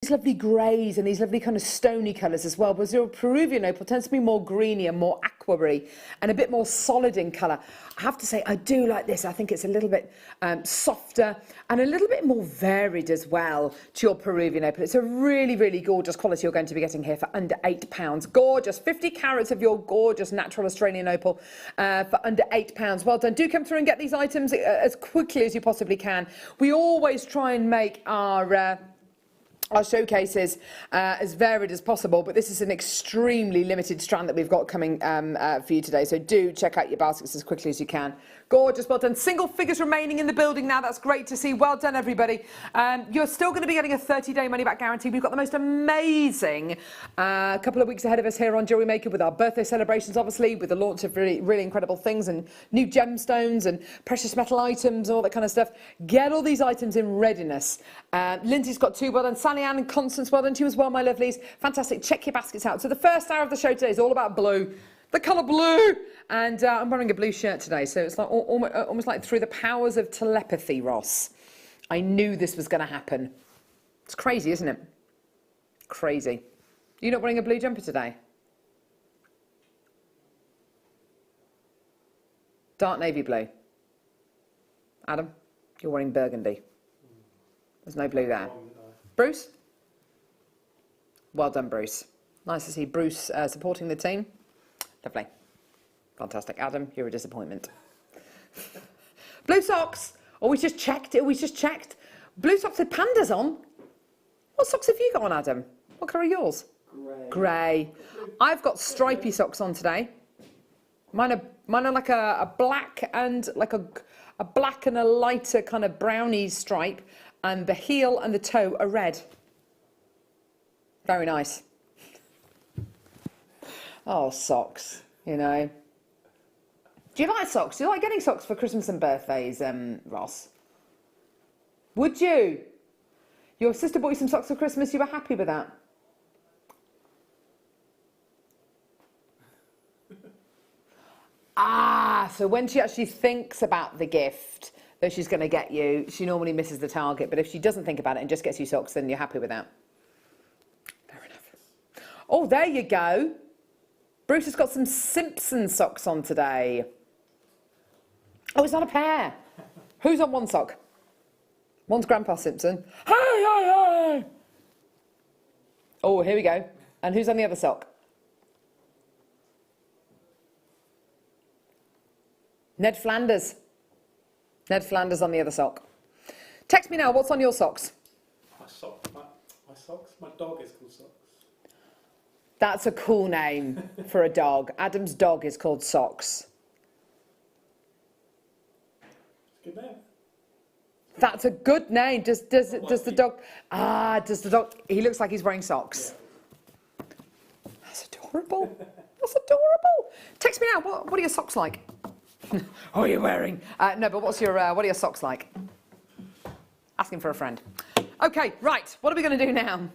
these lovely greys and these lovely kind of stony colours as well, whereas your Peruvian opal tends to be more greeny and more aqua-y and a bit more solid in colour. I have to say, I do like this. I think it's a little bit softer and a little bit more varied as well to your Peruvian opal. It's a really, really gorgeous quality you're going to be getting here for under £8. Gorgeous. 50 carats of your gorgeous natural Australian opal for under £8. Well done. Do come through and get these items as quickly as you possibly can. We always try and make our showcases as varied as possible, but this is an extremely limited strand that we've got coming for you today, so do check out your baskets as quickly as you can. Gorgeous, well done. Single figures remaining in the building now. That's great to see. Well done, everybody. You're still going to be getting a 30-day money-back guarantee. We've got the most amazing couple of weeks ahead of us here on Jewellery Maker with our birthday celebrations, obviously, with the launch of really, really incredible things and new gemstones and precious metal items and all that kind of stuff. Get all these items in readiness. Lindsay's got 2. Well done. Sally Ann and Constance, well done to you as well, my lovelies. Fantastic. Check your baskets out. So the first hour of the show today is all about blue. The colour blue, and I'm wearing a blue shirt today, so it's like almost like through the powers of telepathy, Ross. I knew this was going to happen. It's crazy, isn't it? Crazy. You're not wearing a blue jumper today? Dark navy blue. Adam, you're wearing burgundy. There's no blue there. Bruce? Well done, Bruce. Nice to see Bruce supporting the team. Lovely. Fantastic. Adam, you're a disappointment. Blue socks. Oh, we just checked. Blue socks with pandas on. What socks have you got on, Adam? What colour are yours? Grey. Grey. I've got stripy socks on today. Mine are like a black and like a black and a lighter kind of brownie stripe, and the heel and the toe are red. Very nice. Oh, socks, you know. Do you like socks? Do you like getting socks for Christmas and birthdays, Ross? Would you? Your sister bought you some socks for Christmas, you were happy with that? So when she actually thinks about the gift that she's going to get you, she normally misses the target. But if she doesn't think about it and just gets you socks, then you're happy with that. Fair enough. Oh, there you go. Bruce has got some Simpson socks on today. Oh, it's not a pair. Who's on one sock? One's Grandpa Simpson. Hey, hey, hey! Oh, here we go. And who's on the other sock? Ned Flanders. Ned Flanders on the other sock. Text me now, what's on your socks? My socks? My dog is called Socks. That's a cool name for a dog. Adam's dog is called Socks. It's a good name. That's a good name. Does the dog, he looks like he's wearing socks. Yeah. That's adorable. That's adorable. Text me now, what are your socks like? What are you wearing? No, but what are your socks like? Asking for a friend. Okay, right, what are we going to do now?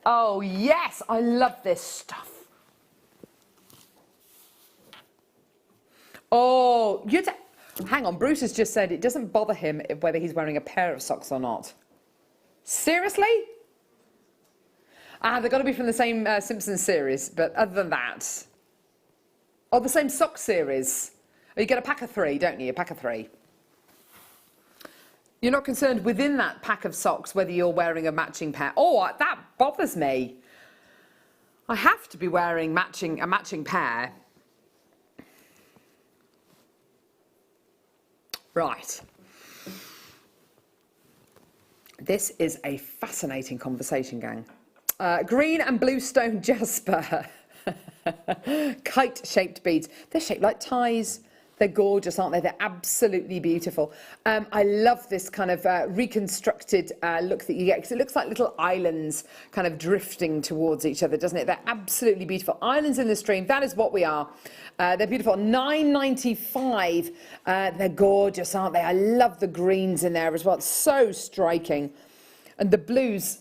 Oh, yes, I love this stuff. Oh, hang on, Bruce has just said it doesn't bother him whether he's wearing a pair of socks or not. Seriously? They've got to be from the same Simpsons series, but other than that... Oh, the same sock series. You get a pack of 3, don't you? A pack of 3. You're not concerned within that pack of socks whether you're wearing a matching pair. Oh, that bothers me. I have to be wearing a matching pair. Right. This is a fascinating conversation, gang. Green and blue stone jasper. Kite-shaped beads. They're shaped like ties. They're gorgeous, aren't they? They're absolutely beautiful. I love this kind of reconstructed look that you get, because it looks like little islands kind of drifting towards each other, doesn't it? They're absolutely beautiful. Islands in the stream, that is what we are. They're beautiful. $9.95. They're gorgeous, aren't they? I love the greens in there as well. It's so striking. And the blues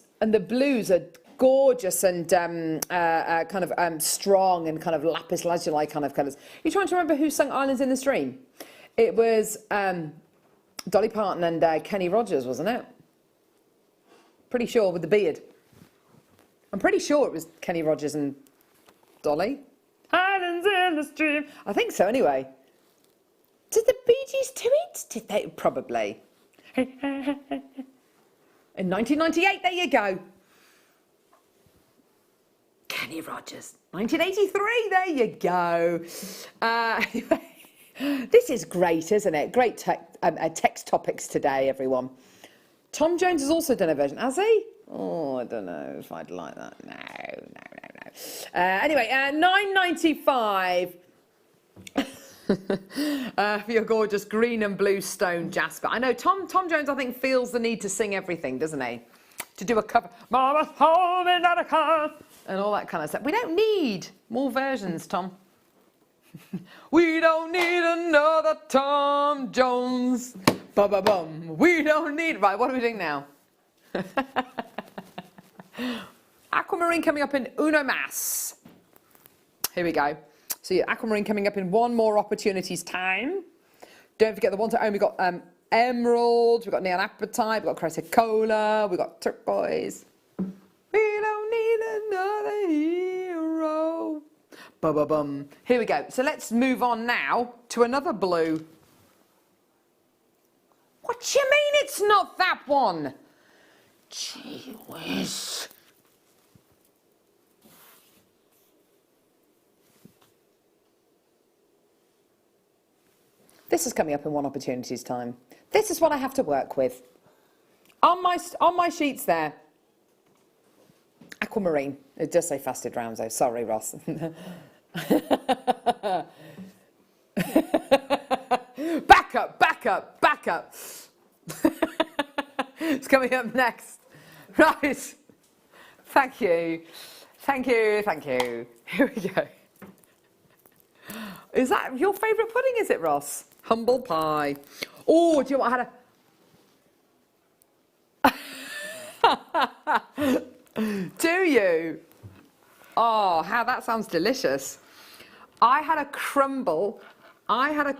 are gorgeous and kind of strong and kind of lapis lazuli kind of colours. You're trying to remember who sung Islands in the Stream? It was Dolly Parton and Kenny Rogers, wasn't it? Pretty sure, with the beard. I'm pretty sure it was Kenny Rogers and Dolly. Islands in the stream. I think so, anyway. Did the Bee Gees do it? Did they? Probably. In 1998, there you go. Kenny Rogers. 1983, there you go. Anyway, this is great, isn't it? Great text topics today, everyone. Tom Jones has also done a version, has he? Oh, I don't know if I'd like that. No. Anyway, $9.95 for your gorgeous green and blue stone jasper. I know Tom Jones, I think, feels the need to sing everything, doesn't he? To do a cover, Mama's home in a car, and all that kind of stuff. We don't need more versions, Tom. We don't need another Tom Jones. Ba-ba-bum. We don't need... Right, what are we doing now? Aquamarine coming up in uno mas. Here we go. So your aquamarine coming up in one more opportunities time. Don't forget the one to own. We've got emerald, we've got neon apatite, we've got chrysocolla, we've got turquoise. We don't need another hero. Ba-ba-bum. Here we go. So let's move on now to another blue. What do you mean it's not that one? Gee whiz. This is coming up in one opportunities time. This is what I have to work with. On my sheets there. Aquamarine. It does say faceted rounds though. Sorry, Ross. Back up. It's coming up next. Right. Thank you. Here we go. Is that your favourite pudding, is it, Ross? Humble pie. Oh, do you know what I had a... Do you? Oh, how that sounds delicious. I had a crumble a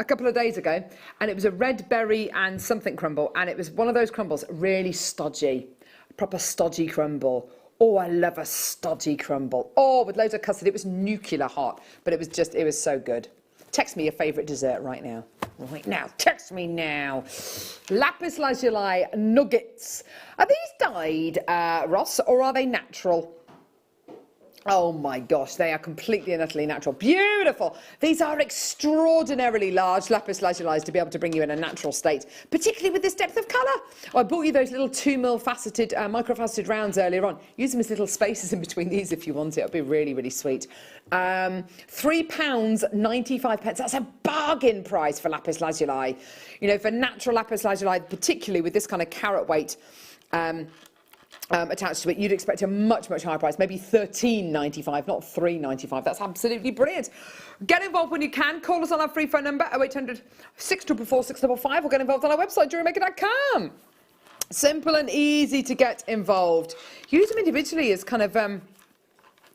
couple of days ago, and it was a red berry and something crumble, and it was one of those crumbles, really stodgy, proper stodgy crumble. Oh, I love a stodgy crumble. Oh, with loads of custard. It was nuclear hot, but it was so good. Text me your favourite dessert right now. Right now. Text me now. Lapis lazuli nuggets. Are these dyed, Ross, or are they natural? Oh my gosh, they are completely and utterly natural. Beautiful. These are extraordinarily large lapis lazuli to be able to bring you in a natural state, particularly with this depth of colour. Oh, I bought you those little 2mm faceted, microfaceted rounds earlier on. Use them as little spaces in between these if you want it. It'll be really, really sweet. £3.95. That's a bargain price for lapis lazuli. You know, for natural lapis lazuli, particularly with this kind of carat weight, attached to it, you'd expect a much, much higher price, maybe £13.95, not £3.95. That's absolutely brilliant. Get involved when you can. Call us on our free phone number, 0800 644 655, or get involved on our website, JewelleryMaker.com. Simple and easy to get involved. Use them individually as kind of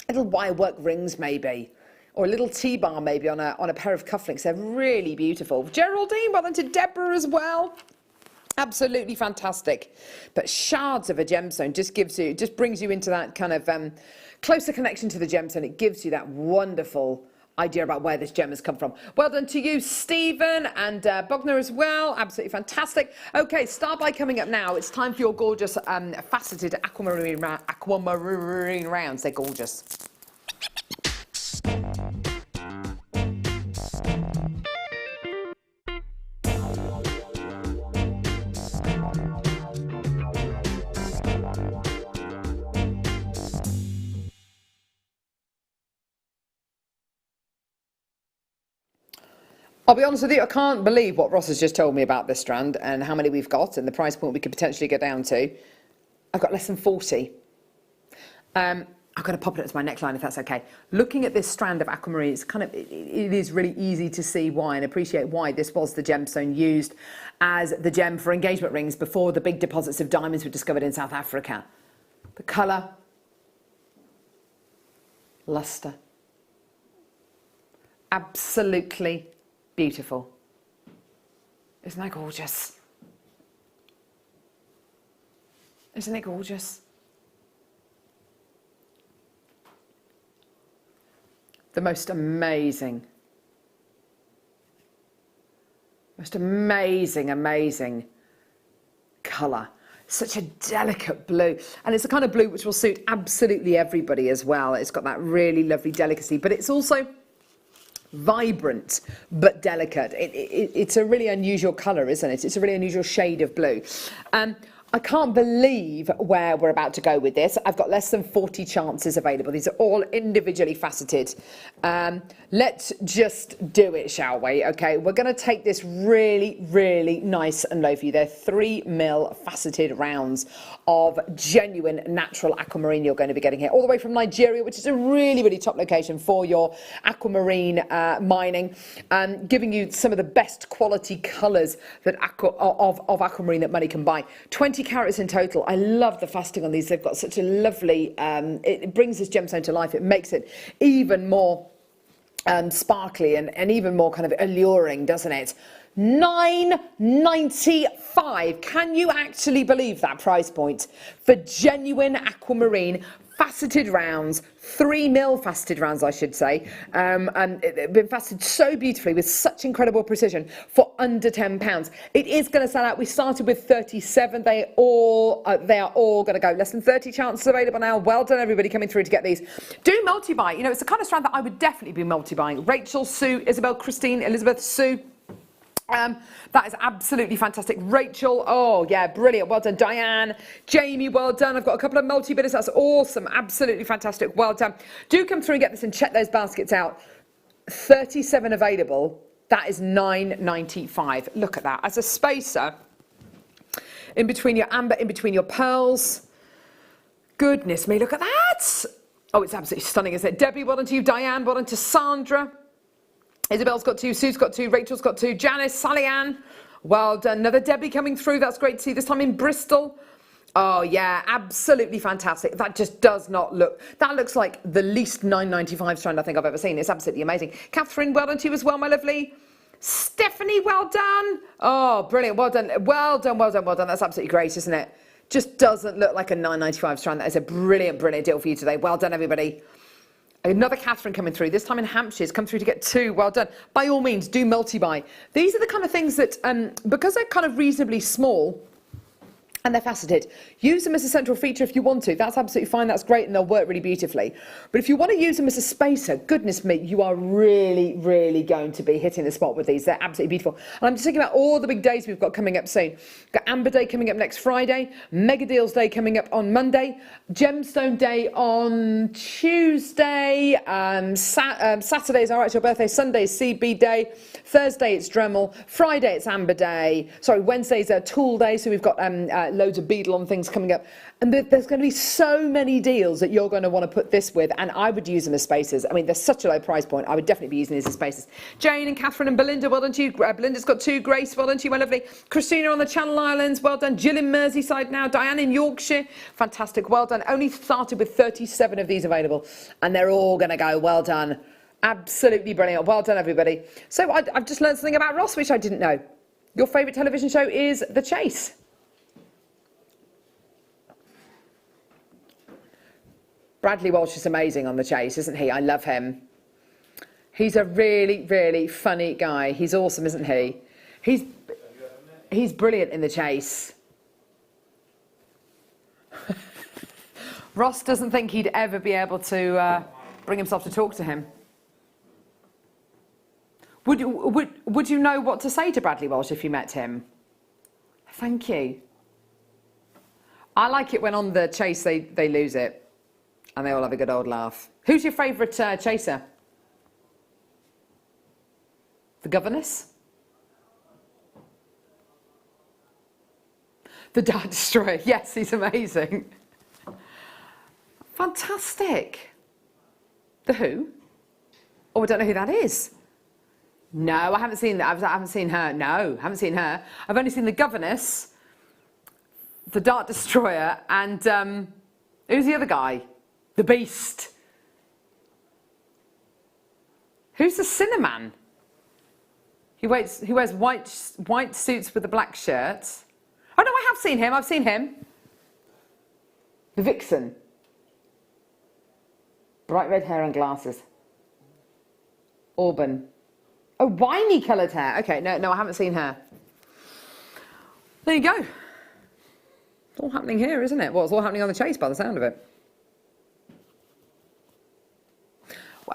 little wire work rings, maybe, or a little T-bar maybe on a pair of cufflinks. They're really beautiful. Geraldine, well done to Deborah as well. Absolutely fantastic. But shards of a gemstone just brings you into that kind of closer connection to the gemstone. It gives you that wonderful idea about where this gem has come from. Well done to you, Stephen, and Bogner as well. Absolutely fantastic. Okay, start by coming up now. It's time for your gorgeous faceted aquamarine rounds. They're gorgeous. I'll be honest with you, I can't believe what Ross has just told me about this strand and how many we've got and the price point we could potentially get down to. I've got less than 40. I've got to pop it into my neckline if that's okay. Looking at this strand of aquamarine, it's it is really easy to see why and appreciate why this was the gemstone used as the gem for engagement rings before the big deposits of diamonds were discovered in South Africa. The colour, lustre. Absolutely beautiful. Isn't that gorgeous? Isn't it gorgeous? The most amazing, amazing colour. Such a delicate blue, and it's the kind of blue which will suit absolutely everybody as well. It's got that really lovely delicacy, but it's also vibrant but delicate. It's a really unusual colour, isn't it? It's a really unusual shade of blue. I can't believe where we're about to go with this. I've got less than 40 chances available. These are all individually faceted. Let's just do it, shall we? Okay, we're going to take this really, really nice and low for you. They're 3mm faceted rounds of genuine natural aquamarine you're going to be getting here, all the way from Nigeria, which is a really, really top location for your aquamarine mining, giving you some of the best quality colours that of aquamarine that money can buy. 20 carats in total. I love the faceting on these. They've got such a lovely, it brings this gemstone to life. It makes it even more sparkly and even more kind of alluring, doesn't it? £9.95. Can you actually believe that price point for genuine aquamarine faceted rounds, 3mm faceted rounds, I should say, and been faceted so beautifully with such incredible precision for under £10. It is going to sell out. We started with 37. They are all going to go. Less than 30 chances available now. Well done, everybody coming through to get these. Do multi-buy. You know, it's the kind of strand that I would definitely be multi-buying. Rachel, Sue, Isabel, Christine, Elizabeth, Sue. That is absolutely fantastic. Rachel, oh yeah, brilliant. Well done. Diane, Jamie, well done. I've got a couple of multi-bidders. That's awesome. Absolutely fantastic. Well done. Do come through and get this and check those baskets out. 37 available. That is £9.95. Look at that. As a spacer, in between your amber, in between your pearls. Goodness me, look at that. Oh, it's absolutely stunning, isn't it? Debbie, well done to you. Diane, well done to Sandra. Isabel's got 2, Sue's got 2, Rachel's got 2, Janice, Sally Ann, well done. Another Debbie coming through, that's great to see, this time in Bristol. Oh yeah, absolutely fantastic. That just does not look, that looks like the least £9.95 strand I think I've ever seen. It's absolutely amazing. Catherine, well done to you as well, my lovely. Stephanie, well done. Oh, brilliant, well done, well done, well done, well done. That's absolutely great, isn't it? Just doesn't look like a £9.95 strand. That is a brilliant, brilliant deal for you today. Well done, everybody. Another Catherine coming through, this time in Hampshire's come through to get 2. Well done. By all means, do multi-buy. These are the kind of things that, because they're kind of reasonably small and they're faceted, use them as a central feature if you want to. That's absolutely fine. That's great and they'll work really beautifully. But if you want to use them as a spacer, goodness me, you are really, really going to be hitting the spot with these. They're absolutely beautiful. And I'm just thinking about all the big days we've got coming up soon. We've got Amber Day coming up next Friday, Mega Deals Day coming up on Monday, Gemstone Day on Tuesday, Saturday is our actual birthday, Sunday is CB Day, Thursday it's Dremel, Friday it's Amber Day, sorry, Wednesday's a Tool Day, so we've got loads of beadle on things coming up, and there's going to be so many deals that you're going to want to put this with, and I would use them as spacers. I mean, they're such a low price point. I would definitely be using these as spacers. Jane and Catherine and Belinda, well done to you. Belinda's got 2. Grace, well done to you, my lovely. Christina on the Channel Islands, well done. Jill in Merseyside now. Diane in Yorkshire, fantastic, well done. Only started with 37 of these available, and they're all going to go. Well done. Absolutely brilliant. Well done, everybody. So I've just learned something about Ross, which I didn't know. Your favourite television show is The Chase. Bradley Walsh is amazing on The Chase, isn't he? I love him. He's a really, really funny guy. He's awesome, isn't he? He's brilliant in The Chase. Ross doesn't think he'd ever be able to bring himself to talk to him. Would you know what to say to Bradley Walsh if you met him? Thank you. I like it when on The Chase they lose it. And they all have a good old laugh. Who's your favourite chaser? The Governess? The Dart Destroyer. Yes, he's amazing. Fantastic. The Who? Oh, I don't know who that is. No, I haven't seen that. I haven't seen her. No, haven't seen her. I've only seen The Governess, the Dart Destroyer, and who's the other guy? The Beast. Who's the Cinnamon? He wears white suits with a black shirt. Oh no, I have seen him. I've seen him. The Vixen. Bright red hair and glasses. Auburn. Oh, winey coloured hair. Okay, no, I haven't seen her. There you go. It's all happening here, isn't it? Well, it's all happening on the chase by the sound of it.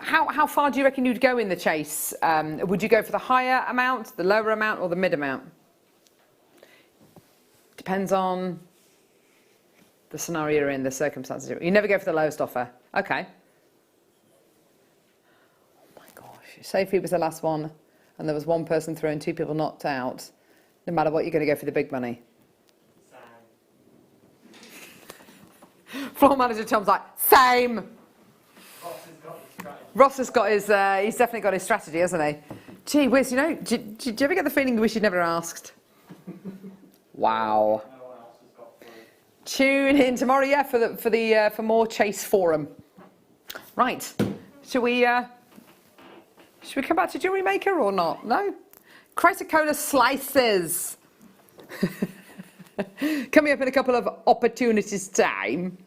How far do you reckon you'd go in the chase? Would you go for the higher amount, the lower amount, or the mid amount? Depends on the scenario you're in, the circumstances. You never go for the lowest offer. Okay. Oh my gosh. Say if he was the last one and there was one person through and two people knocked out, no matter what, you're going to go for the big money. Same. Floor manager Tom's like, same. Ross has got his, he's definitely got his strategy, hasn't he? Gee whiz, you know, do you ever get the feeling you wish you'd never asked? Wow. No one else has got through. Tune in tomorrow, yeah, for more Chase Forum. Right, should we come back to Jewellery Maker or not? No? Chrysocolla slices. Coming up in a couple of opportunities time.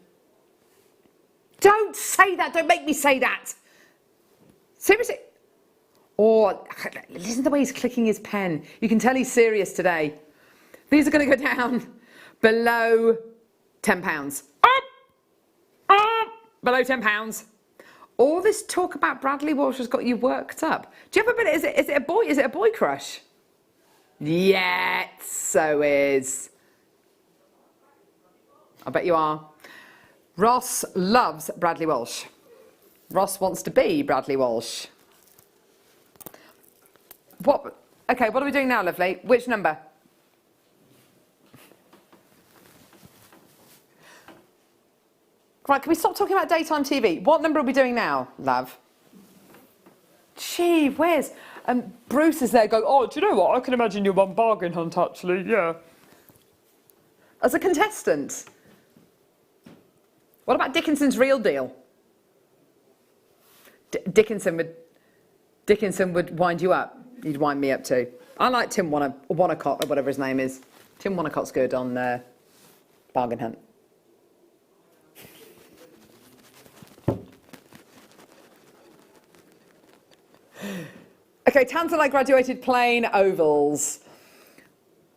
Don't say that, don't make me say that. Seriously. Or, listen to the way he's clicking his pen. You can tell he's serious today. These are going to go down below £10. Below £10. All this talk about Bradley Walsh has got you worked up. Do you have a bit? Is it a boy crush? Yeah, so is. I bet you are. Ross loves Bradley Walsh. Ross wants to be Bradley Walsh. What? Okay, what are we doing now, lovely? Which number? Right, can we stop talking about daytime TV? What number are we doing now, love? Gee whiz. Bruce is there going, oh, do you know what? I can imagine you're one bargain hunt, actually, yeah. As a contestant. What about Dickinson's real deal? Dickinson would wind you up. He'd wind me up too. I like Tim Wonnacott, or whatever his name is. Tim Wannacott's good on Bargain Hunt. Okay, Tanzanite graduated plain ovals.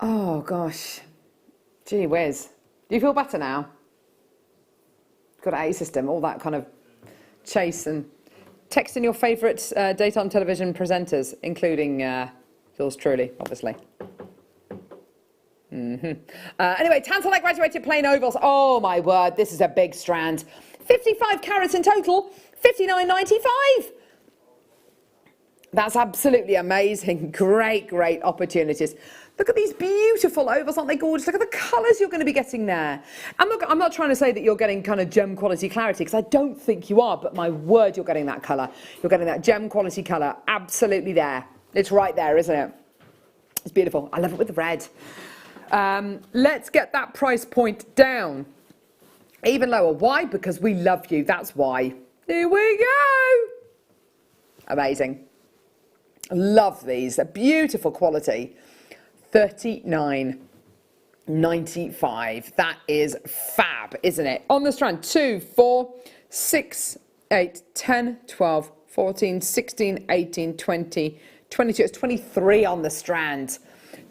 Oh gosh. Gee whiz. Do you feel better now? Got an A system, all that kind of chase and text in your favourite daytime television presenters, including yours truly, obviously. Anyway, Tanzanite graduated plain ovals. Oh my word, this is a big strand. 55 carats in total, £59.95. That's absolutely amazing. Great, great opportunities. Look at these beautiful ovals, aren't they gorgeous? Look at the colours you're going to be getting there. I'm not trying to say that you're getting kind of gem quality clarity, because I don't think you are, but my word, you're getting that colour. You're getting that gem quality colour absolutely there. It's right there, isn't it? It's beautiful. I love it with the red. Let's get that price point down. Even lower. Why? Because we love you. That's why. Here we go. Amazing. Love these. They're beautiful quality. $39.95. That is fab, isn't it? On the strand, 2, 4, 6, 8, 10, 12, 14, 16, 18, 20, 22. It's 23 on the strand.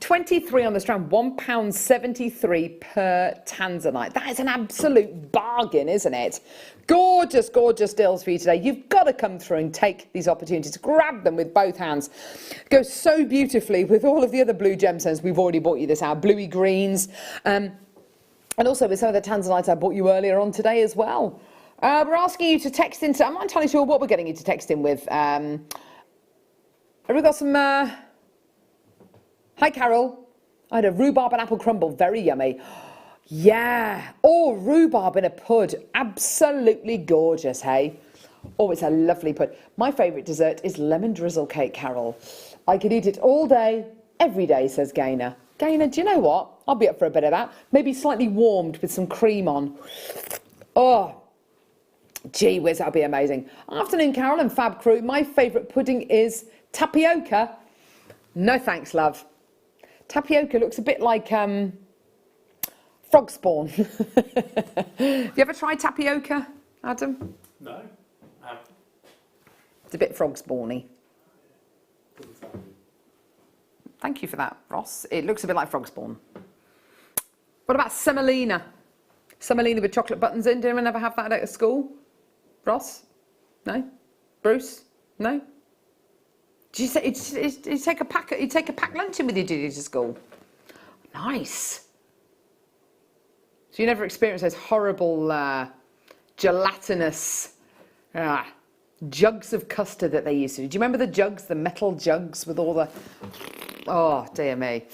23 on the strand, £1.73 per Tanzanite. That is an absolute bargain, isn't it? Gorgeous, gorgeous deals for you today. You've got to come through and take these opportunities. Grab them with both hands. Goes so beautifully with all of the other blue gemstones. We've already bought you this out. Bluey greens. And also with some of the Tanzanites I bought you earlier on today as well. We're asking you to text in. I'm not entirely sure what we're getting you to text in with. Have we got some... Hi, Carol. I had a rhubarb and apple crumble. Very yummy. Yeah. Oh, rhubarb in a pud. Absolutely gorgeous, hey? Oh, it's a lovely pud. My favourite dessert is lemon drizzle cake, Carol. I could eat it all day, every day, says Gaynor. Gaynor, do you know what? I'll be up for a bit of that. Maybe slightly warmed with some cream on. Oh, Gee whiz, that'll be amazing. Afternoon, Carol and Fab Crew. My favourite pudding is tapioca. No thanks, love. Tapioca looks a bit like frog spawn. You ever tried tapioca, Adam? No. It's a bit frog spawny. Doesn't sound good. Thank you for that, Ross. It looks a bit like frog spawn. What about semolina? Semolina with chocolate buttons in. Did anyone ever have that at school? Ross? No? Bruce? No? Did you take a pack? You take a packed lunch in with you, did you, to school? Nice. So you never experienced those horrible gelatinous jugs of custard that they used to do. Do you remember the jugs, the metal jugs with all the... Oh, dear me.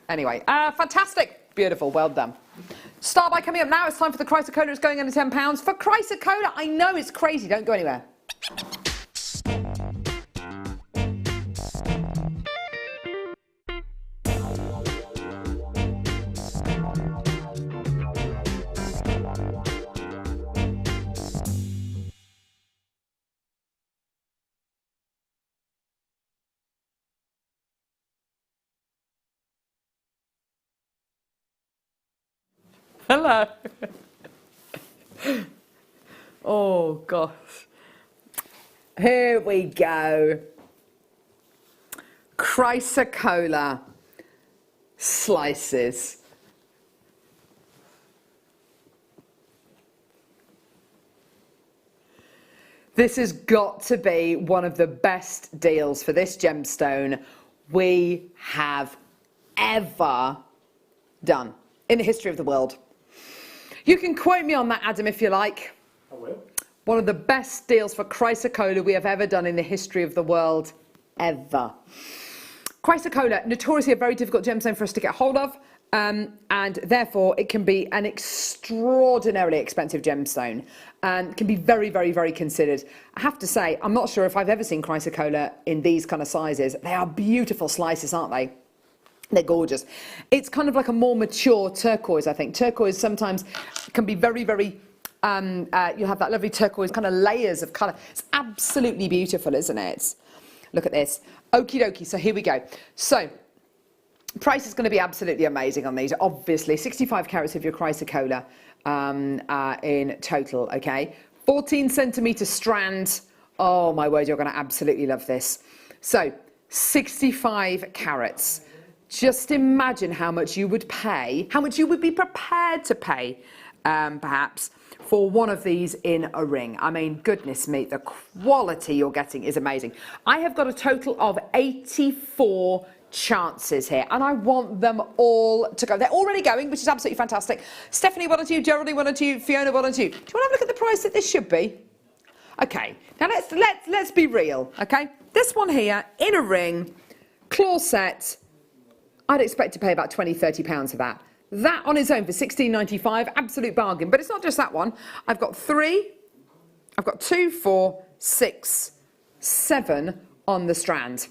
Anyway, fantastic. Beautiful. Well done. Start by coming up now. It's time for the Chrysocola. It's going under £10. For Chrysocola, I know it's crazy. Don't go anywhere. Hello. Oh, gosh. Here we go. Chrysocola slices. This has got to be one of the best deals for this gemstone we have ever done in the history of the world. You can quote me on that, Adam, if you like. I will. One of the best deals for Chrysocola we have ever done in the history of the world, ever. Chrysocola, notoriously a very difficult gemstone for us to get hold of, and therefore it can be an extraordinarily expensive gemstone, and can be very, very, very considered. I have to say, I'm not sure if I've ever seen Chrysocola in these kind of sizes. They are beautiful slices, aren't they? They're gorgeous. It's kind of like a more mature turquoise, I think. Turquoise sometimes can be very, very, you have that lovely turquoise kind of layers of colour. It's absolutely beautiful, isn't it? Look at this. Okie dokie, so here we go. So, price is going to be absolutely amazing on these. Obviously, 65 carats of your Chrysocola in total, okay? 14 centimetre strand. Oh my word, you're going to absolutely love this. So, 65 carats. Just imagine how much you would pay, how much you would be prepared to pay, perhaps, for one of these in a ring. I mean, goodness me, the quality you're getting is amazing. I have got a total of 84 chances here, and I want them all to go. They're already going, which is absolutely fantastic. Stephanie, one or two, Geraldine, one or two, Fiona, one or two. Do you want to have a look at the price that this should be? Okay, now let's be real, okay? This one here, in a ring, claw set, I'd expect to pay about £20–30 for that. That on its own for £16.95, absolute bargain. But it's not just that one. I've got 3, I've got 2, 4, 6, 7 on the strand.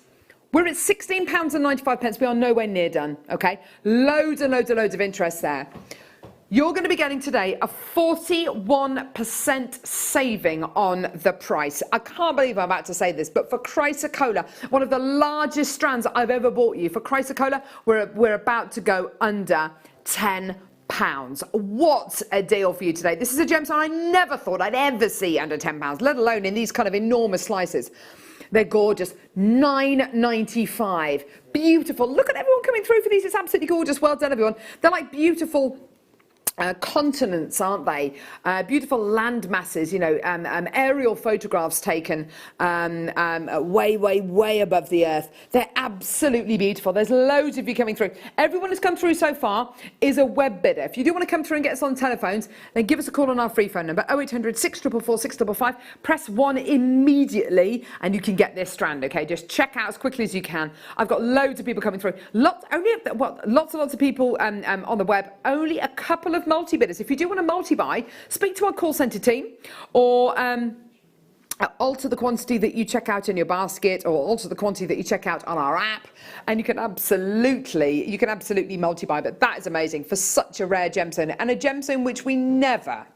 We're at £16.95. We are nowhere near done, okay? Loads and loads and loads of interest there. You're going to be getting today a 41% saving on the price. I can't believe I'm about to say this, but for Chrysocola, one of the largest strands I've ever bought you, for Chrysocola, we're about to go under £10. What a deal for you today. This is a gemstone I never thought I'd ever see under £10, let alone in these kind of enormous slices. They're gorgeous. £9.95. Beautiful. Look at everyone coming through for these. It's absolutely gorgeous. Well done, everyone. They're like beautiful continents, aren't they? Beautiful land masses, you know, aerial photographs taken way, way, way above the earth. They're absolutely beautiful. There's loads of you coming through. Everyone who's come through so far is a web bidder. If you do want to come through and get us on telephones, then give us a call on our free phone number, 0800 644 655. Press 1 immediately and you can get this strand, okay? Just check out as quickly as you can. I've got loads of people coming through. Lots and lots of people on the web. Only a couple of multi-bidders. If you do want to multi-buy, speak to our call centre team, or alter the quantity that you check out in your basket, or alter the quantity that you check out on our app, and you can absolutely multi-buy. But that is amazing for such a rare gemstone, and a gemstone which we never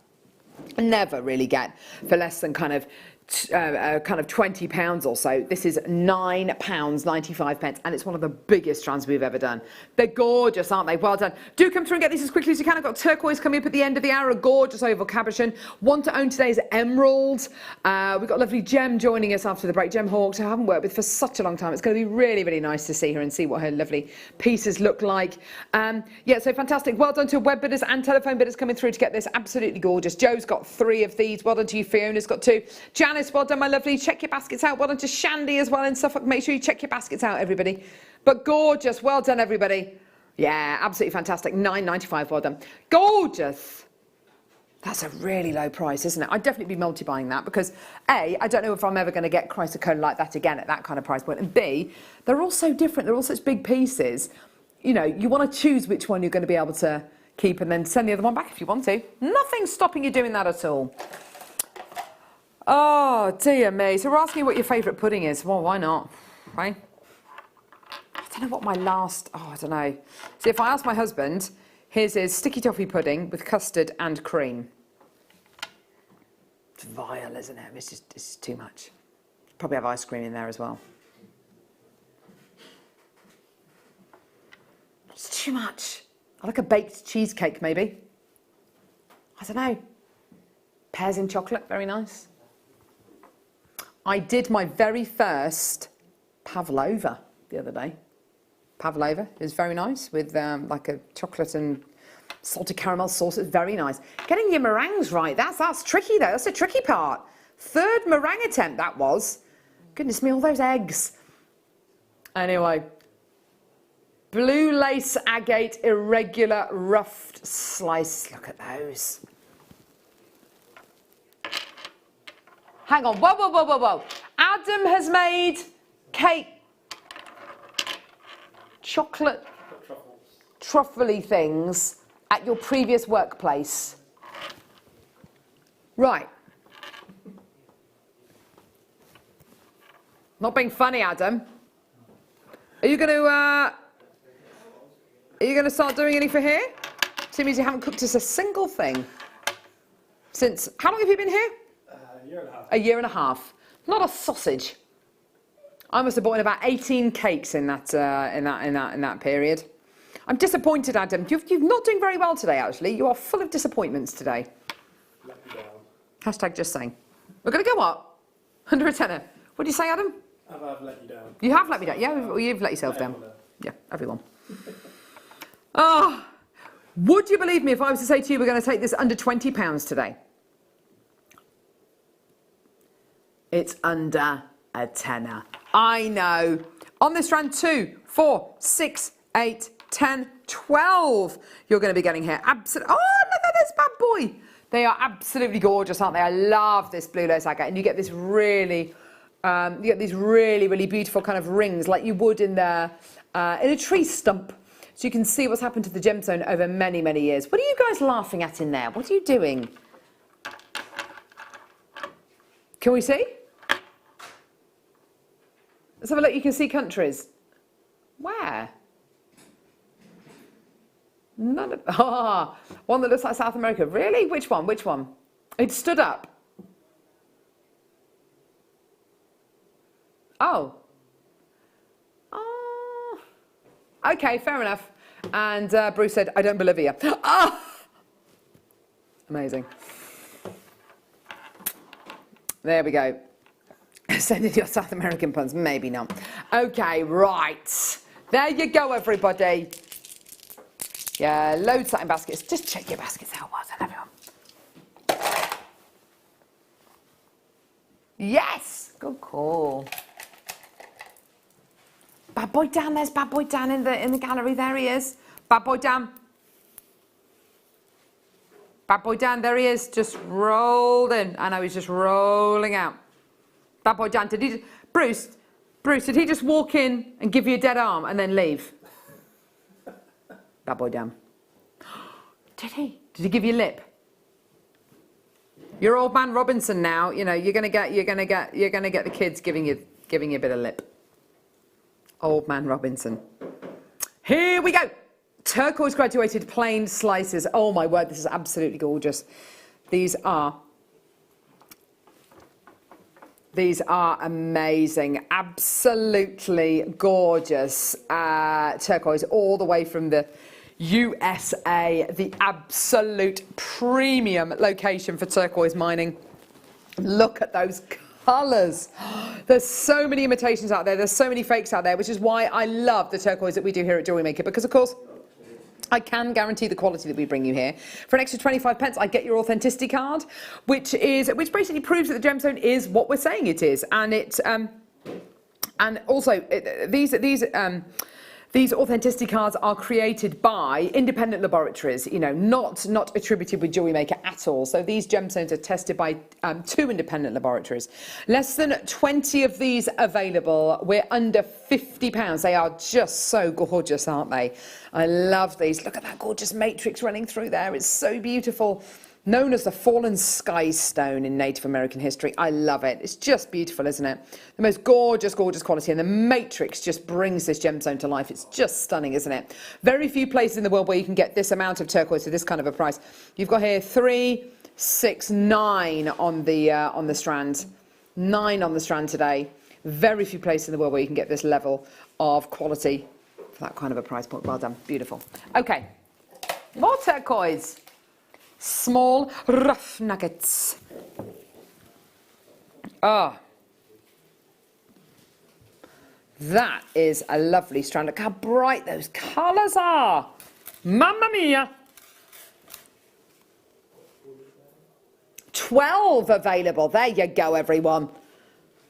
never really get for less than kind of £20 or so. This is £9.95, and it's one of the biggest strands we've ever done. They're gorgeous, aren't they? Well done. Do come through and get these as quickly as you can. I've got turquoise coming up at the end of the hour, a gorgeous oval cabochon. One to own today is emerald. We've got lovely Gem joining us after the break. Gem Hawks, who I haven't worked with for such a long time. It's going to be really, really nice to see her and see what her lovely pieces look like. Yeah, so fantastic. Well done to web bidders and telephone bidders coming through to get this absolutely gorgeous. Joe's got 3 of these. Well done to you. Fiona's got 2. Janice, well done, my lovely. Check your baskets out. Well done to Shandy as well in Suffolk. Make sure you check your baskets out, everybody. But gorgeous. Well done, everybody. Yeah, absolutely fantastic. £9.95. Well done. Gorgeous. That's a really low price, isn't it? I'd definitely be multi-buying that because A, I don't know if I'm ever going to get chrysocolla like that again at that kind of price point. And B, they're all so different. They're all such big pieces. You know, you want to choose which one you're going to be able to keep and then send the other one back if you want to. Nothing's stopping you doing that at all. Oh, dear me. So we're asking what your favourite pudding is. Well, why not? Right? I don't know what my last... Oh, I don't know. See, if I ask my husband, his is sticky toffee pudding with custard and cream. It's vile, isn't it? It's just too much. Probably have ice cream in there as well. It's too much. I like a baked cheesecake, maybe. I don't know. Pears in chocolate, very nice. I did my very first pavlova the other day. Pavlova is very nice with like a chocolate and salted caramel sauce. It's very nice. Getting your meringues right, that's tricky though. That's the tricky part. 3rd meringue attempt that was. Goodness me, all those eggs. Anyway, blue lace agate irregular ruffed slice. Look at those. Hang on, whoa, whoa, whoa, whoa, whoa. Adam has made cake, chocolate truffle-y things at your previous workplace. Right. Not being funny, Adam. Are you going to start doing any for here? Seems you haven't cooked us a single thing since, how long have you been here? A year and a half. A year and a half. Not a sausage. I must have bought in about 18 cakes in that period. I'm disappointed, Adam. You're not doing very well today, actually. You are full of disappointments today. Let me down. Hashtag just saying. We're going to go what? Under a tenner. What do you say, Adam? I've let you down. You have let me down. Yeah, you've let yourself down. Everyone. Yeah, everyone. Oh, would you believe me if I was to say to you we're going to take this under £20 today? It's under a tenner. I know. On this round, 2, 4, 6, 8, 10, 12 you're going to be getting here. Absolutely. Oh, look at this bad boy. They are absolutely gorgeous, aren't they? I love this blue lace agate. And you get this really, these really, really beautiful kind of rings like you would in a tree stump. So you can see what's happened to the gemstone over many, many years. What are you guys laughing at in there? What are you doing? Can we see? Let's have a look. You can see countries. Where? None of... one that looks like South America. Really? Which one? Which one? It stood up. Oh. Oh. Okay, fair enough. And Bruce said, I don't believe you. Oh! Amazing. There we go. Send in your South American puns. Maybe not. Okay, right. There you go, everybody. Yeah, loads that in baskets. Just check your baskets out. Well done, everyone. Yes. Good call. Bad boy Dan. There's bad boy Dan in the gallery. There he is. Bad boy Dan. Bad boy Dan. There he is. Just rolled in. I know he's just rolling out. Bad boy Dan. Did he? Bruce. Did he just walk in and give you a dead arm and then leave? Bad boy Dan. Did he? Did he give you lip? You're old man Robinson now. You know you're gonna get the kids giving you a bit of lip. Old man Robinson. Here we go. Turquoise graduated plain slices. Oh my word, this is absolutely gorgeous. These are amazing, absolutely gorgeous turquoise, all the way from the USA, the absolute premium location for turquoise mining. Look at those colours. There's so many imitations out there, there's so many fakes out there, which is why I love the turquoise that we do here at Jewellery Maker, because of course I can guarantee the quality that we bring you here. For an extra 25 pence, I get your authenticity card, which basically proves that the gemstone is what we're saying it is, and it's and also these authenticity cards are created by independent laboratories, you know, not attributed with Jewellery Maker at all. So these gemstones are tested by 2 independent laboratories. Less than 20 of these available. We're under £50. They are just so gorgeous, aren't they? I love these. Look at that gorgeous matrix running through there. It's so beautiful. Known as the fallen sky stone in Native American history. I love it. It's just beautiful, isn't it? The most gorgeous, gorgeous quality. And the matrix just brings this gemstone to life. It's just stunning, isn't it? Very few places in the world where you can get this amount of turquoise for this kind of a price. You've got here 3, 6, 9 on the strand. 9 on the strand today. Very few places in the world where you can get this level of quality for that kind of a price point. Well done. Beautiful. Okay. More turquoise. Small rough nuggets. Ah, that is a lovely strand. Look how bright those colours are. Mamma mia. 12 available. There you go, everyone.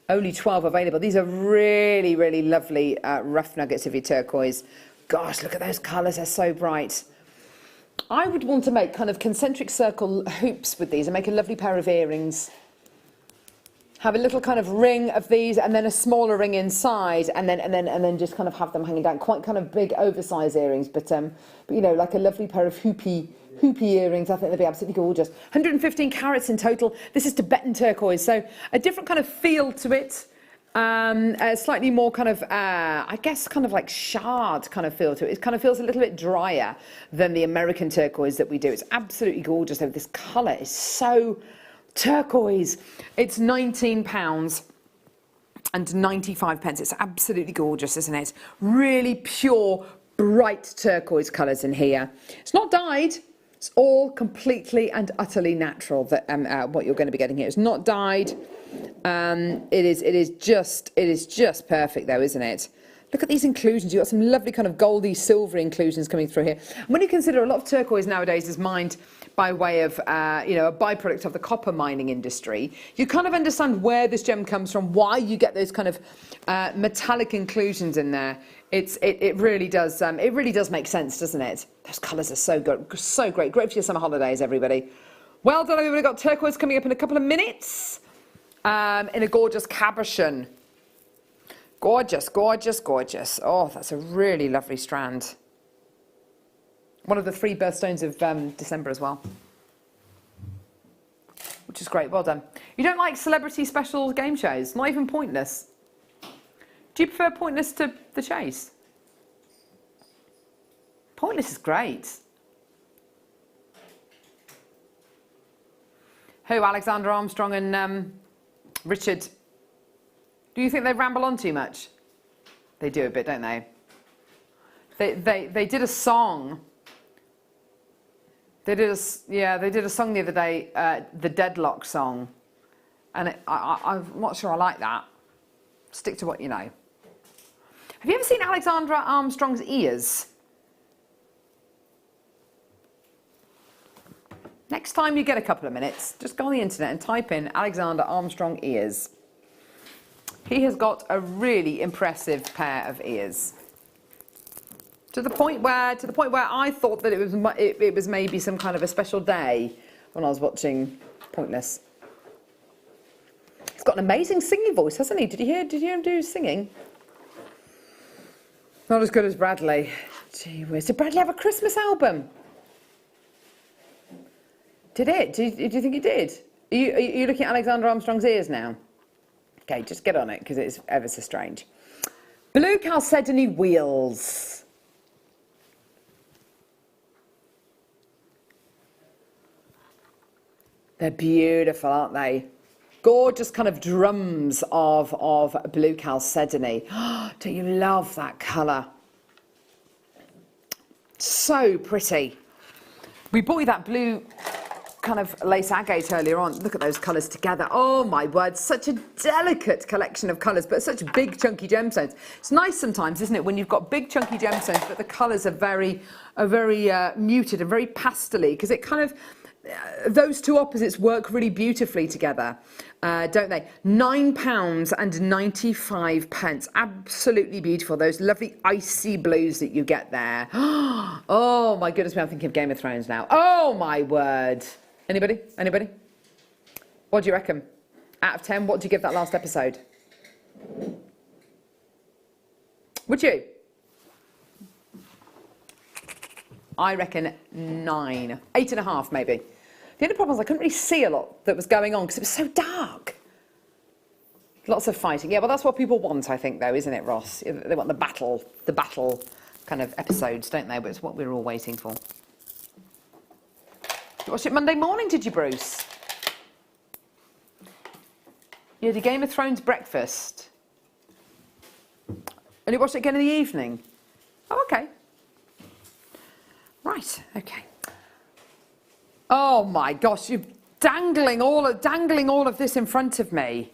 Only 12 available. These are really, really lovely rough nuggets of your turquoise. Gosh, look at those colours. They're so bright. I would want to make kind of concentric circle hoops with these and make a lovely pair of earrings. Have a little kind of ring of these and then a smaller ring inside, and then just kind of have them hanging down. Quite kind of big oversized earrings, but you know, like a lovely pair of hoopy earrings. I think they'd be absolutely gorgeous. 115 carats in total. This is Tibetan turquoise, so a different kind of feel to it. A slightly more kind of, I guess, kind of like shard kind of feel to it. It kind of feels a little bit drier than the American turquoise that we do. It's absolutely gorgeous. Though. This colour is so turquoise. It's £19 and 95 pence. It's absolutely gorgeous, isn't it? Really pure, bright turquoise colours in here. It's not dyed. It's all completely and utterly natural. That what you're going to be getting here. It's not dyed. It is just perfect though, isn't it? Look at these inclusions. You've got some lovely kind of goldy, silvery inclusions coming through here. And when you consider a lot of turquoise nowadays is mined by way of, you know, a byproduct of the copper mining industry, you kind of understand where this gem comes from, why you get those kind of metallic inclusions in there. It really does make sense, doesn't it? Those colours are so good, so great. Great for your summer holidays, everybody. Well done, everybody. Got turquoise coming up in a couple of minutes. In a gorgeous cabochon. Gorgeous, gorgeous, gorgeous. Oh, that's a really lovely strand. One of the 3 birthstones of December as well. Which is great, well done. You don't like celebrity special game shows? Not even Pointless? Do you prefer Pointless to The Chase? Pointless is great. Who, Alexander Armstrong and Richard? Do you think they ramble on too much? They do a bit, don't they? They did a song. They did a song the other day, the Deadlock song, and I'm not sure I like that. Stick to what you know. Have you ever seen Alexander Armstrong's ears? Next time you get a couple of minutes, just go on the internet and type in Alexander Armstrong ears. He has got a really impressive pair of ears. To the point where I thought that it was maybe some kind of a special day when I was watching Pointless. He's got an amazing singing voice, hasn't he? Did you hear him do singing? Not as good as Bradley. Gee whiz. Did Bradley have a Christmas album? Did it? Do you think it did? Are you looking at Alexander Armstrong's ears now? Okay, just get on it because it's ever so strange. Blue Chalcedony wheels. They're beautiful, aren't they? Gorgeous kind of drums of blue chalcedony. Don't you love that colour? So pretty. We bought you that blue kind of lace agate earlier on. Look at those colours together. Oh my word, such a delicate collection of colours, but such big chunky gemstones. It's nice sometimes, isn't it, when you've got big chunky gemstones, but the colours are very muted and very pastel-y, because it kind of, those two opposites work really beautifully together, don't they? £9.95. Absolutely beautiful. Those lovely icy blues that you get there. Oh my goodness me, I'm thinking of Game of Thrones now. Oh my word. Anybody? Anybody? What do you reckon? Out of 10, what do you give that last episode? Would you? I reckon 9. 8.5 maybe. The only problem is I couldn't really see a lot that was going on because it was so dark. Lots of fighting. Yeah, well, that's what people want, I think, though, isn't it, Ross? They want the battle kind of episodes, don't they? But it's what we're all waiting for. You watched it Monday morning, did you, Bruce? You had a Game of Thrones breakfast. And you watched it again in the evening? Oh, okay. Right, okay. Oh my gosh, you're dangling all of this in front of me.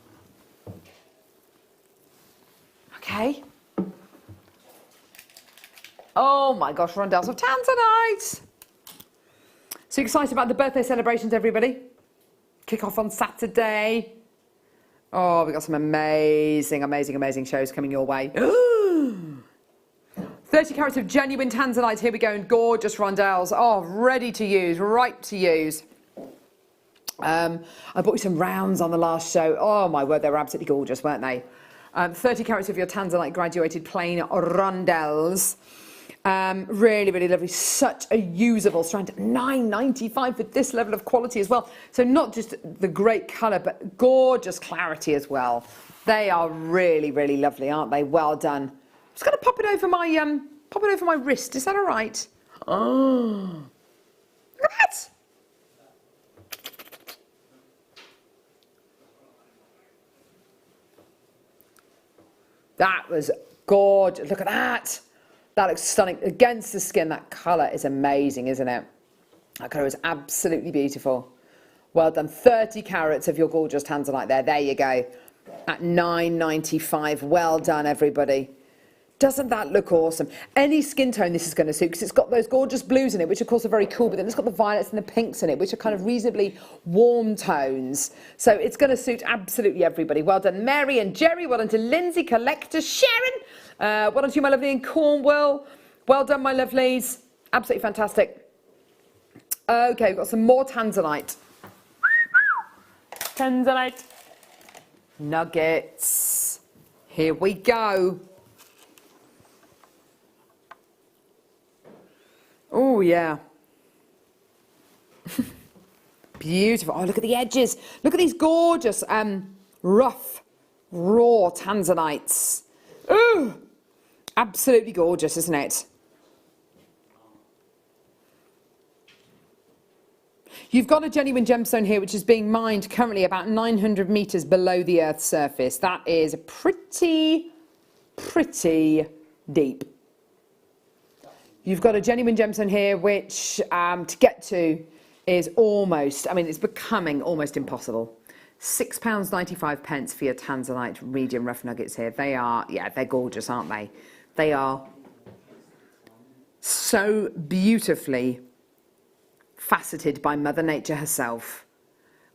Okay. Oh my gosh, rondelles of tanzanite. So excited about the birthday celebrations, everybody. Kick off on Saturday. Oh, we've got some amazing shows coming your way. 30 carats of genuine tanzanite. Here we go, and gorgeous rondelles. Oh, ready to use, ripe to use. I bought you some rounds on the last show. Oh my word, they were absolutely gorgeous, weren't they? 30 carats of your tanzanite graduated plain rondelles. Really lovely. Such a usable strand. £9.95 for this level of quality as well. So not just the great colour, but gorgeous clarity as well. They are really lovely, aren't they? Well done. Just going to pop it over my wrist. Is that all right? Oh, look at that! That was gorgeous. Look at that. That looks stunning against the skin. That colour is amazing, isn't it? That colour is absolutely beautiful. Well done. 30 carats of your gorgeous tanzanite there. There you go. At £9.95. Well done, everybody. Doesn't that look awesome? Any skin tone this is going to suit, because it's got those gorgeous blues in it, which of course are very cool, but then it's got the violets and the pinks in it, which are kind of reasonably warm tones. So it's going to suit absolutely everybody. Well done, Mary and Jerry. Well done to Lindsay, Collector, Sharon. Well done to you, my lovely, in Cornwall. Well done, my lovelies. Absolutely fantastic. Okay, we've got some more tanzanite. Tanzanite. Nuggets. Here we go. Oh, yeah. Beautiful. Oh, look at the edges. Look at these gorgeous, rough, raw tanzanites. Ooh, absolutely gorgeous, isn't it? You've got a genuine gemstone here, which is being mined currently about 900 metres below the Earth's surface. That is pretty deep. You've got a genuine gemstone here, which to get to is almost, I mean, it's becoming almost impossible. £6.95 for your tanzanite medium rough nuggets here. They are, yeah, they're gorgeous, aren't they? They are so beautifully faceted by Mother Nature herself,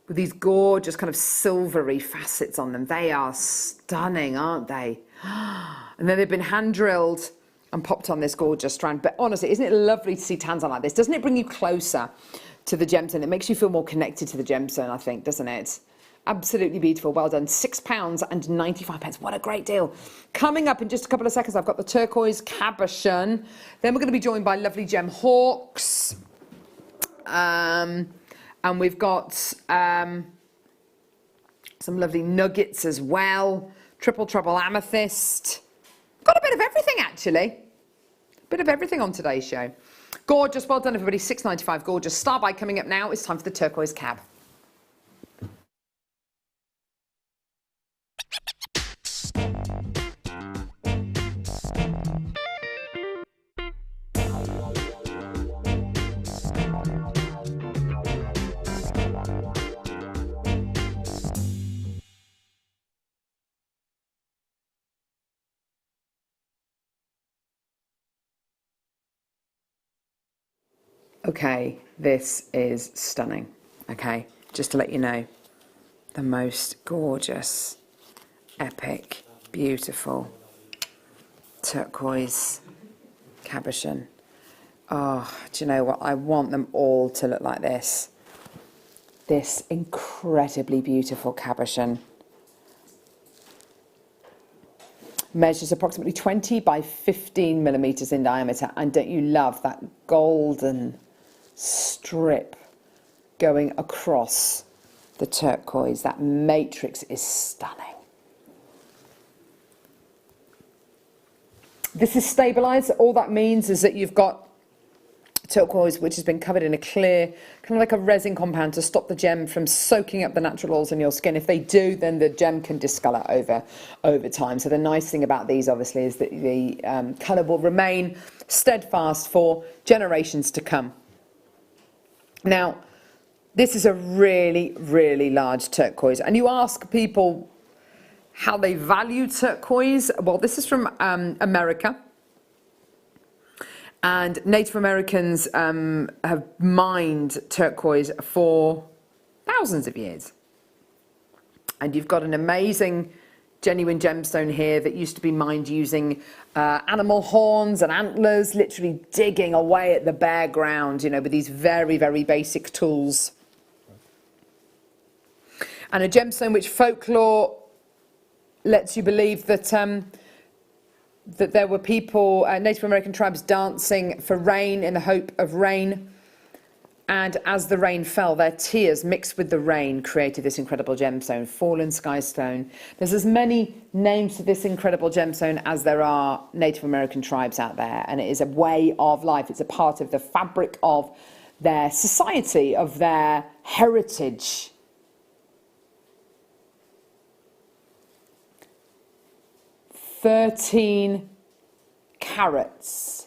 with these gorgeous kind of silvery facets on them. They are stunning, aren't they? And then they've been hand drilled and popped on this gorgeous strand. But honestly, isn't it lovely to see tanzanite like this? Doesn't it bring you closer to the gemstone? It makes you feel more connected to the gemstone, I think, doesn't it? Absolutely beautiful. Well done. £6.95. What a great deal. Coming up in just a couple of seconds, I've got the turquoise cabochon. Then we're going to be joined by lovely gem hawks. And we've got some lovely nuggets as well. Triple trouble amethyst. Got a bit of everything, actually. A bit of everything on today's show. Gorgeous. Well done, everybody. £6.95. Gorgeous. Star buy coming up now. It's time for the turquoise cab. Okay, this is stunning. Okay, just to let you know, the most gorgeous, epic, beautiful turquoise cabochon. Oh, do you know what? I want them all to look like this. This incredibly beautiful cabochon measures approximately 20 by 15 millimeters in diameter. And don't you love that golden strip going across the turquoise? That matrix is stunning. This is stabilized. All that means is that you've got turquoise which has been covered in a clear, kind of like a resin compound to stop the gem from soaking up the natural oils in your skin. If they do, then the gem can discolor over time. So the nice thing about these, obviously, is that the colour will remain steadfast for generations to come. Now, this is a really, really large turquoise. And you ask people how they value turquoise. Well, this is from America. And Native Americans have mined turquoise for thousands of years. And you've got an amazing genuine gemstone here that used to be mined using animal horns and antlers, literally digging away at the bare ground, you know, with these very, very basic tools. And a gemstone which folklore lets you believe that that there were people, Native American tribes, dancing for rain in the hope of rain. And as the rain fell, their tears mixed with the rain created this incredible gemstone, fallen sky stone. There's as many names to this incredible gemstone as there are Native American tribes out there. And it is a way of life. It's a part of the fabric of their society, of their heritage. "13 carats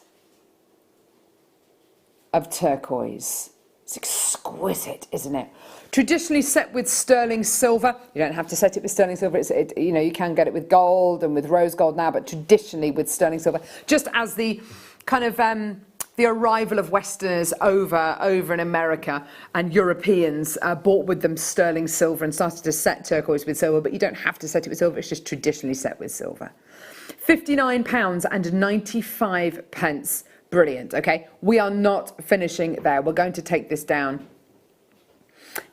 of turquoise." It's exquisite, isn't it? Traditionally set with sterling silver. You don't have to set it with sterling silver. You know, you can get it with gold and with rose gold now, but traditionally with sterling silver. Just as the kind of the arrival of Westerners over in America, and Europeans bought with them sterling silver and started to set turquoise with silver, but you don't have to set it with silver. It's just traditionally set with silver. £59.95. Brilliant. Okay, we are not finishing there. We're going to take this down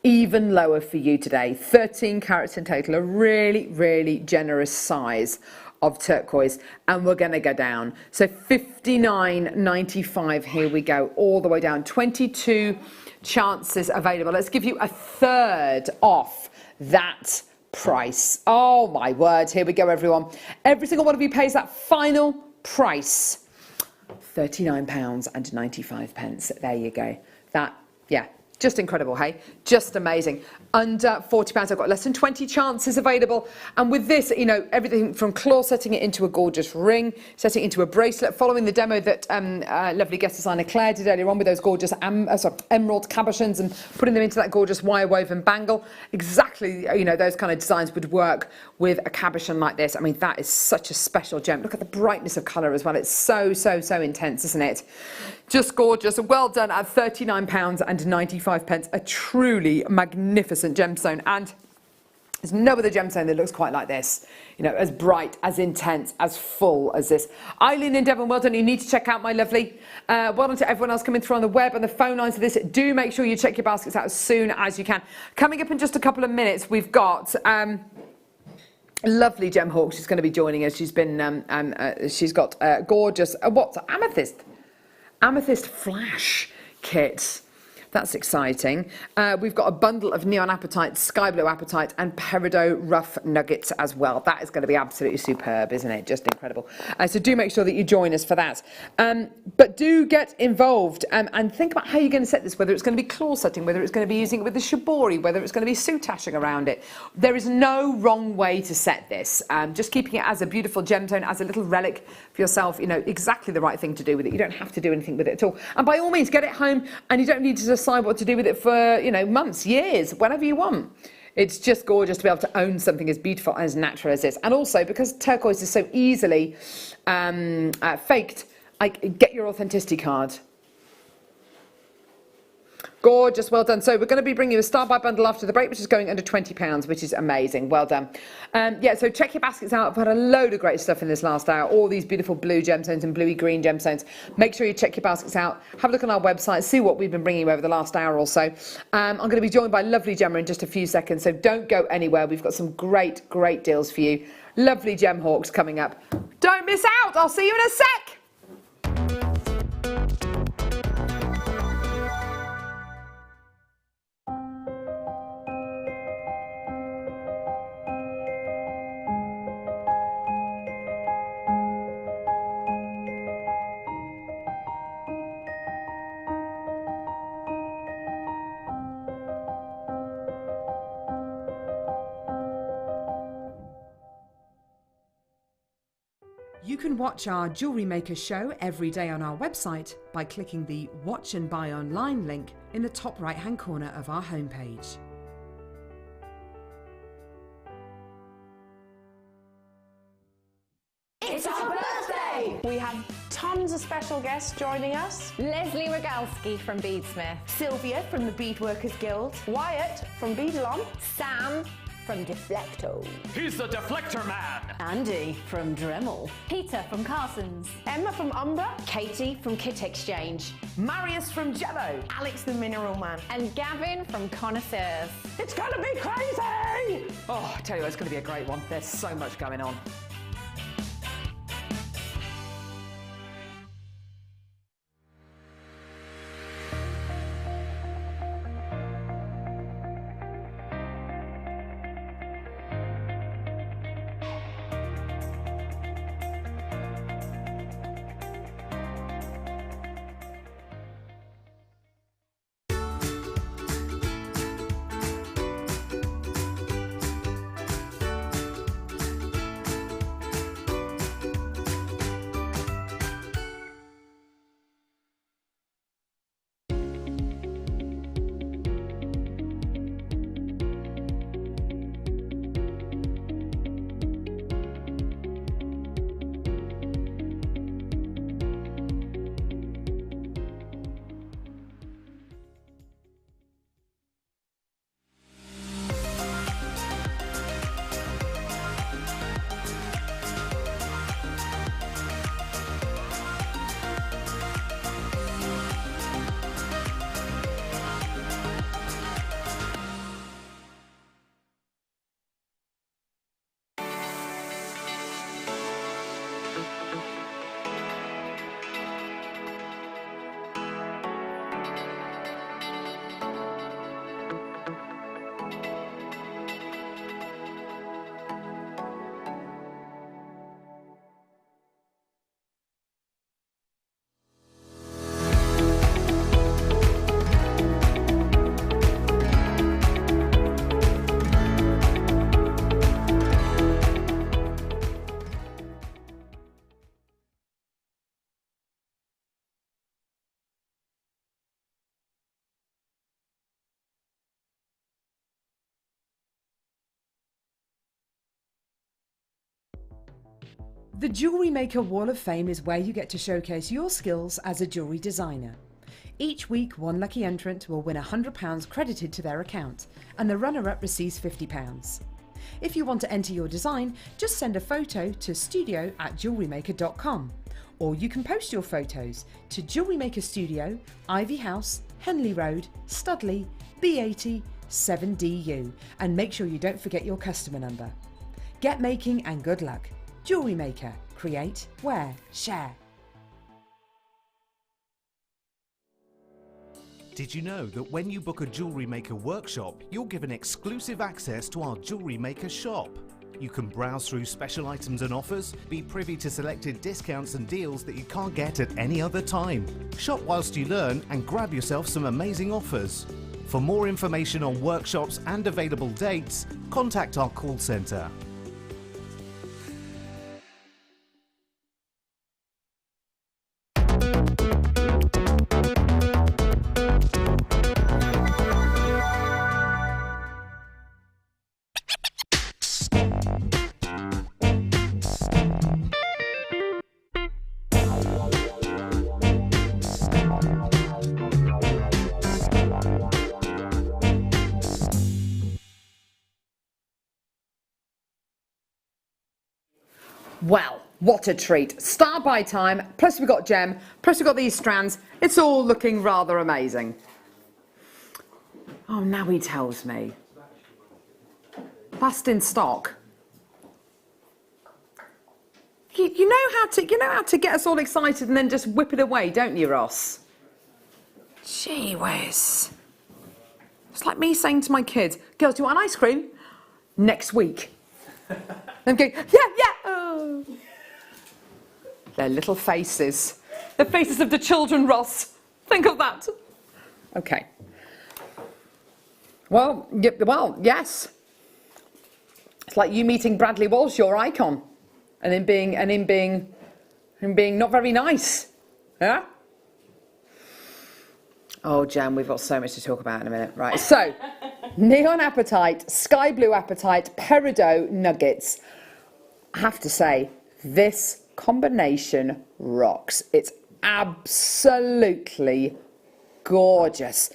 even lower for you today. 13 carats in total, a really, really generous size of turquoise, and we're going to go down. So £59.95. Here we go, all the way down. 22 chances available. Let's give you a third off that price. Oh my word, here we go, everyone. Every single one of you pays that final price, £39.95. There you go. That, yeah, just incredible, hey? Just amazing. Under £40, I've got less than 20 chances available. And with this, you know, everything from claw, setting it into a gorgeous ring, setting it into a bracelet, following the demo that lovely guest designer Claire did earlier on with those gorgeous emerald cabochons and putting them into that gorgeous wire woven bangle. Exactly, you know, those kind of designs would work with a cabochon like this. I mean, that is such a special gem. Look at the brightness of colour as well. It's so, so, so intense, isn't it? Just gorgeous. Well done at £39.95. A truly magnificent gemstone, and there's no other gemstone that looks quite like this, you know, as bright, as intense, as full as this. Eileen and Devon, well done. You need to check out my lovely. Well done to everyone else coming through on the web and the phone lines for this. Do make sure you check your baskets out as soon as you can. Coming up in just a couple of minutes, we've got lovely Gem Hawk. She's going to be joining us. She's been she's got gorgeous what's amethyst flash kit. That's exciting. We've got a bundle of neon apatite, sky blue apatite, and peridot rough nuggets as well. That is going to be absolutely superb, isn't it? Just incredible. So do make sure that you join us for that. But do get involved and think about how you're going to set this, whether it's going to be claw setting, whether it's going to be using it with the shibori, whether it's going to be soutashing around it. There is no wrong way to set this. Just keeping it as a beautiful gemstone, as a little relic for yourself, you know, exactly the right thing to do with it. You don't have to do anything with it at all. And by all means, get it home, and you don't need to decide what to do with it for, you know, months, years, whenever you want. It's just gorgeous to be able to own something as beautiful and as natural as this. And also, because turquoise is so easily faked, get your authenticity card. Gorgeous, well done. So we're going to be bringing you a Star Buy bundle after the break, which is going under £20, which is amazing. Well done. Yeah, so check your baskets out. I've had a load of great stuff in this last hour. All these beautiful blue gemstones and bluey green gemstones. Make sure you check your baskets out. Have a look on our website. See what we've been bringing you over the last hour or so. I'm going to be joined by lovely Gemma in just a few seconds, so don't go anywhere. We've got some great deals for you. Lovely gem hawks coming up. Don't miss out. I'll see you in a sec. You can watch our Jewellery Maker show every day on our website by clicking the Watch and Buy Online link in the top right-hand corner of our homepage. It's our birthday! We have tons of special guests joining us. Leslie Rogalski from Beadsmith, Sylvia from the Beadworkers Guild, Wyatt from Beadalon, Sam from Deflecto, He's the Deflector Man! Andy from Dremel, Peter from Carson's, Emma from Umbra, Katie from Kit Exchange, Marius from Jello, Alex the Mineral Man, and Gavin from Connoisseurs. It's gonna be crazy! Oh, I tell you, it's going to be a great one. There's so much going on. The Jewellery Maker Wall of Fame is where you get to showcase your skills as a jewellery designer. Each week, one lucky entrant will win £100 credited to their account, and the runner-up receives £50. If you want to enter your design, just send a photo to studio@jewellerymaker.com, or you can post your photos to Jewellery Maker Studio, Ivy House, Henley Road, Studley, B80 7DU, and make sure you don't forget your customer number. Get making and good luck. Jewellery Maker. Create, wear, share. Did you know that when you book a Jewellery Maker workshop, you're given exclusive access to our Jewellery Maker shop? You can browse through special items and offers, be privy to selected discounts and deals that you can't get at any other time. Shop whilst you learn and grab yourself some amazing offers. For more information on workshops and available dates, contact our call centre. Well, what a treat. Start by time, plus we've got gem, plus we've got these strands. It's all looking rather amazing. Oh, now he tells me. Last in stock. You know how to get us all excited and then just whip it away, don't you, Ross? Gee whiz. It's like me saying to my kids, girls, do you want ice cream? Next week. I'm going, yeah. Oh. Their little faces. The faces of the children, Ross. Think of that. Okay. Well, yes. It's like you meeting Bradley Walsh, your icon, and him being not very nice. Yeah? Oh, Jan, we've got so much to talk about in a minute. Right, so, neon apatite, sky blue apatite, peridot nuggets. I have to say, this combination rocks. It's absolutely gorgeous.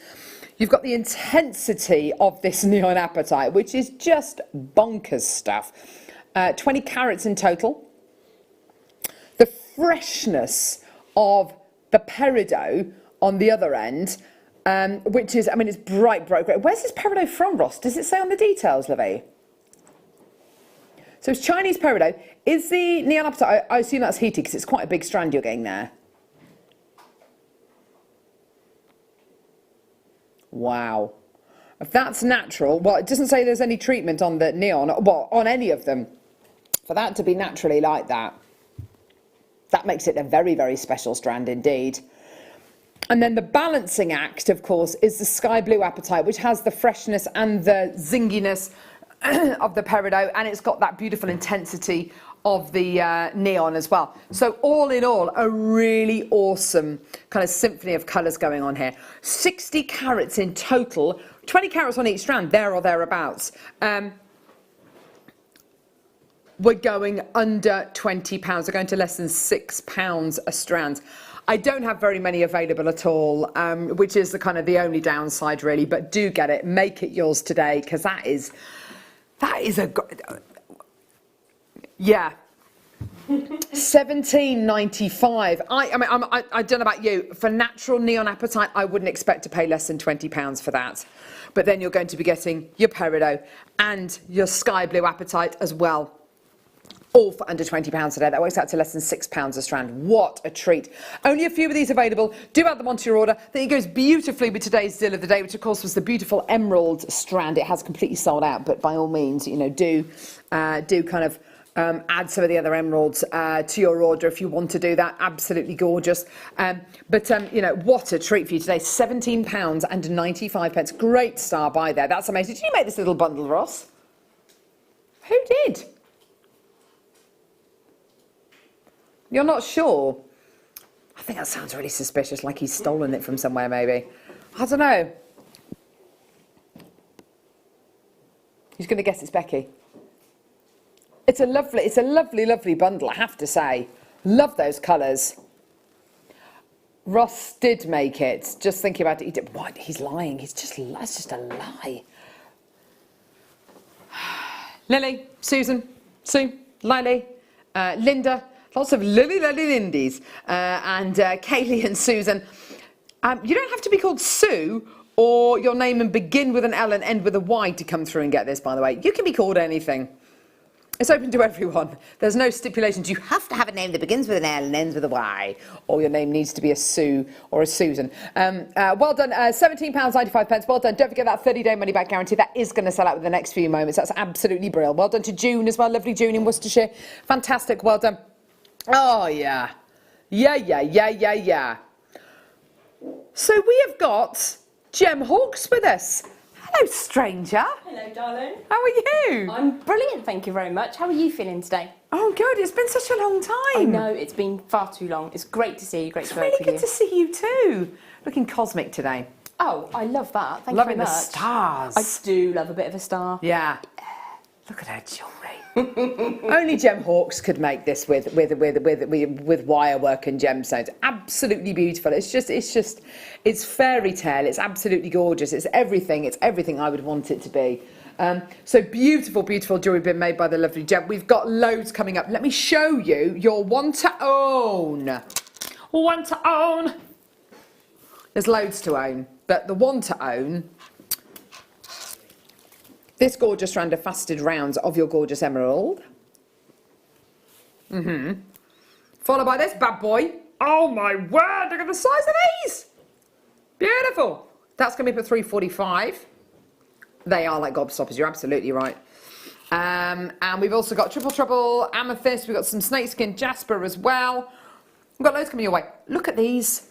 You've got the intensity of this neon apatite, which is just bonkers stuff. 20 carats in total. The freshness of the peridot on the other end, which is, I mean, it's bright grey. Where's this peridot from, Ross? Does it say on the details, Livy? So it's Chinese peridot. Is the neon apatite, I assume that's heated because it's quite a big strand you're getting there. Wow. If that's natural, well, it doesn't say there's any treatment on the neon, well, on any of them. For that to be naturally like that, that makes it a very, very special strand indeed. And then the balancing act, of course, is the sky blue apatite, which has the freshness and the zinginess of the peridot, and it's got that beautiful intensity of the neon as well. So all in all, a really awesome kind of symphony of colours going on here. 60 carats in total, 20 carats on each strand, there or thereabouts. We're going under £20. We're going to less than £6 a strand. I don't have very many available at all, which is the only downside really, but do get it, make it yours today, because that is a, yeah. £17.95. I don't know about you. For natural neon apatite, I wouldn't expect to pay less than £20 for that. But then you're going to be getting your peridot and your sky blue apatite as well. All for under £20 today. That works out to less than £6 a strand. What a treat. Only a few of these available. Do add them onto your order. I think it goes beautifully with today's deal of the day, which of course was the beautiful emerald strand. It has completely sold out, but by all means, do kind of add some of the other emeralds to your order if you want to do that. Absolutely gorgeous. But what a treat for you today. £17.95. Great star buy there. That's amazing. Did you make this little bundle, Ross? Who did? You're not sure? I think that sounds really suspicious, like he's stolen it from somewhere maybe. I don't know. Who's going to guess it's Becky? It's a lovely bundle, I have to say. Love those colours. Ross did make it. Just thinking about it, he did. What? He's lying. That's just a lie. Lily, Susan, Sue, Lily, Linda. Lots of Lindys and Kaylee and Susan. You don't have to be called Sue or your name and begin with an L and end with a Y to come through and get this, by the way. You can be called anything. It's open to everyone. There's no stipulations. You have to have a name that begins with an L and ends with a Y, or your name needs to be a Sue or a Susan. Well done. £17.95. Well done. Don't forget that 30-day money-back guarantee. That is going to sell out in the next few moments. That's absolutely brilliant. Well done to June as well. Lovely June in Worcestershire. Fantastic. Well done. Oh, yeah. Yeah. So we have got Gem Hawkes with us. Hello, stranger. Hello, darling. How are you? I'm brilliant, thank you very much. How are you feeling today? Oh, good. It's been such a long time. I know, it's been far too long. It's great to see you. Great to work It's with really you. good to see you too. Looking cosmic today. Oh, I love that. Thank Loving you very the much. stars. I do love a bit of a star. Yeah. Look at her jewellery. Only Gem Hawkes could make this with wire work and gemstones. Absolutely beautiful. It's fairy tale. It's absolutely gorgeous. It's everything I would want it to be. So beautiful, beautiful jewellery being made by the lovely Jem. We've got loads coming up. Let me show you your one to own. One to own. There's loads to own, but the one to own, this gorgeous strand of faceted rounds of your gorgeous emerald. Followed by this bad boy. Oh my word, look at the size of these. Beautiful. That's going to be for $345. They are like gobstoppers, you're absolutely right. And we've also got triple trouble, amethyst, we've got some snakeskin jasper as well. We've got loads coming your way. Look at these.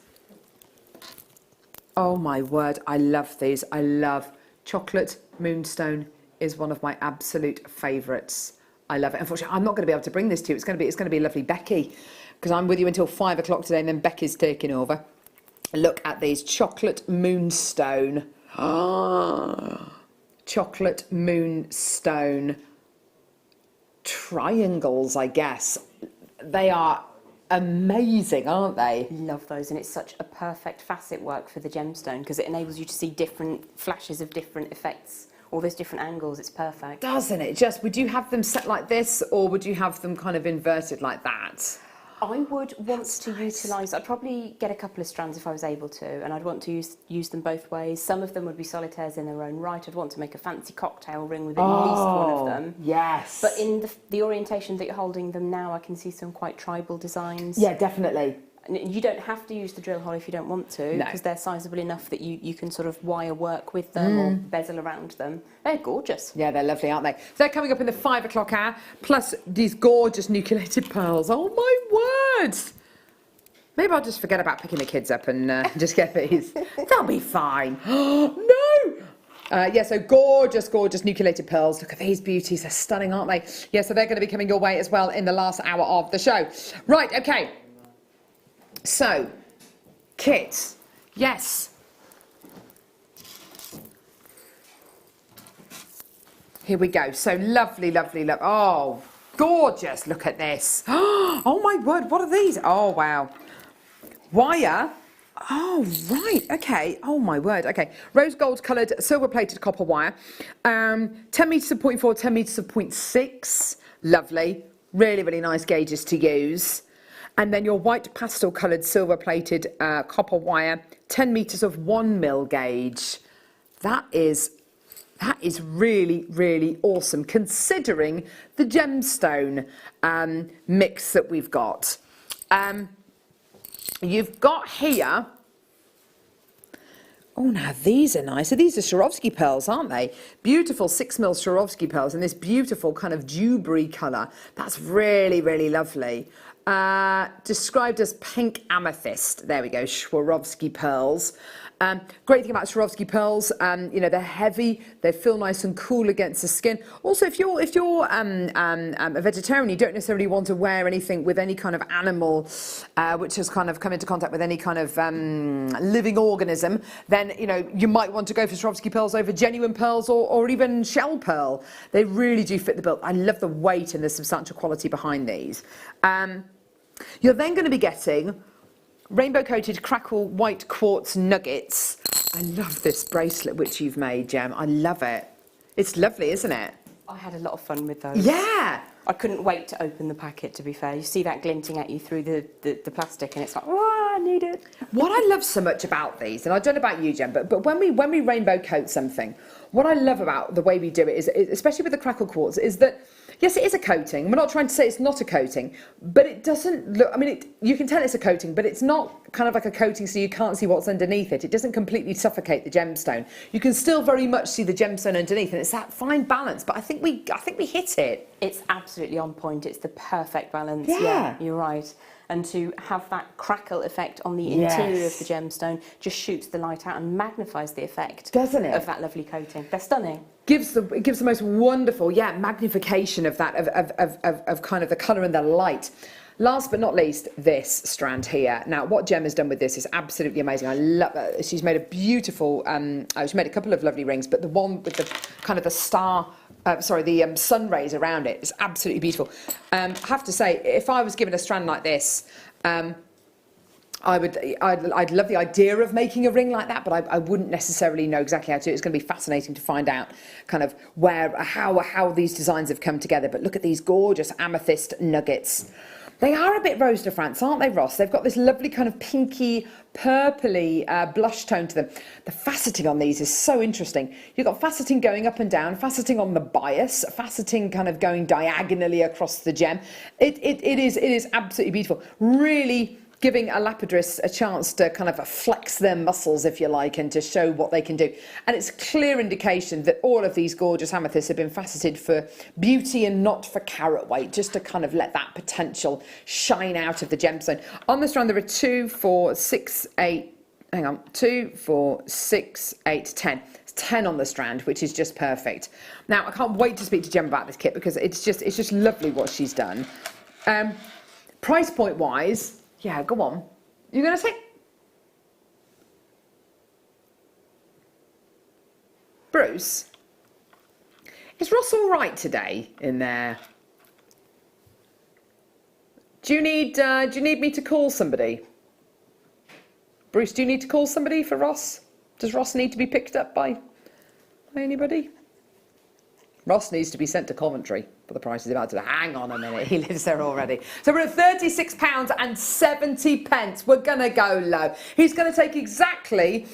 Oh my word, I love these. I love chocolate moonstone is one of my absolute favourites. I love it. Unfortunately, I'm not going to be able to bring this to you. It's going to be lovely Becky, because I'm with you until 5 o'clock today, and then Becky's taking over. Look at these chocolate moonstone. Chocolate moonstone triangles, I guess. They are amazing, aren't they? Love those, and it's such a perfect facet work for the gemstone because it enables you to see different flashes of different effects, all those different angles. It's perfect. Doesn't it? Just, would you have them set like this, or would you have them kind of inverted like that? I would want to utilise, I'd probably get a couple of strands if I was able to, and I'd want to use them both ways. Some of them would be solitaires in their own right. I'd want to make a fancy cocktail ring with at least one of them. Yes. But in the orientation that you're holding them now, I can see some quite tribal designs. Yeah, definitely. And you don't have to use the drill hole if you don't want to, No. because they're sizable enough that you can sort of wire work with them or bezel around them. They're gorgeous. Yeah, they're lovely, aren't they? So they're coming up in the 5 o'clock hour, plus these gorgeous nucleated pearls. Oh my word! Maybe I'll just forget about picking the kids up and just get these. They'll be fine. No! Yeah, so gorgeous, gorgeous nucleated pearls. Look at these beauties. They're stunning, aren't they? Yeah, so they're going to be coming your way as well in the last hour of the show. Right, okay. So, kits. Yes. Here we go. So lovely, lovely, lovely. Oh, gorgeous. Look at this. Oh my word, what are these? Oh, wow. Wire. Oh, right. Okay. Oh, my word. Okay. Rose gold coloured, silver plated copper wire. 10 metres of 0.4, 10 metres of 0.6. Lovely. Really, really nice gauges to use. And then your white pastel coloured silver plated copper wire, 10 metres of 1 mil gauge. That is really, really awesome, considering the gemstone mix that we've got. You've got here, oh, now these are nice. So these are Swarovski pearls, aren't they? Beautiful 6 mil Swarovski pearls in this beautiful kind of dewberry colour. That's really, really lovely. Described as pink amethyst. There we go, Swarovski pearls. Great thing about Swarovski pearls, you know, they're heavy, they feel nice and cool against the skin. Also, if you're a vegetarian, you don't necessarily want to wear anything with any kind of animal which has kind of come into contact with any kind of living organism, then, you know, you might want to go for Swarovski pearls over genuine pearls or even shell pearl. They really do fit the bill. I love the weight and the substantial quality behind these. You're then going to be getting rainbow coated crackle white quartz nuggets. I love this bracelet which you've made, Jem. I love it. It's lovely, isn't it? I had a lot of fun with those. Yeah. I couldn't wait to open the packet, to be fair. You see that glinting at you through the plastic, and it's like, oh, I need it. What I love so much about these, and I don't know about you, Jem, but when we rainbow coat something, what I love about the way we do it is, especially with the crackle quartz, is that yes, it is a coating. We're not trying to say it's not a coating, but it doesn't look, I mean, you can tell it's a coating, but it's not kind of like a coating so you can't see what's underneath it. It doesn't completely suffocate the gemstone. You can still very much see the gemstone underneath, and it's that fine balance, but I think we hit it. It's absolutely on point. It's the perfect balance. Yeah. You're right. And to have that crackle effect on the interior of the gemstone just shoots the light out and magnifies the effect, doesn't it, of that lovely coating. They're stunning. It gives the most wonderful, magnification of that, of kind of the colour and the light. Last but not least, this strand here. Now, what Jem has done with this is absolutely amazing. I love it. She's made a beautiful, she's made a couple of lovely rings, but the one with the kind of the star, the sun rays around it is absolutely beautiful. I have to say, if I was given a strand like this, I'd love the idea of making a ring like that, but I wouldn't necessarily know exactly how to do it. It's going to be fascinating to find out kind of how these designs have come together. But look at these gorgeous amethyst nuggets. They are a bit Rose de France, aren't they, Ross? They've got this lovely kind of pinky, purpley blush tone to them. The faceting on these is so interesting. You've got faceting going up and down, faceting on the bias, faceting kind of going diagonally across the gem. It is absolutely beautiful. Really giving a lapidress a chance to kind of flex their muscles, if you like, and to show what they can do. And it's a clear indication that all of these gorgeous amethysts have been faceted for beauty and not for carat weight, just to kind of let that potential shine out of the gemstone. On the strand, there are 2, 4, 6, 8, hang on, 2, 4, 6, 8, 10. It's 10 on the strand, which is just perfect. Now, I can't wait to speak to Jem about this kit because it's just lovely what she's done. Price point wise, yeah, go on. You're going to say? Bruce, is Ross all right today in there? Do you need me to call somebody? Bruce, do you need to call somebody for Ross? Does Ross need to be picked up by anybody? Ross needs to be sent to Coventry, but the price is about to... Hang on a minute, he lives there already. So we're at £36.70. We're going to go low. He's going to take exactly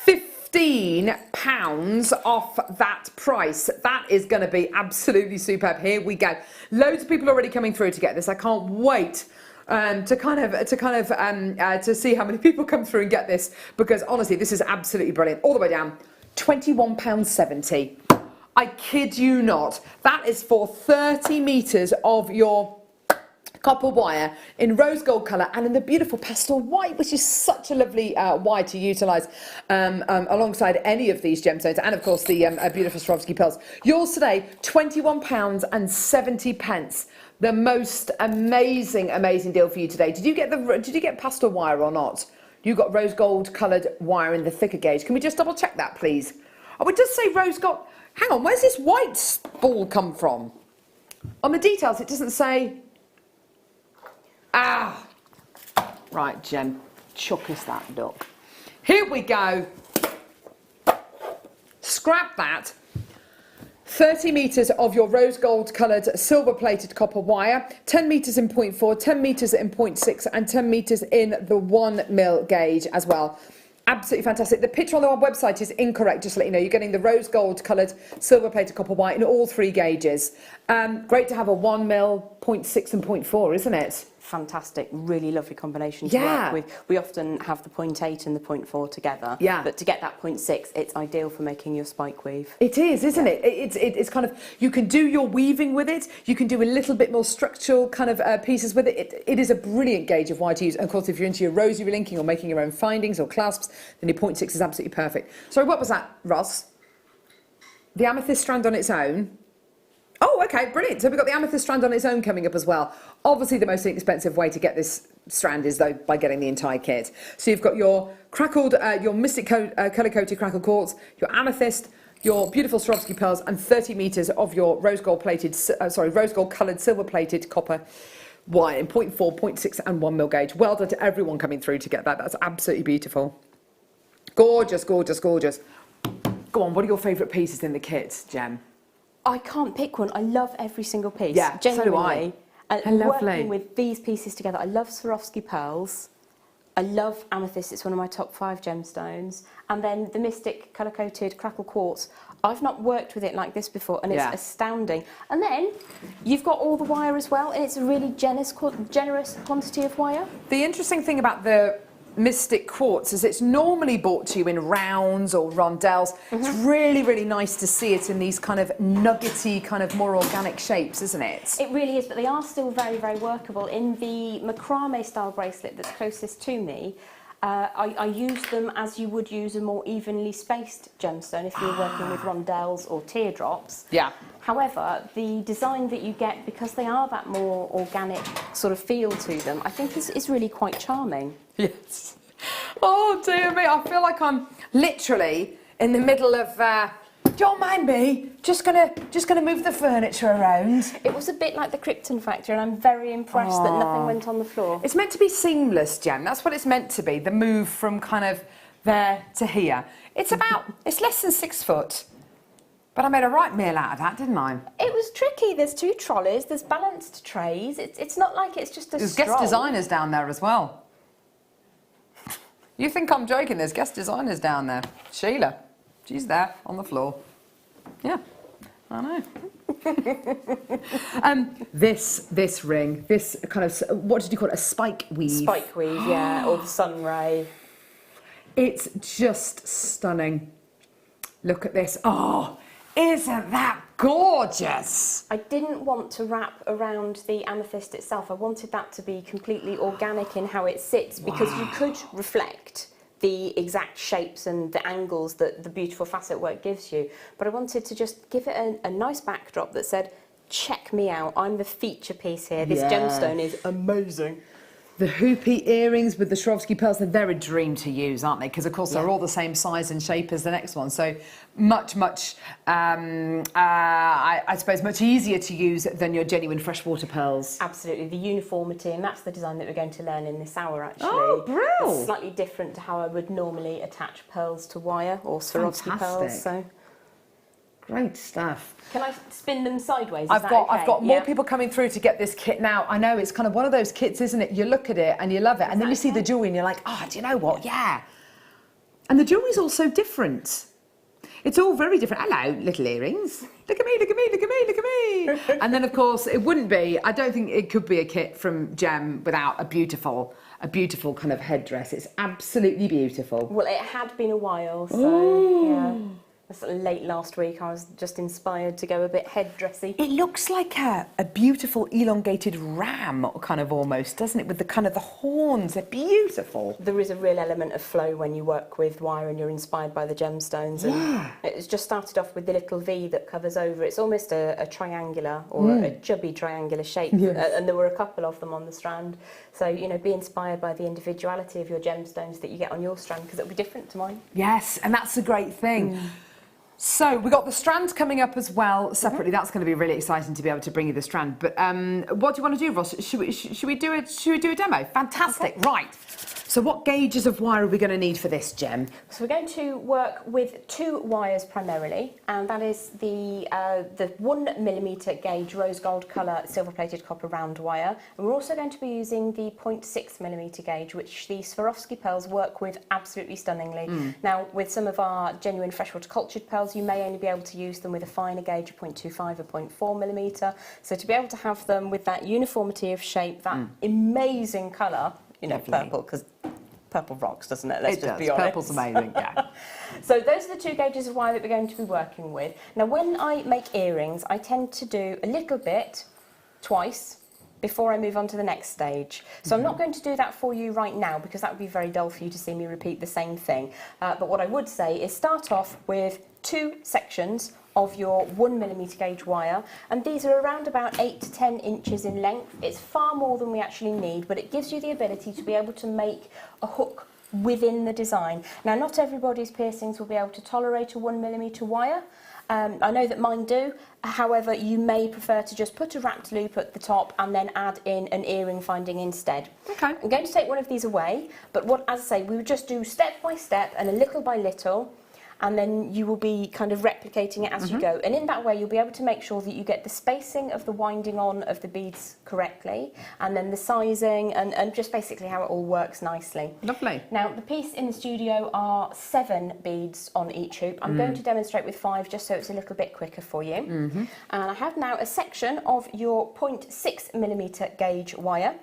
£15 off that price. That is going to be absolutely superb. Here we go. Loads of people already coming through to get this. I can't wait to see how many people come through and get this, because honestly, this is absolutely brilliant. All the way down, £21.70. I kid you not. That is for 30 metres of your copper wire in rose gold colour and in the beautiful pastel white, which is such a lovely wire to utilise alongside any of these gemstones, and of course the beautiful Swarovski pearls. Yours today, £21.70. The most amazing deal for you today. Did you get pastel wire or not? You got rose gold coloured wire in the thicker gauge. Can we just double check that, please? Oh, it does say rose gold. Hang on, where's this white ball come from? On the details, it doesn't say... Ah! Right, Jem, chuck us that duck. Here we go. Scrap that. 30 metres of your rose gold coloured silver plated copper wire, 10 metres in 0.4, 10 metres in 0.6 and 10 metres in the 1 mil gauge as well. Absolutely fantastic. The picture on our website is incorrect, just to let you know. You're getting the rose gold coloured silver plated copper wire in all 3 gauges. Great to have a 1 mil, 0.6 and 0.4, isn't it? Fantastic, really lovely combination to work with. We often have the 0.8 and the 0.4 together, but to get that 0.6, it's ideal for making your spike weave. It is, isn't it? It's kind of, you can do your weaving with it, you can do a little bit more structural kind of pieces with it. It is a brilliant gauge of wire to use. And of course, if you're into your rosy relinking or making your own findings or clasps, then your 0.6 is absolutely perfect. Sorry, what was that, Ross? The amethyst strand on its own? Oh, okay, brilliant. So we've got the amethyst strand on its own coming up as well. Obviously, the most inexpensive way to get this strand is, though, by getting the entire kit. So you've got your crackled, your Mystic colour-coated crackled quartz, your amethyst, your beautiful Swarovski pearls, and 30 metres of your rose gold coloured silver-plated copper wire in 0.4, 0.6 and 1 mil gauge. Well done to everyone coming through to get that. That's absolutely beautiful. Gorgeous, gorgeous, gorgeous. Go on, what are your favourite pieces in the kit, Jem? I can't pick one. I love every single piece. Yeah, genuinely. So do I. Lovely. Working with these pieces together, I love Swarovski pearls. I love amethyst. It's one of my top 5 gemstones. And then the Mystic colour-coated crackle quartz. I've not worked with it like this before, and it's astounding. And then you've got all the wire as well, and it's a really generous quantity of wire. The interesting thing about the Mystic quartz is it's normally bought to you in rounds or rondelles. It's really, really nice to see it in these kind of nuggety, kind of more organic shapes, isn't it? It really is, but they are still very, very workable. In the macrame style bracelet that's closest to me, I use them as you would use a more evenly spaced gemstone if you're working with rondelles or teardrops. Yeah. However, the design that you get, because they are that more organic sort of feel to them, I think is really quite charming. Yes. Oh dear me, I feel like I'm literally in the middle of, do Don't mind me. Just gonna move the furniture around. It was a bit like the Krypton Factor, and I'm very impressed that nothing went on the floor. It's meant to be seamless, Jem. That's what it's meant to be. The move from kind of there to here. It's less than 6 foot. But I made a right meal out of that, didn't I? It was tricky. There's 2 trolleys. There's balanced trays. It's not like it's just a There's stroll. guest designers down there as well. You think I'm joking? There's guest designers down there. Sheila, she's there on the floor. Yeah, I know. This ring, this kind of, what did you call it? A spike weave. Spike weave, yeah, or the sun ray. It's just stunning. Look at this. Oh, isn't that gorgeous? I didn't want to wrap around the amethyst itself. I wanted that to be completely organic in how it sits, because you could reflect the exact shapes and the angles that the beautiful facet work gives you. But I wanted to just give it a nice backdrop that said, check me out, I'm the feature piece here. This gemstone is amazing. The hoopy earrings with the Swarovski pearls, they're a dream to use, aren't they? Because, of course, they're all the same size and shape as the next one. So much, I suppose, much easier to use than your genuine freshwater pearls. Absolutely, the uniformity, and that's the design that we're going to learn in this hour, actually. Oh, brill! It's slightly different to how I would normally attach pearls to wire, or Swarovski pearls. So. Great stuff. Can I spin them sideways? I've got more people coming through to get this kit now. I know it's kind of one of those kits, isn't it? You look at it and you love it, and then you see the jewellery and you're like, oh, do you know what? Yeah. And the jewellery's all so different. It's all very different. Hello, little earrings. Look at me, look at me, look at me, look at me. And then, of course, it wouldn't be, I don't think it could be a kit from Jem without a beautiful kind of headdress. It's absolutely beautiful. Well, it had been a while, so yeah. Late last week, I was just inspired to go a bit headdressy. It looks like a beautiful elongated ram, kind of almost, doesn't it? With the kind of the horns, they're beautiful. There is a real element of flow when you work with wire and you're inspired by the gemstones. And it's just started off with the little V that covers over. It's almost a triangular or a chubby triangular shape. Yes. And there were a couple of them on the strand. So, you know, be inspired by the individuality of your gemstones that you get on your strand, because it'll be different to mine. Yes, and that's a great thing. So we've got the strand coming up as well separately. That's going to be really exciting to be able to bring you the strand. But what do you want to do, Ross? Should we do a demo? Fantastic. Okay. Right. So what gauges of wire are we going to need for this, Jem? So we're going to work with 2 wires primarily, and that is the 1mm gauge rose gold colour silver plated copper round wire. And we're also going to be using the 0.6mm gauge, which the Swarovski pearls work with absolutely stunningly. Now, with some of our genuine freshwater cultured pearls, you may only be able to use them with a finer gauge of 0.25 or 0.4mm. So to be able to have them with that uniformity of shape, that amazing colour, you know, purple, because purple rocks, doesn't it? Let's just be honest. Purple's amazing, yeah. So those are the 2 gauges of wire that we're going to be working with. Now, when I make earrings, I tend to do a little bit twice before I move on to the next stage. So I'm not going to do that for you right now, because that would be very dull for you to see me repeat the same thing. But what I would say is start off with 2 sections of your 1mm gauge wire, and these are around about 8 to 10 inches in length. It's far more than we actually need, but it gives you the ability to be able to make a hook within the design. Now, not everybody's piercings will be able to tolerate a 1mm wire. I know that mine do. However, you may prefer to just put a wrapped loop at the top and then add in an earring finding instead. Okay. I'm going to take one of these away, but as I say, we would just do step by step and a little by little, and then you will be kind of replicating it as you go. And in that way, you'll be able to make sure that you get the spacing of the winding on of the beads correctly, and then the sizing, and just basically how it all works nicely. Lovely. Now, the piece in the studio are 7 beads on each hoop. I'm going to demonstrate with 5 just so it's a little bit quicker for you. And I have now a section of your 0.6mm gauge wire,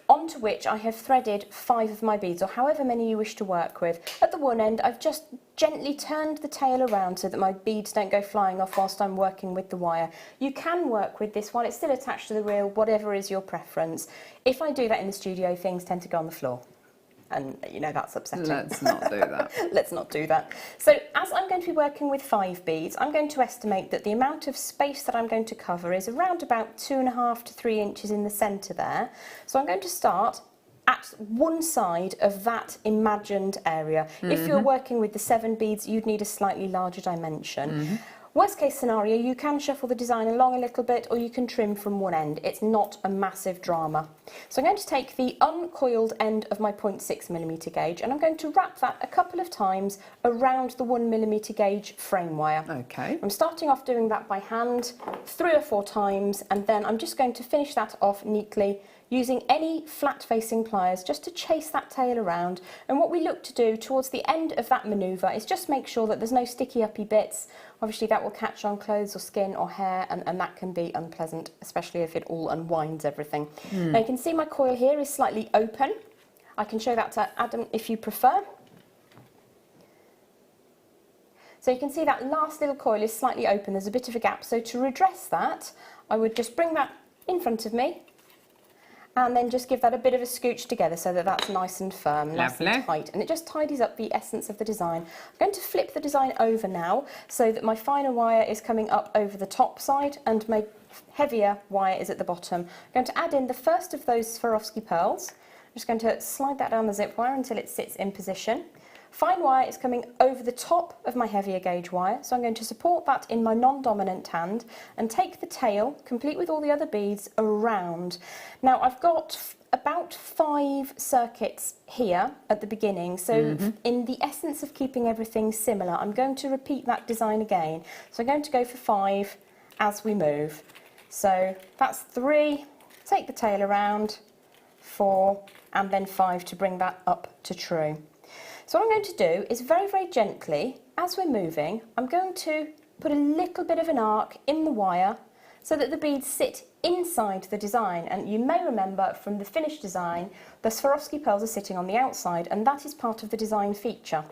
onto which I have threaded 5 of my beads, or however many you wish to work with. At the one end, I've just gently turned the tail around so that my beads don't go flying off whilst I'm working with the wire. You can work with this while it's still attached to the reel, whatever is your preference. If I do that in the studio, things tend to go on the floor. And, you know, that's upsetting. Let's not do that. Let's not do that. So, as I'm going to be working with 5 beads, I'm going to estimate that the amount of space that I'm going to cover is around about 2.5 to 3 inches in the centre there. So I'm going to start at one side of that imagined area. If you're working with the 7 beads, you'd need a slightly larger dimension. Worst case scenario, you can shuffle the design along a little bit, or you can trim from one end. It's not a massive drama. So I'm going to take the uncoiled end of my 0.6mm gauge, and I'm going to wrap that a couple of times around the 1mm gauge frame wire. Okay. I'm starting off doing that by hand 3 or 4 times, and then I'm just going to finish that off neatly using any flat-facing pliers just to chase that tail around. And what we look to do towards the end of that manoeuvre is just make sure that there's no sticky uppy bits. Obviously that will catch on clothes or skin or hair, and that can be unpleasant, especially if it all unwinds everything. Now you can see my coil here is slightly open. I can show that to Adam if you prefer. So you can see that last little coil is slightly open, there's a bit of a gap. So to redress that, I would just bring that in front of me, and then just give that a bit of a scooch together so that that's nice and firm, nice and tight, and it just tidies up the essence of the design. I'm going to flip the design over now so that my finer wire is coming up over the top side and my heavier wire is at the bottom. I'm going to add in the first of those Swarovski pearls. I'm just going to slide that down the zip wire until it sits in position. Fine wire is coming over the top of my heavier gauge wire, so I'm going to support that in my non-dominant hand and take the tail, complete with all the other beads, around. Now I've got about 5 circuits here at the beginning, so in the essence of keeping everything similar, I'm going to repeat that design again. So I'm going to go for 5 as we move. So that's 3, take the tail around, 4, and then 5 to bring that up to true. So what I'm going to do is very, very gently, as we're moving, I'm going to put a little bit of an arc in the wire so that the beads sit inside the design. And you may remember from the finished design, the Swarovski pearls are sitting on the outside, and that is part of the design feature.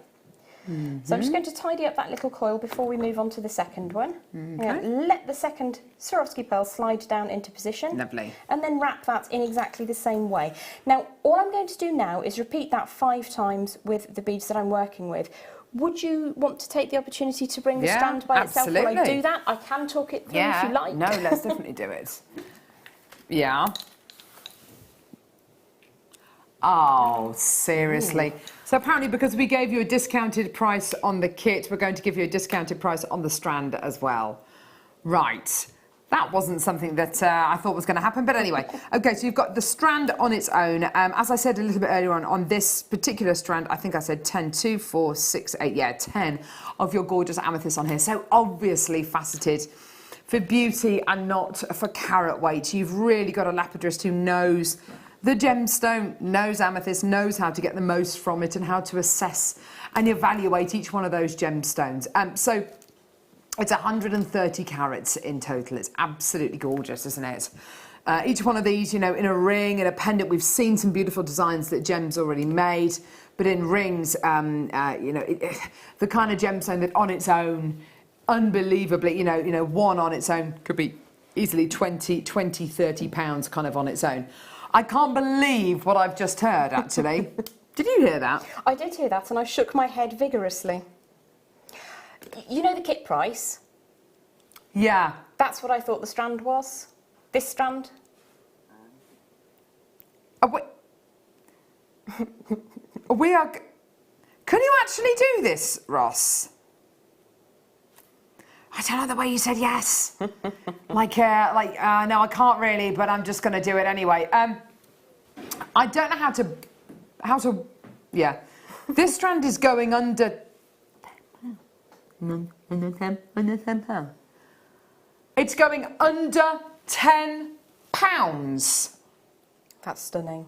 So I'm just going to tidy up that little coil before we move on to the second one. Let the second Swarovski pearl slide down into position. Lovely. And then wrap that in exactly the same way. Now, all I'm going to do now is repeat that 5 times with the beads that I'm working with. Would you want to take the opportunity to bring the strand by itself while I do that? I can talk it through if you like. No, let's definitely do it. Yeah. Oh, seriously. So apparently because we gave you a discounted price on the kit, we're going to give you a discounted price on the strand as well. Right. That wasn't something that I thought was going to happen, but anyway. Okay, so you've got the strand on its own. As I said a little bit earlier on this particular strand, I think I said 10, 2, 4, 6, 8, yeah, 10 of your gorgeous amethyst on here. So obviously faceted for beauty and not for carat weight. You've really got a lapidrist who knows the gemstone, knows amethyst, knows how to get the most from it and how to assess and evaluate each one of those gemstones. So it's 130 carats in total. It's absolutely gorgeous, isn't it? Each one of these, you know, in a ring, in a pendant, we've seen some beautiful designs that Gem's already made, but in rings, you know, the kind of gemstone that on its own, unbelievably, you know, one on its own could be easily 20, 30 pounds kind of on its own. I can't believe what I've just heard, actually. Did you hear that? I did hear that, and I shook my head vigorously. You know the kit price? Yeah. That's what I thought the strand was. This strand. We are... Can you actually do this, Ross? I don't know the way you said yes. No, I can't really, but I'm just going to do it anyway. I don't know how to, yeah. This strand is going under... It's going under £10. That's stunning.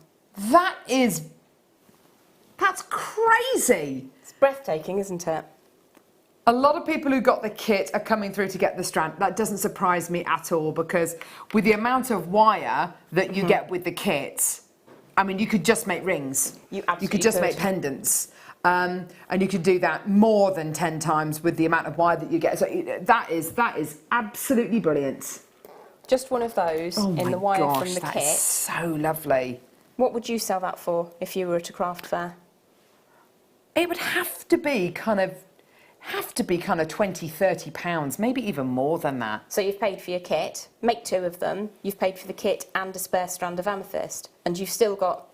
That's crazy. It's breathtaking, isn't it? A lot of people who got the kit are coming through to get the strand. That doesn't surprise me at all, because with the amount of wire that you get with the kit, I mean, you could just make rings. You could just make pendants. And you could do that more than 10 times with the amount of wire that you get. So that is absolutely brilliant. Just one of those in the wire from the kit. That's so lovely. What would you sell that for if you were at a craft fair? It would have to be kind of 20, 30 pounds, maybe even more than that. So you've paid for your kit, make 2 of them, you've paid for the kit and a spare strand of amethyst, and you've still got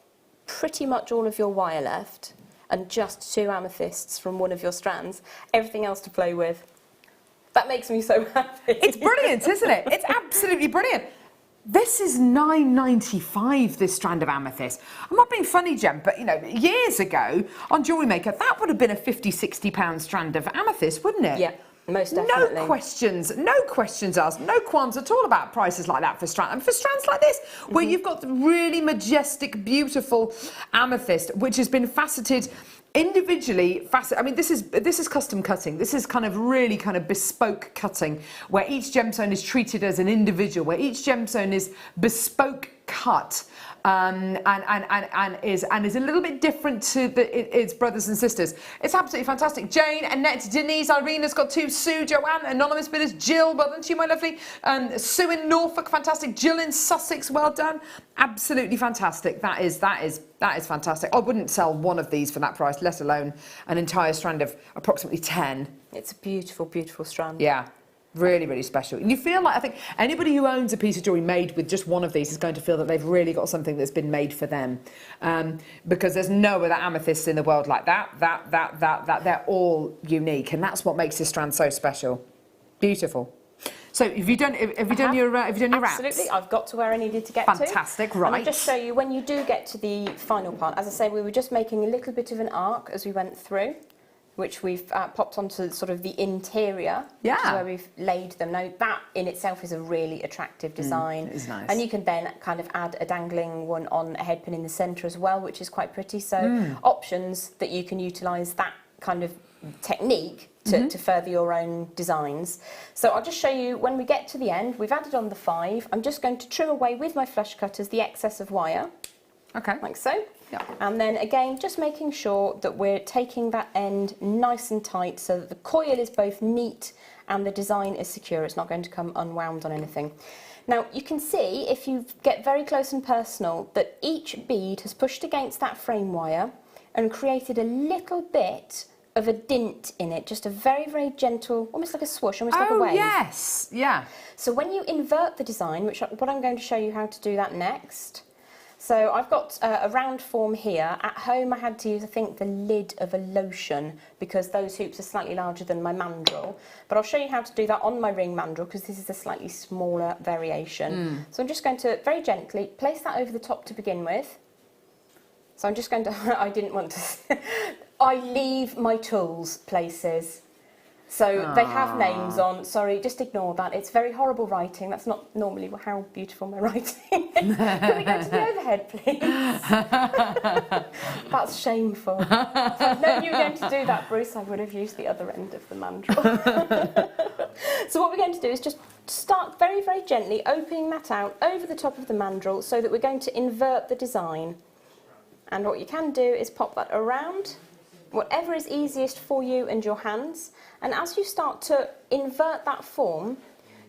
pretty much all of your wire left and just 2 amethysts from one of your strands, everything else to play with. That makes me so happy. It's brilliant, isn't it? It's absolutely brilliant. This is £9.95, this strand of amethyst. I'm not being funny, Jem, but, you know, years ago on Jewellery Maker, that would have been a £50, £60 strand of amethyst, wouldn't it? Yeah, most definitely. No questions asked, no qualms at all about prices like that for strands. And for strands like this, where you've got the really majestic, beautiful amethyst, which has been faceted individually. I mean, this is custom cutting. This is kind of really kind of bespoke cutting, where each gemstone is treated as an individual, where each gemstone is bespoke cut. And is a little bit different to its brothers and sisters. It's absolutely fantastic. Jane, Annette, Denise, Irina's got 2, Sue, Joanne, anonymous bidders, Jill, well done to you, my lovely. Sue in Norfolk, fantastic. Jill in Sussex, well done. Absolutely fantastic. That is fantastic. I wouldn't sell one of these for that price, let alone an entire strand of approximately 10. It's a beautiful, beautiful strand. Yeah. Really, really special. And you feel like, I think anybody who owns a piece of jewellery made with just one of these is going to feel that they've really got something that's been made for them. Because there's no other amethysts in the world like that. They're all unique. And that's what makes this strand so special. Beautiful. So have you done your wraps? Absolutely. I've got to where I needed to get to. Fantastic, right. And I'll just show you when you do get to the final part. As I say, we were just making a little bit of an arc as we went through, which we've popped onto sort of the interior, which is where we've laid them. Now, that in itself is a really attractive design. It is nice. And you can then kind of add a dangling one on a headpin in the centre as well, which is quite pretty. So options that you can utilise that kind of technique to further your own designs. So I'll just show you when we get to the end. We've added on the 5. I'm just going to trim away with my flush cutters the excess of wire. Okay. Like so. Yeah. And then again, just making sure that we're taking that end nice and tight so that the coil is both neat and the design is secure. It's not going to come unwound on anything. Now, you can see, if you get very close and personal, that each bead has pushed against that frame wire and created a little bit of a dint in it, just a very, very gentle, almost like a swoosh, almost like a wave. Oh, yes. Yeah. So when you invert the design, what I'm going to show you how to do that next. So I've got a round form here. At home I had to use, I think, the lid of a lotion because those hoops are slightly larger than my mandrel. But I'll show you how to do that on my ring mandrel because this is a slightly smaller variation. So I'm just going to very gently place that over the top to begin with. So I'm just going to, I didn't want to, I leave my tools places. So they have names on. Sorry, just ignore that. It's very horrible writing. That's not normally how beautiful my writing is. Can we go to the overhead, please? That's shameful. If I'd known you were going to do that, Bruce, I would have used the other end of the mandrel. So what we're going to do is just start very, very gently opening that out over the top of the mandrel so that we're going to invert the design. And what you can do is pop that around, whatever is easiest for you and your hands. And as you start to invert that form,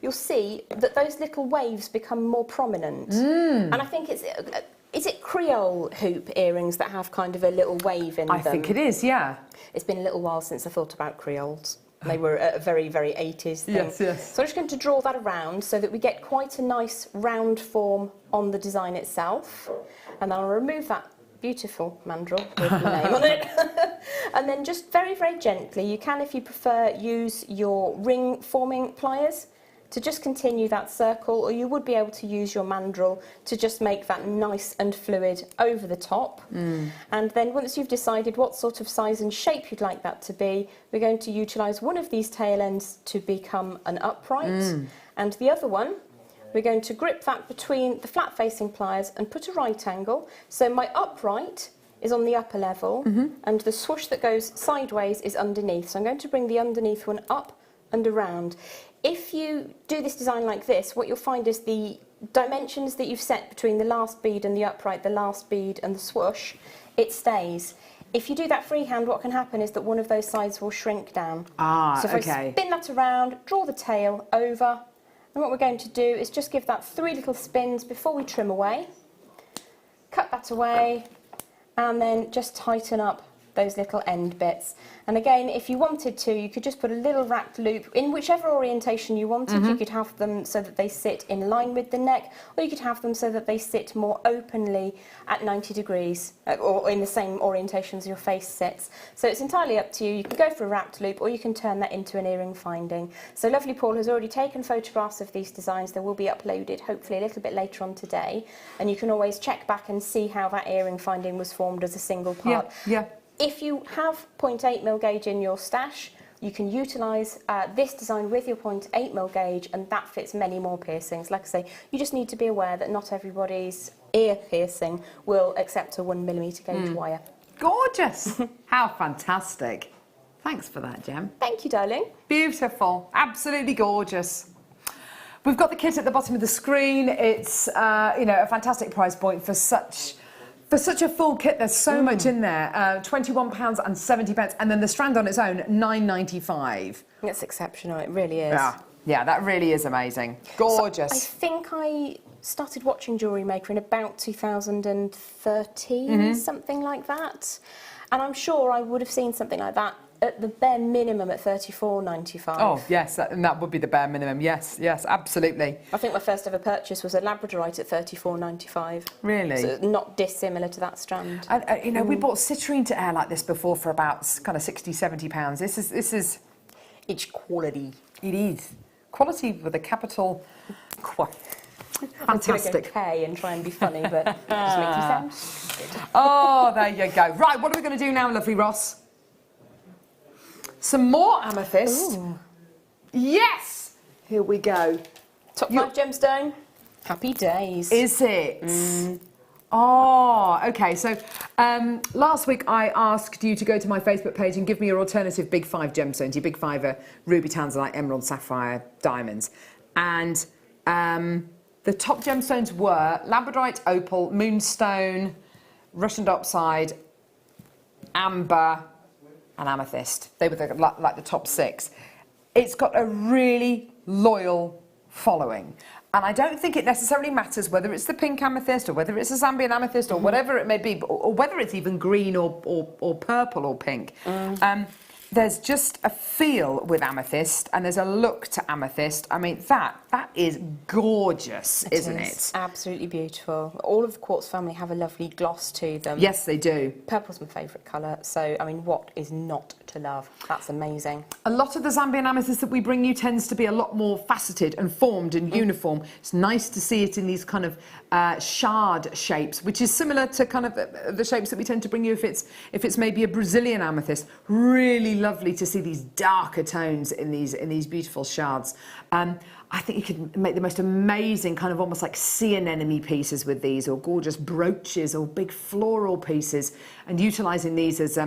you'll see that those little waves become more prominent. And I think is it Creole hoop earrings that have kind of a little wave in them? I think it is, yeah. It's been a little while since I thought about Creoles. They were a very, very 80s thing. Yes, yes. So I'm just going to draw that around so that we get quite a nice round form on the design itself. And then I'll remove that beautiful mandrel with my name on it. And then just very, very gently, you can, if you prefer, use your ring forming pliers to just continue that circle, or you would be able to use your mandrel to just make that nice and fluid over the top. And then once you've decided what sort of size and shape you'd like that to be, we're going to utilise one of these tail ends to become an upright, and the other one we're going to grip that between the flat facing pliers and put a right angle. So my upright is on the upper level and the swoosh that goes sideways is underneath. So I'm going to bring the underneath one up and around. If you do this design like this, what you'll find is the dimensions that you've set between the last bead and the upright, the last bead and the swoosh, it stays. If you do that freehand, what can happen is that one of those sides will shrink down. So if I spin that around, draw the tail over, and what we're going to do is just give that 3 little spins before we trim away, cut that away, and then just tighten up those little end bits. And again, if you wanted to, you could just put a little wrapped loop in whichever orientation you wanted. You could have them so that they sit in line with the neck, or you could have them so that they sit more openly at 90 degrees, or in the same orientation as your face sits. So it's entirely up to you. You can go for a wrapped loop, or you can turn that into an earring finding. So lovely Paul has already taken photographs of these designs. They will be uploaded hopefully a little bit later on today, and you can always check back and see how that earring finding was formed as a single part. Yeah. If you have 0.8mm gauge in your stash, you can utilise this design with your 0.8mm gauge, and that fits many more piercings. Like I say, you just need to be aware that not everybody's ear piercing will accept a 1mm gauge wire. Gorgeous. How fantastic. Thanks for that, Gem. Thank you, darling. Beautiful. Absolutely gorgeous. We've got the kit at the bottom of the screen. It's you know, a fantastic price point for such a full kit. There's so much in there. £21.70, and then the strand on its own, £9.95. That's exceptional. It really is. Yeah, that really is amazing. Gorgeous. So I think I started watching Jewellery Maker in about 2013, something like that. And I'm sure I would have seen something like that at the bare minimum at £34.95. Oh, yes, and that would be the bare minimum. Yes, absolutely. I think my first ever purchase was a Labradorite at £34.95. Really? So not dissimilar to that strand. And, you know, we bought citrine to air like this before for about kind of £60, £70. This is... It's quality. It is. Quality with a capital... I was going to Fantastic. go K and try and be funny, but it just makes you sound stupid. Oh, there you go. Right, what are we going to do now, lovely Ross? Some more amethyst. Ooh. Yes! Here we go. Top 5 gemstone. Happy days. Is it? Oh, okay. So last week I asked you to go to my Facebook page and give me your alternative big 5 gemstones, your big 5 are ruby, tanzanite, emerald, sapphire, diamonds. And the top gemstones were labradorite, opal, moonstone, Russian dopside, amber, and amethyst. They were like the top 6. It's got a really loyal following. And I don't think it necessarily matters whether it's the pink amethyst or whether it's a Zambian amethyst or whatever it may be, or whether it's even green or purple or pink. There's just a feel with amethyst, and there's a look to amethyst. I mean, that is gorgeous, isn't it? Absolutely beautiful. All of the quartz family have a lovely gloss to them. Yes, they do. Purple's my favourite colour, so, I mean, what is not to love? That's amazing. A lot of the Zambian amethyst that we bring you tends to be a lot more faceted and formed and uniform. It's nice to see it in these kind of shard shapes, which is similar to kind of the shapes that we tend to bring you if it's maybe a Brazilian amethyst. Really lovely to see these darker tones in these beautiful shards. I think you could make the most amazing kind of almost like sea anemone pieces with these, or gorgeous brooches or big floral pieces, and utilising these as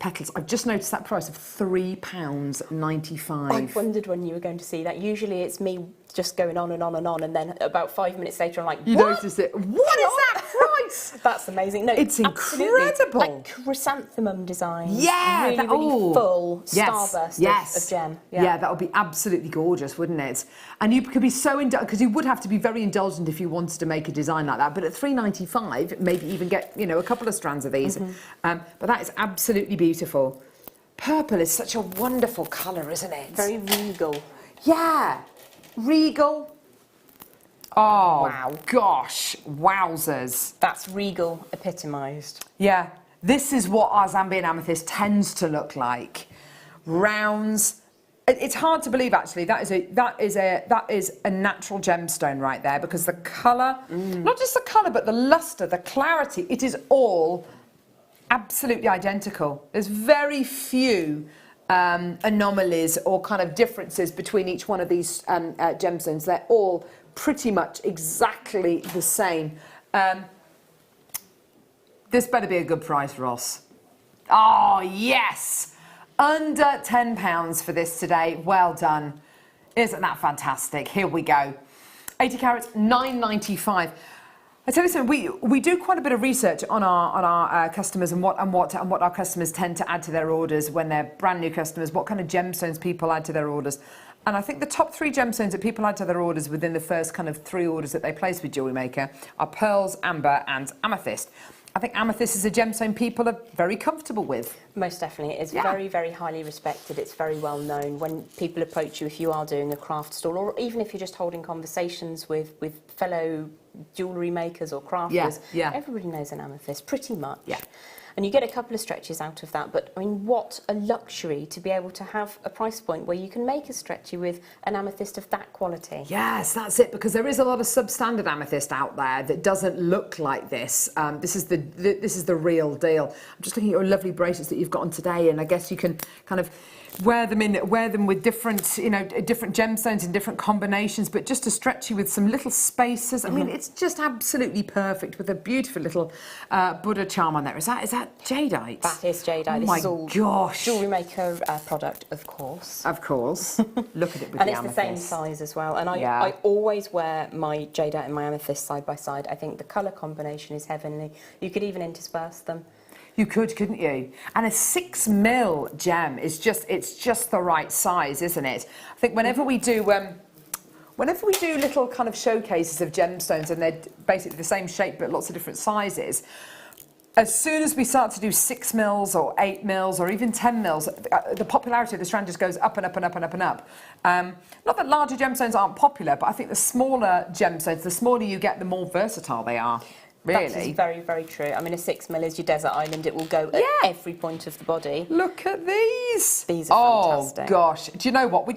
petals. I've just noticed that price of £3.95. I wondered when you were going to see that. Usually it's me just going on and on and on, and then about 5 minutes later I'm like, You what? noticed it. What is that price? That's amazing. No, It's absolutely. incredible. Like chrysanthemum designs. Yeah, really, really full starburst of gem. Yeah, that would be absolutely gorgeous, wouldn't it? And you could be so because you would have to be very indulgent if you wanted to make a design like that. But at £3.95, maybe even get a couple of strands of these. But that is absolutely beautiful. Purple is such a wonderful colour, isn't it? Very regal. Yeah, regal. Oh, Wow. gosh, wowzers. That's regal epitomised. Yeah, this is what our Zambian amethyst tends to look like. Rounds. It's hard to believe, actually. That is a natural gemstone right there, because the colour, not just the colour, but the lustre, the clarity, it is all absolutely identical. There's very few anomalies or kind of differences between each one of these gemstones. They're all pretty much exactly the same. This better be a good price, Ross. Oh, yes! Under £10 for this today. Well done. Isn't that fantastic? Here we go. 80 carats, £9.95. I tell you something, we do quite a bit of research on our customers and what our customers tend to add to their orders when they're brand new customers, what kind of gemstones people add to their orders. And I think the top 3 gemstones that people add to their orders within the first kind of 3 orders that they place with Jewellery Maker are pearls, amber and amethyst. I think amethyst is a gemstone people are very comfortable with. Most definitely. It's Yeah. very, very highly respected. It's very well known. When people approach you, if you are doing a craft stall, or even if you're just holding conversations with fellow jewellery makers or crafters, yeah. everybody knows an amethyst, pretty much. Yeah. And you get a couple of stretches out of that. But, I mean, what a luxury to be able to have a price point where you can make a stretchy with an amethyst of that quality. Yes, that's it, because there is a lot of substandard amethyst out there that doesn't look like this. This is the real deal. I'm just looking at your lovely bracelets that you've got on today, and I guess you can kind of wear them with different, you know, different gemstones in different combinations, but just to stretch you with some little spaces. I mean, it's just absolutely perfect with a beautiful little Buddha charm on there. Is that jadeite? That is jadeite. Oh This my is all gosh. Jewellery Maker product, of course. Of course. Look at it with And the it's amethyst. the same size as well. And Yeah. I always wear my jadeite and my amethyst side by side. I think the colour combination is heavenly. You could even intersperse them. You could, couldn't you? And a 6mm gem is it's just the right size, isn't it? I think whenever we do little kind of showcases of gemstones, and they're basically the same shape but lots of different sizes, as soon as we start to do 6mm or 8mm or even 10mm, the popularity of the strand just goes up and up and up and up and up. Not that larger gemstones aren't popular, but I think the smaller gemstones, the smaller you get, the more versatile they are. Really? That is very, very true. I mean, a 6mm is your desert island. It will go at every point of the body. Look at these. These are fantastic. Oh, gosh. Do you know what?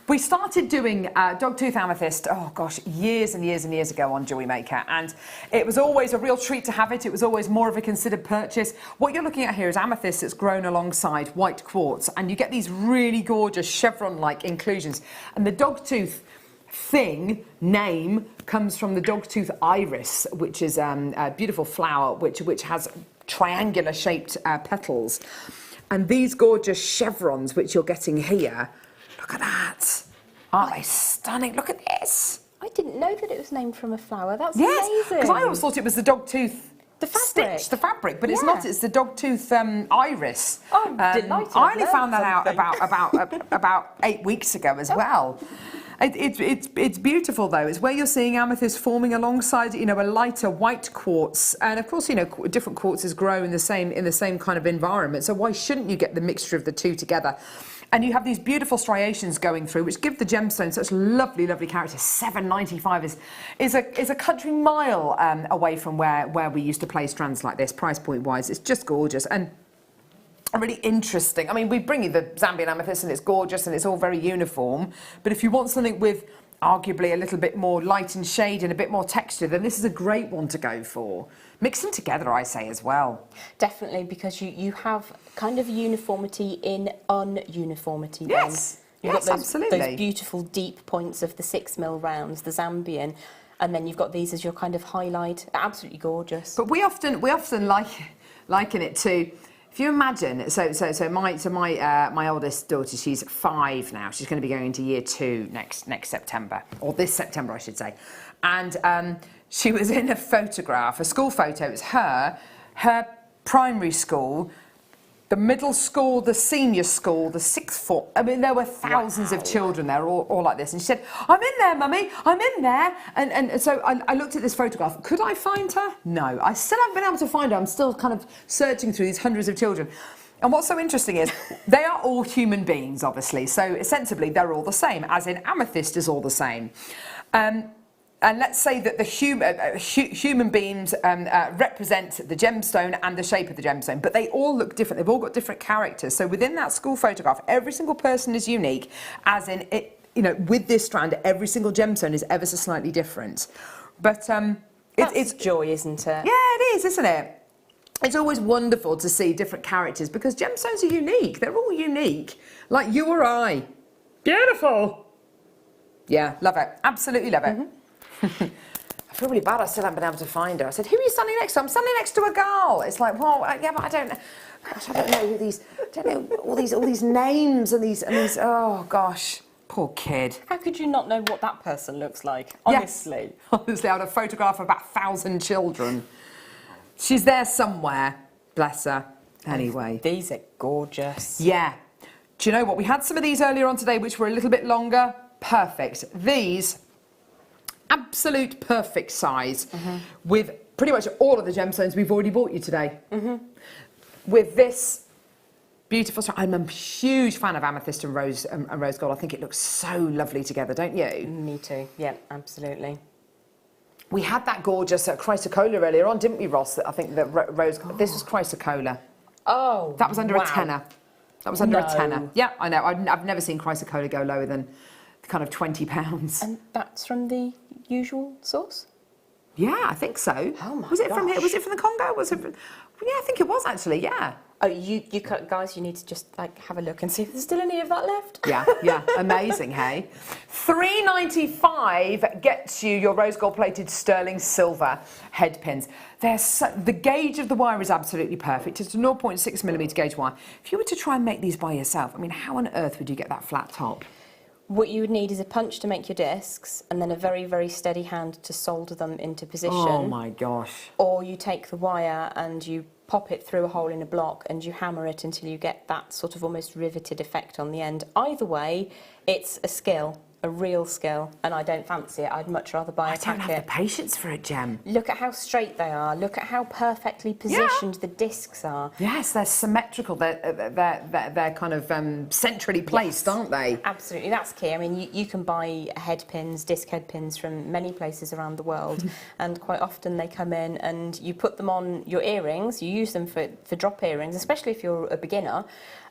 We started doing dogtooth amethyst, oh, gosh, years and years and years ago on Jewellery Maker. And it was always a real treat to have it. It was always more of a considered purchase. What you're looking at here is amethyst that's grown alongside white quartz. And you get these really gorgeous chevron-like inclusions. And the dogtooth name comes from the dogtooth iris, which is a beautiful flower which has triangular shaped petals. And these gorgeous chevrons which you're getting here, look at that. Aren't they stunning? Look at this. I didn't know that it was named from a flower. That's Yes, amazing. because I always thought it was the dogtooth The fabric. stitch, the fabric, but it's not. It's the dogtooth iris. I'm delighted. I only I've found that learned out about 8 weeks ago as well. It's beautiful though. It's where you're seeing amethyst forming alongside, you know, a lighter white quartz, and of course, you know, different quartzes grow in the same kind of environment. So why shouldn't you get the mixture of the two together? And you have these beautiful striations going through, which give the gemstone such lovely, lovely character. $7.95 is a country mile away from where we used to play strands like this, price point wise. It's just gorgeous and really interesting. I mean, we bring you the Zambian amethyst and it's gorgeous and it's all very uniform. But if you want something with arguably a little bit more light in shade and a bit more texture, then this is a great one to go for. Mix them together, I say, as well. Definitely, because you have kind of uniformity in ununiformity. Yes, You've got absolutely. those beautiful deep points of the 6mm rounds, the Zambian, and then you've got these as your kind of highlight. Absolutely gorgeous. But we often liken it to, if you imagine, so my oldest daughter, she's 5 now. She's going to be going into year 2 next September, or this September, I should say. And she was in a photograph, a school photo. It was her primary school, the middle school, the senior school, the sixth form. I mean, there were thousands of children there, all like this. And she said, "I'm in there, Mummy, I'm in there." And so I looked at this photograph. Could I find her? No, I still haven't been able to find her. I'm still kind of searching through these hundreds of children. And what's so interesting is they are all human beings, obviously. So sensibly, they're all the same, as in amethyst is all the same. And let's say that the human beings represent the gemstone and the shape of the gemstone, but they all look different. They've all got different characters. So within that school photograph, every single person is unique, as in, you know, with this strand, every single gemstone is ever so slightly different. But it's joy, isn't it? Yeah, it is, isn't it? It's always wonderful to see different characters because gemstones are unique. They're all unique, like you or I. Beautiful. Yeah, love it. Absolutely love it. I feel really bad I still haven't been able to find her. I said, "Who are you standing next to?" "I'm standing next to a girl." It's like, well, yeah, but I don't know. Gosh, I don't know who these, I don't know all these names and these, oh gosh, poor kid. How could you not know what that person looks like? Honestly. Yes. Honestly, I had a photograph of about 1,000 children. She's there somewhere, bless her. Anyway. These are gorgeous. Yeah. Do you know what? We had some of these earlier on today, which were a little bit longer. Perfect. These, absolute perfect size with pretty much all of the gemstones we've already bought you today. With this beautiful stone. I'm a huge fan of amethyst and rose gold. I think it looks so lovely together, don't you? Me too. Yeah, absolutely. We had that gorgeous chrysocolla earlier on, didn't we, Ross? I think that rose. This was chrysocolla. Oh, That was under a tenner. That was under a tenner. No. Yeah, I know. I've never seen chrysocolla go lower than kind of £20. And that's from the usual source? Yeah, I think so. Oh my Was it from here? gosh. Was it from the Congo? Was it from... Yeah, I think it was actually, yeah. Oh, guys, you need to just like have a look and see if there's still any of that left. Yeah, amazing, hey? $3.95 gets you your rose gold plated sterling silver head pins. The gauge of the wire is absolutely perfect. It's a 0.6mm gauge wire. If you were to try and make these by yourself, I mean, how on earth would you get that flat top? What you would need is a punch to make your discs and then a very, very steady hand to solder them into position. Oh my gosh. Or you take the wire and you pop it through a hole in a block and you hammer it until you get that sort of almost riveted effect on the end. Either way, it's a skill, a real skill, and I don't fancy it. I'd much rather buy a I don't have the packet. patience for it, Gem. Look at how straight they are. Look at how perfectly positioned the discs are. Yes, they're symmetrical. They're kind of centrally placed, aren't they? Absolutely, that's key. I mean, you can buy head pins, disc head pins from many places around the world, and quite often they come in and you put them on your earrings, you use them for drop earrings, especially if you're a beginner,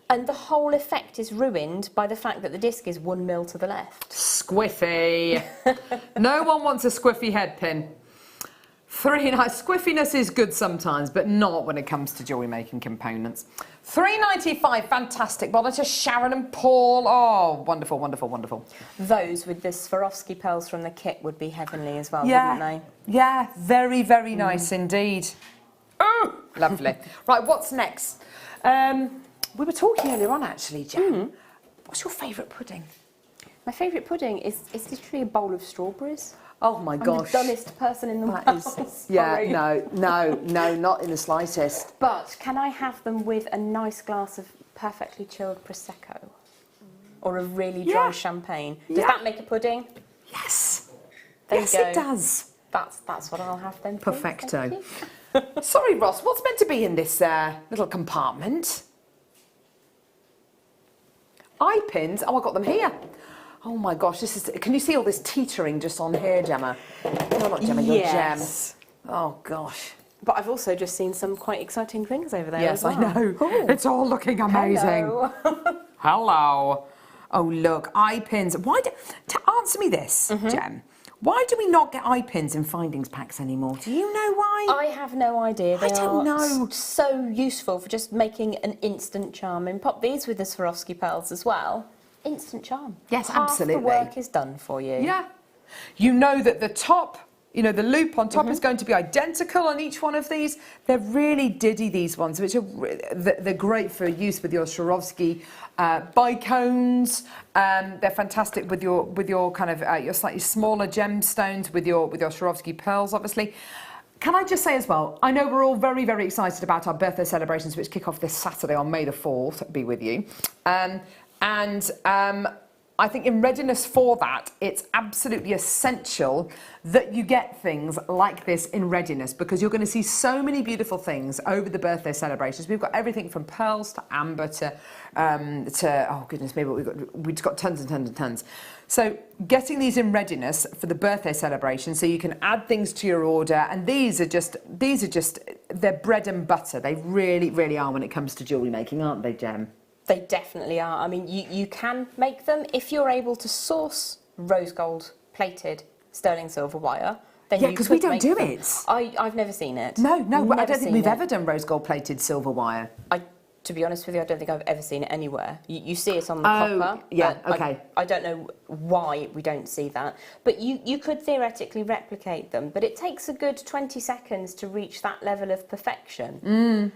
and the whole effect is ruined by the fact that the disc is 1 mil to the left. Squiffy. No one wants a squiffy head pin. Squiffiness is good sometimes, but not when it comes to jewellery making components. $3.95, fantastic. Well, that's just Sharon and Paul. Oh, wonderful, wonderful, wonderful. Those with the Swarovski pearls from the kit would be heavenly as well, wouldn't they? Yeah, very, very nice indeed. Oh, lovely. Right, what's next? We were talking earlier on, actually, Jen. What's your favourite pudding? My favourite pudding is literally a bowl of strawberries. Oh my gosh. I'm the dullest person in the world. Yeah, Sorry. no, not in the slightest. But can I have them with a nice glass of perfectly chilled Prosecco? Or a really dry champagne? Does that make a pudding? Yes. There yes, you go. it does. That's what I'll have then. please. Perfecto. Thank you. Sorry, Ross, what's meant to be in this little compartment? Eye pins? Oh, I got them here. Oh my gosh, this is. Can you see all this teetering just on here, Gemma? No, not Gemma, your Yes. Gem. Oh gosh. But I've also just seen some quite exciting things over there Yes, as well. I know. Ooh. It's all looking amazing. Hello. Hello. Oh look, eye pins. Answer me this, Gem. Why do we not get eye pins in findings packs anymore? Do you know why? I have no idea. They I don't are know. so useful for just making an instant charm. And pop these with the Swarovski pearls as well. Instant charm. Yes, Half absolutely. the work is done for you. Yeah. You know that the top, you know, the loop on top is going to be identical on each one of these. They're really diddy, these ones, which are they're great for use with your Swarovski bicones. They're fantastic with your kind of your slightly smaller gemstones, with your Swarovski pearls, obviously. Can I just say as well, I know we're all very, very excited about our birthday celebrations, which kick off this Saturday on May the 4th, be with you. I think in readiness for that, it's absolutely essential that you get things like this in readiness, because you're going to see so many beautiful things over the birthday celebrations. We've got everything from pearls to amber to oh goodness me, we've just got tons and tons and tons. So getting these in readiness for the birthday celebration, so you can add things to your order, and these are just they're bread and butter. They really, really are when it comes to jewellery making, aren't they, Gem? They definitely are. I mean, you can make them if you're able to source rose gold plated sterling silver wire. Then Yeah, you because could we don't make do them. it. I've never seen it. No, I Never don't think seen we've it. ever done rose gold plated silver wire. To be honest with you, I don't think I've ever seen it anywhere. You see it on the Oh, copper. yeah, but okay. I don't know why we don't see that. But you could theoretically replicate them, but it takes a good 20 seconds to reach that level of perfection.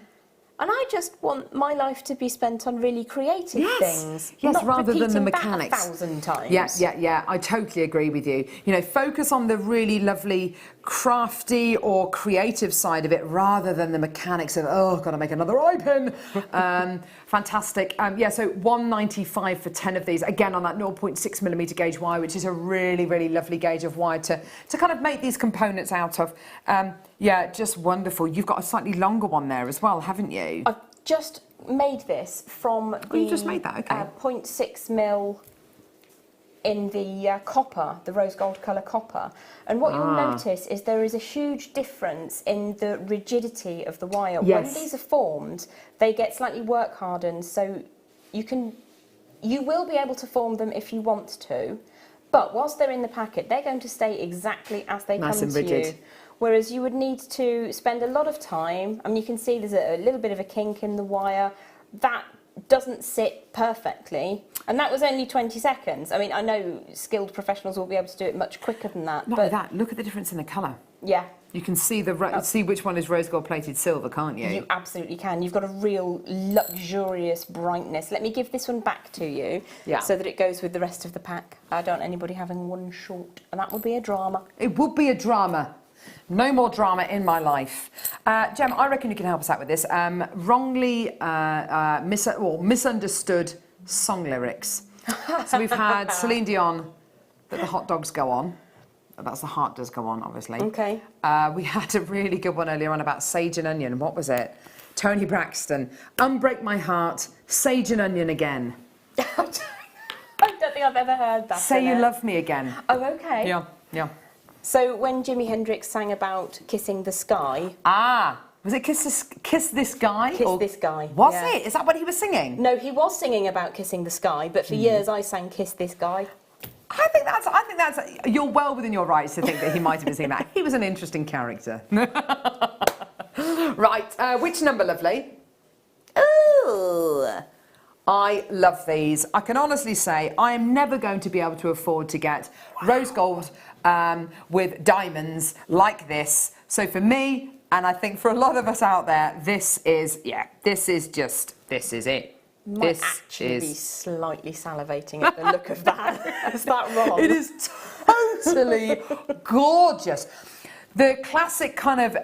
And I just want my life to be spent on really creative things. Yes, not rather than the repeating mechanics. That 1,000 times. Yeah, I totally agree with you. You know, focus on the really lovely crafty or creative side of it rather than the mechanics of, oh, got to make another eye pin. Fantastic. Yeah, so $195 for 10 of these, again on that 0.6mm gauge wire, which is a really, really lovely gauge of wire to kind of make these components out of. Yeah, just wonderful. You've got a slightly longer one there as well, haven't you? I've just made this from the you just made that, okay. 0.6mm in the copper, the rose gold colour copper. And what you'll notice is there is a huge difference in the rigidity of the wire. Yes. When these are formed, they get slightly work hardened, so you will be able to form them if you want to, but whilst they're in the packet, they're going to stay exactly as they Nice come and to rigid. you. Whereas you would need to spend a lot of time, I mean, you can see there's a little bit of a kink in the wire. That doesn't sit perfectly, and that was only 20 seconds. I mean, I know skilled professionals will be able to do it much quicker than that. Not but only that, look at the difference in the colour. yeah, You can see see which one is rose gold plated silver, can't you? you absolutely can. You've got a real luxurious brightness. Let me give this one back to you, Yeah. so that it goes with the rest of the pack. I don't want anybody having one short, and that would be a drama. It would be a drama. No more drama in my life. Gem, I reckon you can help us out with this. Wrongly misunderstood song lyrics. So we've had Celine Dion, that the hot dogs go on. That's the heart does go on, obviously. Okay. We had a really good one earlier on about sage and onion. What was it? Tony Braxton. Unbreak my heart, sage and onion again. I don't think I've ever heard that. Say in you it. love me again. Oh, okay. Yeah, yeah. So when Jimi Hendrix sang about kissing the sky... Ah, was it Kiss This Guy? Kiss This Guy. Was yeah. it? Is that what he was singing? No, he was singing about kissing the sky, but for years I sang Kiss This Guy. I think that's. You're well within your rights to think that he might have been saying that. He was an interesting character. Right, which number, lovely? Ooh, I love these. I can honestly say I am never going to be able to afford to get rose gold with diamonds like this. So for me, and I think for a lot of us out there, this is it. Might actually be slightly salivating at the look of that. Is that wrong? It is totally gorgeous. The classic kind of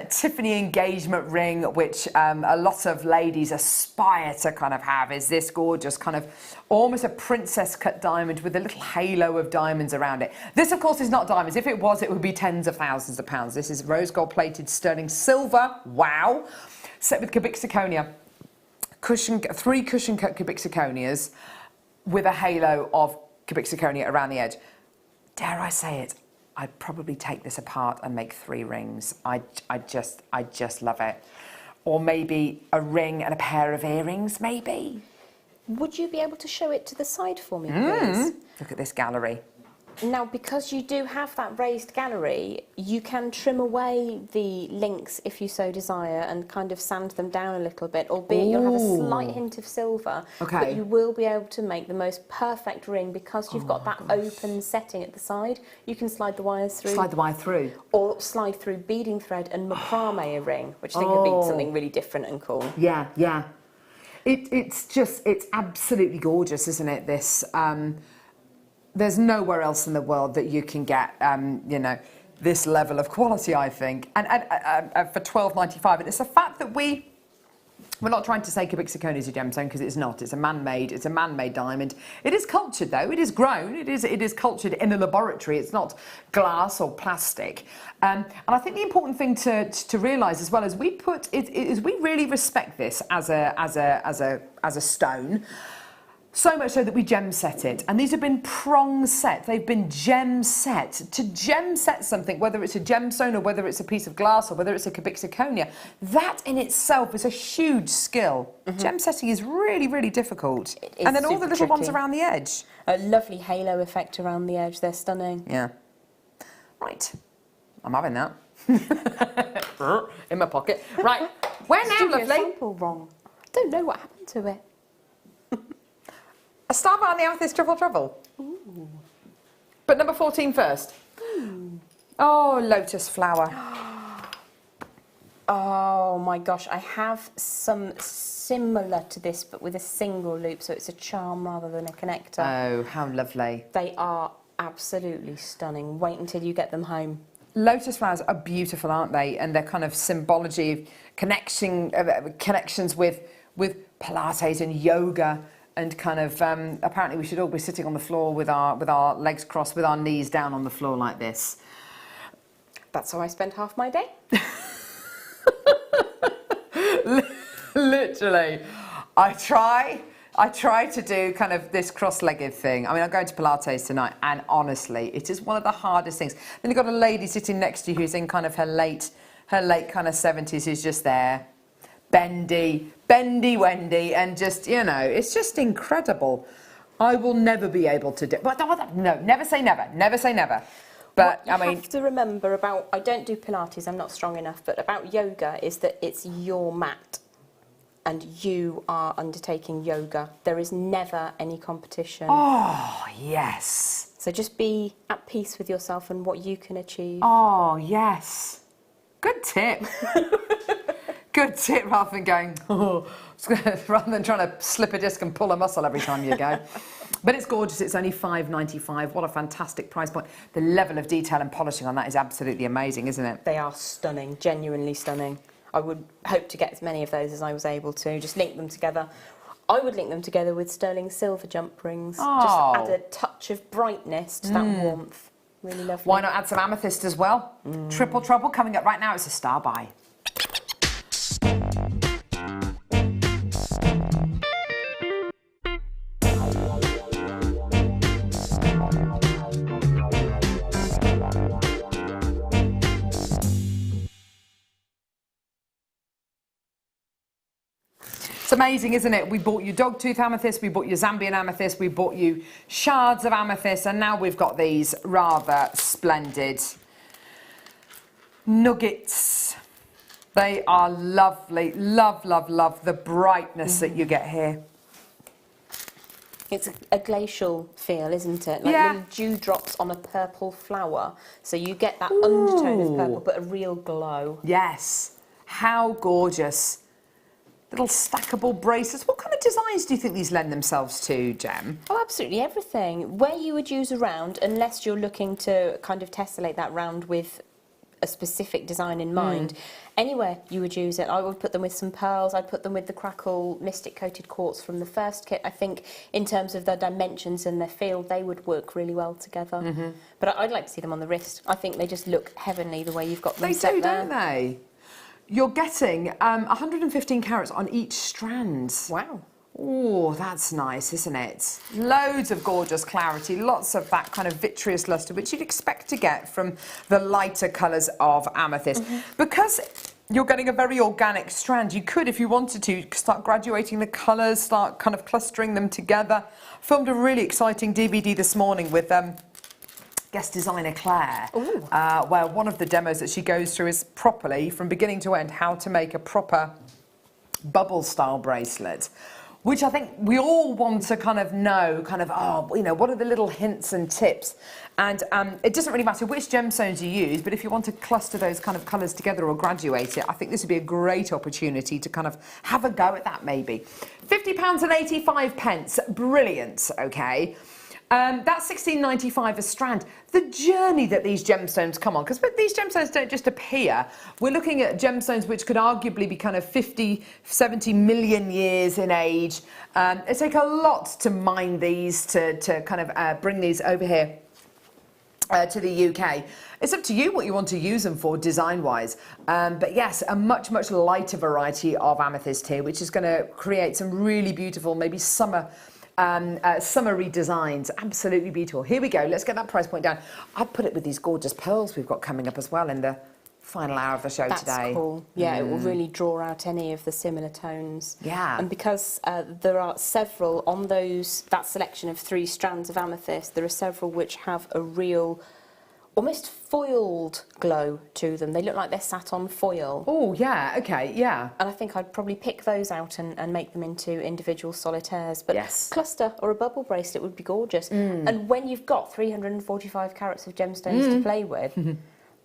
Tiffany engagement ring, which a lot of ladies aspire to kind of have, is this gorgeous kind of almost a princess cut diamond with a little halo of diamonds around it. This, of course, is not diamonds. If it was, it would be tens of thousands of pounds. This is rose gold plated sterling silver. Wow. Set with cubic zirconia. Three cushion cut cubic zirconias with a halo of cubic zirconia around the edge. Dare I say it? I'd probably take this apart and make 3 rings. I just love it. Or maybe a ring and a pair of earrings, maybe. Would you be able to show it to the side for me, please? Look at this gallery. Now, because you do have that raised gallery, you can trim away the links if you so desire and kind of sand them down a little bit, albeit you'll have a slight hint of silver. Okay. But you will be able to make the most perfect ring because you've got that open setting at the side. You can slide the wires through. Slide the wire through. Or slide through beading thread and macrame a ring, which I think would be something really different and cool. Yeah, yeah. It's absolutely gorgeous, isn't it, this? There's nowhere else in the world that you can get, this level of quality, I think, and for $12.95. And it's the fact that we're not trying to say cubic zirconia is a gemstone, because it's not. It's a man-made diamond. It is cultured, though. It is grown. It is cultured in a laboratory. It's not glass or plastic. And I think the important thing to realise as well is we really respect this as a stone. So much so that we gem set it. And these have been prong set. They've been gem set. To gem set something, whether it's a gemstone or whether it's a piece of glass or whether it's a cubic zirconia, that in itself is a huge skill. Gem setting is really, really difficult. And then all the little ones around the edge. A lovely halo effect around the edge. They're stunning. Yeah. Right. I'm having that. In my pocket. Right. Where now, Doing lovely? a sample wrong. I don't know what happened to it. A star on the amethyst truffle. Ooh. But number 14 first. Oh, lotus flower. Oh my gosh, I have some similar to this but with a single loop, so it's a charm rather than a connector. Oh, how lovely. They are absolutely stunning. Wait until you get them home. Lotus flowers are beautiful, aren't they? And they're kind of symbology, connections with Pilates and yoga, and kind of apparently we should all be sitting on the floor with our legs crossed, with our knees down on the floor like this. That's how I spend half my day. Literally, I try to do kind of this cross-legged thing. I mean, I'm going to Pilates tonight, and honestly, it is one of the hardest things. Then you've got a lady sitting next to you who's in kind of her late kind of 70s, who's just there, bendy Wendy, and just, you know, it's just incredible. I will never be able to do, but no, never say never. But what you have to remember about, I don't do Pilates, I'm not strong enough, but about yoga is that it's your mat. And you are undertaking yoga. There is never any competition. Oh, yes. So just be at peace with yourself and what you can achieve. Oh, yes. Good tip. Good tip, rather than going, rather than trying to slip a disc and pull a muscle every time you go. But it's gorgeous. It's only £5.95. What a fantastic price point. The level of detail and polishing on that is absolutely amazing, isn't it? They are stunning, genuinely stunning. I would hope to get as many of those as I was able to, just link them together. I would link them together with sterling silver jump rings. Oh. Just add a touch of brightness to that warmth. Really lovely. Why not add some amethyst as well? Triple trouble coming up right now. It's a star buy. It's amazing, isn't it? We bought you dogtooth amethyst, we bought you Zambian amethyst, we bought you shards of amethyst, and now we've got these rather splendid nuggets. They are lovely. Love the brightness that you get here. It's a glacial feel, isn't it? Like little dewdrops on a purple flower. So you get that undertone of purple, but a real glow. Yes. How gorgeous. Little stackable bracelets. What kind of designs do you think these lend themselves to, Gem? Oh, absolutely everything. Where you would use a round, unless you're looking to kind of tessellate that round with a specific design in mind, anywhere you would use it. I would put them with some pearls. I'd put them with the Crackle Mystic Coated Quartz from the first kit. I think in terms of their dimensions and their feel, they would work really well together. But I'd like to see them on the wrist. I think they just look heavenly the way you've got them set there. They do, don't they? You're getting 115 carats on each strand. Wow. Oh, that's nice, isn't it? Loads of gorgeous clarity, lots of that kind of vitreous lustre, which you'd expect to get from the lighter colours of amethyst. Because you're getting a very organic strand, you could, if you wanted to, start graduating the colours, start kind of clustering them together. Filmed a really exciting DVD this morning with guest designer Claire, where one of the demos that she goes through is properly, from beginning to end, how to make a proper bubble style bracelet, which I think we all want to kind of know, what are the little hints and tips? And it doesn't really matter which gemstones you use, but if you want to cluster those kind of colours together or graduate it, I think this would be a great opportunity to kind of have a go at that maybe. £50.85, brilliant, okay. That's £16.95 a strand. The journey that these gemstones come on, because these gemstones don't just appear. We're looking at gemstones which could arguably be kind of 50, 70 million years in age. It takes a lot to mine these, to kind of bring these over here to the UK. It's up to you what you want to use them for design-wise. But yes, a much lighter variety of amethyst here, which is going to create some really beautiful, maybe summery designs. Absolutely beautiful. Here we go. Let's get that price point down. I'd put it with these gorgeous pearls we've got coming up as well in the final hour of the show today. That's cool. Yeah, it will really draw out any of the similar tones. Yeah. And because there are several on that selection of 3 strands of amethyst, there are several which have a real, almost foiled glow to them. They look like they're sat on foil. Oh, yeah, okay, yeah. And I think I'd probably pick those out and make them into individual solitaires. But cluster or a bubble bracelet would be gorgeous. And when you've got 345 carats of gemstones to play with,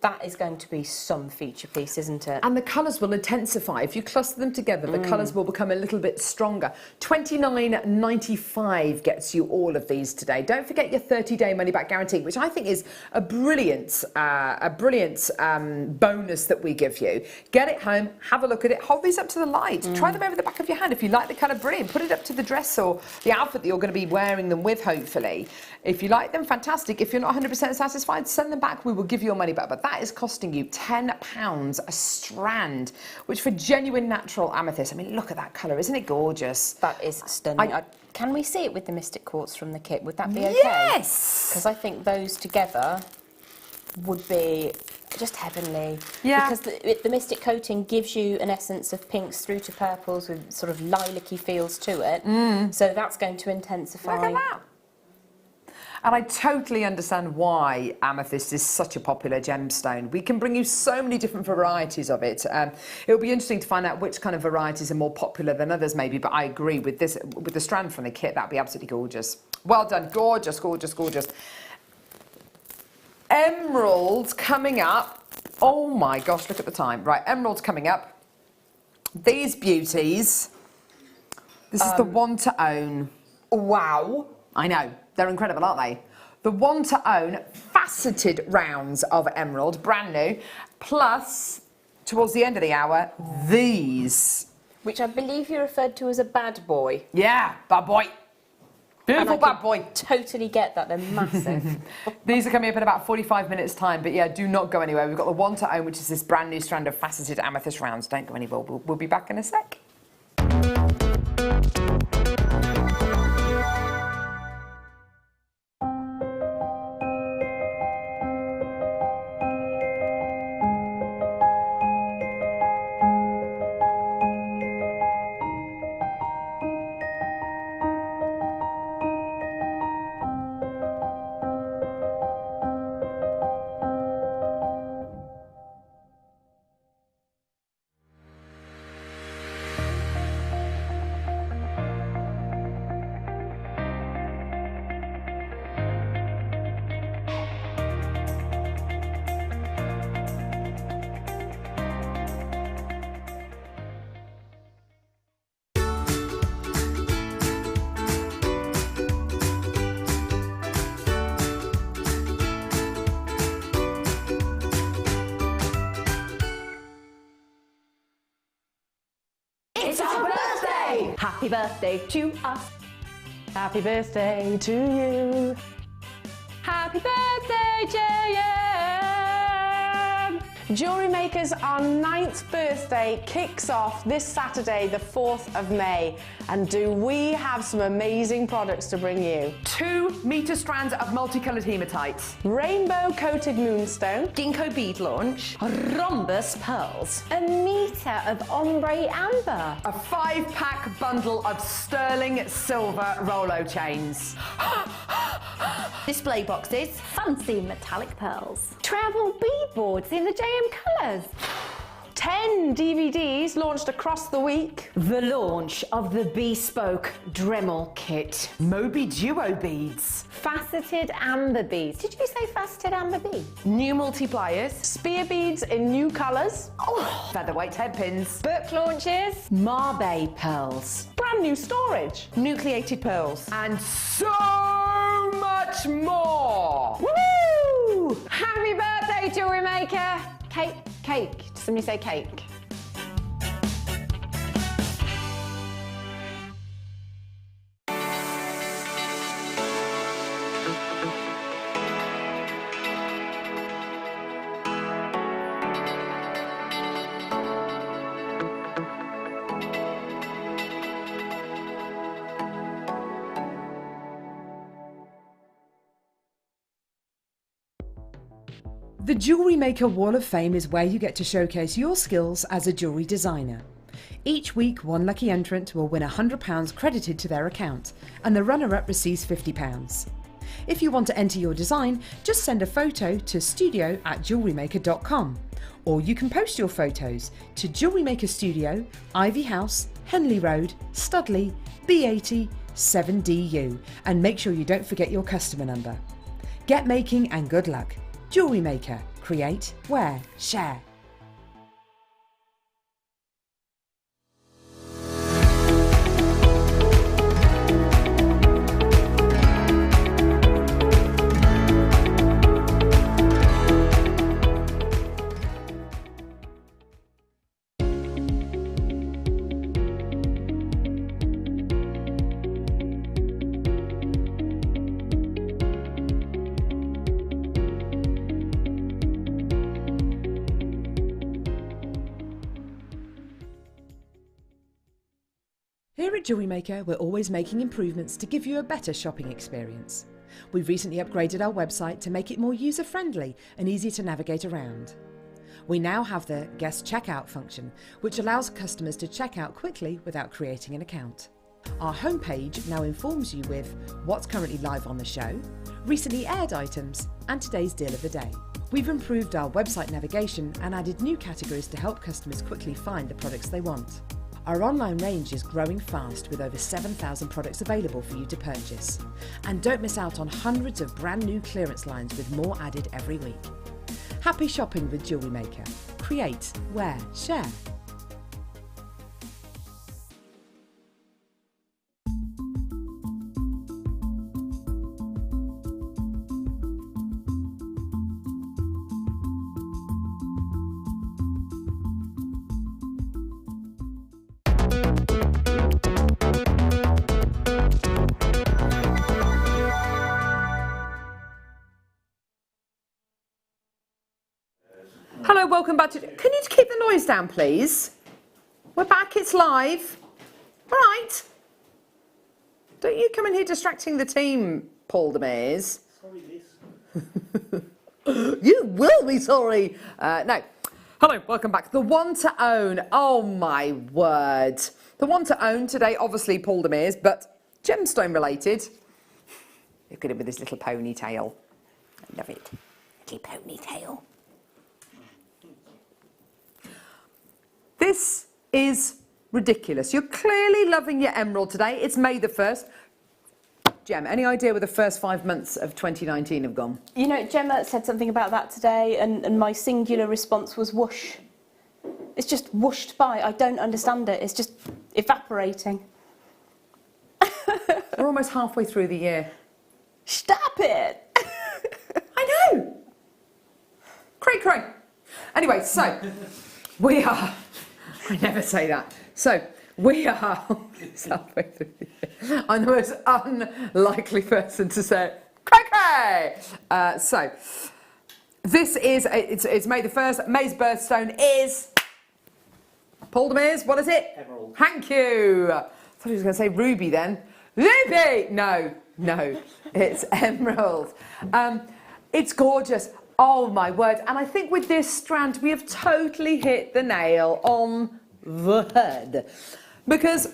That is going to be some feature piece, isn't it? And the colours will intensify. If you cluster them together, the colours will become a little bit stronger. $29.95 gets you all of these today. Don't forget your 30-day money-back guarantee, which I think is a brilliant bonus that we give you. Get it home, have a look at it, hold these up to the light, try them over the back of your hand. If you like the colour, brilliant. Put it up to the dress or the outfit that you're going to be wearing them with, hopefully. If you like them, fantastic. If you're not 100% satisfied, send them back. We will give you your money back. But that is costing you £10 a strand, which for genuine natural amethyst, I mean, look at that colour. Isn't it gorgeous? That is stunning. Can we see it with the Mystic Quartz from the kit? Would that be okay? Yes! Because I think those together would be just heavenly. Yeah. Because the Mystic coating gives you an essence of pinks through to purples with sort of lilac-y feels to it. So that's going to intensify. Look at that. And I totally understand why amethyst is such a popular gemstone. We can bring you so many different varieties of it. It'll be interesting to find out which kind of varieties are more popular than others maybe, but I agree with this, with the strand from the kit, that'd be absolutely gorgeous. Well done, gorgeous, gorgeous, gorgeous. Emeralds coming up. Oh my gosh, look at the time. Right, emeralds coming up. These beauties. This is the one to own. Wow. I know, they're incredible, aren't they? The one to own faceted rounds of emerald, brand new, plus, towards the end of the hour, these. Which I believe you referred to as a bad boy. Yeah, bad boy. Beautiful bad boy. Totally get that, they're massive. These are coming up in about 45 minutes time, but yeah, do not go anywhere. We've got the one to own, which is this brand new strand of faceted amethyst rounds. Don't go anywhere, we'll be back in a sec. It's our birthday! Happy birthday to us. Happy birthday to you. Happy birthday, JM! Jewellery Maker's our 9th birthday kicks off this Saturday, the 4th of May. And do we have some amazing products to bring you? 2 metre strands of multicoloured hematites. Rainbow-coated moonstone. Ginkgo bead launch. Rhombus pearls. A metre of ombre amber. A 5-pack bundle of sterling silver Rolo chains. Display boxes. Fancy metallic pearls. Travel bead boards in the JM colours. 10 DVDs launched across the week. The launch of the bespoke Dremel kit. Moby Duo beads. Faceted amber beads. Did you say faceted amber beads? New multipliers. Spear beads in new colours. Oh, featherweight head pins. Book launches. Marbe pearls. Brand new storage. Nucleated pearls. And so much more. Woo! Happy birthday, Jewellery Maker! Cake. Did somebody say cake? The Jewellery Maker Wall of Fame is where you get to showcase your skills as a jewellery designer. Each week, one lucky entrant will win £100 credited to their account, and the runner-up receives £50. If you want to enter your design, just send a photo to studio@jewellerymaker.com, or you can post your photos to Jewellery Maker Studio, Ivy House, Henley Road, Studley, B80 7DU, and make sure you don't forget your customer number. Get making and good luck. Jewellery Maker. Create, wear, share. Here at Jewellery Maker, we're always making improvements to give you a better shopping experience. We've recently upgraded our website to make it more user-friendly and easy to navigate around. We now have the guest checkout function, which allows customers to check out quickly without creating an account. Our homepage now informs you with what's currently live on the show, recently aired items, and today's deal of the day. We've improved our website navigation and added new categories to help customers quickly find the products they want. Our online range is growing fast with over 7,000 products available for you to purchase. And don't miss out on hundreds of brand new clearance lines with more added every week. Happy shopping with Jewellery Maker. Create, wear, share. Hello, welcome back to... Can you keep the noise down, please? We're back, it's live. All right. Don't you come in here distracting the team, Paul Demers. Sorry, Liz. You will be sorry. No. Hello, welcome back. The one to own. Oh, my word. The one to own today, obviously Paul Demers, but gemstone related. Look at it with his little ponytail. I love it. Little ponytail. This is ridiculous. You're clearly loving your emerald today. It's May the 1st. Gem, any idea where the first 5 months of 2019 have gone? You know, Gemma said something about that today, and my singular response was whoosh. It's just whooshed by. I don't understand it. It's just evaporating. We're almost halfway through the year. Stop it! I know! Cray cray. Anyway, so we are... I never say that. So we are halfway through the year. I'm the most unlikely person to say it. Cray cray! So this is, it's May the 1st. May's birthstone is... Paul Demers, what is it? Emerald. Thank you. I thought he was going to say ruby then. Ruby! No, it's emerald. It's gorgeous. Oh my word. And I think with this strand, we have totally hit the nail on the head. Because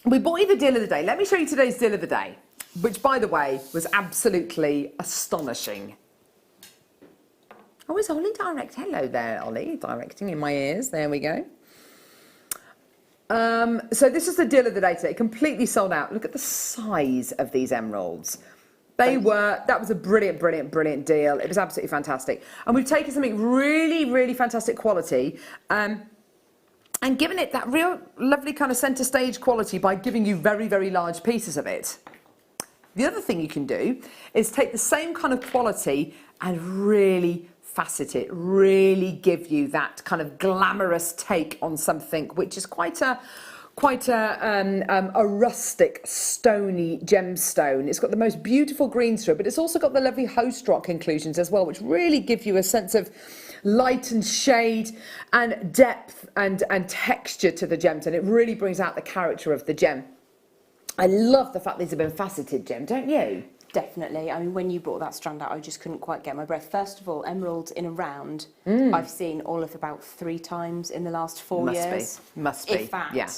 we bought you the deal of the day. Let me show you today's deal of the day, which, by the way, was absolutely astonishing. Oh, is Ollie direct? Hello there, Ollie. Directing in my ears. There we go. So this is the deal of the day today. Completely sold out. Look at the size of these emeralds. That was a brilliant, brilliant, brilliant deal. It was absolutely fantastic. And we've taken something really, really fantastic quality and given it that real lovely kind of centre stage quality by giving you very, very large pieces of it. The other thing you can do is take the same kind of quality and really facet it, really give you that kind of glamorous take on something which is quite a rustic, stony gemstone. It's got the most beautiful greens through it, but it's also got the lovely host rock inclusions as well, which really give you a sense of light and shade and depth and texture to the gems, and it really brings out the character of the gem. I love the fact these have been faceted, Gem, don't you? Definitely. I mean, when you brought that strand out, I just couldn't quite get my breath. First of all, emeralds in a round, I've seen all of about 3 times in the last 4 years. Must be. If that. Yeah.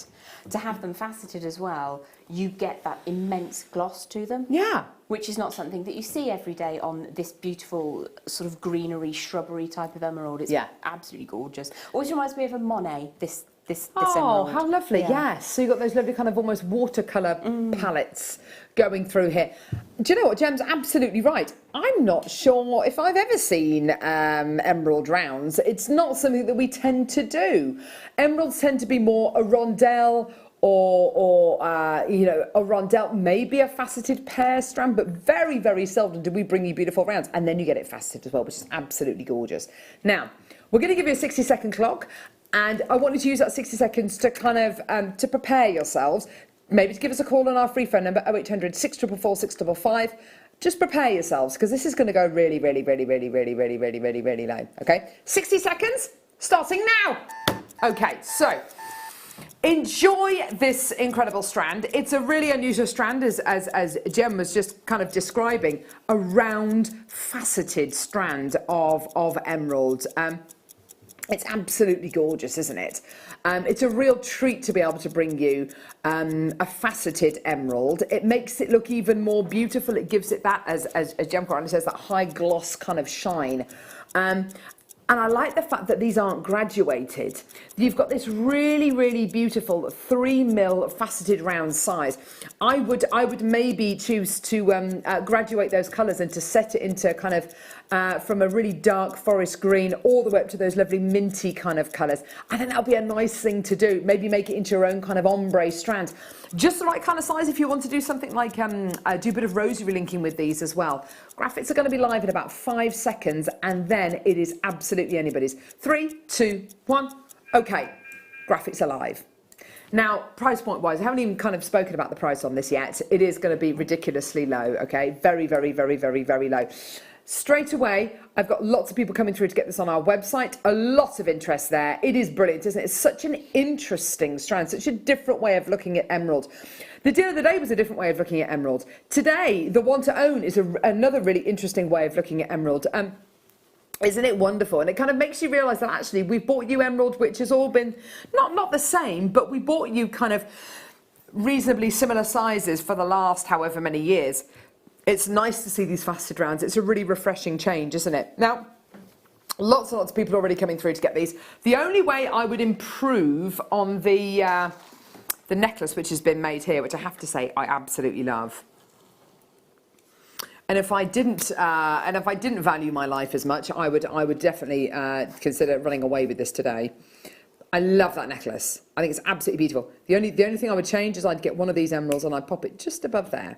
To have them faceted as well, you get that immense gloss to them. Yeah. Which is not something that you see every day on this beautiful sort of greenery, shrubbery type of emerald. It's absolutely gorgeous. Always reminds me of a Monet, this this Oh, emerald. how lovely, Yeah. yes. So you've got those lovely kind of almost watercolour palettes going through here. Do you know what, Gem's absolutely right. I'm not sure if I've ever seen emerald rounds. It's not something that we tend to do. Emeralds tend to be more a rondelle or you know, a rondelle, maybe a faceted pear strand, but very, very seldom do we bring you beautiful rounds. And then you get it faceted as well, which is absolutely gorgeous. Now, we're going to give you a 60-second clock. And I want you to use that 60 seconds to kind of to prepare yourselves. Maybe to give us a call on our free phone number 0800 644 655. Just prepare yourselves because this is going to go really, really, really, really, really, really, really, really, really low. Okay, 60 seconds starting now. Okay, so enjoy this incredible strand. It's a really unusual strand, as Jem was just kind of describing, a round, faceted strand of emerald. It's absolutely gorgeous, isn't it? It's a real treat to be able to bring you a faceted emerald. It makes it look even more beautiful. It gives it that, as Jem Corrales says, that high gloss kind of shine. And I like the fact that these aren't graduated. You've got this really, really beautiful 3mm faceted round size. I would maybe choose to graduate those colours and to set it into kind of from a really dark forest green all the way up to those lovely minty kind of colours. I think that'll be a nice thing to do. Maybe make it into your own kind of ombre strand. Just the right kind of size if you want to do something like do a bit of rosary linking with these as well. Graphics are going to be live in about 5 seconds and then it is absolutely anybody's. 3, 2, 1. Okay, graphics are live. Now, price point wise, I haven't even kind of spoken about the price on this yet. It is going to be ridiculously low, okay? Very, very, very, very, very low. Straight away, I've got lots of people coming through to get this on our website. A lot of interest there. It is brilliant, isn't it? It's such an interesting strand, such a different way of looking at emerald. The deal of the day was a different way of looking at emerald. Today, the one to own is another really interesting way of looking at emerald. Isn't it wonderful? And it kind of makes you realise that actually we've bought you emerald, which has all been not the same, but we bought you kind of reasonably similar sizes for the last however many years. It's nice to see these faceted rounds. It's a really refreshing change, isn't it? Now, lots and lots of people already coming through to get these. The only way I would improve on the necklace which has been made here, which I have to say I absolutely love. And if I didn't value my life as much, I would definitely consider running away with this today. I love that necklace. I think it's absolutely beautiful. The only thing I would change is I'd get one of these emeralds and I'd pop it just above there.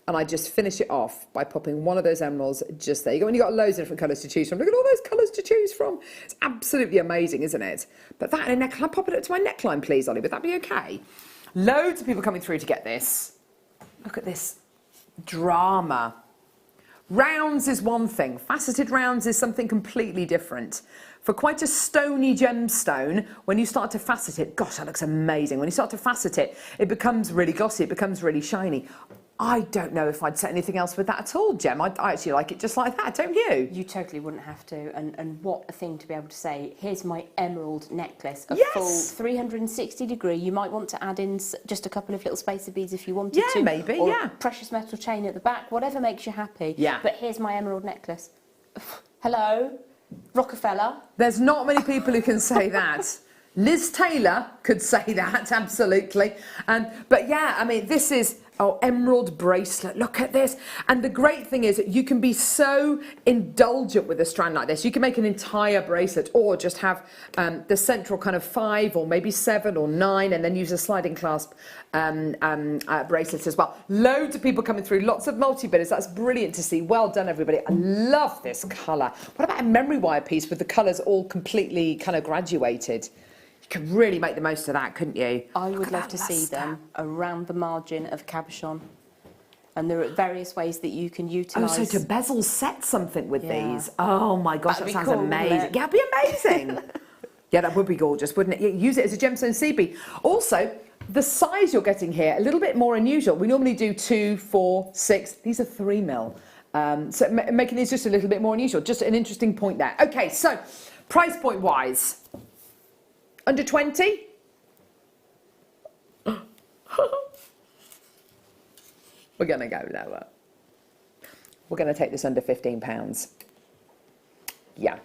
And I just finish it off by popping one of those emeralds just there. You go, and you've got loads of different colours to choose from. Look at all those colours to choose from. It's absolutely amazing, isn't it? But that in a neck, can I pop it up to my neckline, please, Ollie? Would that be okay? Loads of people coming through to get this. Look at this drama. Rounds is one thing. Faceted rounds is something completely different. For quite a stony gemstone, when you start to facet it, gosh, that looks amazing. When you start to facet it, it becomes really glossy, it becomes really shiny. I don't know if I'd set anything else with that at all, Gem. I actually like it just like that, don't you? You totally wouldn't have to. And what a thing to be able to say, here's my emerald necklace, a Yes. full 360 degree. You might want to add in just a couple of little spacer beads if you wanted to. Yeah, maybe, or yeah. a precious metal chain at the back, whatever makes you happy. Yeah. But here's my emerald necklace. Hello, Rockefeller. There's not many people who can say that. Liz Taylor could say that, absolutely. But yeah, I mean, this is, oh, emerald bracelet, look at this. And the great thing is that you can be so indulgent with a strand like this. You can make an entire bracelet or just have the central kind of 5 or maybe 7 or 9 and then use a sliding clasp bracelet as well. Loads of people coming through, lots of multi-bidders. That's brilliant to see. Well done, everybody. I love this colour. What about a memory wire piece with the colours all completely kind of graduated? Could really make the most of that, couldn't you? I would love to see them around the margin of cabochon. And there are various ways that you can utilise. Oh, so to bezel set something with Yeah. these. Oh my gosh, That'd that be sounds cool, wouldn't amazing. it? Yeah, it'd be amazing. Yeah, that would be gorgeous, wouldn't it? Yeah, use it as a gemstone CB. Also, the size you're getting here, a little bit more unusual. We normally do 2, 4, 6. These are 3mm. So making these just a little bit more unusual. Just an interesting point there. Okay, so price point wise. Under 20? We're going to go lower. We're going to take this under £15. Yeah.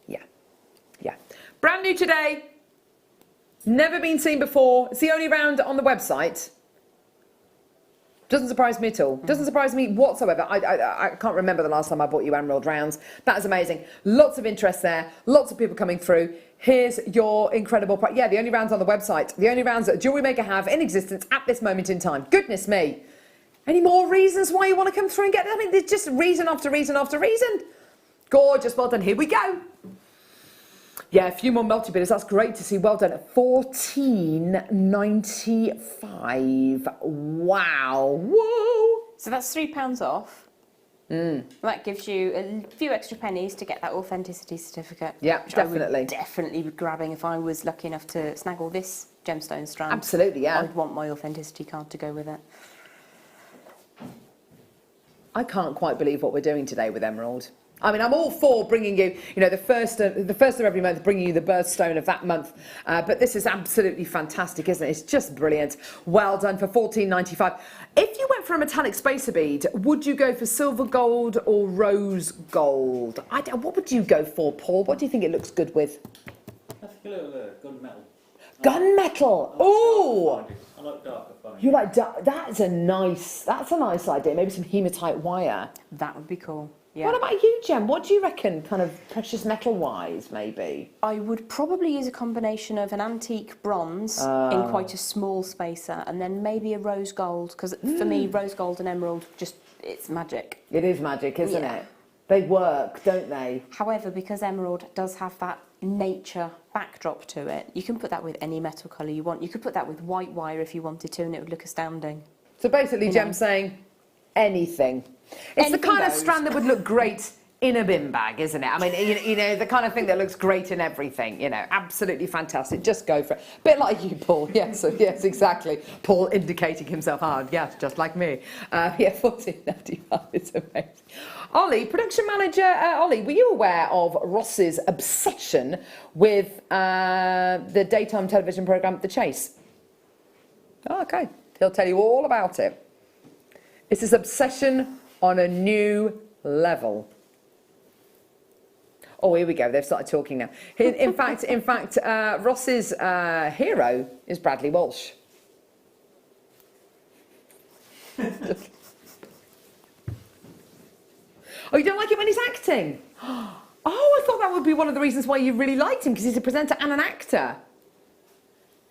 Yeah. Yeah. Brand new today. Never been seen before. It's the only round on the website. Doesn't surprise me at all. Doesn't surprise me whatsoever. I can't remember the last time I bought you emerald rounds. That is amazing. Lots of interest there. Lots of people coming through. Here's your incredible price. Yeah, the only rounds on the website. The only rounds that Jewellery Maker have in existence at this moment in time. Goodness me. Any more reasons why you want to come through and get it? I mean, there's just reason after reason after reason. Gorgeous. Well done. Here we go. Yeah, a few more multi-bidders. That's great to see. Well done. £14.95. Wow. Whoa. So that's £3 off. That gives you a few extra pennies to get that authenticity certificate. Yeah, which definitely. I would definitely be grabbing if I was lucky enough to snag this gemstone strand. Absolutely, yeah. I'd want my authenticity card to go with it. I can't quite believe what we're doing today with emerald. I mean, I'm all for bringing you, you know, the first of every month, bringing you the birthstone of that month. But this is absolutely fantastic, isn't it? It's just brilliant. Well done for £14.95. If you went for a metallic spacer bead, would you go for silver gold or rose gold? What would you go for, Paul? What do you think it looks good with? I think a little gunmetal. Gunmetal. Oh, I like darker fine. you like that's a nice idea. Maybe some hematite wire. That would be cool. Yeah. What about you, Jem? What do you reckon, kind of precious metal wise, maybe? I would probably use a combination of an antique bronze in quite a small spacer, and then maybe a rose gold, because for me, rose gold and emerald, it's magic. It is magic, isn't Yeah. it? They work, don't they? However, because emerald does have that nature backdrop to it, you can put that with any metal colour you want. You could put that with white wire if you wanted to, and it would look astounding. So basically, You Jem know. saying anything. It's the Anything kind of goes. strand that would look great in a bin bag, isn't it? I mean, you know, the kind of thing that looks great in everything, you know, absolutely fantastic. Just go for it. Bit like you, Paul. Yes, yes, exactly. Paul indicating himself hard. Yes, just like me. Yeah, £14.95. It's amazing. Ollie, production manager, Ollie, were you aware of Ross's obsession with the daytime television programme The Chase? Oh, okay. He'll tell you all about it. It's his obsession on a new level. Oh, here we go. They've started talking now. In fact, Ross's hero is Bradley Walsh. Oh, you don't like it when he's acting? Oh, I thought that would be one of the reasons why you really liked him, because he's a presenter and an actor.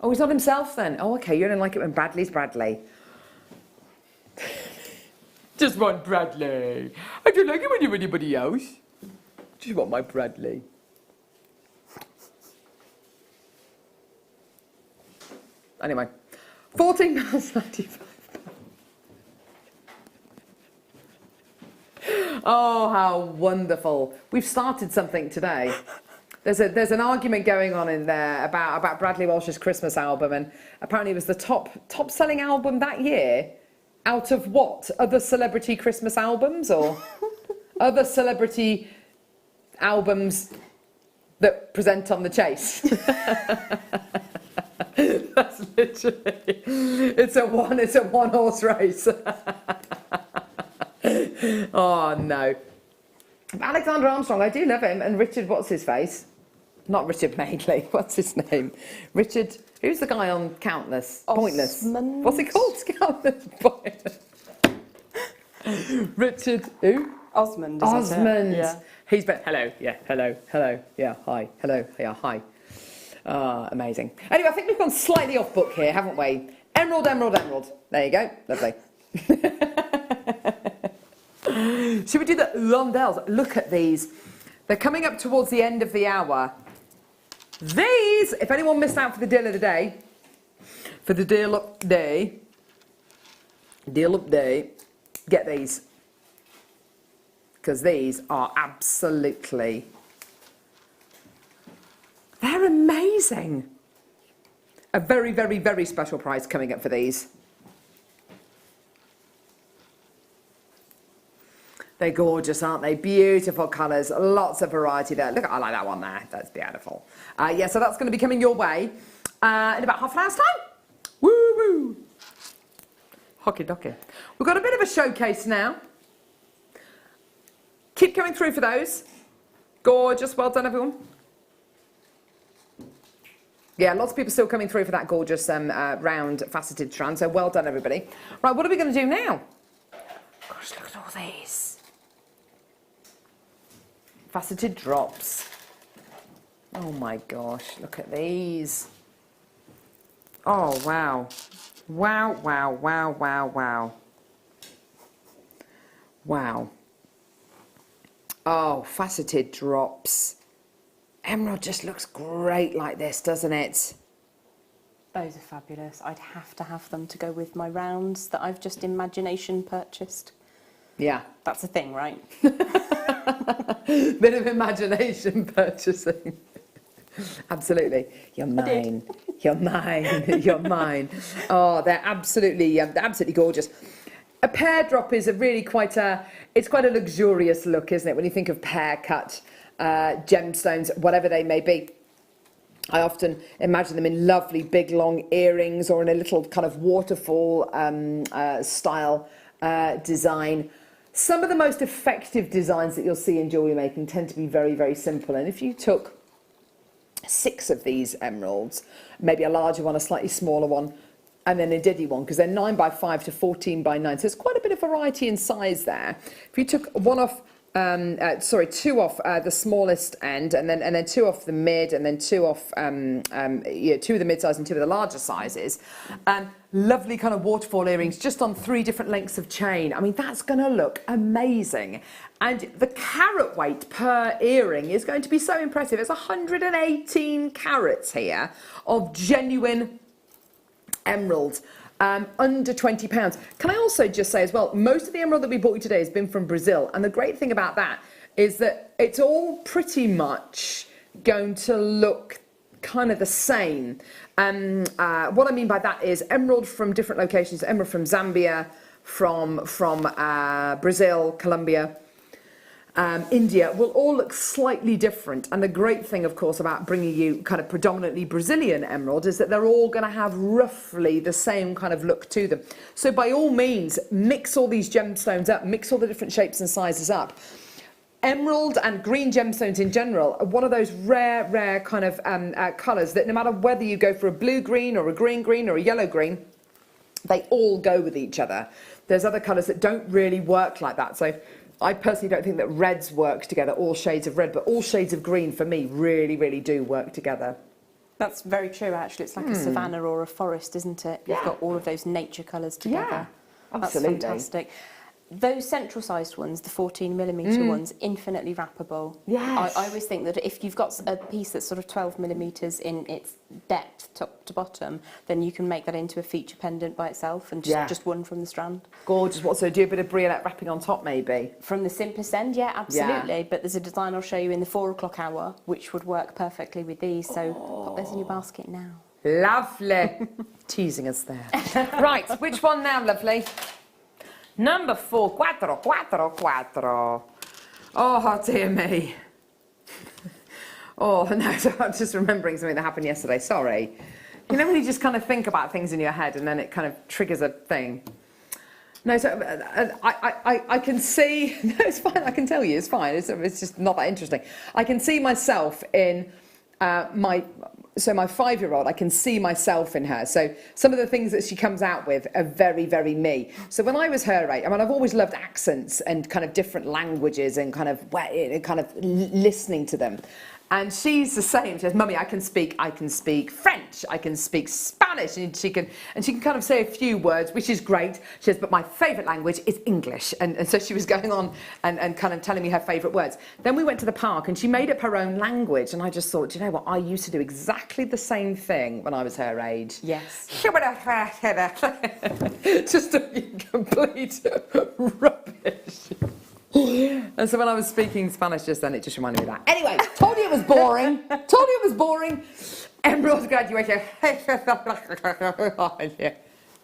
Oh, he's not himself then. Oh, okay. You don't like it when Bradley's Bradley. Just want Bradley. I don't like it when you're anybody else. Just want my Bradley. Anyway, £14.95. Oh, how wonderful. We've started something today. There's an argument going on in there about Bradley Walsh's Christmas album, and apparently it was the top selling album that year. Out of what? Other celebrity Christmas albums or other celebrity albums that present on The Chase? That's literally, it's a one horse race. Oh no. Alexander Armstrong, I do love him, and Richard, what's his face? Not Richard Madeley, what's his name? Richard, who's the guy on Countless? Pointless. Osmond. What's it called? Countless, Pointless. Richard, who? Osmond, isn't Osmond. it? Yeah. He's been, hello, yeah, hi, hello, yeah, hi. Amazing. Anyway, I think we've gone slightly off book here, haven't we? Emerald, emerald, emerald. There you go, lovely. Should we do the rondelles? Look at these. They're coming up towards the end of the hour. These, if anyone missed out for the deal of the day, get these. Because these are absolutely, they're amazing. A very, very, very special price coming up for these. They're gorgeous, aren't they? Beautiful colours, lots of variety there. Look, I like that one there. That's beautiful. Yeah, so that's going to be coming your way in about half an hour's time. Woo woo. Hockey docky. We've got a bit of a showcase now. Keep coming through for those. Gorgeous. Well done, everyone. Yeah, lots of people still coming through for that gorgeous round faceted strand, so well done everybody. Right, what are we going to do now? Gosh, look at all these. Faceted drops. Oh my gosh, look at these. Oh, wow. Wow, wow, wow, wow, wow. Wow. Oh, faceted drops. Emerald just looks great like this, doesn't it? Those are fabulous. I'd have to have them to go with my rounds that I've just imagination purchased. Yeah. That's a thing, right? Bit of imagination purchasing. Absolutely. You're mine. You're mine. You're mine. Oh, they're absolutely gorgeous. A pear drop is quite a luxurious look, isn't it? When you think of pear cut gemstones, whatever they may be. I often imagine them in lovely big long earrings or in a little kind of waterfall style design. Some of the most effective designs that you'll see in jewellery making tend to be very, very simple. And if you took 6 of these emeralds, maybe a larger one, a slightly smaller one, and then a diddy one, because they're 9 by 5 to 14 by 9. So there's quite a bit of variety in size there. If you took 2 off the smallest end, and then 2 off the mid, and then 2 off 2 of the mid-size and 2 of the larger sizes, lovely kind of waterfall earrings just on 3 different lengths of chain. I mean, that's going to look amazing. And the carat weight per earring is going to be so impressive. It's 118 carats here of genuine emerald, under £20. Can I also just say as well, most of the emerald that we bought you today has been from Brazil, and the great thing about that is that it's all pretty much going to look kind of the same. What I mean by that is emerald from different locations, emerald from Zambia, from Brazil, Colombia, India, will all look slightly different. And the great thing, of course, about bringing you kind of predominantly Brazilian emerald is that they're all going to have roughly the same kind of look to them. So by all means, mix all these gemstones up, mix all the different shapes and sizes up. Emerald and green gemstones in general are one of those rare kind of colours that no matter whether you go for a blue green or a green green or a yellow green, they all go with each other. There's other colours that don't really work like that. So I personally don't think that reds work together, all shades of red, but all shades of green for me really, really do work together. That's very true, actually. It's like a savannah or a forest, isn't it? You've got all of those nature colours together. Yeah, absolutely. That's fantastic. Those central-sized ones, the 14mm ones, infinitely wrappable. Yes. I always think that if you've got a piece that's sort of 12mm in its depth, top to bottom, then you can make that into a feature pendant by itself and just one from the strand. Gorgeous. What, so do a bit of briolette wrapping on top, maybe? From the simplest end, yeah, absolutely. Yeah. But there's a design I'll show you in the 4 o'clock hour, which would work perfectly with these. So pop those in your basket now. Lovely. Teasing us there. Right, which one now, lovely? Number 4, 4. Oh, dear me. Oh, no, I'm just remembering something that happened yesterday. Sorry. You know when you just kind of think about things in your head and then it kind of triggers a thing? No, so I can see... No, it's fine. I can tell you. It's fine. It's just not that interesting. I can see myself in my 5-year-old, I can see myself in her. So some of the things that she comes out with are very, very me. So when I was her age, I mean, I've always loved accents and kind of different languages and kind of listening to them. And she's the same. She says, "Mummy, I can speak French, I can speak Spanish," and she can kind of say a few words, which is great. She says, "But my favourite language is English." And so she was going on and kind of telling me her favourite words. Then we went to the park and she made up her own language, and I just thought, do you know what? I used to do exactly the same thing when I was her age. Yes. Just talking complete rubbish. And so when I was speaking Spanish just then, it just reminded me of that. Anyway, told you it was boring. Emerald graduation.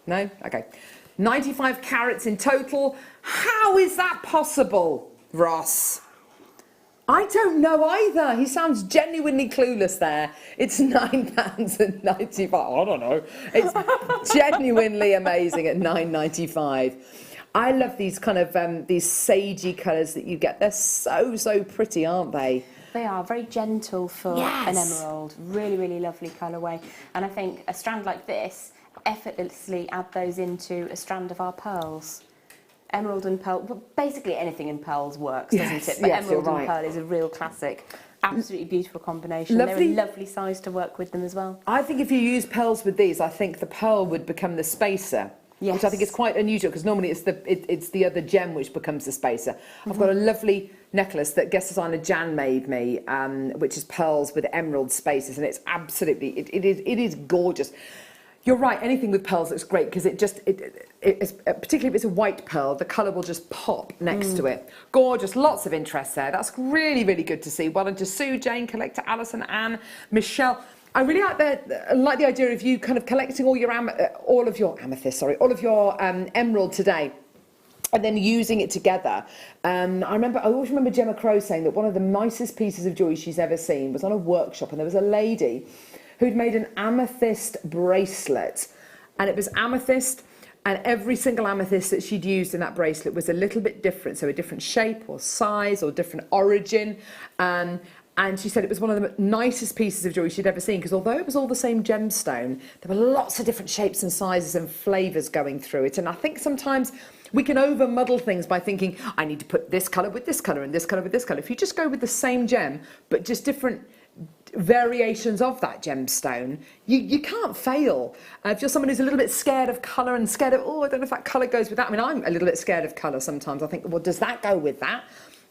No? Okay. 95 carats in total. How is that possible, Ross? I don't know either. He sounds genuinely clueless there. It's £9.95. I don't know. It's genuinely amazing at £9.95. I love these kind of these sagey colours that you get. They're so pretty, aren't they? They are very gentle for an Yes. emerald. Really, really lovely colourway. And I think a strand like this, effortlessly add those into a strand of our pearls. Emerald and pearl, but basically anything in pearls works, doesn't Yes, it? But yes, emerald you're and right. pearl is a real classic. Absolutely beautiful combination. Lovely. They're a lovely size to work with them as well. I think if you use pearls with these, I think the pearl would become the spacer. Which I think is Yes. quite unusual because normally it's the other gem which becomes the spacer. I've got a lovely necklace that guest designer Jan made me, which is pearls with emerald spacers, and it's absolutely it is gorgeous. You're right. Anything with pearls looks great because it's, particularly if it's a white pearl, the colour will just pop next to it. Gorgeous. Lots of interest there. That's really, really good to see. Well done to Sue, Jane, Collector, Alison, Anne, Michelle. I really like the idea of you kind of collecting all of your emerald today, and then using it together. I always remember Gemma Crow saying that one of the nicest pieces of jewellery she's ever seen was on a workshop, and there was a lady who'd made an amethyst bracelet, and it was amethyst, and every single amethyst that she'd used in that bracelet was a little bit different, so a different shape or size or different origin. And she said it was one of the nicest pieces of jewellery she'd ever seen, because although it was all the same gemstone, there were lots of different shapes and sizes and flavours going through it. And I think sometimes we can over muddle things by thinking, I need to put this colour with this colour and this colour with this colour. If you just go with the same gem, but just different variations of that gemstone, you can't fail. If you're someone who's a little bit scared of colour and scared of, I don't know if that colour goes with that. I mean, I'm a little bit scared of colour sometimes. I think, well, does that go with that?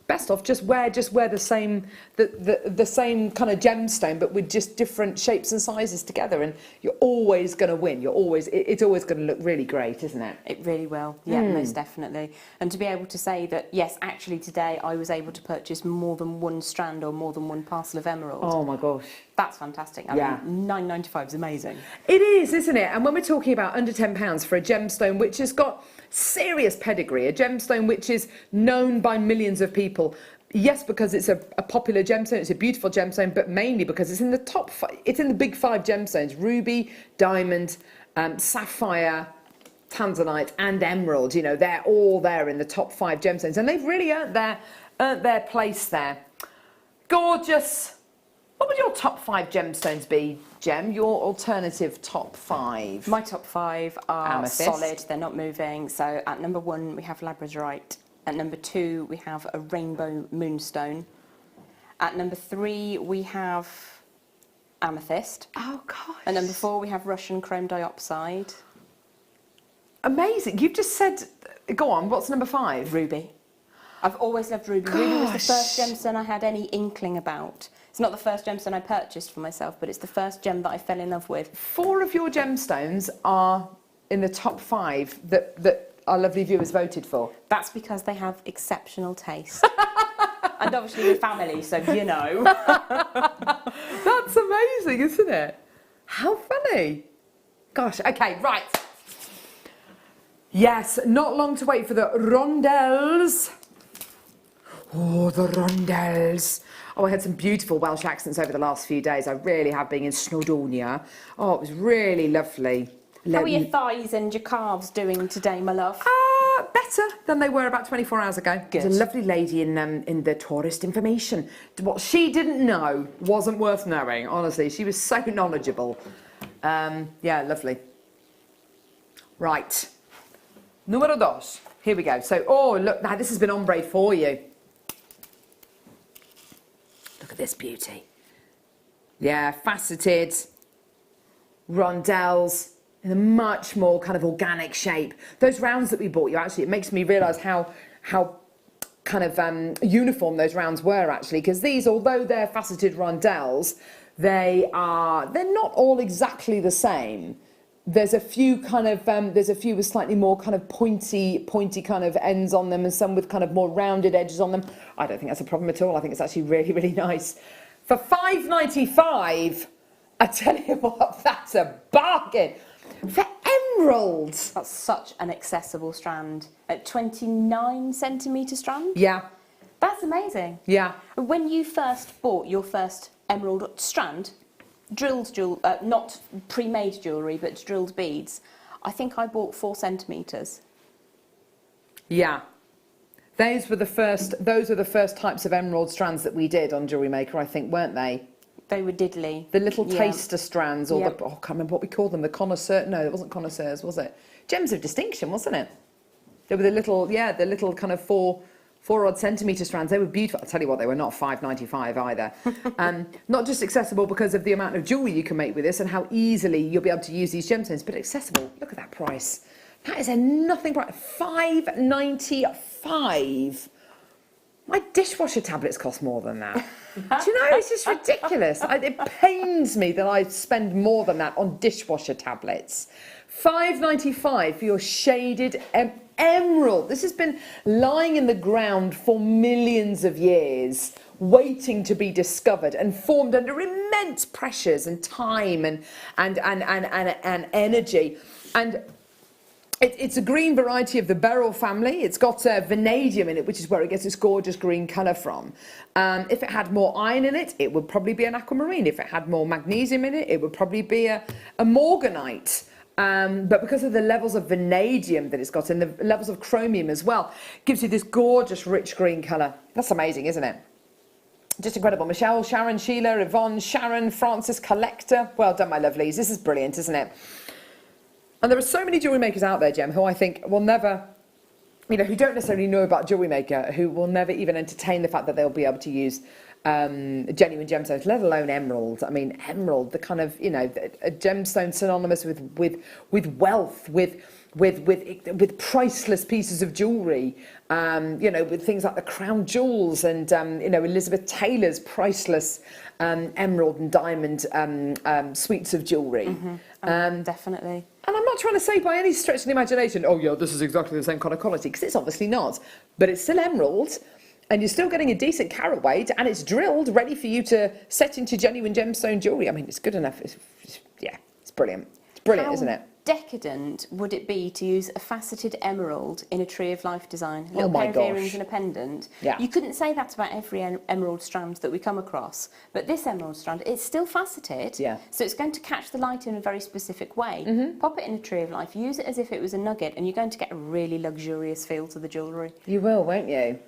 Best off just wear the same kind of gemstone, but with just different shapes and sizes together, and you're always going to win. It's always going to look really great, isn't it? It really will, yeah, most definitely. And to be able to say that, yes, actually today I was able to purchase more than one strand or more than one parcel of emerald. Oh my gosh. That's fantastic. I mean, £9.95 is amazing. It is, isn't it? And when we're talking about under £10 for a gemstone which has got serious pedigree, a gemstone which is known by millions of people, yes, because it's a popular gemstone, it's a beautiful gemstone, but mainly because it's in the top five, it's in the big 5 gemstones: ruby, diamond, sapphire, tanzanite and emerald. You know, they're all there in the top 5 gemstones, and they've really earned their place there. Gorgeous. What would your top 5 gemstones be, Gem? Your alternative top 5? My top 5 are Amethyst. solid, they're not moving. So at number 1 we have labradorite. At number 2 we have a rainbow moonstone. At number 3 we have amethyst. Oh gosh. At number 4 we have Russian chrome diopside. Amazing. You've just said, go on, what's number 5? Ruby. I've always loved ruby. Ruby was the first gemstone I had any inkling about. It's not the first gemstone I purchased for myself, but it's the first gem that I fell in love with. 4 of your gemstones are in the top 5 that our lovely viewers voted for. That's because they have exceptional taste. And obviously we're family, so you know. That's amazing, isn't it? How funny. Gosh, okay, right. Yes, not long to wait for the rondelles. Oh, the rondelles. Oh, I had some beautiful Welsh accents over the last few days. I really have been in Snowdonia. Oh, it was really lovely. How are your thighs and your calves doing today, my love? Better than they were about 24 hours ago. Good. There's a lovely lady in the tourist information. What she didn't know wasn't worth knowing, honestly. She was so knowledgeable. Yeah, lovely. Right. Numero 2. Here we go. So, oh, look, now this has been ombre for you. Look at this beauty. Yeah, faceted rondelles in a much more kind of organic shape. Those rounds that we bought you, actually, it makes me realise how kind of uniform those rounds were, actually, because these, although they're faceted rondelles, they're not all exactly the same. There's a few with slightly more kind of pointy kind of ends on them, and some with kind of more rounded edges on them. I don't think that's a problem at all. I think it's actually really, really nice. For £5.95, I tell you what, that's a bargain. For emeralds. That's such an accessible strand. At 29 centimetre strand? Yeah. That's amazing. Yeah. When you first bought your first emerald strand, not pre-made jewellery, but drilled beads, I think I bought 4 centimetres. Yeah. Those were the first types of emerald strands that we did on Jewellery Maker, I think, weren't they? They were diddly. The little taster strands, or Yep. I can't remember what we called them, the connoisseur, no, it wasn't connoisseurs, was it? Gems of distinction, wasn't it? They were the little kind of four odd centimetre strands. They were beautiful. I'll tell you what, they were not $5.95 either. Not just accessible because of the amount of jewellery you can make with this and how easily you'll be able to use these gemstones, but accessible. Look at that price. That is a nothing price. $5.95. My dishwasher tablets cost more than that. Do you know, it's just ridiculous. It pains me that I spend more than that on dishwasher tablets. $5.95 for your shaded emerald. This has been lying in the ground for millions of years, waiting to be discovered and formed under immense pressures and time and energy. And it's a green variety of the beryl family. It's got vanadium in it, which is where it gets its gorgeous green colour from. If it had more iron in it, it would probably be an aquamarine. If it had more magnesium in it, it would probably be a morganite. But because of the levels of vanadium that it's got and the levels of chromium as well, gives you this gorgeous rich green colour. That's amazing, isn't it? Just incredible. Michelle, Sharon, Sheila, Yvonne, Sharon, Francis, Collector. Well done, my lovelies. This is brilliant, isn't it? And there are so many jewellery makers out there, Gem, who I think will never, you know, who don't necessarily know about Jewellery Maker, who will never even entertain the fact that they'll be able to use genuine gemstones, let alone emerald. I mean, emerald, the kind of, you know, a gemstone synonymous with wealth, with priceless pieces of jewellery, you know, with things like the crown jewels and, you know, Elizabeth Taylor's priceless emerald and diamond suites of jewellery. Definitely. And I'm not trying to say by any stretch of the imagination, oh yeah, this is exactly the same kind of quality, because it's obviously not. But it's still emerald, and you're still getting a decent carat weight, and it's drilled, ready for you to set into genuine gemstone jewellery. I mean, it's good enough. Yeah, it's brilliant. It's brilliant, isn't it? Decadent would it be to use a faceted emerald in a tree of life design? A Oh little my pair of gosh. earrings and a pendant. Yeah. You couldn't say that about every emerald strand that we come across, but this emerald strand, it's still faceted, Yeah. so it's going to catch the light in a very specific way. Pop it in a tree of life, use it as if it was a nugget, and you're going to get a really luxurious feel to the jewellery. You will, won't you?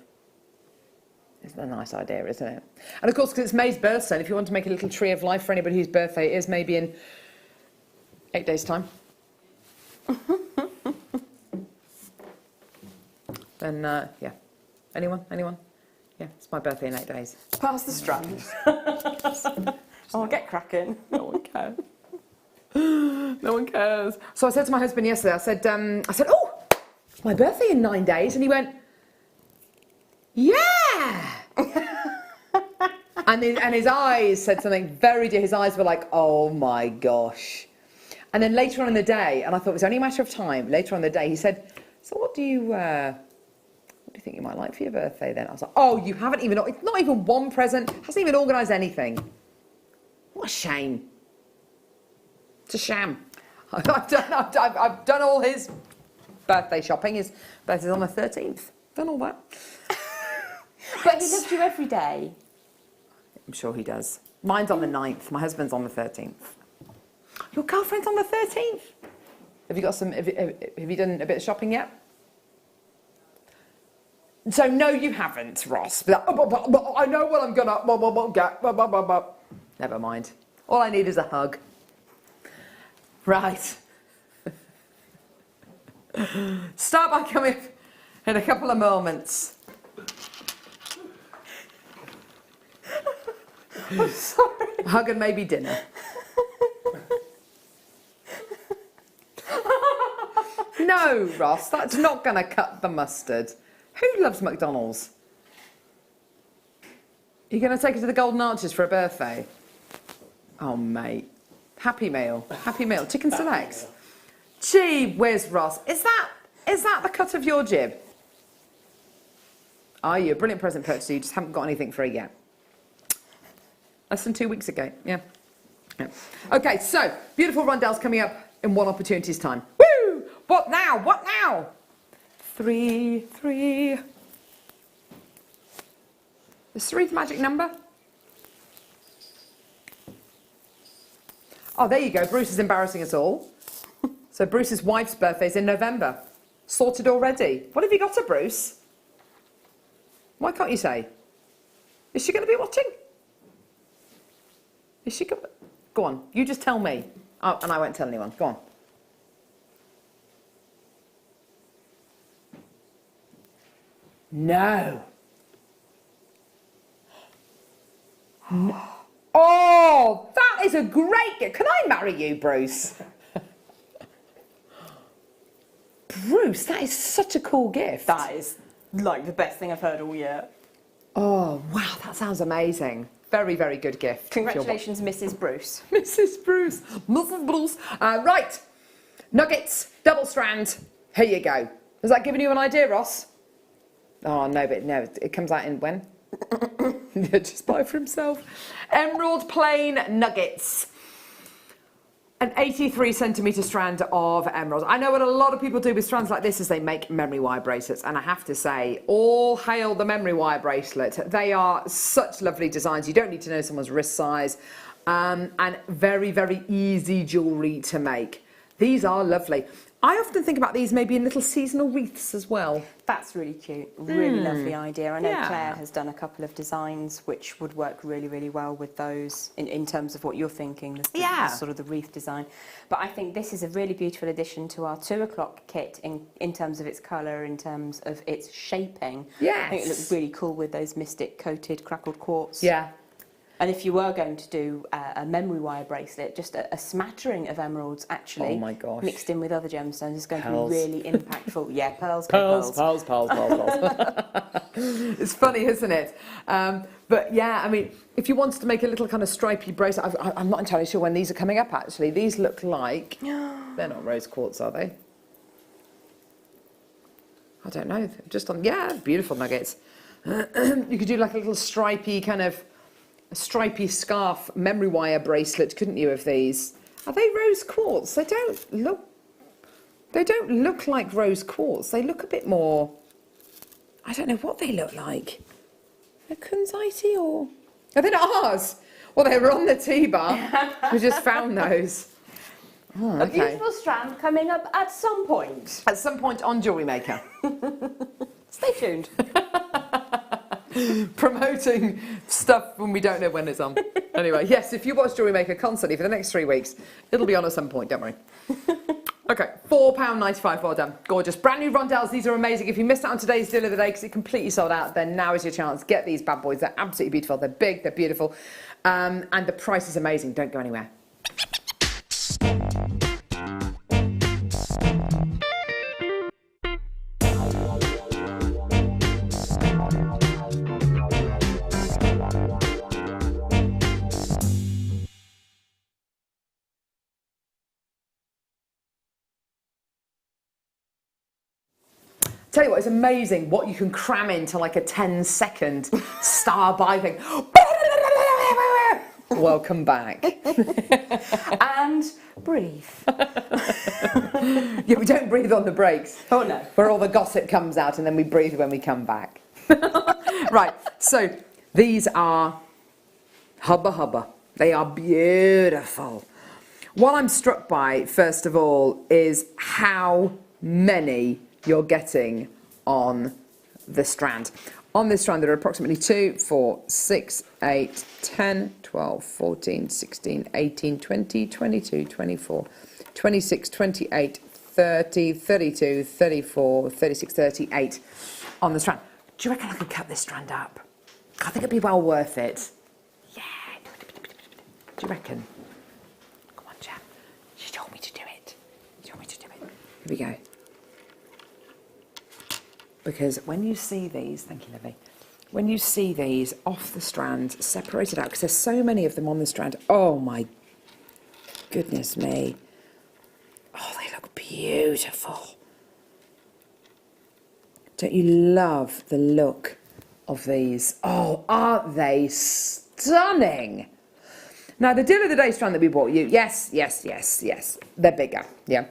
It's a nice idea, isn't it? And of course, because it's May's birthstone, if you want to make a little tree of life for anybody whose birthday it is, maybe in 8 days' time. Then, yeah. Anyone? Yeah, it's my birthday in 8 days. Pass the strand. Oh, get cracking. No one cares. No one cares. So I said to my husband yesterday, I said, oh, it's my birthday in 9 days. And he went, yeah. and his eyes said something very dear. His eyes were like, oh my gosh. And then later on in the day, and I thought it was only a matter of time, later on in the day, he said, so what do you think you might like for your birthday then? I was like, oh, you haven't even, it's not even one present, hasn't even organised anything. What a shame. It's a sham. I've done all his birthday shopping. His birthday's on the 13th. Done all that. But he loves you every day. I'm sure he does. Mine's on the 9th. My husband's on the 13th. Your girlfriend's on the 13th. Have you got some? Have you done a bit of shopping yet? So no, you haven't, Ross. But I know what I'm gonna get. Never mind. All I need is a hug. Right. Start by coming in a couple of moments. I'm sorry. Hug and maybe dinner. No, Ross, that's not going to cut the mustard. Who loves McDonald's? You're going to take her to the Golden Arches for a birthday? Oh, mate. Happy meal. Happy meal. Chicken selects. Gee whiz, Ross. Is that the cut of your jib? Are you? A brilliant present purchase. You just haven't got anything for her yet. Less than 2 weeks ago. Yeah. Okay, so beautiful rondelles coming up in one opportunity's time. Woo! What now? What now? 3, 3. Is 3 the magic number? Oh, there you go. Bruce is embarrassing us all. So Bruce's wife's birthday's in November. Sorted already. What have you got to Bruce? Why can't you say? Is she going to be watching? Is she going? Go on, you just tell me. Oh, and I won't tell anyone. Go on. No. No. Oh, that is a great gift. Can I marry you, Bruce? Bruce, that is such a cool gift. That is like the best thing I've heard all year. Oh, wow, that sounds amazing. Very, very good gift. Congratulations, Mrs. Bruce. Mrs. Bruce. Mrs. Bruce. Right. Nuggets, double strand. Here you go. Has that given you an idea, Ross? Oh, no, but no, it comes out in when? Just buy for himself. Emerald plain nuggets. An 83 centimetre strand of emeralds. I know what a lot of people do with strands like this is they make memory wire bracelets, and I have to say, all hail the memory wire bracelet. They are such lovely designs. You don't need to know someone's wrist size, and very, very easy jewellery to make. These are lovely. I often think about these maybe in little seasonal wreaths as well. That's really cute. Really lovely idea. I know Yeah. Claire has done a couple of designs which would work really, really well with those in terms of what you're thinking, the sort of the wreath design. But I think this is a really beautiful addition to our 2 o'clock kit in terms of its colour, in terms of its shaping. Yes. I think it looks really cool with those mystic coated crackled quartz. Yeah. And if you were going to do a memory wire bracelet, just a smattering of emeralds actually Oh my gosh. mixed in with other gemstones is going Pearls. to be really impactful. Yeah, pearls. Pearls. It's funny, isn't it? But yeah, I mean, if you wanted to make a little kind of stripy bracelet, I'm not entirely sure when these are coming up, actually. These look like... They're not rose quartz, are they? I don't know. Just on... Yeah, beautiful nuggets. You could do like a little stripy kind of... A stripy scarf memory wire bracelet, couldn't you, of these? Are they rose quartz? They don't look like rose quartz. They look a bit more... I don't know what they look like. They're kunzite or... Are they not ours? Well, they were on the tea bar. We just found those. Oh, A okay. beautiful strand coming up at some point. At some point on Jewellery Maker. Stay tuned. Promoting stuff when we don't know when it's on. Anyway, yes, if you watch Jewellery Maker constantly for the next 3 weeks, it'll be on at some point, don't worry. Okay, £4.95, well done. Gorgeous. Brand new rondelles, these are amazing. If you missed out on today's deal of the day because it completely sold out, then now is your chance. Get these bad boys, they're absolutely beautiful. They're big, they're beautiful, and the price is amazing. Don't go anywhere. Tell you what, it's amazing what you can cram into like a 10-second star buy thing. Welcome back. And breathe. Yeah, we don't breathe on the breaks. Oh no. Where all the gossip comes out and then we breathe when we come back. Right, so these are hubba hubba. They are beautiful. What I'm struck by, first of all, is how many you're getting on the strand. On this strand there are approximately 2, 4, 6, 8, 10, 12, 14, 16, 18, 20, 22, 24, 26, 28, 30, 32, 34, 36, 38 on the strand. Do you reckon I could cut this strand up? I think it'd be well worth it. Yeah. Do you reckon? Come on, Jam. She told me to do it. She told me to do it. Here we go. Because when you see these, thank you, Livy, when you see these off the strand, separated out, because there's so many of them on the strand, oh my goodness me. Oh, they look beautiful. Don't you love the look of these? Oh, aren't they stunning? Now, the deal of the day strand that we bought you, yes, they're bigger, yeah.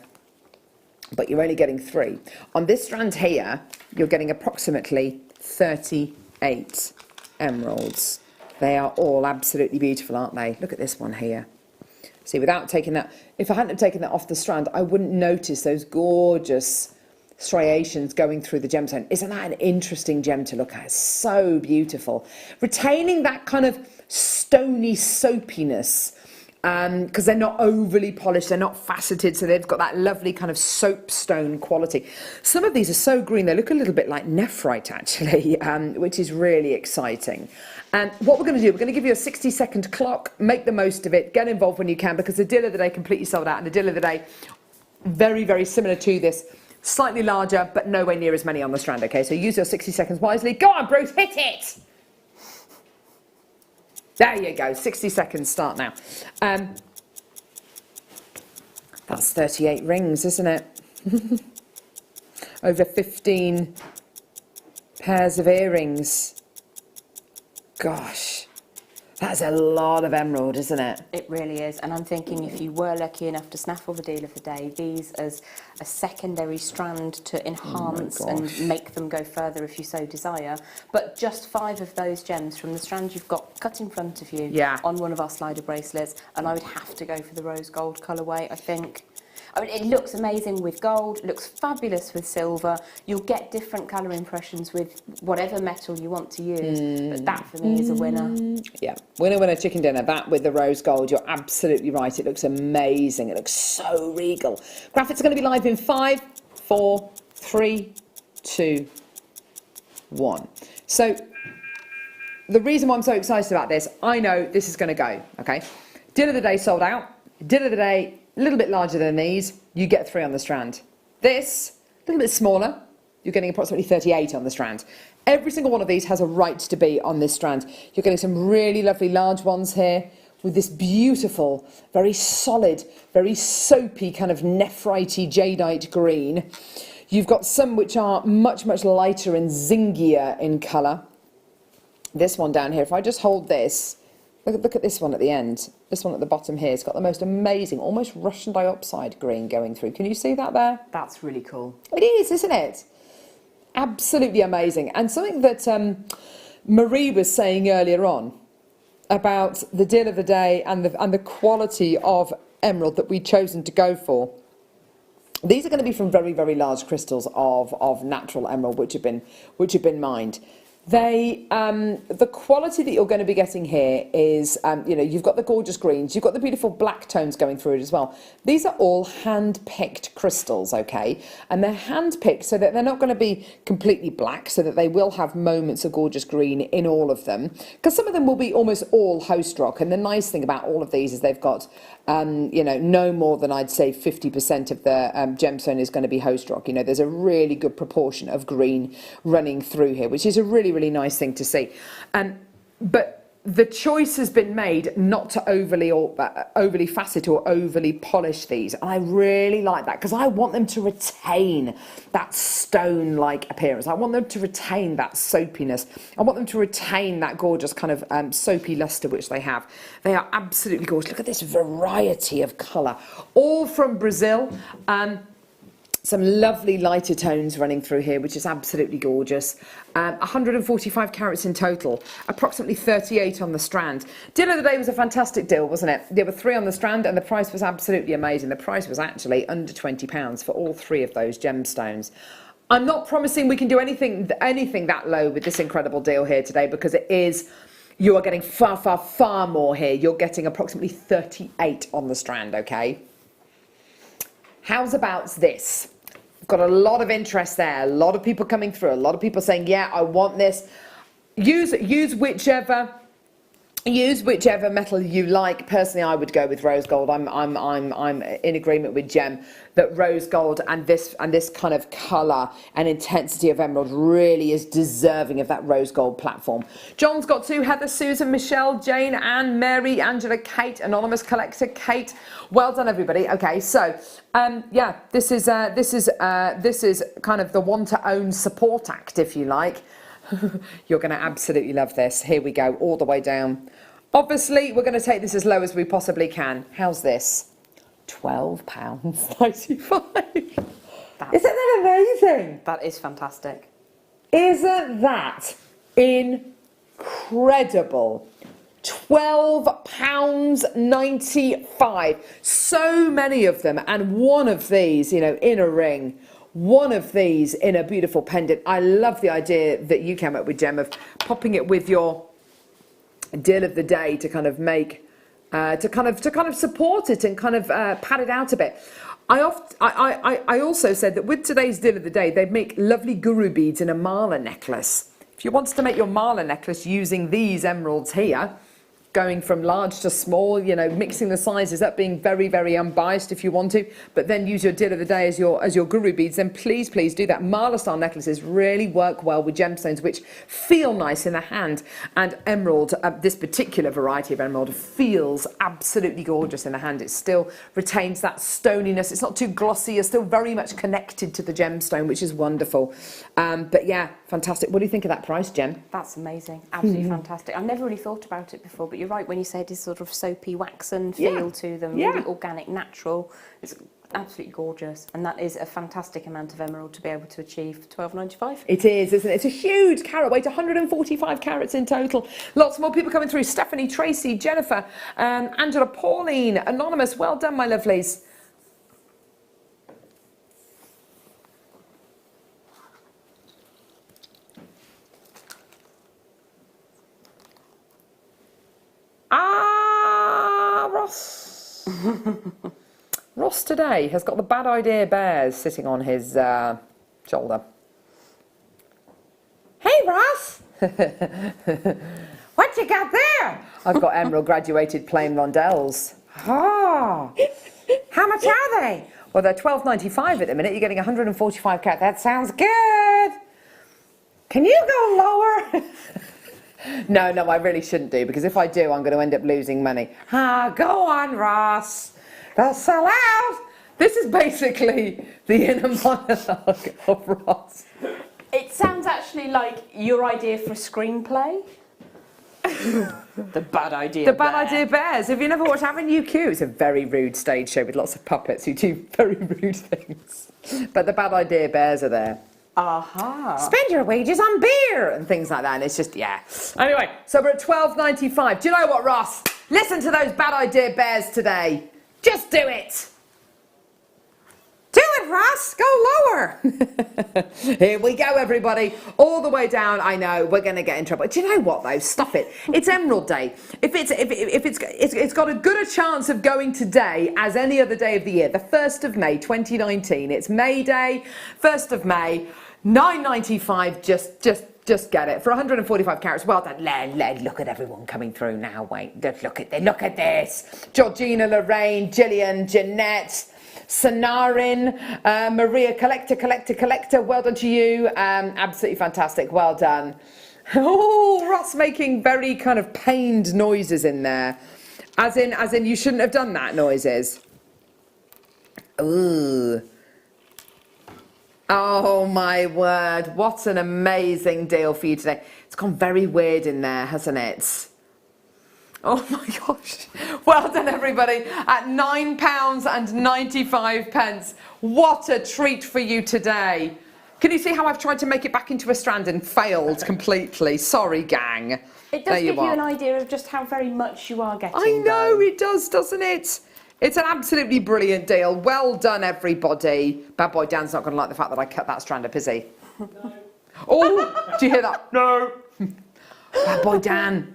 But you're only getting 3. On this strand here, you're getting approximately 38 emeralds. They are all absolutely beautiful, aren't they? Look at this one here. See, without taking that, if I hadn't have taken that off the strand, I wouldn't notice those gorgeous striations going through the gemstone. Isn't that an interesting gem to look at? It's so beautiful. Retaining that kind of stony soapiness, because they're not overly polished, they're not faceted, so they've got that lovely kind of soapstone quality. Some of these are so green, they look a little bit like nephrite actually, which is really exciting. And what we're going to do, we're going to give you a 60-second clock, make the most of it, get involved when you can, because the deal of the day completely sold out, and the deal of the day, very, very similar to this, slightly larger, but nowhere near as many on the strand, okay? So use your 60 seconds wisely. Go on, Bruce, hit it! There you go, 60 seconds, start now. That's 38 rings, isn't it? Over 15 pairs of earrings. Gosh, that's a lot of emerald, isn't it? It really is. And I'm thinking if you were lucky enough to snaffle the deal of the day, these as a secondary strand to enhance and make them go further if you so desire. But just 5 of those gems from the strand you've got cut in front of you on one of our slider bracelets. And I would have to go for the rose gold colourway, I think. I mean, it looks amazing with gold, looks fabulous with silver. You'll get different colour impressions with whatever metal you want to use. But that, for me, is a winner. Yeah, winner, winner, chicken dinner. That with the rose gold, you're absolutely right. It looks amazing. It looks so regal. Graphics are going to be live in 5, 4, 3, 2, 1. So the reason why I'm so excited about this, I know this is going to go, okay? Deal of the day sold out. Deal of the day, a little bit larger than these, you get 3 on the strand. This, a little bit smaller, you're getting approximately 38 on the strand. Every single one of these has a right to be on this strand. You're getting some really lovely large ones here with this beautiful, very solid, very soapy kind of nephrite jadeite green. You've got some which are much, much lighter and zingier in colour. This one down here, if I just hold this, look at this one at the end. This one at the bottom here, it's got the most amazing, almost Russian dioxide green going through. Can you see that there? That's really cool. It is, isn't it? Absolutely amazing. And something that Marie was saying earlier on about the deal of the day and the quality of emerald that we've chosen to go for. These are going to be from very, very large crystals of natural emerald, which have been mined. The quality that you're going to be getting here is, you know, you've got the gorgeous greens, you've got the beautiful black tones going through it as well. These are all hand-picked crystals, okay? And they're hand-picked so that they're not going to be completely black, so that they will have moments of gorgeous green in all of them. Because some of them will be almost all host rock. And the nice thing about all of these is they've got, you know, no more than I'd say 50% of the gemstone is going to be host rock. You know, there's a really good proportion of green running through here, which is a really, really nice thing to see. But the choice has been made not to overly facet or overly polish these. And I really like that because I want them to retain that stone-like appearance. I want them to retain that soapiness. I want them to retain that gorgeous kind of soapy luster which they have. They are absolutely gorgeous. Look at this variety of colour. All from Brazil. Some lovely lighter tones running through here, which is absolutely gorgeous. 145 carats in total, approximately 38 on the strand. Deal of the day was a fantastic deal, wasn't it? There were 3 on the strand and the price was absolutely amazing. The price was actually under £20 for all 3 of those gemstones. I'm not promising we can do anything that low with this incredible deal here today, because it is, you are getting far, far, far more here. You're getting approximately 38 on the strand, okay? How's about this? Got a lot of interest there, a lot of people coming through, a lot of people saying, yeah, I want this. Use whichever metal you like. Personally, I would go with rose gold. I'm in agreement with Jem that rose gold and this kind of colour and intensity of emerald really is deserving of that rose gold platform. John's got 2, Heather, Susan, Michelle, Jane, Anne, Mary, Angela, Kate, Anonymous Collector, Kate. Well done, everybody. Okay, so yeah, this is kind of the one to own support act, if you like. You're going to absolutely love this. Here we go, all the way down. Obviously, we're going to take this as low as we possibly can. How's this? £12.95. Isn't that amazing? That is fantastic. Isn't that incredible? £12.95. So many of them, and one of these, you know, in a ring, one of these in a beautiful pendant. I love the idea that you came up with, Gem, of popping it with your deal of the day to kind of make, to kind of support it and kind of pad it out a bit. I also said that with today's deal of the day, they'd make lovely guru beads in a mala necklace. If you wanted to make your mala necklace using these emeralds here, going from large to small, you know, mixing the sizes up, being very, very unbiased if you want to, but then use your deal of the day as your guru beads, then please do that. Mala style necklaces really work well with gemstones, which feel nice in the hand, and emerald, this particular variety of emerald, feels absolutely gorgeous in the hand. It still retains that stoniness. It's not too glossy. You're still very much connected to the gemstone, which is wonderful. But yeah, fantastic. What do you think of that price, Gem? That's amazing. Absolutely fantastic. I've never really thought about it before, but you're right when you say this sort of soapy, waxen feel to them, really organic, natural. It's absolutely gorgeous, and that is a fantastic amount of emerald to be able to achieve for £12.95. It is, isn't it? It's a huge carat weight, 145 carats in total. Lots more people coming through. Stephanie, Tracy, Jennifer, Angela, Pauline, Anonymous. Well done, my lovelies. Ross. Ross today has got the bad idea bears sitting on his shoulder. Hey, Ross. What you got there? I've got emerald graduated plain rondelles. Oh, how much are they? Well, they're £12.95 at the minute. You're getting 145 carat. That sounds good. Can you go lower? No, I really shouldn't do, because if I do, I'm going to end up losing money. Go on, Ross. They'll sell out. This is basically the inner monologue of Ross. It sounds actually like your idea for a screenplay. The Bad Idea The Bad Idea Bears. If you never watched Avenue Q, it's a very rude stage show with lots of puppets who do very rude things. But the Bad Idea Bears are there. Aha. Spend your wages on beer and things like that, and it's just, yeah. Anyway, so we're at £12.95. Do you know what, Ross? Listen to those Bad Idea Bears today. Just do it. Do it, Ross. Go lower. Here we go, everybody. All the way down. I know we're going to get in trouble. Do you know what, though? Stop it. It's Emerald Day. If it's got as good a chance of going today as any other day of the year, the 1st of May 2019. It's May Day, 1st of May. £9.95, just get it for 145 carats. Well done. Look at everyone coming through now. Wait, look at this. Georgina, Lorraine, Gillian, Jeanette, Sanarin, Maria, collector. Well done to you. Absolutely fantastic. Well done. Oh, Ross making very kind of pained noises in there, as in you shouldn't have done that noises. Ooh. Oh my word, what an amazing deal for you today. It's gone very weird in there, hasn't it? Oh my gosh. Well done, everybody, at £9.95. What a treat for you today. Can you see how I've tried to make it back into a strand and failed completely? Sorry, gang. It does give you an idea of just how very much you are getting. I know, it does, doesn't it? It's an absolutely brilliant deal. Well done, everybody. Bad boy Dan's not going to like the fact that I cut that strand up, is he? No. Oh, do you hear that? No. Bad boy Dan.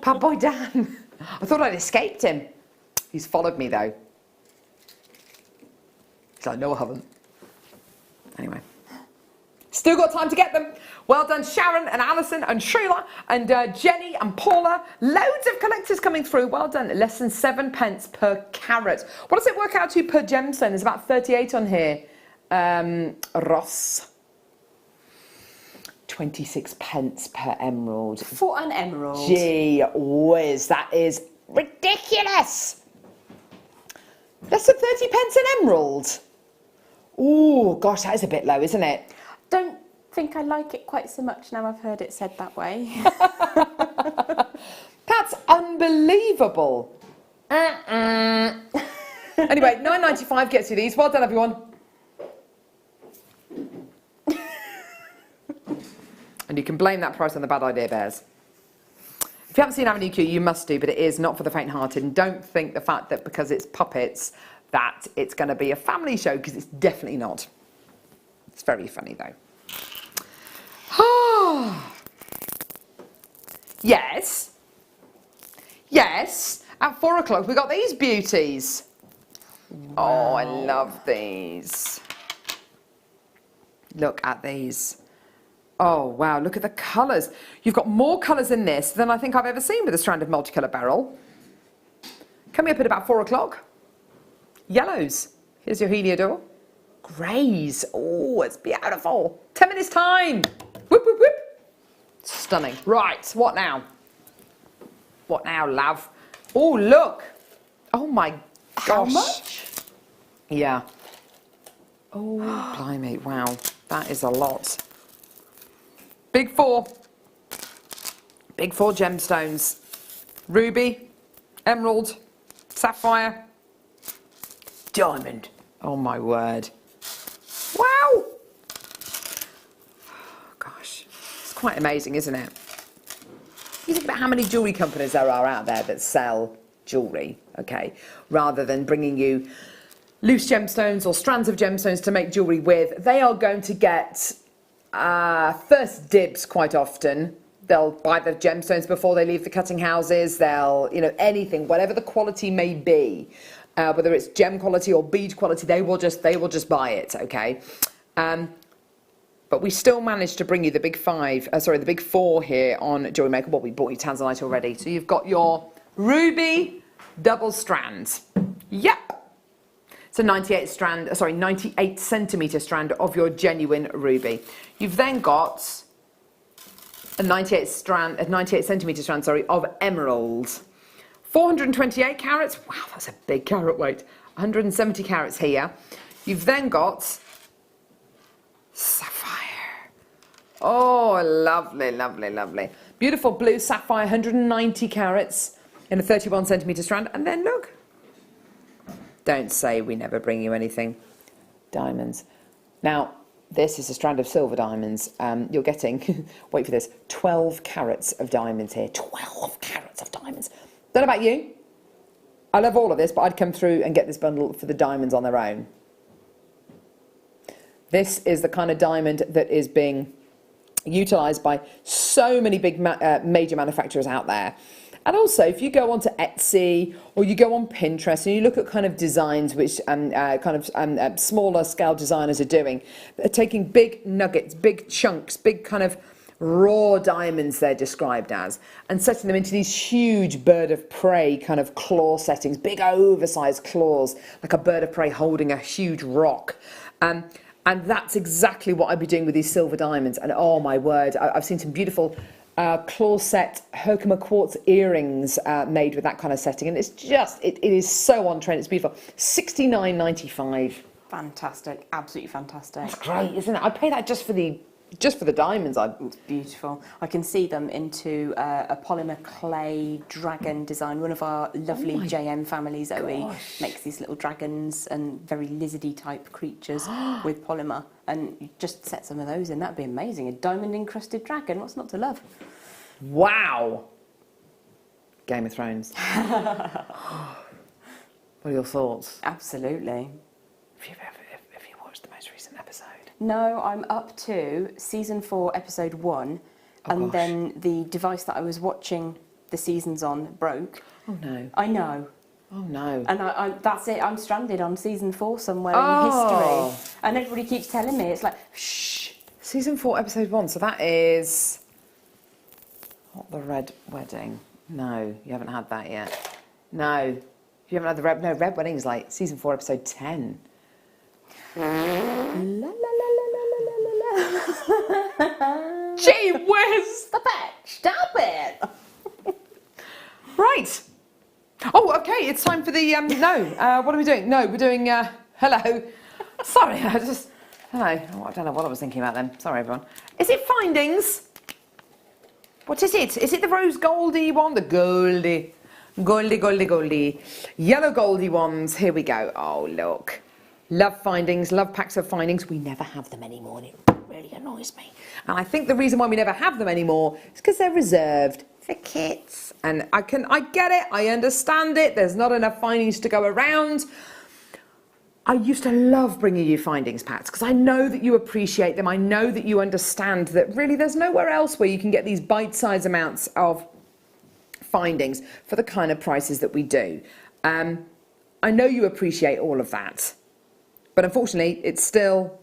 Bad boy Dan. I thought I'd escaped him. He's followed me, though. He's like, no, I haven't. Anyway. Still got time to get them. Well done, Sharon and Alison and Sheila and Jenny and Paula. Loads of collectors coming through. Well done. Less than 7 pence per carat. What does it work out to per gemstone? There's about 38 on here. Ross. 26 pence per emerald. For an emerald. Gee whiz, that is ridiculous. Less than 30 pence an emerald. Ooh, gosh, that is a bit low, isn't it? Don't think I like it quite so much now I've heard it said that way. That's unbelievable. Anyway, £9.95 gets you these. Well done, everyone. And you can blame that price on the Bad Idea Bears. If you haven't seen Avenue Q, you must do, but it is not for the faint-hearted. And don't think the fact that because it's puppets that it's going to be a family show, because it's definitely not. It's very funny though. Ah. Yes. Yes. At 4 o'clock we got these beauties. Wow. Oh, I love these. Look at these. Oh, wow, look at the colours. You've got more colours in this than I think I've ever seen with a strand of multicolour beryl. Coming up at about 4 o'clock. Yellows. Here's your heliodor. Greys. Oh, it's beautiful. 10 minutes time. Whoop, whoop, whoop. Stunning. Right, what now? What now, love? Oh, look. Oh, my gosh. How much? Yeah. Oh, blimey. Wow. That is a lot. Big four. Big four gemstones. Ruby, emerald, sapphire, diamond. Oh, my word. Wow. Gosh. It's quite amazing, isn't it? You think about how many jewellery companies there are out there that sell jewellery, okay, rather than bringing you loose gemstones or strands of gemstones to make jewellery with. They are going to get first dibs quite often. They'll buy the gemstones before they leave the cutting houses. They'll, you know, anything, whatever the quality may be, whether it's gem quality or bead quality, they will just buy it, okay? But we still managed to bring you the big the big four here on Jewellery Maker. Well, we bought you tanzanite already. So you've got your ruby double strands. Yep. It's a 98 centimetre strand of your genuine ruby. You've then got a 98 centimetre strand, of emerald. 428 carats. Wow, that's a big carat weight. 170 carats here. You've then got sapphire. Oh, lovely, lovely, lovely. Beautiful blue sapphire, 190 carats in a 31 centimetre strand. And then look. Don't say we never bring you anything. Diamonds. Now, this is a strand of silver diamonds. You're getting, wait for this, 12 carats of diamonds here. 12 carats of diamonds. Don't know about you. I love all of this, but I'd come through and get this bundle for the diamonds on their own. This is the kind of diamond that is being utilised by so many big major manufacturers out there. And also, if you go onto Etsy or you go on Pinterest and you look at kind of designs which smaller scale designers are doing, they're taking big nuggets, big chunks, big kind of raw diamonds they're described as, and setting them into these huge bird of prey kind of claw settings, big oversized claws, like a bird of prey holding a huge rock. And that's exactly what I'd be doing with these silver diamonds. And oh my word, I've seen some beautiful claw set Herkimer quartz earrings made with that kind of setting, and it's just it is so on trend. It's beautiful. $69.95. Fantastic, absolutely fantastic. That's great, isn't it? I'd pay that just for the diamonds. It's beautiful. I can see them into a polymer clay dragon design. One of our lovely JM families, Zoe, makes these little dragons and very lizardy type creatures with polymer, and you just set some of those in. That'd be amazing. A diamond encrusted dragon. What's not to love? Wow. Game of Thrones. What are your thoughts? Absolutely. Have you watched the most recent episode? No, I'm up to season 4, episode 1, and then the device that I was watching the seasons on broke. Oh no. I know. Oh no. And that's it, I'm stranded on season 4 somewhere in history. And everybody keeps telling me, it's like, shh. Season 4, episode 1, so that is... Not the Red Wedding. No, you haven't had that yet. No. You haven't had the Red... No, Red Wedding is like season 4, episode 10. La la la la la la la la. Gee whiz! Stop it! Stop it! Right. Oh, okay. It's time for the what are we doing? No, we're doing hello. Sorry, hello. I don't know what I was thinking about then. Sorry, everyone. Is it findings? What is it? Is it the rose goldy one? The goldy yellow goldy ones? Here we go. Oh look. Love findings, love packs of findings. We never have them anymore, and it really annoys me. And I think the reason why we never have them anymore is because they're reserved for kids. And I get it, I understand it. There's not enough findings to go around. I used to love bringing you findings packs because I know that you appreciate them. I know that you understand that really there's nowhere else where you can get these bite-sized amounts of findings for the kind of prices that we do. I know you appreciate all of that, but unfortunately it's still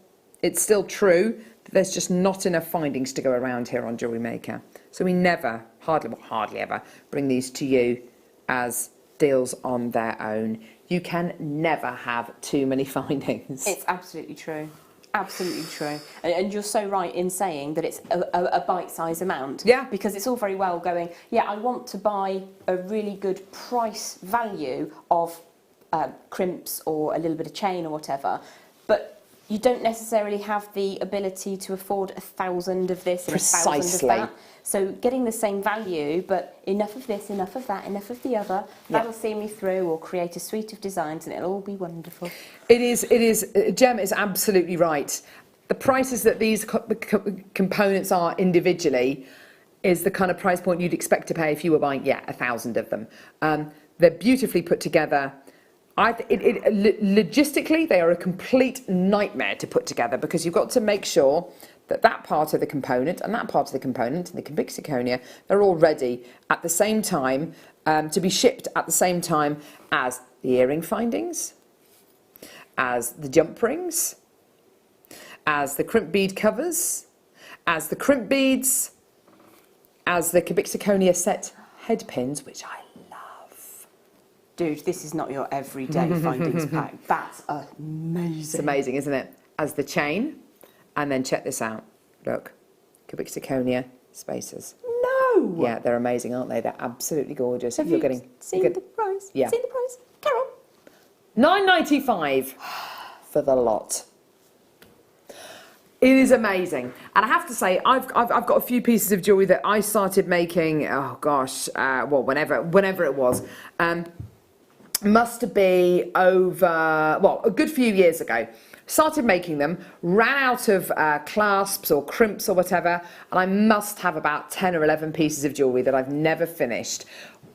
true that there's just not enough findings to go around here on Jewellery Maker. So we never, hardly ever, bring these to you as deals on their own. You can never have too many findings. It's absolutely true. Absolutely true. And you're so right in saying that it's a bite-sized amount. Yeah. Because it's all very well going, yeah, I want to buy a really good price value of crimps or a little bit of chain or whatever, but you don't necessarily have the ability to afford 1,000 of this and 1,000 of that. So getting the same value, but enough of this, enough of that, enough of the other, that'll see me through or create a suite of designs and it'll all be wonderful. It is, Jem is absolutely right. The prices that these components are individually is the kind of price point you'd expect to pay if you were buying, 1,000 of them. They're beautifully put together. Logistically, they are a complete nightmare to put together because you've got to make sure that that part of the component and that part of the component and the cabochonia, they're all ready at the same time to be shipped at the same time as the earring findings, as the jump rings, as the crimp bead covers, as the crimp beads, as the cabochonia set head pins, which I love. Dude, this is not your everyday findings pack. That's amazing. It's amazing, isn't it? As the chain. And then check this out. Look, cabochonia spacers. No! Yeah, they're amazing, aren't they? They're absolutely gorgeous. Have you seen the price? Yeah. Seen the price? Carol? £9.95 for the lot. It is amazing, and I have to say, I've got a few pieces of jewellery that I started making. Oh gosh, well, whenever it was. Must be over, well, a good few years ago. Started making them, ran out of clasps or crimps or whatever, and I must have about 10 or 11 pieces of jewellery that I've never finished.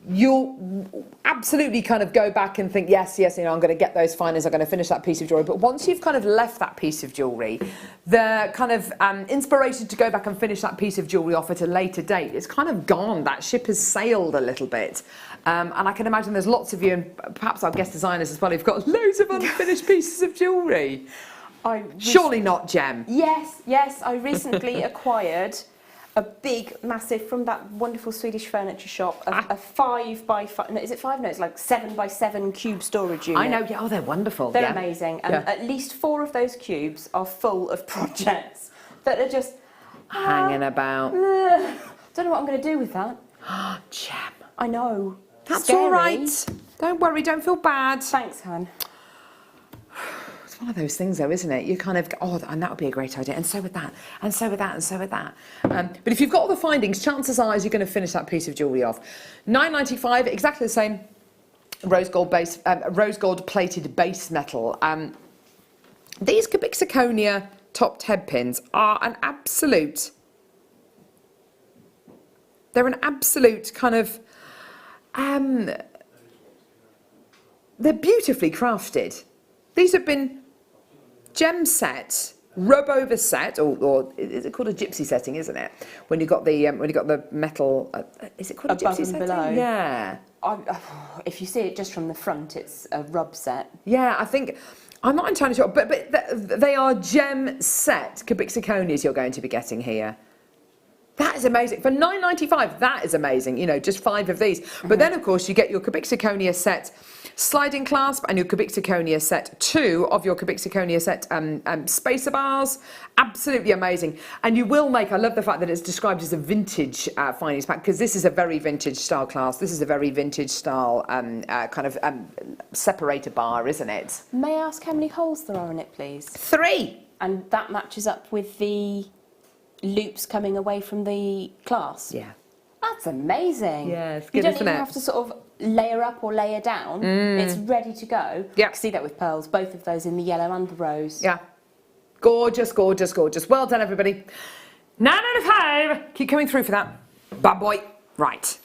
You'll absolutely kind of go back and think, yes, you know, I'm going to get those findings, I'm going to finish that piece of jewellery. But once you've kind of left that piece of jewellery, the kind of inspiration to go back and finish that piece of jewellery off at a later date is kind of gone. That ship has sailed a little bit. And I can imagine there's lots of you, and perhaps our guest designers as well, who've got loads of unfinished pieces of jewellery. Surely not, Jem. Yes, I recently acquired a big, massive, from that wonderful Swedish furniture shop, a 5 by 5, no, is it 5? No, it's like 7 by 7 cube storage unit. I know, yeah, oh, they're wonderful. They're amazing, and at least 4 of those cubes are full of projects that are just hanging about. Don't know what I'm going to do with that. Jem. I know. That's Scary. all right. Don't worry, don't feel bad. Thanks, hon. It's one of those things, though, isn't it? You kind of go, oh, and that would be a great idea, and so would that, and so would that, and so would that. But if you've got all the findings, chances are you're going to finish that piece of jewellery off. £9.95, exactly the same. Rose gold plated base metal. These cabochonia topped head pins are an absolute. They're an absolute kind of. They're beautifully crafted. These have been gem set, rub over set, or is it called a gypsy setting? Isn't it? When you got the metal, is it called a gypsy setting? Below. Yeah. If you see it just from the front, it's a rub set. Yeah, I think I'm not entirely sure, but they are gem set cabochonias you're going to be getting here. That is amazing. For £9.95, that is amazing. You know, just 5 of these. But then, of course, you get your cabochonia set sliding clasp and your cabochonia set 2 of your cabochonia set spacer bars. Absolutely amazing. And you will make, I love the fact that it's described as a vintage findings pack, because this is a very vintage style clasp. This is a very vintage style kind of separator bar, isn't it? May I ask how many holes there are in it, please? 3. And that matches up with the loops coming away from the clasp? Yeah. That's amazing. Yeah, it's good, you don't isn't even it? have to sort of layer up or layer down. It's ready to go. Yeah. You can see that with pearls, both of those in the yellow and the rose. Yeah. Gorgeous, gorgeous, gorgeous. Well done, everybody. 9 out of 5. Keep coming through for that. Bad boy. Right.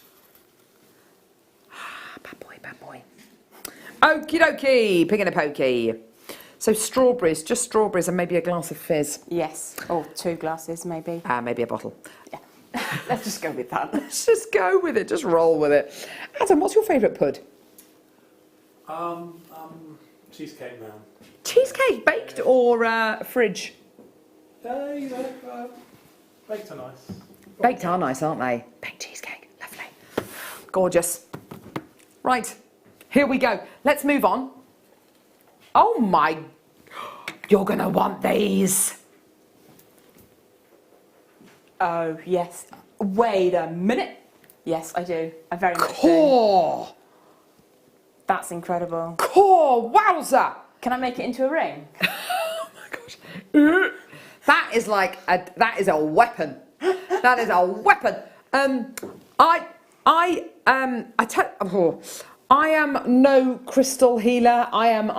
Bad boy, bad boy. Okie dokie. Pig and a pokey. So strawberries, just strawberries and maybe a glass of fizz. Yes, or 2 glasses maybe. Maybe a bottle. Yeah. Let's just go with that. Let's just go with it, just roll with it. Adam, what's your favourite pud? Cheesecake man. Cheesecake, baked or fridge? You know, baked are nice. Baked are nice, aren't they? Baked cheesecake, lovely. Gorgeous. Right, here we go. Let's move on. Oh my, you're gonna want these. Oh, yes. Wait a minute. Yes, I do. I very much do. Core, That's incredible. wowza. Can I make it into a ring? Oh my gosh. That is like that is a weapon. That is a weapon. I am no crystal healer. I am,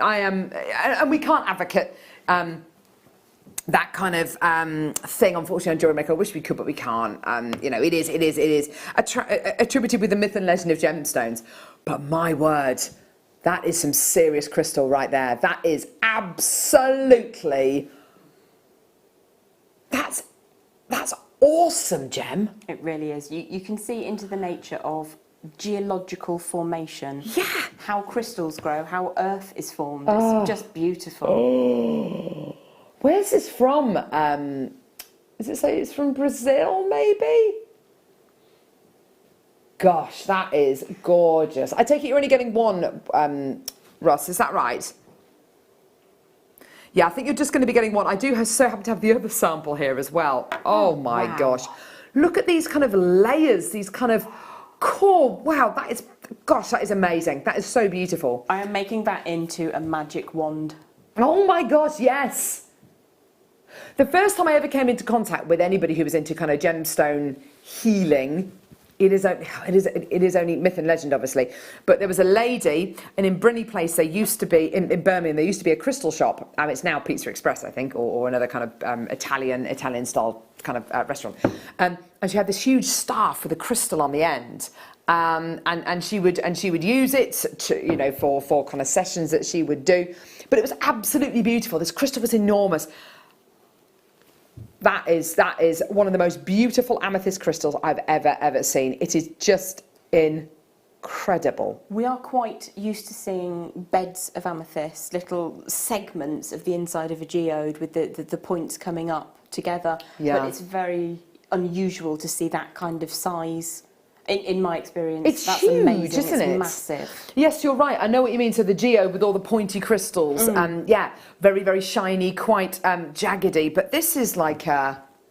and we can't advocate that kind of thing. Unfortunately, on Jewellery Maker, I wish we could, but we can't. You know, it is attributed with the myth and legend of gemstones. But my word, that is some serious crystal right there. That is absolutely. That's awesome, Gem. It really is. You can see into the nature of geological formation. Yeah. How crystals grow, how earth is formed. It's just beautiful. Oh. Where's this from? Does it say it's from Brazil, maybe? Gosh, that is gorgeous. I take it you're only getting one, Ross, is that right? Yeah, I think you're just going to be getting one. I do so happen to have the other sample here as well. Oh my gosh. Look at these kind of layers, these kind of core. Wow, that is amazing. That is so beautiful. I am making that into a magic wand. Oh my gosh, yes. The first time I ever came into contact with anybody who was into kind of gemstone healing, it is only myth and legend, obviously. But there was a lady, and in Brinney Place, there used to be, in Birmingham, there used to be a crystal shop. It's now Pizza Express, I think, or another kind of Italian-style kind of restaurant. And she had this huge staff with a crystal on the end. And she would use it to, you know, for kind of sessions that she would do. But it was absolutely beautiful. This crystal was enormous. That is one of the most beautiful amethyst crystals I've ever seen. It is just incredible. We are quite used to seeing beds of amethyst, little segments of the inside of a geode with the points coming up together. Yeah. But it's very unusual to see that kind of size. In my experience, It's that's huge, amazing. isn't it? It's massive. Yes, you're right. I know what you mean. So the geode with all the pointy crystals, yeah, very, very shiny, quite jaggedy. But this is like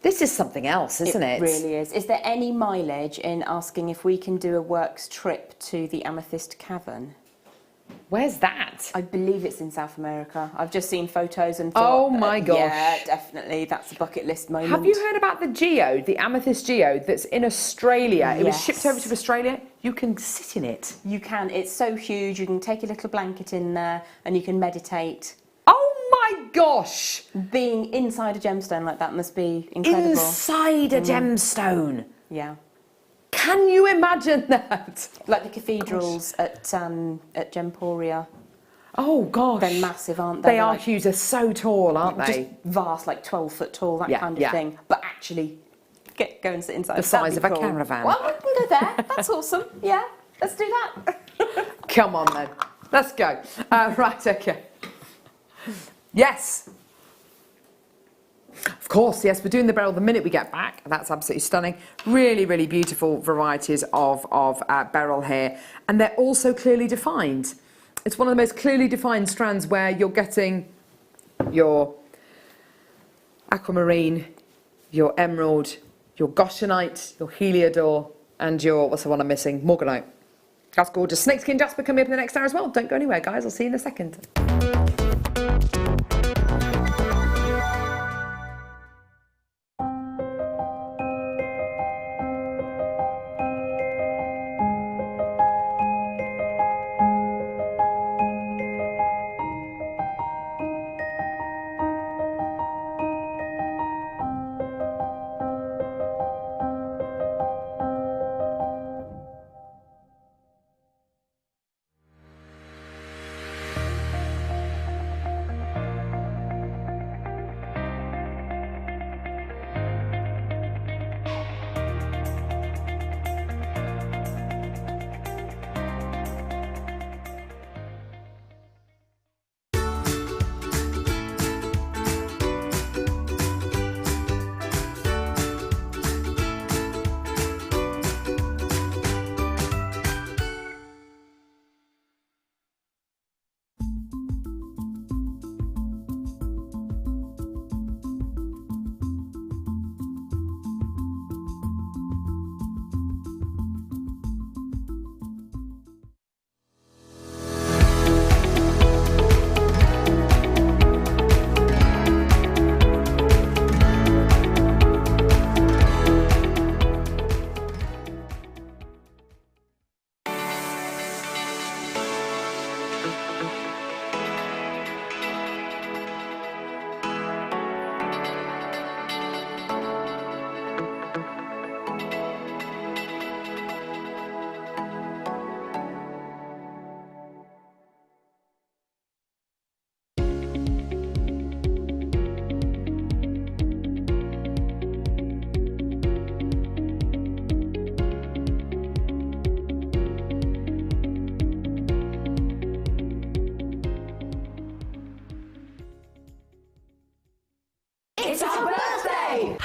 this is something else, isn't it? It really is. Is there any mileage in asking if we can do a works trip to the Amethyst Cavern? Where's that? I believe it's in South America. I've just seen photos and thought, Oh my gosh. yeah, definitely, that's a bucket list moment. Have you heard about the geode, the amethyst geode that's in Australia? It was Yes. shipped over to Australia. You can sit in it. You can. It's so huge. You can take a little blanket in there and you can meditate. Oh my gosh! Being inside a gemstone like that must be incredible. Inside a gemstone. Yeah. Can you imagine that? Like the cathedrals at Gemporia. Oh gosh. They're massive, aren't they? They are like, huge. They're so tall, aren't just they? vast, like 12 foot tall, that Yeah, kind of yeah. thing. But actually, go and sit inside. The size That'd of be a cool. caravan. Well, we can go there. That's awesome. Yeah, let's do that. Come on then. Let's go. Right, okay. Yes. Of course, yes, we're doing the beryl the minute we get back. That's absolutely stunning. Really, really beautiful varieties of beryl here. And they're also clearly defined. It's one of the most clearly defined strands where you're getting your aquamarine, your emerald, your goshenite, your heliodor, and your, what's the one I'm missing? Morganite. That's gorgeous. Snakeskin jasper coming up in the next hour as well. Don't go anywhere, guys. I'll see you in a second.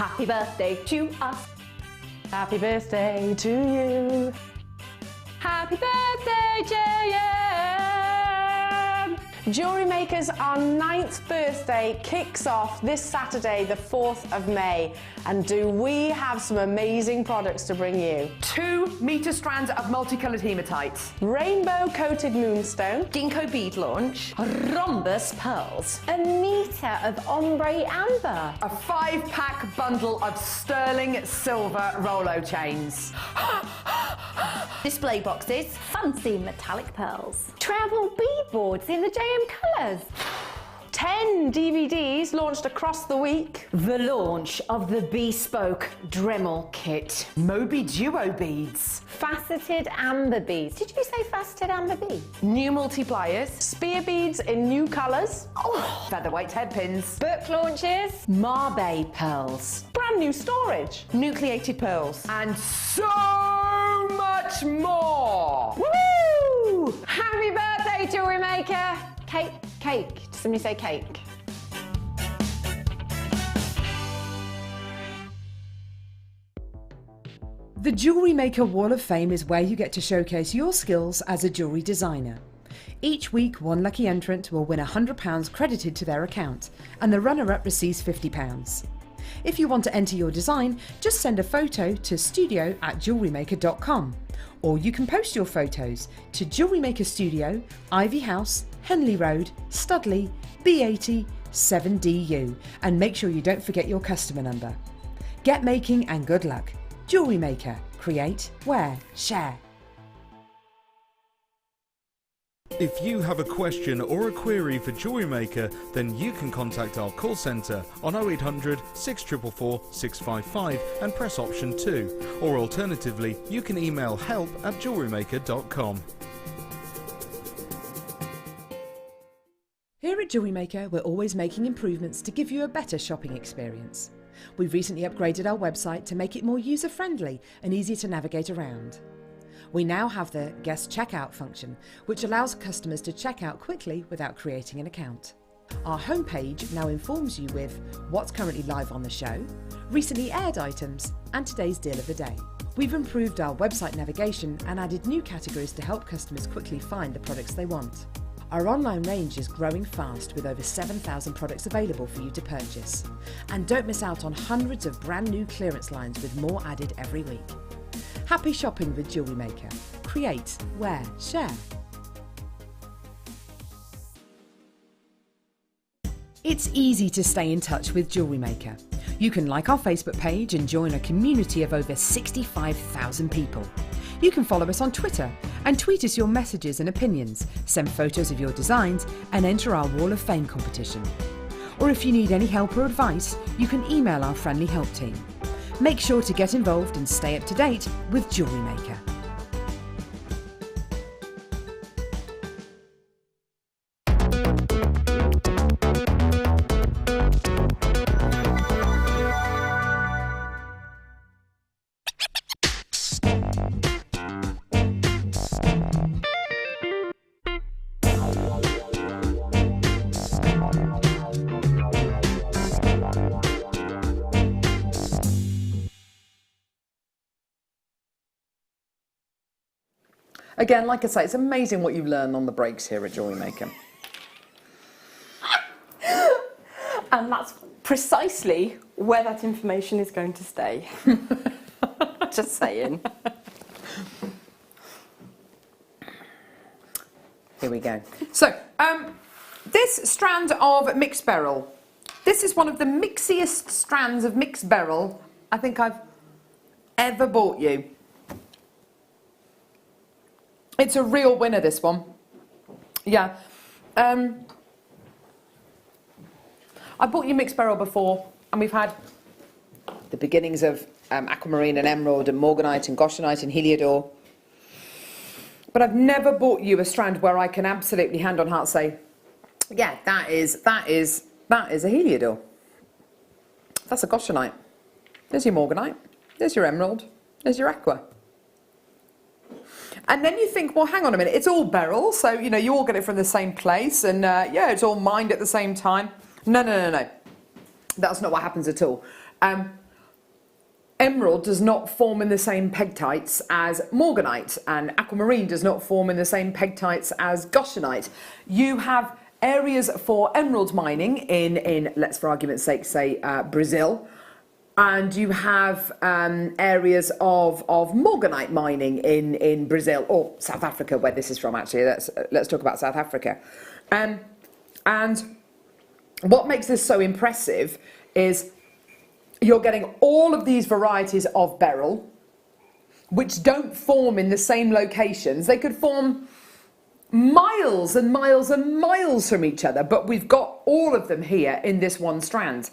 Happy birthday to us. Happy birthday to you. Happy birthday, JM! Jewellery Maker's our 9th birthday kicks off this Saturday, the 4th of May. And do we have some amazing products to bring you? 2 metre strands of multicoloured hematite. Rainbow-coated moonstone. Ginkgo bead launch. Rhombus pearls. A metre of ombre amber. A 5-pack bundle of sterling silver Rolo chains. Display boxes. Fancy metallic pearls. Travel bead boards in the JM colours. 10 DVDs launched across the week. The launch of the bespoke Dremel kit. Moby Duo beads. Faceted amber beads. Did you say faceted amber beads? New multipliers. Spear beads in new colours. Oh, featherweight head pins. Book launches. Mabe pearls. Brand new storage. Nucleated pearls. And so much more. Woo! Happy birthday, Jewellery Maker! Cake. Did somebody say cake? The Jewellery Maker Wall of Fame is where you get to showcase your skills as a jewellery designer. Each week, one lucky entrant will win £100 credited to their account, and the runner-up receives £50. If you want to enter your design, just send a photo to studio@jewellerymaker.com, or you can post your photos to Jewellery Maker Studio, Ivy House, Henley Road, Studley, B80 7DU, and make sure you don't forget your customer number. Get making and good luck. Jewellery Maker. Create, wear, share. If you have a question or a query for Jewellery Maker, then you can contact our call centre on 0800 644 655 and press option 2, or alternatively you can email help@jewellerymaker.com. Here at Jewellery Maker, we're always making improvements to give you a better shopping experience. We've recently upgraded our website to make it more user-friendly and easy to navigate around. We now have the guest checkout function, which allows customers to check out quickly without creating an account. Our homepage now informs you with what's currently live on the show, recently aired items, and today's deal of the day. We've improved our website navigation and added new categories to help customers quickly find the products they want. Our online range is growing fast with over 7,000 products available for you to purchase. And don't miss out on hundreds of brand new clearance lines with more added every week. Happy shopping with Jewellery Maker. Create, wear, share. It's easy to stay in touch with Jewellery Maker. You can like our Facebook page and join a community of over 65,000 people. You can follow us on Twitter and tweet us your messages and opinions, send photos of your designs and enter our Wall of Fame competition. Or if you need any help or advice, you can email our friendly help team. Make sure to get involved and stay up to date with Jewellery Maker. Again, like I say, it's amazing what you learn on the breaks here at Jewellery Maker. And that's precisely where that information is going to stay. Just saying. Here we go. So, this strand of mixed beryl. This is one of the mixiest strands of mixed beryl I think I've ever bought you. It's a real winner, this one. Yeah. I bought you mixed beryl before, and we've had the beginnings of aquamarine and emerald and morganite and goshenite and heliodor. But I've never bought you a strand where I can absolutely hand on heart say, yeah, that is a heliodor. That's a goshenite. There's your morganite. There's your emerald. There's your aqua. And then you think, well, hang on a minute, it's all beryl, so, you know, you all get it from the same place, and, yeah, it's all mined at the same time. No. That's not what happens at all. emerald does not form in the same pegtites as morganite, and aquamarine does not form in the same pegtites as goshenite. You have areas for emerald mining in let's for argument's sake say Brazil, and you have areas of morganite mining in Brazil or South Africa, where this is from actually. Let's talk about South Africa. And what makes this so impressive is you're getting all of these varieties of beryl, which don't form in the same locations. They could form miles and miles and miles from each other, but we've got all of them here in this one strand.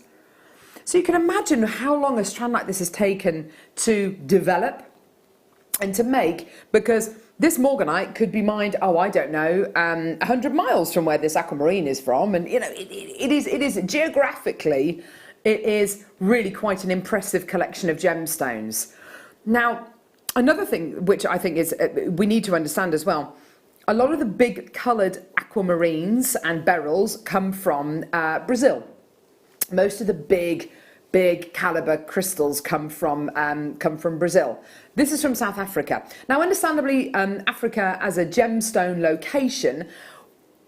So you can imagine how long a strand like this has taken to develop and to make, because this morganite could be mined, oh, I don't know, 100 miles from where this aquamarine is from. And, you know, it is geographically, it is really quite an impressive collection of gemstones. Now, another thing which I think is we need to understand as well, a lot of the big coloured aquamarines and beryls come from Brazil. Most of the big caliber crystals come from Brazil. This is from South Africa. Now, understandably, Africa as a gemstone location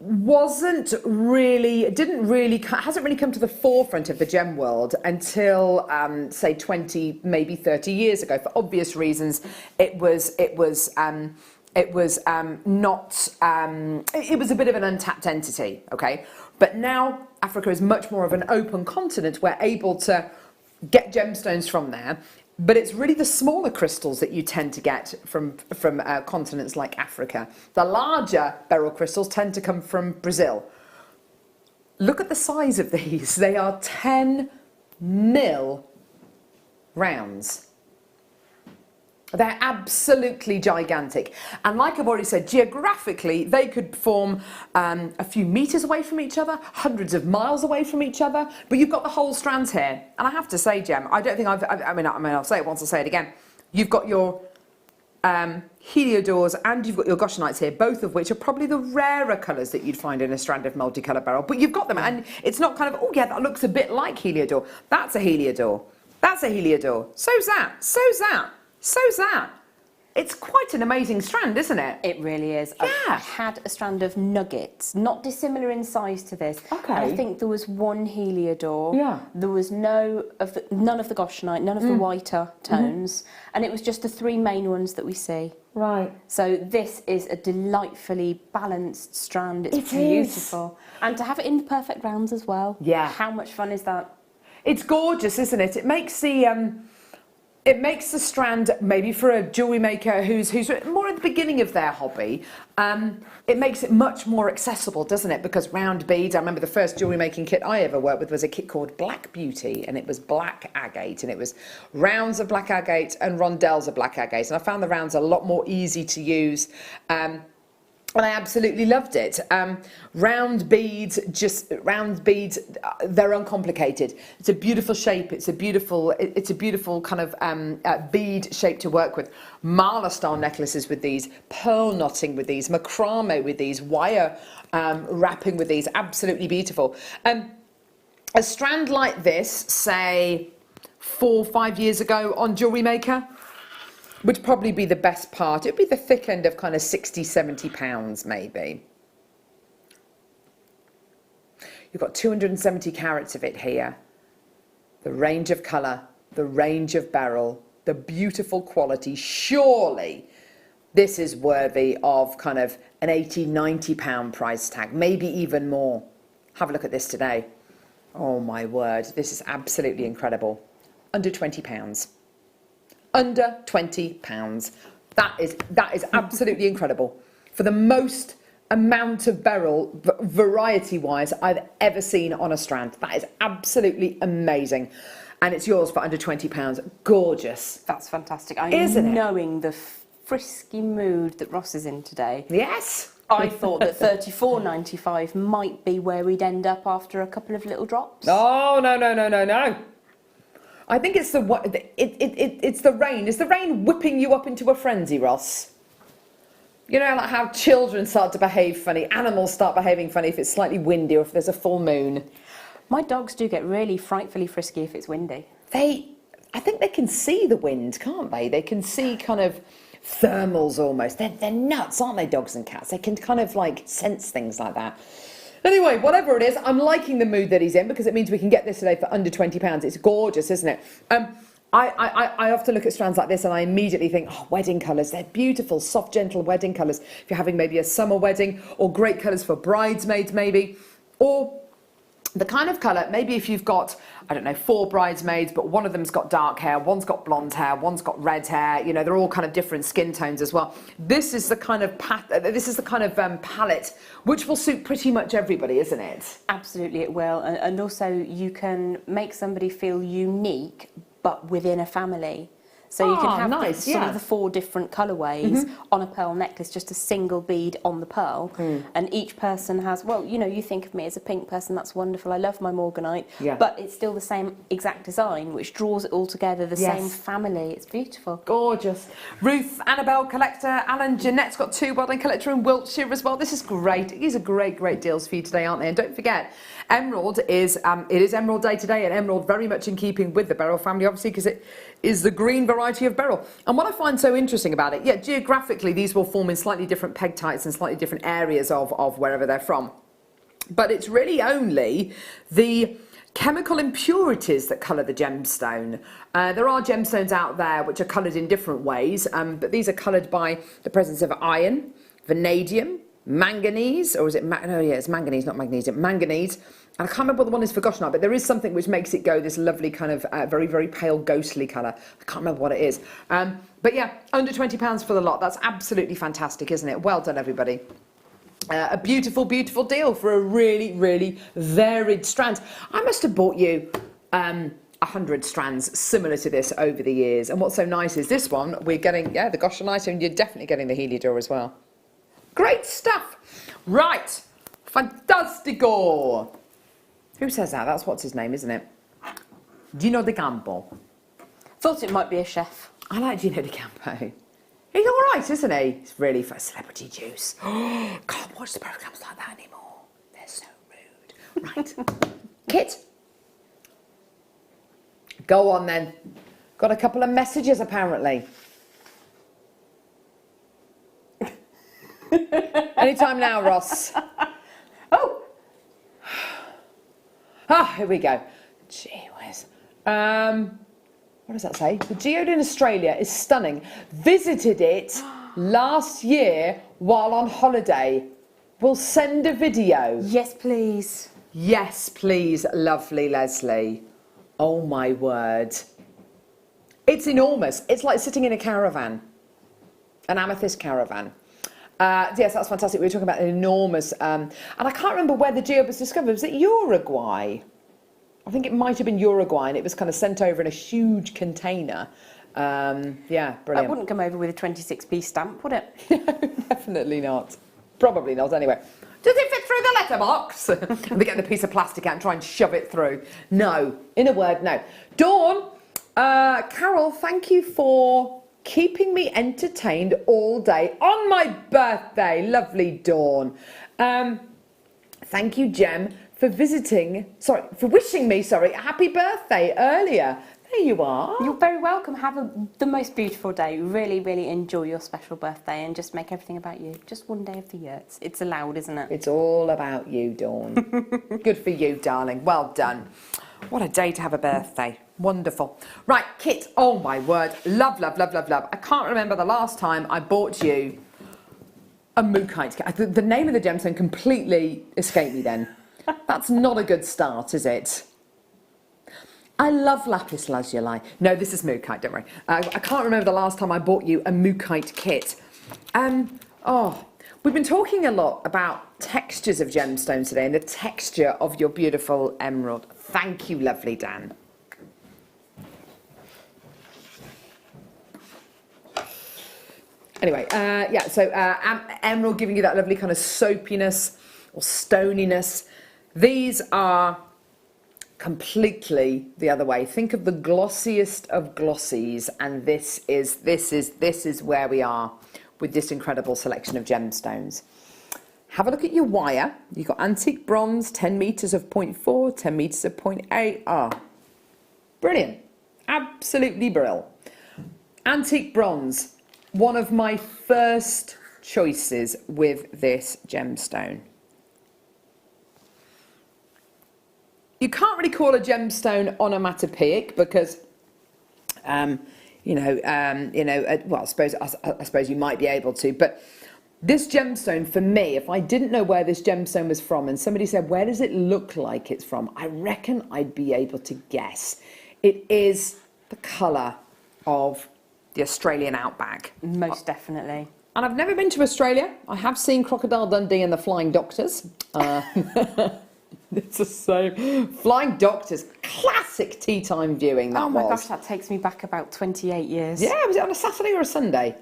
hasn't really come to the forefront of the gem world until say 20, maybe 30 years ago. For obvious reasons, it was a bit of an untapped entity, okay? But now Africa is much more of an open continent. We're able to get gemstones from there, but it's really the smaller crystals that you tend to get from continents like Africa. The larger beryl crystals tend to come from Brazil. Look at the size of these. They are 10 mil rounds. They're absolutely gigantic. And like I've already said, geographically, they could form a few meters away from each other, hundreds of miles away from each other, but you've got the whole strands here. And I have to say, Gem, I don't think I'll say it once, I'll say it again. You've got your heliodors and you've got your goshenites here, both of which are probably the rarer colours that you'd find in a strand of multicoloured beryl, but you've got them, and it's not kind of, oh yeah, that looks a bit like heliodor. That's a heliodor. That's a heliodor. So's that. So's that. So's that. It's quite an amazing strand, isn't it? It really is. Yeah. I had a strand of nuggets, not dissimilar in size to this. Okay. And I think there was one heliodor. Yeah. There was none of the goshenite, none of the whiter tones, and it was just the three main ones that we see. Right. So this is a delightfully balanced strand. It's beautiful. And to have it in the perfect rounds as well. Yeah. How much fun is that? It's gorgeous, isn't it? It makes the strand, maybe for a jewellery maker who's more at the beginning of their hobby, it makes it much more accessible, doesn't it? Because round beads, I remember the first jewellery making kit I ever worked with was a kit called Black Beauty, and it was black agate, and it was rounds of black agate and rondelles of black agate, and I found the rounds a lot more easy to use. And I absolutely loved it. Round beads, they're uncomplicated. It's a beautiful shape. It's a beautiful kind of bead shape to work with. Mala style necklaces with these, pearl knotting with these, macrame with these, wire wrapping with these. Absolutely beautiful. A strand like this, say 4 or 5 years ago on Jewellery Maker, would probably be the best part. It'd be the thick end of kind of 60, 70 pounds maybe. You've got 270 carats of it here. The range of colour, the range of beryl, the beautiful quality. Surely this is worthy of kind of an 80, 90 pound price tag, maybe even more. Have a look at this today. Oh my word, this is absolutely incredible. Under 20 pounds. Under 20 pounds. That is absolutely incredible. For the most amount of beryl, variety-wise, I've ever seen on a strand. That is absolutely amazing. And it's yours for under 20 pounds. Gorgeous. That's fantastic. Isn't it? Knowing the frisky mood that Ross is in today. Yes. I thought that £34.95 might be where we'd end up after a couple of little drops. Oh, no. I think it's the rain. Is the rain whipping you up into a frenzy, Ross? You know, like how children start to behave funny, animals start behaving funny if it's slightly windy or if there's a full moon. My dogs do get really frightfully frisky if it's windy. I think they can see the wind, can't they? They can see kind of thermals almost. They're nuts, aren't they, dogs and cats? They can kind of like sense things like that. Anyway, whatever it is, I'm liking the mood that he's in because it means we can get this today for under £20. It's gorgeous, isn't it? I often look at strands like this and I immediately think, oh, wedding colours. They're beautiful, soft, gentle wedding colours. If you're having maybe a summer wedding, or great colours for bridesmaids maybe, or the kind of colour, maybe if you've got, I don't know, 4 bridesmaids, but one of them's got dark hair, one's got blonde hair, one's got red hair, you know, they're all kind of different skin tones as well. This is the kind of palette which will suit pretty much everybody, isn't it? Absolutely it will, and also you can make somebody feel unique but within a family. So you can have sort of the 4 different colourways on a pearl necklace, just a single bead on the pearl. And each person has, well, you know, you think of me as a pink person, that's wonderful. I love my morganite, but it's still the same exact design, which draws it all together, the same family. It's beautiful. Gorgeous. Ruth, Annabelle collector, Alan, Jeanette's got 2 wedding collector in Wiltshire as well. This is great. These are great, great deals for you today, aren't they? And don't forget, Emerald is, it is Emerald Day today, and Emerald very much in keeping with the beryl family, obviously, because it is the green variety of beryl. And what I find so interesting about it, geographically, these will form in slightly different pegtites and slightly different areas of wherever they're from. But it's really only the chemical impurities that colour the gemstone. There are gemstones out there which are coloured in different ways, but these are coloured by the presence of iron, vanadium, manganese, or is it, it's manganese, not magnesium, manganese. And I can't remember what the one is for goshenite, but there is something which makes it go this lovely kind of very, very pale ghostly colour. I can't remember what it is. But yeah, under £20 for the lot. That's absolutely fantastic, isn't it? Well done, everybody. A beautiful, beautiful deal for a really, really varied strand. I must have bought you 100 strands similar to this over the years. And what's so nice is this one, we're getting, the goshenite, and you're definitely getting the Heliodor as well. Great stuff. Right. Fantastico. Who says that? That's what's his name, isn't it? Gino De Campo. Thought it might be a chef. I like Gino De Campo. He's all right, isn't he? He's really for celebrity juice. Can't watch the programmes like that anymore. They're so rude. Right. Kit. Go on then. Got a couple of messages apparently. Anytime now, Ross. Oh! Here we go. Gee whiz. What does that say? The geode in Australia is stunning. Visited it last year while on holiday. We'll send a video. Yes, please. Yes, please, lovely Leslie. Oh my word. It's enormous. It's like sitting in a caravan. An amethyst caravan. Yes, that's fantastic. We were talking about an enormous, and I can't remember where the geode was discovered. Was it Uruguay? I think it might have been Uruguay, and it was kind of sent over in a huge container. Yeah, brilliant. That wouldn't come over with a 26p stamp, would it? No, definitely not. Probably not, anyway. Does it fit through the letterbox? And they get the piece of plastic out and try and shove it through. No. In a word, no. Dawn, Carol, thank you for keeping me entertained all day on my birthday. Lovely Dawn. Thank you, Jem, for wishing me a happy birthday earlier. There you are. You're very welcome. Have the most beautiful day. Really, really enjoy your special birthday and just make everything about you. Just one day of the year. It's allowed, isn't it? It's all about you, Dawn. Good for you, darling. Well done. What a day to have a birthday. Wonderful. Right, Kit. Oh, my word. Love, love, love, love, love. I can't remember the last time I bought you a mookaite. The name of the gemstone completely escaped me then. That's not a good start, is it? I love lapis lazuli. No, this is mookaite, don't worry. I can't remember the last time I bought you a mookaite kit. We've been talking a lot about textures of gemstones today and the texture of your beautiful emerald. Thank you, lovely Dan. Anyway, emerald giving you that lovely kind of soapiness or stoniness. These are completely the other way. Think of the glossiest of glossies, and this is where we are with this incredible selection of gemstones. Have a look at your wire. You've got antique bronze, 10 metres of 0.4, 10 metres of 0.8. Brilliant. Absolutely brill. Antique bronze, one of my first choices with this gemstone. You can't really call a gemstone onomatopoeic because, well, I suppose you might be able to, but this gemstone, for me, if I didn't know where this gemstone was from and somebody said, where does it look like it's from? I reckon I'd be able to guess. It is the colour of the Australian outback. Most definitely. And I've never been to Australia. I have seen Crocodile Dundee and the Flying Doctors. It's the same. Flying Doctors, classic tea time viewing that was. Oh my gosh, that takes me back about 28 years. Yeah, was it on a Saturday or a Sunday?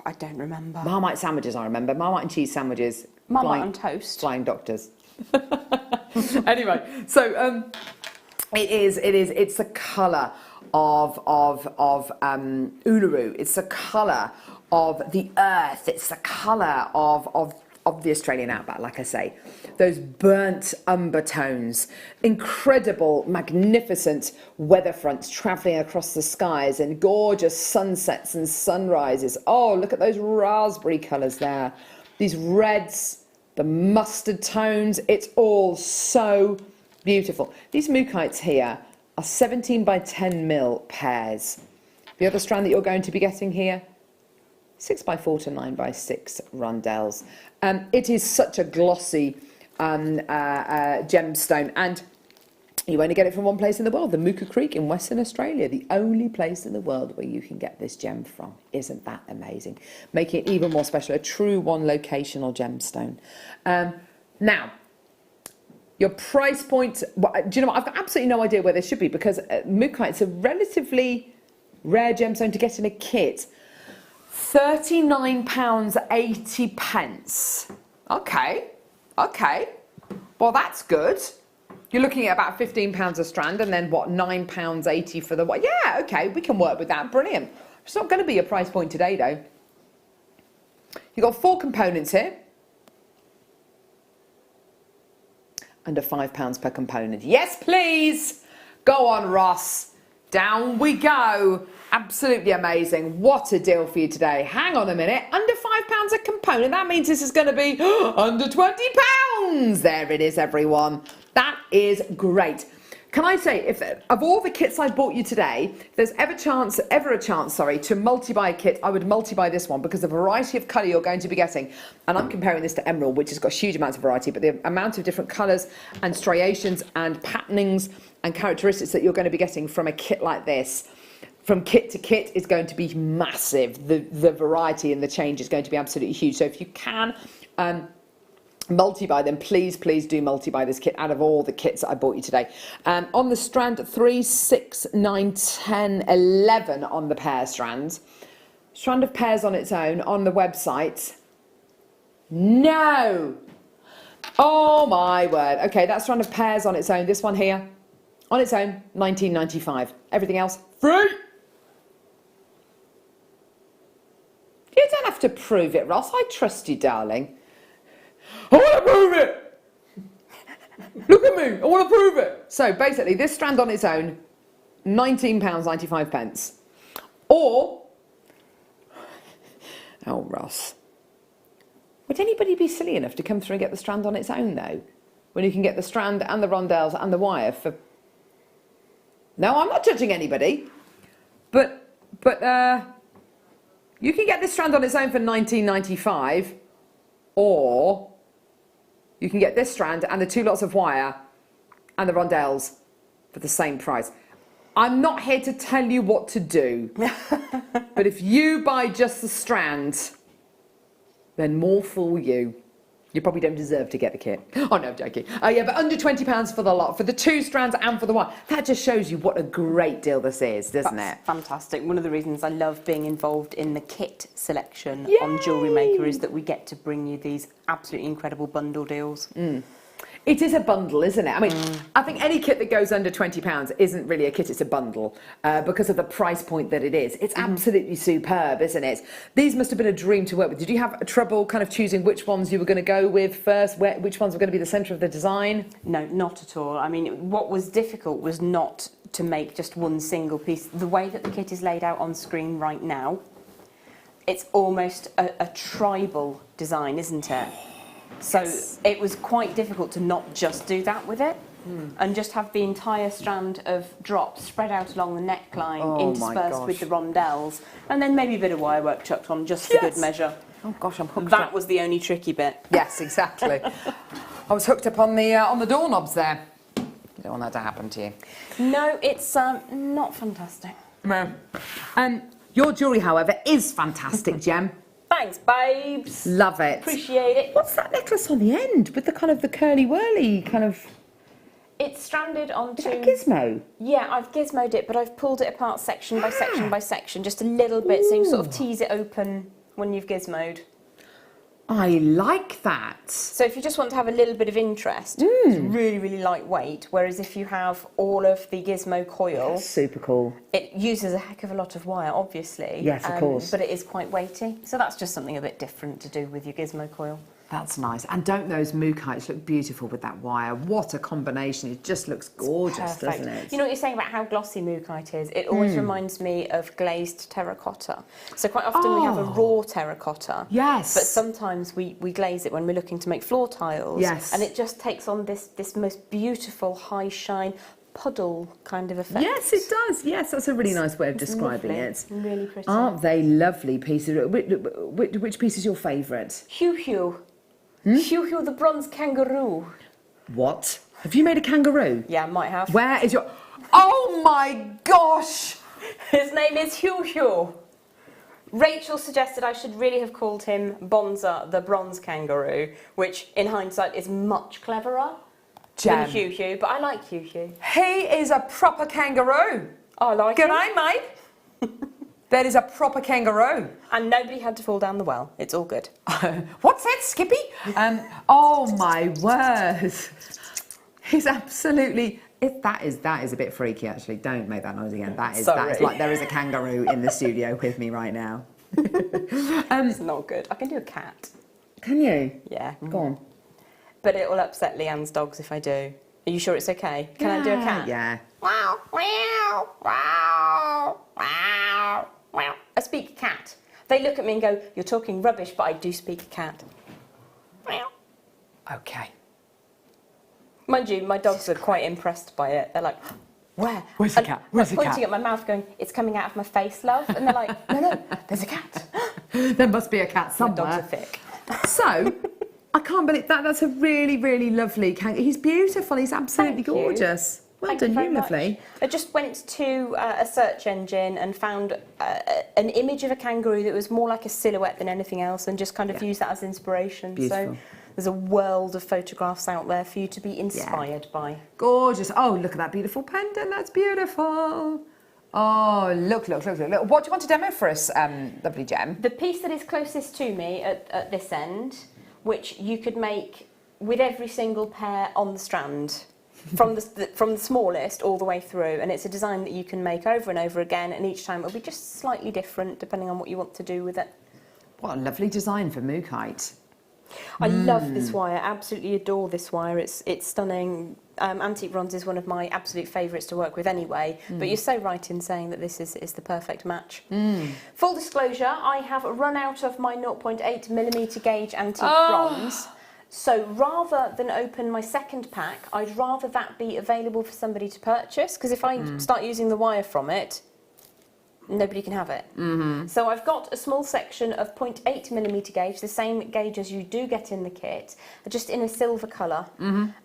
I don't remember. Marmite sandwiches, I remember. Marmite and cheese sandwiches. Marmite on toast. Flying Doctors. Anyway, so it's the colour of Uluru. It's the colour of the earth. It's the colour of the Australian outback, like I say. Those burnt umber tones, incredible, magnificent weather fronts travelling across the skies and gorgeous sunsets and sunrises. Oh, look at those raspberry colours there. These reds, the mustard tones, it's all so beautiful. These mookites here are 17 by 10 mil pairs. The other strand that you're going to be getting here, 6 by 4 to 9 by 6 rondelles. It is such a glossy gemstone, and you only get it from one place in the world, the Mooka Creek in Western Australia, the only place in the world where you can get this gem from. Isn't that amazing? Making it even more special, a true one locational gemstone. Now, your price point, well, do you know what? I've got absolutely no idea where they should be because Mookite's a relatively rare gemstone to get in a kit. £39.80. Okay. Well, that's good. You're looking at about £15 a strand and then what, £9.80 for the what? Yeah, okay, we can work with that. Brilliant. It's not going to be a price point today though. You've got 4 components here. Under £5 per component. Yes, please. Go on, Ross. Down we go. Absolutely amazing. What a deal for you today. Hang on a minute. Under £5 a component. That means this is going to be under £20. There it is, everyone. That is great. Can I say, if of all the kits I bought you today, if there's ever a chance, to multi-buy a kit, I would multi-buy this one because the variety of colour you're going to be getting, and I'm comparing this to emerald, which has got huge amounts of variety, but the amount of different colours and striations and patternings and characteristics that you're going to be getting from a kit like this, from kit to kit, is going to be massive. The variety and the change is going to be absolutely huge. So if you can multi-buy them, please do multi-buy this kit out of all the kits that I bought you today. On the strand 3, 6, 9, 10, 11 on the pair strand. Strand of pairs on its own on the website. No! Oh my word. Okay, that strand of pairs on its own, this one here, on its own, £19.95. Everything else, free! You don't have to prove it, Ross. I trust you, darling. I want to prove it! Look at me, I want to prove it! So basically, this strand on its own, £19.95. Or, oh Ross, would anybody be silly enough to come through and get the strand on its own though? When you can get the strand and the rondelles and the wire for... No, I'm not judging anybody. But you can get this strand on its own for £19.95, or you can get this strand and the 2 lots of wire and the rondelles for the same price. I'm not here to tell you what to do, but if you buy just the strand, then more fool you. You probably don't deserve to get the kit. Oh, no, I'm joking. Yeah, but under £20 for the lot, for the 2 strands and for the wire. That just shows you what a great deal this is, doesn't it? Fantastic. One of the reasons I love being involved in the kit selection Yay! on Jewellery Maker is that we get to bring you these absolutely incredible bundle deals. It is a bundle, isn't it? I mean, I think any kit that goes under £20 isn't really a kit, it's a bundle, because of the price point that it is. It's absolutely superb, isn't it? These must have been a dream to work with. Did you have trouble kind of choosing which ones you were going to go with first, which ones were going to be the centre of the design? No, not at all. I mean, what was difficult was not to make just one single piece. The way that the kit is laid out on screen right now, it's almost a tribal design, isn't it? So it was quite difficult to not just do that with it and just have the entire strand of drops spread out along the neckline, interspersed with the rondelles, and then maybe a bit of wire work chucked on just for good measure. Oh gosh, I'm hooked That up. was the only tricky bit. Yes, exactly. I was hooked up on the doorknobs there. You don't want that to happen to you. No, it's not fantastic. No. Your jewellery, however, is fantastic, Gem. Thanks, babes. Love it. Appreciate it. What's that necklace on the end with the kind of the curly whirly kind of? It's stranded onto... Is that a gizmo? Yeah, I've gizmoed it, but I've pulled it apart section by section by section, just a little bit, so you sort of tease it open when you've gizmoed. I like that. So if you just want to have a little bit of interest, it's really, really lightweight, whereas if you have all of the gizmo coil... That's super cool. It uses a heck of a lot of wire, obviously. Yes, of course. But it is quite weighty, so that's just something a bit different to do with your gizmo coil. That's nice. And don't those mookites look beautiful with that wire? What a combination. It just looks gorgeous, doesn't it? You know what you're saying about how glossy mookaite is? It always reminds me of glazed terracotta. So quite often we have a raw terracotta. Yes. But sometimes we glaze it when we're looking to make floor tiles. Yes. And it just takes on this most beautiful high shine puddle kind of effect. Yes, it does. Yes, that's a really nice way of describing lovely. it. Really pretty. Aren't they lovely pieces? Which piece is your favourite? Hugh Hugh. Hugh Hugh the bronze kangaroo. What? Have you made a kangaroo? Yeah, I might have. Where is your... Oh my gosh! His name is Hugh Hugh. Rachel suggested I should really have called him Bonza the bronze kangaroo, which in hindsight is much cleverer than Hugh Hugh, but I like Hugh Hugh. He is a proper kangaroo. I like Good him. night, mate. That is a proper kangaroo. And nobody had to fall down the well. It's all good. What's that, Skippy? Oh my word. He's absolutely... That is a bit freaky, actually. Don't make that noise again. That is like there is a kangaroo in the studio with me right now. It's not good. I can do a cat. Can you? Yeah. Go on. But it will upset Leanne's dogs if I do. Are you sure it's okay? Can I do a cat? Yeah. Wow, wow, wow, wow, wow. I speak cat. They look at me and go, "You're talking rubbish," but I do speak cat. Wow. Okay. Mind you, my dogs are quite impressed by it. They're like, "Where? Where's the And cat? Where's I'm the pointing cat?" at my mouth going, "It's coming out of my face, love." And they're like, no, there's a cat. There must be a cat My somewhere. dogs are thick. So, I can't believe that. That's a really, really lovely kangaroo. He's beautiful. He's absolutely Thank you. gorgeous. Well Thank done, you very you lovely. much. I just went to a search engine and found an image of a kangaroo that was more like a silhouette than anything else, and just kind of used that as inspiration. Beautiful. So there's a world of photographs out there for you to be inspired by. Gorgeous. Oh, look at that beautiful pendant. That's beautiful. Oh, look. What do you want to demo for us, lovely Gem? The piece that is closest to me at this end, which you could make with every single pair on the strand, from the smallest all the way through, and it's a design that you can make over and over again, and each time it'll be just slightly different depending on what you want to do with it. What a lovely design for mookaite. I love this wire, absolutely adore this wire. It's stunning. Antique bronze is one of my absolute favourites to work with anyway, but you're so right in saying that this is the perfect match. Full disclosure, I have run out of my 0.8mm gauge antique bronze, so rather than open my second pack, I'd rather that be available for somebody to purchase, because if I start using the wire from it, nobody can have it. So I've got a small section of 0.8mm gauge, the same gauge as you do get in the kit, just in a silver colour.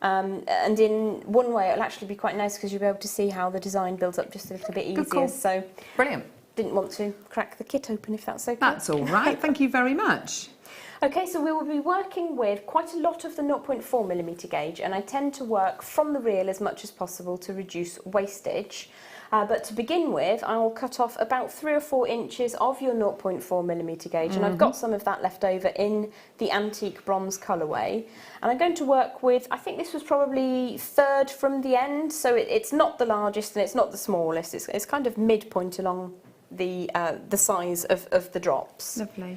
And in one way it'll actually be quite nice because you'll be able to see how the design builds up just a little bit easier. call. So Brilliant. didn't want to crack the kit open, if that's okay. That's all right. Thank you very much. Okay, so we will be working with quite a lot of the 0.4mm gauge, and I tend to work from the reel as much as possible to reduce wastage. But to begin with, I will cut off about 3 or 4 inches of your 0.4mm gauge, and I've got some of that left over in the antique bronze colourway. And I'm going to work with, I think this was probably third from the end, so it's not the largest and it's not the smallest. It's kind of midpoint along the size of the drops. Lovely.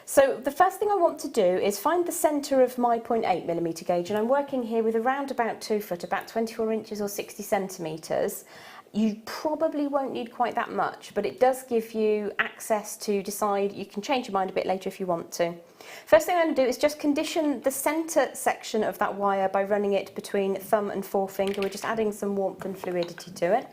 So the first thing I want to do is find the centre of my 0.8mm gauge, and I'm working here with around about 2 foot, about 24 inches or 60 centimetres. You probably won't need quite that much, but it does give you access to decide. You can change your mind a bit later if you want to. First thing I'm going to do is just condition the centre section of that wire by running it between thumb and forefinger. We're just adding some warmth and fluidity to it.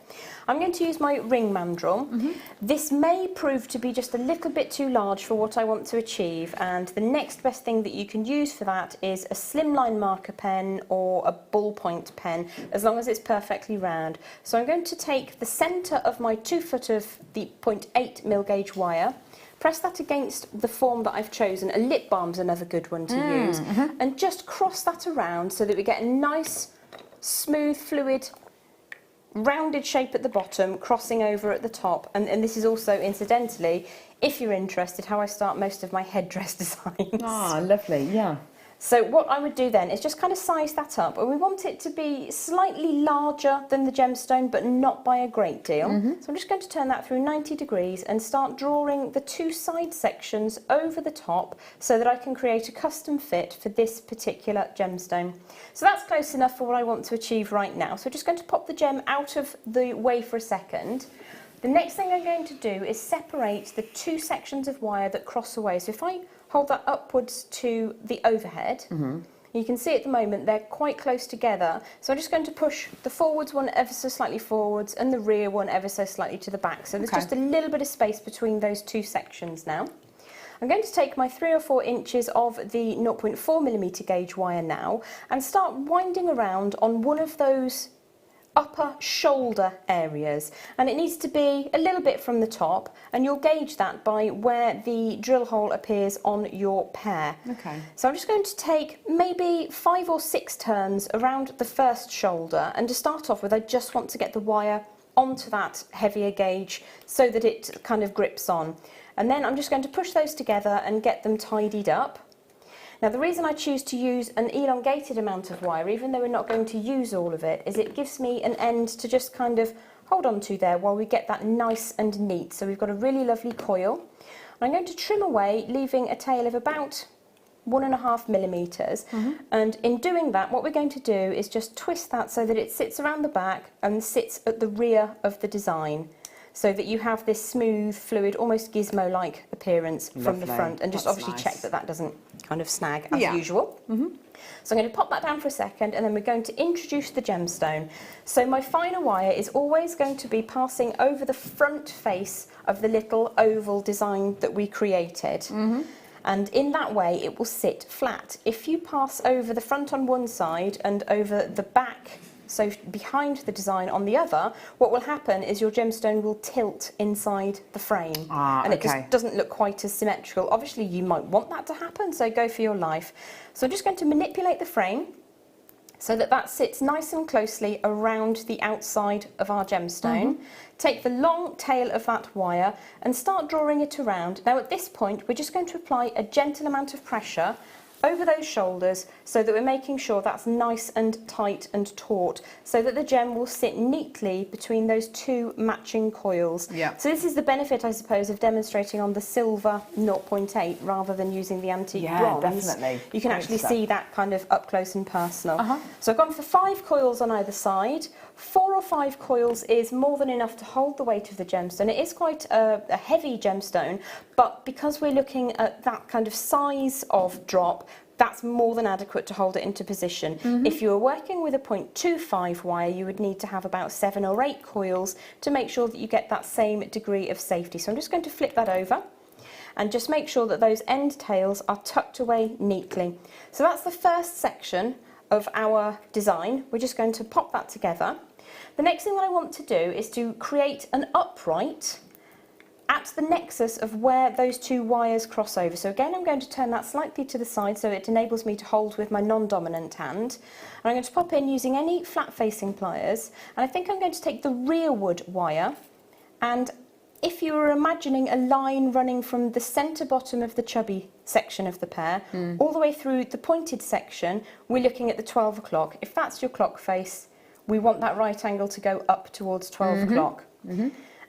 I'm going to use my ring mandrel. This may prove to be just a little bit too large for what I want to achieve, and the next best thing that you can use for that is a slimline marker pen or a ballpoint pen, as long as it's perfectly round. So I'm going to take the centre of my 2 foot of the 0.8mm gauge wire, press that against the form that I've chosen. A lip balm's another good one to use, and just cross that around so that we get a nice, smooth, fluid, rounded shape at the bottom, crossing over at the top. And this is also, incidentally, if you're interested, how I start most of my headdress designs. Ah, lovely, yeah. So what I would do then is just kind of size that up, and we want it to be slightly larger than the gemstone, but not by a great deal. So I'm just going to turn that through 90 degrees and start drawing the 2 side sections over the top so that I can create a custom fit for this particular gemstone. So that's close enough for what I want to achieve right now. So I'm just going to pop the gem out of the way for a second. The next thing I'm going to do is separate the 2 sections of wire that cross away. So if I hold that upwards to the overhead, you can see at the moment they're quite close together. So I'm just going to push the forwards one ever so slightly forwards and the rear one ever so slightly to the back. So there's just a little bit of space between those 2 sections now. I'm going to take my 3 or 4 inches of the 0.4mm gauge wire now and start winding around on one of those upper shoulder areas, and it needs to be a little bit from the top, and you'll gauge that by where the drill hole appears on your pear. So I'm just going to take maybe 5 or 6 turns around the first shoulder, and to start off with I just want to get the wire onto that heavier gauge so that it kind of grips on, and then I'm just going to push those together and get them tidied up. Now the reason I choose to use an elongated amount of wire, even though we're not going to use all of it, is it gives me an end to just kind of hold on to there while we get that nice and neat. So we've got a really lovely coil. And I'm going to trim away, leaving a tail of about 1.5mm. And in doing that, what we're going to do is just twist that so that it sits around the back and sits at the rear of the design, so that you have this smooth, fluid, almost gizmo-like appearance from the front, and just obviously check that that doesn't kind of snag as usual. So I'm going to pop that down for a second, and then we're going to introduce the gemstone. So my finer wire is always going to be passing over the front face of the little oval design that we created. And in that way it will sit flat. If you pass over the front on one side and over the back, so behind the design on the other, what will happen is your gemstone will tilt inside the frame, and it just doesn't look quite as symmetrical. Obviously you might want that to happen, so go for your life. So I'm just going to manipulate the frame so that that sits nice and closely around the outside of our gemstone. Take the long tail of that wire and start drawing it around. Now at this point we're just going to apply a gentle amount of pressure over those shoulders so that we're making sure that's nice and tight and taut, so that the gem will sit neatly between those 2 matching coils. So this is the benefit, I suppose, of demonstrating on the silver 0.8 rather than using the antique bronze. Definitely. You can actually see that kind of up close and personal. So I've gone for 5 coils on either side. 4 or 5 coils is more than enough to hold the weight of the gemstone. It is quite a heavy gemstone, but because we're looking at that kind of size of drop, that's more than adequate to hold it into position. If you were working with a 0.25 wire, you would need to have about 7 or 8 coils to make sure that you get that same degree of safety. So I'm just going to flip that over and just make sure that those end tails are tucked away neatly. So that's the first section of our design. We're just going to pop that together. The next thing that I want to do is to create an upright at the nexus of where those 2 wires cross over. So again, I'm going to turn that slightly to the side so it enables me to hold with my non-dominant hand. And I'm going to pop in using any flat-facing pliers, and I think I'm going to take the rearward wire, and if you were imagining a line running from the centre bottom of the chubby section of the pear all the way through the pointed section, we're looking at the 12 o'clock. If that's your clock face, we want that right angle to go up towards 12 o'clock.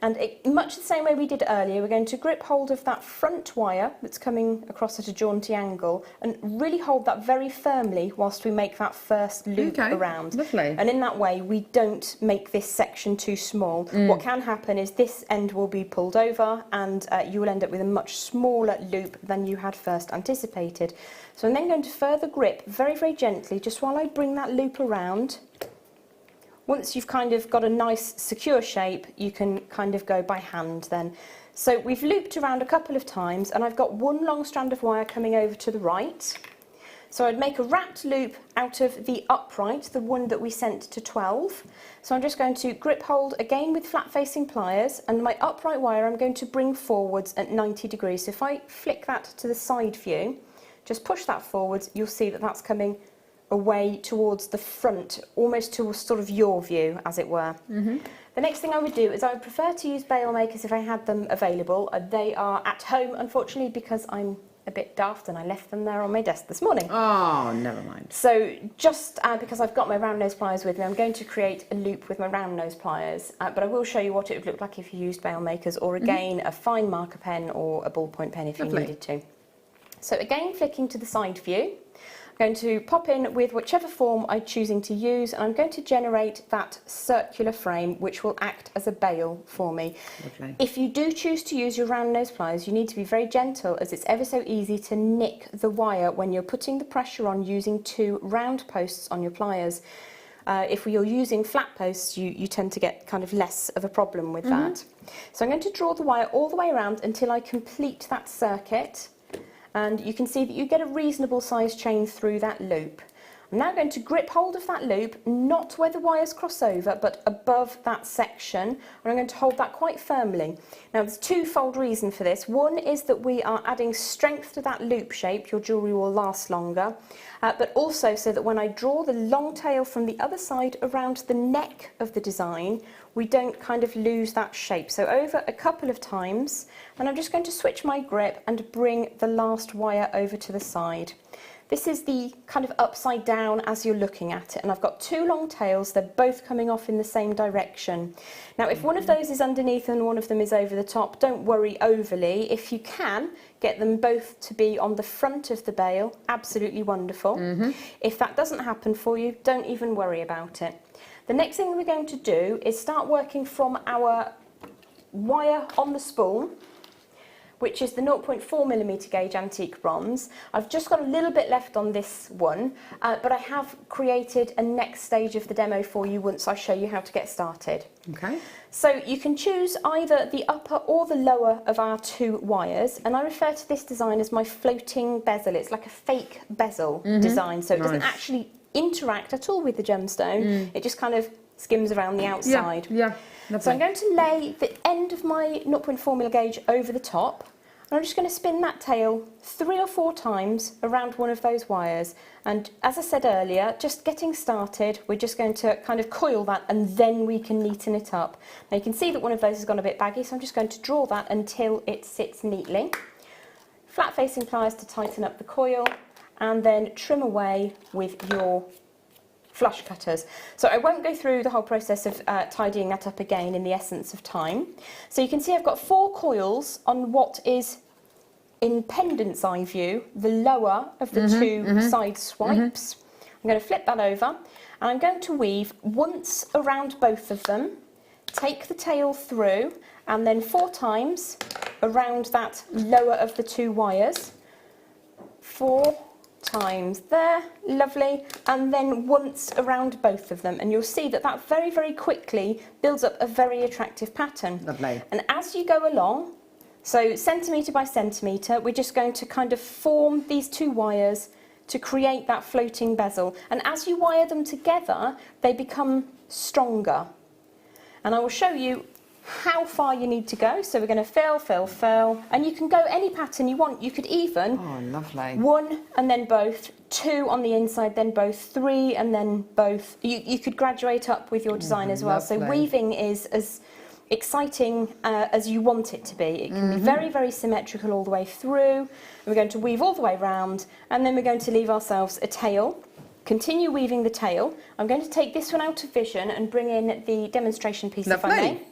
And much the same way we did earlier, we're going to grip hold of that front wire that's coming across at a jaunty angle and really hold that very firmly whilst we make that first loop around. Lovely. And in that way, we don't make this section too small. What can happen is this end will be pulled over and you will end up with a much smaller loop than you had first anticipated. So I'm then going to further grip very, very gently, just while I bring that loop around. Once you've kind of got a nice secure shape, you can kind of go by hand then. So we've looped around a couple of times and I've got one long strand of wire coming over to the right. So I'd make a wrapped loop out of the upright, the one that we sent to 12. So I'm just going to grip hold again with flat facing pliers, and my upright wire I'm going to bring forwards at 90 degrees. So if I flick that to the side view, just push that forwards, you'll see that that's coming away towards the front, almost to sort of your view, as it were. The next thing I would do is I would prefer to use bail makers if I had them available. They are at home, unfortunately, because I'm a bit daft and I left them there on my desk this morning. Oh, never mind. So just because I've got my round nose pliers with me, I'm going to create a loop with my round nose pliers, but I will show you what it would look like if you used bail makers, or again, a fine marker pen or a ballpoint pen if you needed to. So again, flicking to the side view, I'm going to pop in with whichever form I'm choosing to use, and I'm going to generate that circular frame which will act as a bail for me. Lovely. If you do choose to use your round nose pliers, you need to be very gentle, as it's ever so easy to nick the wire when you're putting the pressure on using two round posts on your pliers. If you're using flat posts, you tend to get kind of less of a problem with that. So I'm going to draw the wire all the way around until I complete that circuit. And you can see that you get a reasonable size chain through that loop. I'm now going to grip hold of that loop, not where the wires cross over, but above that section, and I'm going to hold that quite firmly. Now there's twofold reason for this. One is that we are adding strength to that loop shape, your jewellery will last longer, but also so that when I draw the long tail from the other side around the neck of the design, we don't kind of lose that shape. So over a couple of times, and I'm just going to switch my grip and bring the last wire over to the side. This is the kind of upside down as you're looking at it, and I've got two long tails, they're both coming off in the same direction. Now if one of those is underneath and one of them is over the top, don't worry overly. If you can get them both to be on the front of the bail, absolutely wonderful. If that doesn't happen for you, don't even worry about it. The next thing we're going to do is start working from our wire on the spool, which is the 0.4mm gauge antique bronze. I've just got a little bit left on this one, but I have created a next stage of the demo for you once I show you how to get started. Okay. So you can choose either the upper or the lower of our two wires, and I refer to this design as my floating bezel. It's like a fake bezel design, so it doesn't actually interact at all with the gemstone. It just kind of skims around the outside. So I'm going to lay the end of my 0.4mm gauge over the top, and I'm just going to spin that tail 3 or 4 times around one of those wires. And as I said earlier, just getting started, we're just going to kind of coil that and then we can neaten it up. Now you can see that one of those has gone a bit baggy, so I'm just going to draw that until it sits neatly. Flat facing pliers to tighten up the coil, and then trim away with your flush cutters. So I won't go through the whole process of tidying that up again in the essence of time. So you can see I've got 4 coils on what is, in pendant's eye view, the lower of the two side swipes. I'm going to flip that over, and I'm going to weave once around both of them, take the tail through, and then 4 times around that lower of the 2 wires. 4 times there, lovely, and then once around both of them, and you'll see that that very, very quickly builds up a very attractive pattern. Lovely. And as you go along, so centimetre by centimetre, we're just going to kind of form these 2 wires to create that floating bezel, and as you wire them together, they become stronger. And I will show you how far you need to go. So we're going to fill, fill, fill, and you can go any pattern you want. You could even 1 and then both, 2 on the inside, then both, 3 and then both. You could graduate up with your design as well. So weaving is as exciting as you want it to be. It can be very, very symmetrical all the way through. We're going to weave all the way around, and then we're going to leave ourselves a tail. Continue weaving the tail. I'm going to take this one out of vision and bring in the demonstration piece if I may.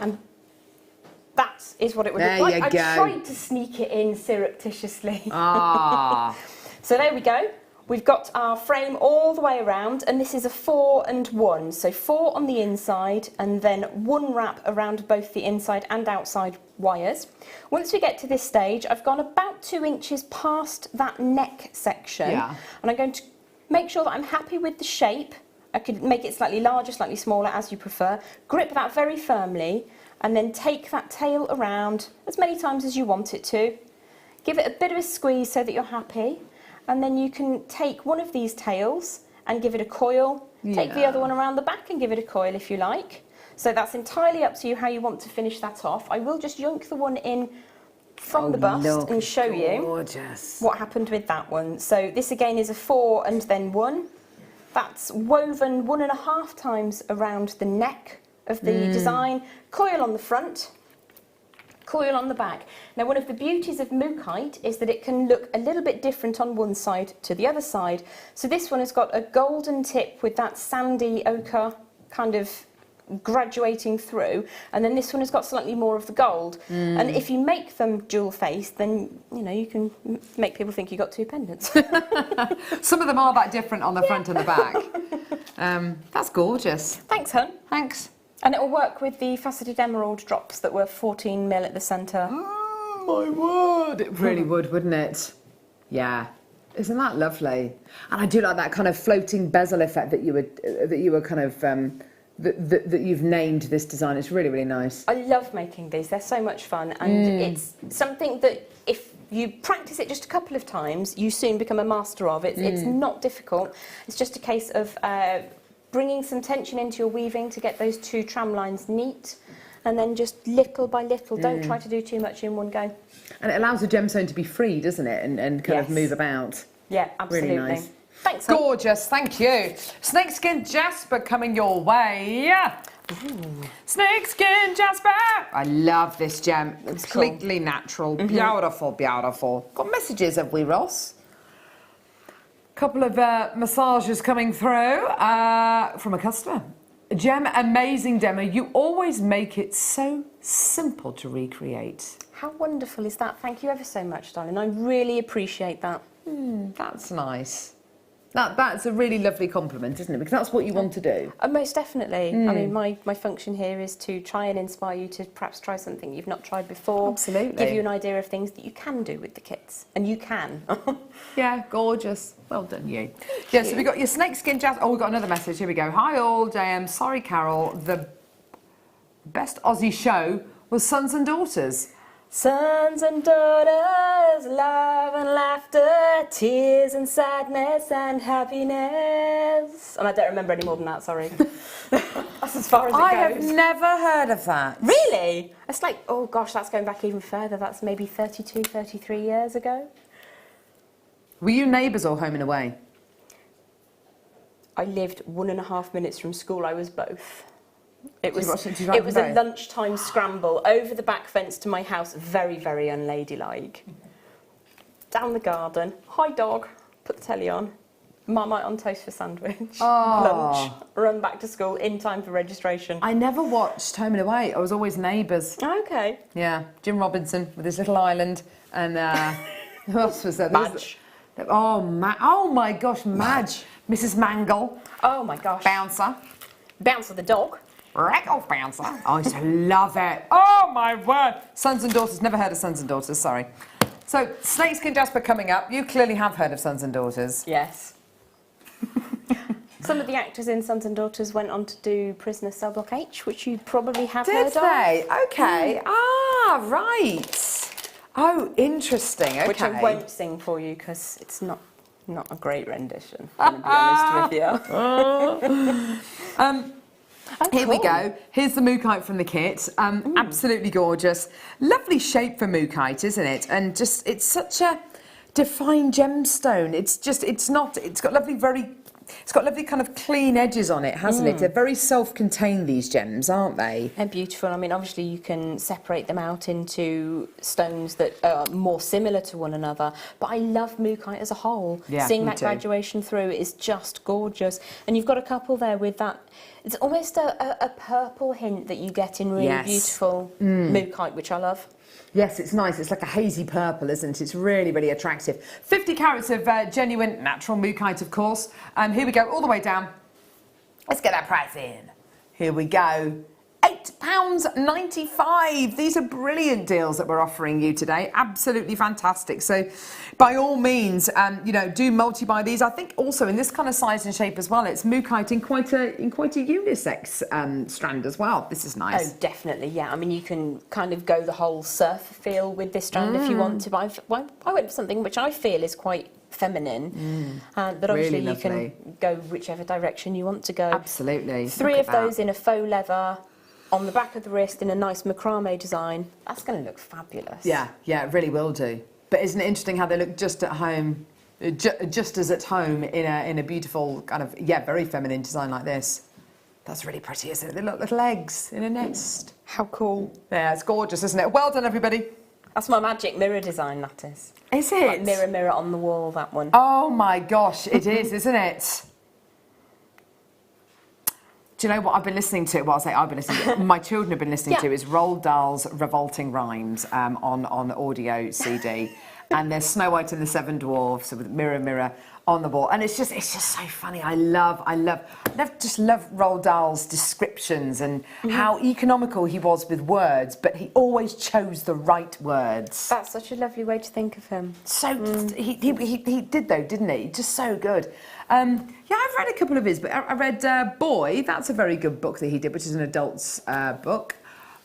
And that is what it would There look like. you I go. tried to sneak it in surreptitiously. Ah. So there we go. We've got our frame all the way around, and this is a 4 and 1. So 4 on the inside, and then 1 wrap around both the inside and outside wires. Once we get to this stage, I've gone about 2 inches past that neck section. Yeah. And I'm going to make sure that I'm happy with the shape. I could make it slightly larger, slightly smaller, as you prefer. Grip that very firmly, and then take that tail around as many times as you want it to. Give it a bit of a squeeze so that you're happy. And then you can take one of these tails and give it a coil. Take the other one around the back and give it a coil if you like. So that's entirely up to you how you want to finish that off. I will just yoink the one in from the bust and show you what happened with that one. So this again is a 4 and then 1. That's woven 1.5 times around the neck of the design. Coil on the front. Coil on the back. Now, one of the beauties of mookaite is that it can look a little bit different on one side to the other side. So this one has got a golden tip with that sandy ochre kind of graduating through, and then this one has got slightly more of the gold. And if you make them dual faced, then you know you can make people think you got 2 pendants. Some of them are that different on the front and the back. That's gorgeous. Thanks, hun. Thanks. And it will work with the faceted emerald drops that were 14 mil at the centre. My word, it really would, wouldn't it? Yeah. Isn't that lovely? And I do like that kind of floating bezel effect that you were kind of that you've named this design. It's really, really nice. I love making these. They're so much fun, and it's something that if you practice it just a couple of times, you soon become a master of. It's not difficult. It's just a case of bringing some tension into your weaving to get those 2 tram lines neat, and then just little by little. Don't try to do too much in one go. And it allows the gemstone to be free, doesn't it? And kind of move about. Yeah, absolutely. Really nice. Thanks, hun. Gorgeous, thank you. Snakeskin Jasper coming your way. Snakeskin Jasper. I love this gem. Completely natural, beautiful, beautiful. Got messages, have we, Ross? Couple of massages coming through from a customer. Gem, amazing demo. You always make it so simple to recreate. How wonderful is that? Thank you ever so much, darling. I really appreciate that. That's nice. That's a really lovely compliment, isn't it? Because that's what you want to do. Most definitely. I mean, my function here is to try and inspire you to perhaps try something you've not tried before. Absolutely. Give you an idea of things that you can do with the kits. And you can. Yeah, gorgeous. Well done, you. Yeah, so we got your snakeskin jazz. Oh, we've got another message. Here we go. Hi all, JM. Sorry, Carol. The best Aussie show was Sons and Daughters. Sons and daughters, love and laughter, tears and sadness and happiness. And I don't remember any more than that, sorry. That's as far as it goes. I have never heard of that. Really? It's like, oh gosh, that's going back even further. That's maybe 32, 33 years ago. Were you neighbours or home and away? I lived 1.5 minutes from school. I was both. It was both? a lunchtime scramble over the back fence to my house. Very, very unladylike. Down the garden. Hi, dog. Put the telly on. Marmite on toast for sandwich. Lunch. Run back to school in time for registration. I never watched Home and Away. I was always neighbours. Okay. Yeah, Jim Robinson with his little island, and who else was there? Madge. Oh my gosh, Madge. Mrs. Mangle. Oh my gosh. Bouncer. Bouncer the dog. Off Bouncer. I used to love it. Oh my word. Sons and Daughters. Never heard of Sons and Daughters, sorry. So, Snakeskin Jasper coming up. You clearly have heard of Sons and Daughters. Yes. Some of the actors in Sons and Daughters went on to do Prisoner Cell Block H, which you probably have heard of. Did they? Okay. Ah, right. Oh, interesting. Okay. Which I won't sing for you because it's not a great rendition, I'm going to be honest with you. Here we go. Here's the mookaite from the kit. Absolutely gorgeous. Lovely shape for mookaite, isn't it? And just, it's such a defined gemstone. It's got lovely, very It's got lovely kind of clean edges on it, hasn't it? They're very self-contained, these gems, aren't they? They're beautiful. I mean, obviously you can separate them out into stones that are more similar to one another, but I love mookaite as a whole. Yeah, Seeing me that too. graduation through is just gorgeous. And you've got a couple there with that, it's almost a purple hint that you get in really Yes. beautiful mookaite, which I love. Yes, it's nice. It's like a hazy purple, isn't it? It's really, really attractive. 50 carats of genuine natural mookaite, of course. Here we go, all the way down. Let's get that price in. Here we go. £8.95. These are brilliant deals that we're offering you today. Absolutely fantastic. So, by all means, you know, do multi-buy these. I think also in this kind of size and shape as well. It's mookaite in quite a unisex strand as well. This is nice. Oh, definitely, yeah. I mean, you can kind of go the whole surf feel with this strand if you want to. But I went for something which I feel is quite feminine, but obviously Really you can go whichever direction you want to go. Absolutely. Three Look of at that. those in a faux leather, on the back of the wrist in a nice macrame design. That's going to look fabulous. Yeah, it really will do. But isn't it interesting how they look just at home, just as at home in a beautiful kind of, very feminine design like this. That's really pretty, isn't it? They look little eggs in a nest. How cool. Yeah, it's gorgeous, isn't it? Well done, everybody. That's my magic mirror design, that is. Is it? Like mirror, mirror on the wall, that one. Oh my gosh, it is, isn't it? Do you know what I've been listening to? Well, I'll say I've been listening to. My children have been listening to is Roald Dahl's Revolting Rhymes on audio CD, and there's Snow White and the Seven Dwarfs with Mirror, Mirror on the wall, and it's just so funny. I love Roald Dahl's descriptions and how economical he was with words, but he always chose the right words. That's such a lovely way to think of him. So he did though, didn't he? Just so good. Yeah, I've read a couple of his, but I read Boy. That's a very good book that he did, which is an adult's book.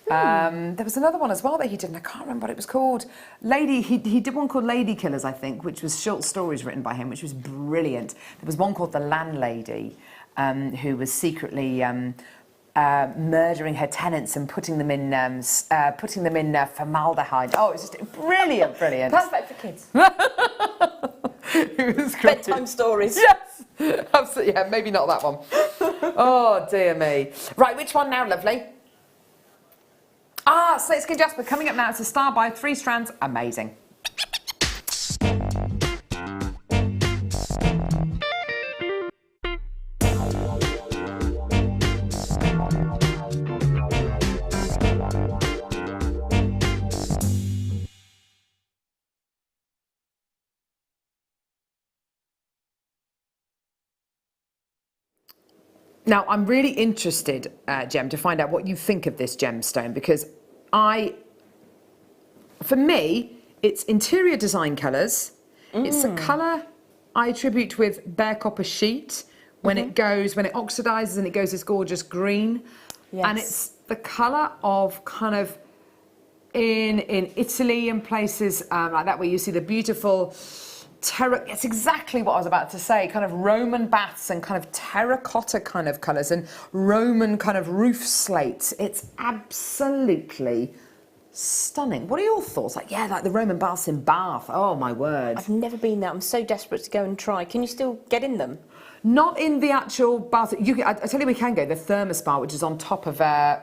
There was another one as well that he did, and I can't remember what it was called. He did one called Lady Killers, I think, which was short stories written by him, which was brilliant. There was one called The Landlady, who was secretly murdering her tenants and putting them in formaldehyde. Oh, it's just brilliant. Perfect for kids. It was great. Bedtime stories. Yes, absolutely. Yeah, maybe not that one. Oh dear me. Right, which one now, lovely? Slate Skin Jasper coming up now. It's a star by 3 strands. Amazing. Now, I'm really interested, Gem, to find out what you think of this gemstone, because for me, it's interior design colours. It's a colour I attribute with bare copper sheet. When it oxidizes and it goes this gorgeous green. Yes. And it's the colour of kind of in Italy and places like that where you see the beautiful it's exactly what I was about to say, kind of Roman baths and kind of terracotta kind of colours and Roman kind of roof slates. It's absolutely stunning. What are your thoughts? Like the Roman baths in Bath. Oh my word. I've never been there. I'm so desperate to go and try. Can you still get in them? Not in the actual bath. I tell you, we can go the therma spa, which is on top of a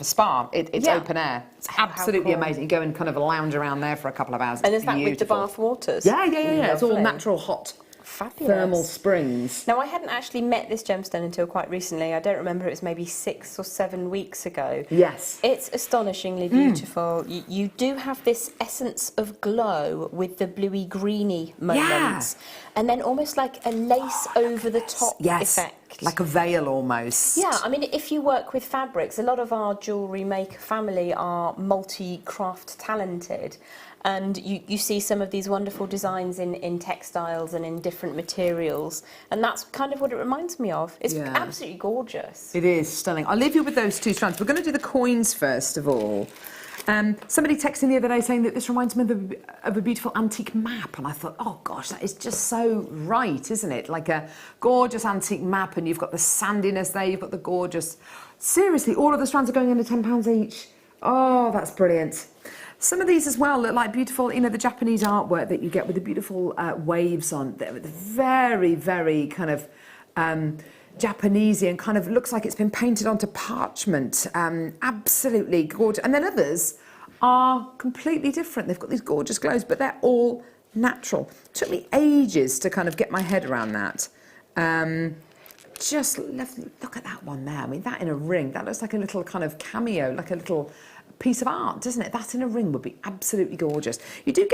spa. It's open air. It's absolutely amazing. You go and kind of lounge around there for a couple of hours. And is that with the bath waters? Yeah. It's all natural hot. Fabulous. Thermal springs. Now, I hadn't actually met this gemstone until quite recently. I don't remember, it was maybe 6 or 7 weeks ago. Yes. It's astonishingly beautiful. You do have this essence of glow with the bluey greeny moments. And then almost like a lace over the top effect. Like a veil almost. Yeah, I mean, if you work with fabrics, a lot of our Jewellery Maker family are multi-craft talented. And you see some of these wonderful designs in textiles and in different materials. And that's kind of what it reminds me of. It's absolutely gorgeous. It is stunning. I'll leave you with those 2 strands. We're going to do the coins first of all. Somebody texted me the other day saying that this reminds me of a beautiful antique map. And I thought, oh gosh, that is just so right, isn't it? Like a gorgeous antique map, and you've got the sandiness there, you've got the gorgeous... Seriously, all of the strands are going in at £10 each. Oh, that's brilliant. Some of these as well look like beautiful, you know, the Japanese artwork that you get with the beautiful waves on. They're very, very kind of Japanesey and kind of looks like it's been painted onto parchment. Absolutely gorgeous. And then others are completely different. They've got these gorgeous glows, but they're all natural. It took me ages to kind of get my head around that. Just lovely. Look at that one there. I mean, that in a ring, that looks like a little kind of cameo, like a little piece of art, doesn't it? That in a ring would be absolutely gorgeous. You do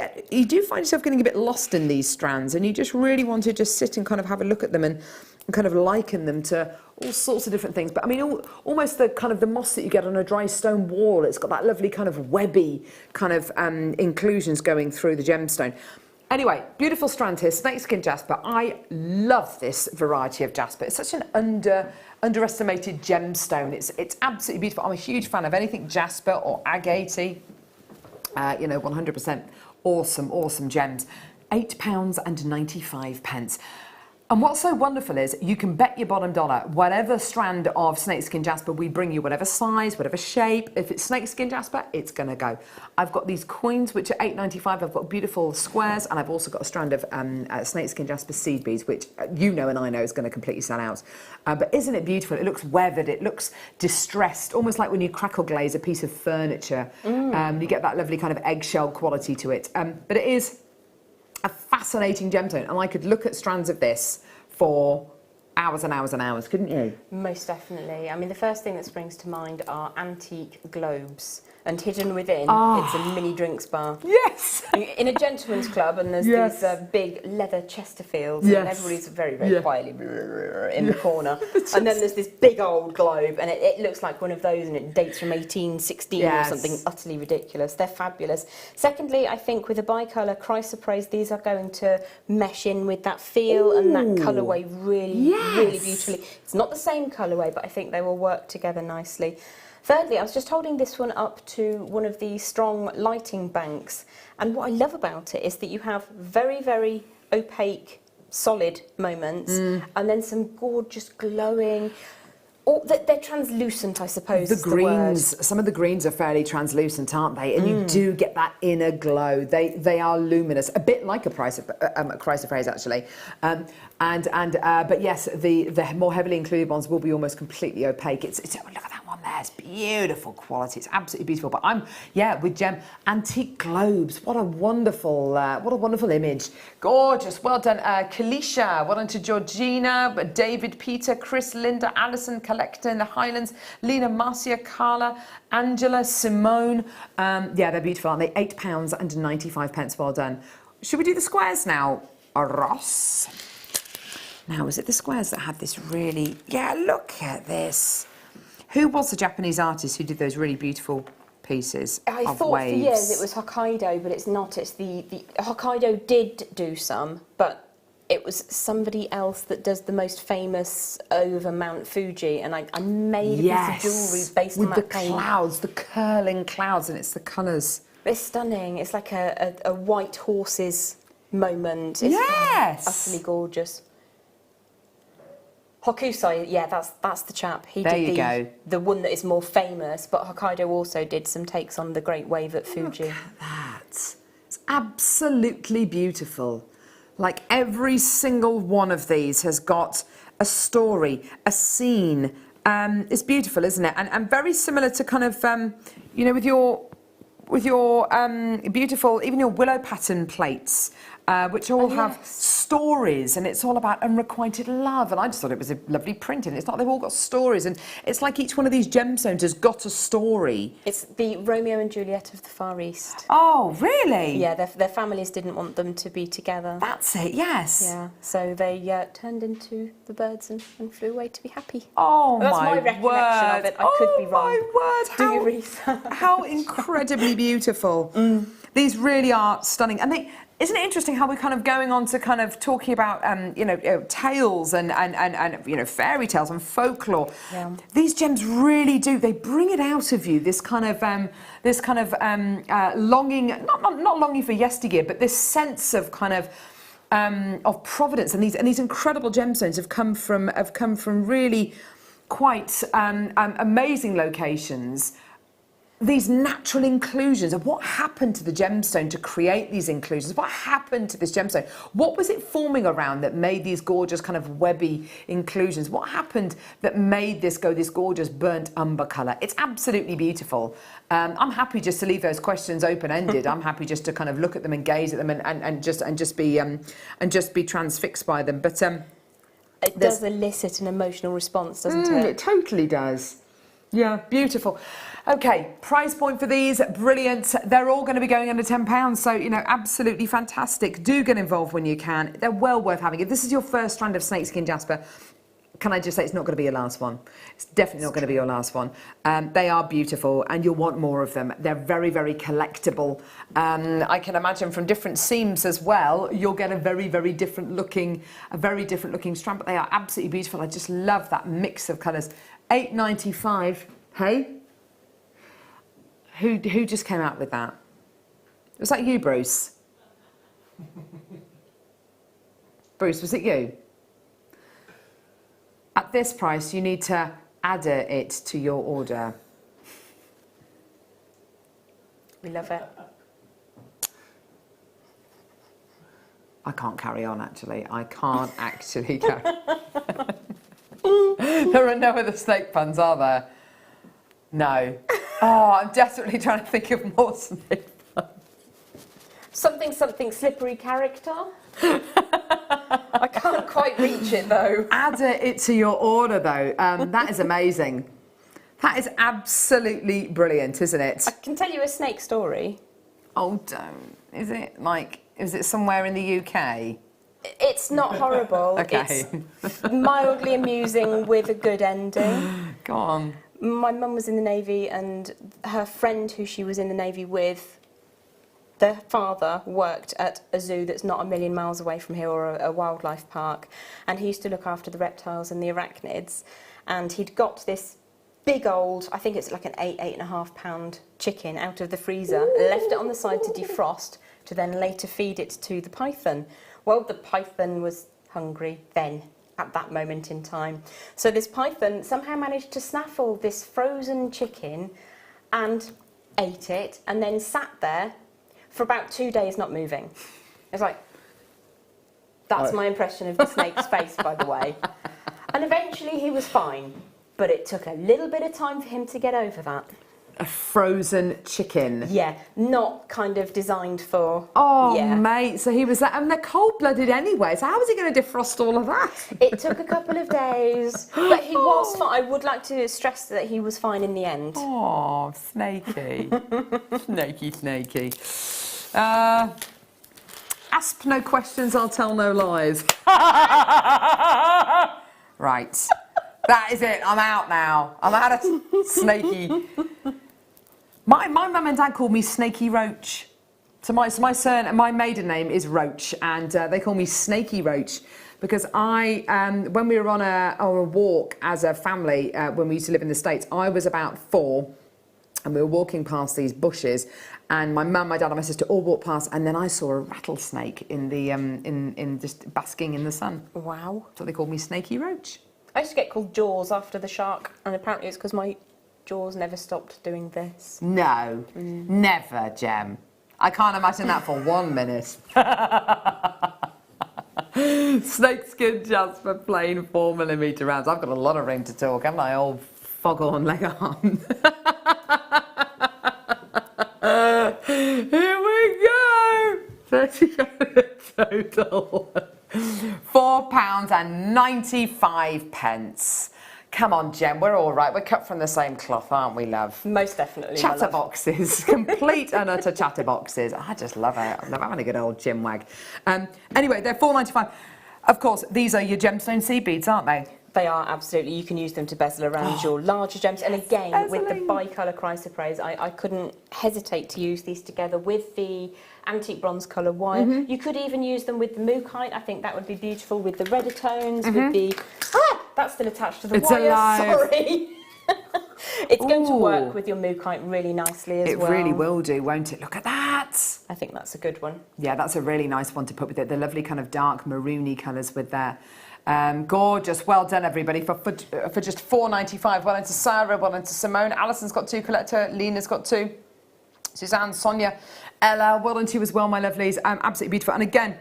find yourself getting a bit lost in these strands, and you just really want to just sit and kind of have a look at them and kind of liken them to all sorts of different things. But I mean, almost the kind of the moss that you get on a dry stone wall. It's got that lovely kind of webby kind of inclusions going through the gemstone. Anyway, beautiful strand here, snakeskin jasper. I love this variety of jasper. It's such an underestimated gemstone. It's absolutely beautiful. I'm a huge fan of anything jasper or agate. You know, 100% awesome gems. £8.95. And what's so wonderful is you can bet your bottom dollar, whatever strand of snakeskin jasper we bring you, whatever size, whatever shape, if it's snakeskin jasper, it's going to go. I've got these coins, which are £8.95. I've got beautiful squares, and I've also got a strand of snakeskin jasper seed beads, which you know and I know is going to completely sell out. But isn't it beautiful? It looks weathered, it looks distressed, almost like when you crackle glaze a piece of furniture. You get that lovely kind of eggshell quality to it. But it is a fascinating gemstone, and I could look at strands of this for hours and hours and hours, couldn't you? Most definitely. I mean, the first thing that springs to mind are antique globes, and hidden within, it's a mini drinks bar. Yes! In a gentleman's club, and there's these big leather Chesterfields, and everybody's very, very quietly in the corner. And then there's this big old globe, and it looks like one of those, and it dates from 1816 or something utterly ridiculous. They're fabulous. Secondly, I think with a bicolour chrysoprase, these are going to mesh in with that feel and that colourway really beautifully. It's not the same colourway, but I think they will work together nicely. Thirdly, I was just holding this one up to one of the strong lighting banks, and what I love about it is that you have very, very opaque, solid moments, and then some gorgeous glowing. They're translucent, I suppose. The greens, some of the greens are fairly translucent, aren't they? And you do get that inner glow. They are luminous, a bit like a chrysoprase actually. But yes, the more heavily included ones will be almost completely opaque. It's look at that one there. It's beautiful quality. It's absolutely beautiful. But I'm with antique globes. What a wonderful image. Gorgeous. Well done, Kalisha. Well done to Georgina, David, Peter, Chris, Linda, Alison, Collector in the Highlands, Lena, Marcia, Carla, Angela, Simone. They're beautiful, aren't they? £8.95. Well done. Should we do the squares now, Ross? Now, is it the squares that have this really... Yeah, look at this. Who was the Japanese artist who did those really beautiful pieces I thought waves? for years it was Hokkaido, but it's not. It's the Hokkaido did do some, but it was somebody else that does the most famous over Mount Fuji, and I made a piece of jewellery based on that with the clouds, the curling clouds, and it's the colours. It's stunning. It's like a white horses moment. It's utterly gorgeous. Hokusai, yeah, that's the chap. He did the one that is more famous, but Hokkaido also did some takes on the Great Wave at Fuji. Look at that. It's absolutely beautiful. Like every single one of these has got a story, a scene. It's beautiful, isn't it? And very similar to kind of, you know, with your beautiful, even your willow pattern plates, which all have stories, and it's all about unrequited love. And I just thought it was a lovely print, and it's not, they've all got stories, and it's like each one of these gemstones has got a story. It's the Romeo and Juliet of the Far East. Oh, really? Yeah, their families didn't want them to be together. That's it, yes. Yeah, so they turned into the birds and flew away to be happy. Oh, that's my recollection of it. I could be wrong. Oh, my word. Do your research. How incredibly beautiful. These really are stunning. And isn't it interesting how we're kind of going on to kind of talking about, tales and fairy tales and folklore. Yeah. These gems really do. They bring it out of you. This kind of longing, not longing for yesteryear, but this sense of kind of providence. And these incredible gemstones have come from really quite amazing locations. these natural inclusions and what happened to the gemstone to create these inclusions. What happened to this gemstone? What was it forming around that made these gorgeous kind of webby inclusions? What happened that made this go this gorgeous burnt umber colour? It's absolutely beautiful. I'm happy just to leave those questions open-ended. I'm happy just to kind of look at them and gaze at them and just be transfixed by them. But it does elicit an emotional response, doesn't it? It totally does. Yeah, beautiful. Okay, price point for these, brilliant. They're all going to be going under £10, so, you know, absolutely fantastic. Do get involved when you can. They're well worth having. If this is your first strand of snakeskin jasper, can I just say it's not going to be your last one? It's definitely not going to be your last one. They are beautiful and you'll want more of them. They're very, very collectible. I can imagine from different seams as well, you'll get a very, very different looking strand, but they are absolutely beautiful. I just love that mix of colours. £8.95. Hey? Who just came out with that? Was that you, Bruce? Bruce, was it you? At this price, you need to add it to your order. We love it. I can't carry on, actually. I can't actually carry on. There are no other snake puns, are there? No. Oh, I'm desperately trying to think of more snake puns. Something slippery character. I can't quite reach it though. Add it to your order though. That is amazing. That is absolutely brilliant, isn't it? I can tell you a snake story. Oh, don't. Is it somewhere in the UK? It's not horrible. Okay. It's mildly amusing with a good ending. Go on. My mum was in the Navy and her friend who she was in the Navy with, their father worked at a zoo that's not a million miles away from here, or a wildlife park, and he used to look after the reptiles and the arachnids, and he'd got this big old, I think it's like an 8.5 pound chicken out of the freezer, left it on the side to defrost, to then later feed it to the python. Well, the python was hungry then, at that moment in time. So this python somehow managed to snaffle this frozen chicken and ate it, and then sat there for about 2 days not moving. It's like, that's my impression of the snake's face, by the way. And eventually he was fine, but it took a little bit of time for him to get over that. A frozen chicken. Yeah, not kind of designed for... Oh, yeah. mate, so he was... And they're cold-blooded anyway, so how was he going to defrost all of that? It took a couple of days, but he was fine. I would like to stress that he was fine in the end. Oh, snaky. Snaky. Ask no questions, I'll tell no lies. Right. That is it. I'm out now. I'm out of snaky. My mum and dad called me Snaky Roach. So my maiden name is Roach, and they call me Snaky Roach because when we were on a walk as a family, when we used to live in the States, I was about 4, and we were walking past these bushes, and my mum, my dad, and my sister all walked past, and then I saw a rattlesnake in the in just basking in the sun. Wow. So they called me Snaky Roach. I used to get called Jaws after the shark, and apparently it's because my jaws never stopped doing this. No, never, Gem. I can't imagine that for 1 minute. Snakeskin jasper, plain 4mm rounds. I've got a lot of room to talk, haven't I, old foghorn leg arm? Here we go! 30 total. £4.95. Come on, Jem, we're all right. We're cut from the same cloth, aren't we, love? Most definitely, my love. Chatterboxes, complete and utter chatterboxes. I just love it. I love having a good old Jim wag. Anyway, they're $4.95. Of course, these are your gemstone seed beads, aren't they? They are, absolutely. You can use them to bezel around your larger gems. And again, with the bicolour chrysoprase, I couldn't hesitate to use these together with the antique bronze colour wire. You could even use them with the mookaite. I think that would be beautiful with the redder tones, with the... Ah! That's still attached to the wire, alive. sorry. It's going to Ooh. work with your mookaite really nicely as well. It really will do, won't it? Look at that. I think that's a good one. Yeah, that's a really nice one to put with it. The lovely kind of dark maroony colours with there. Gorgeous. Well done, everybody, for just £4.95. Well done to Sarah, well done to Simone. Alison's got 2, Coletta, Lena's got 2. Suzanne, Sonia, Ella, well done to you as well, my lovelies. Absolutely beautiful. And again,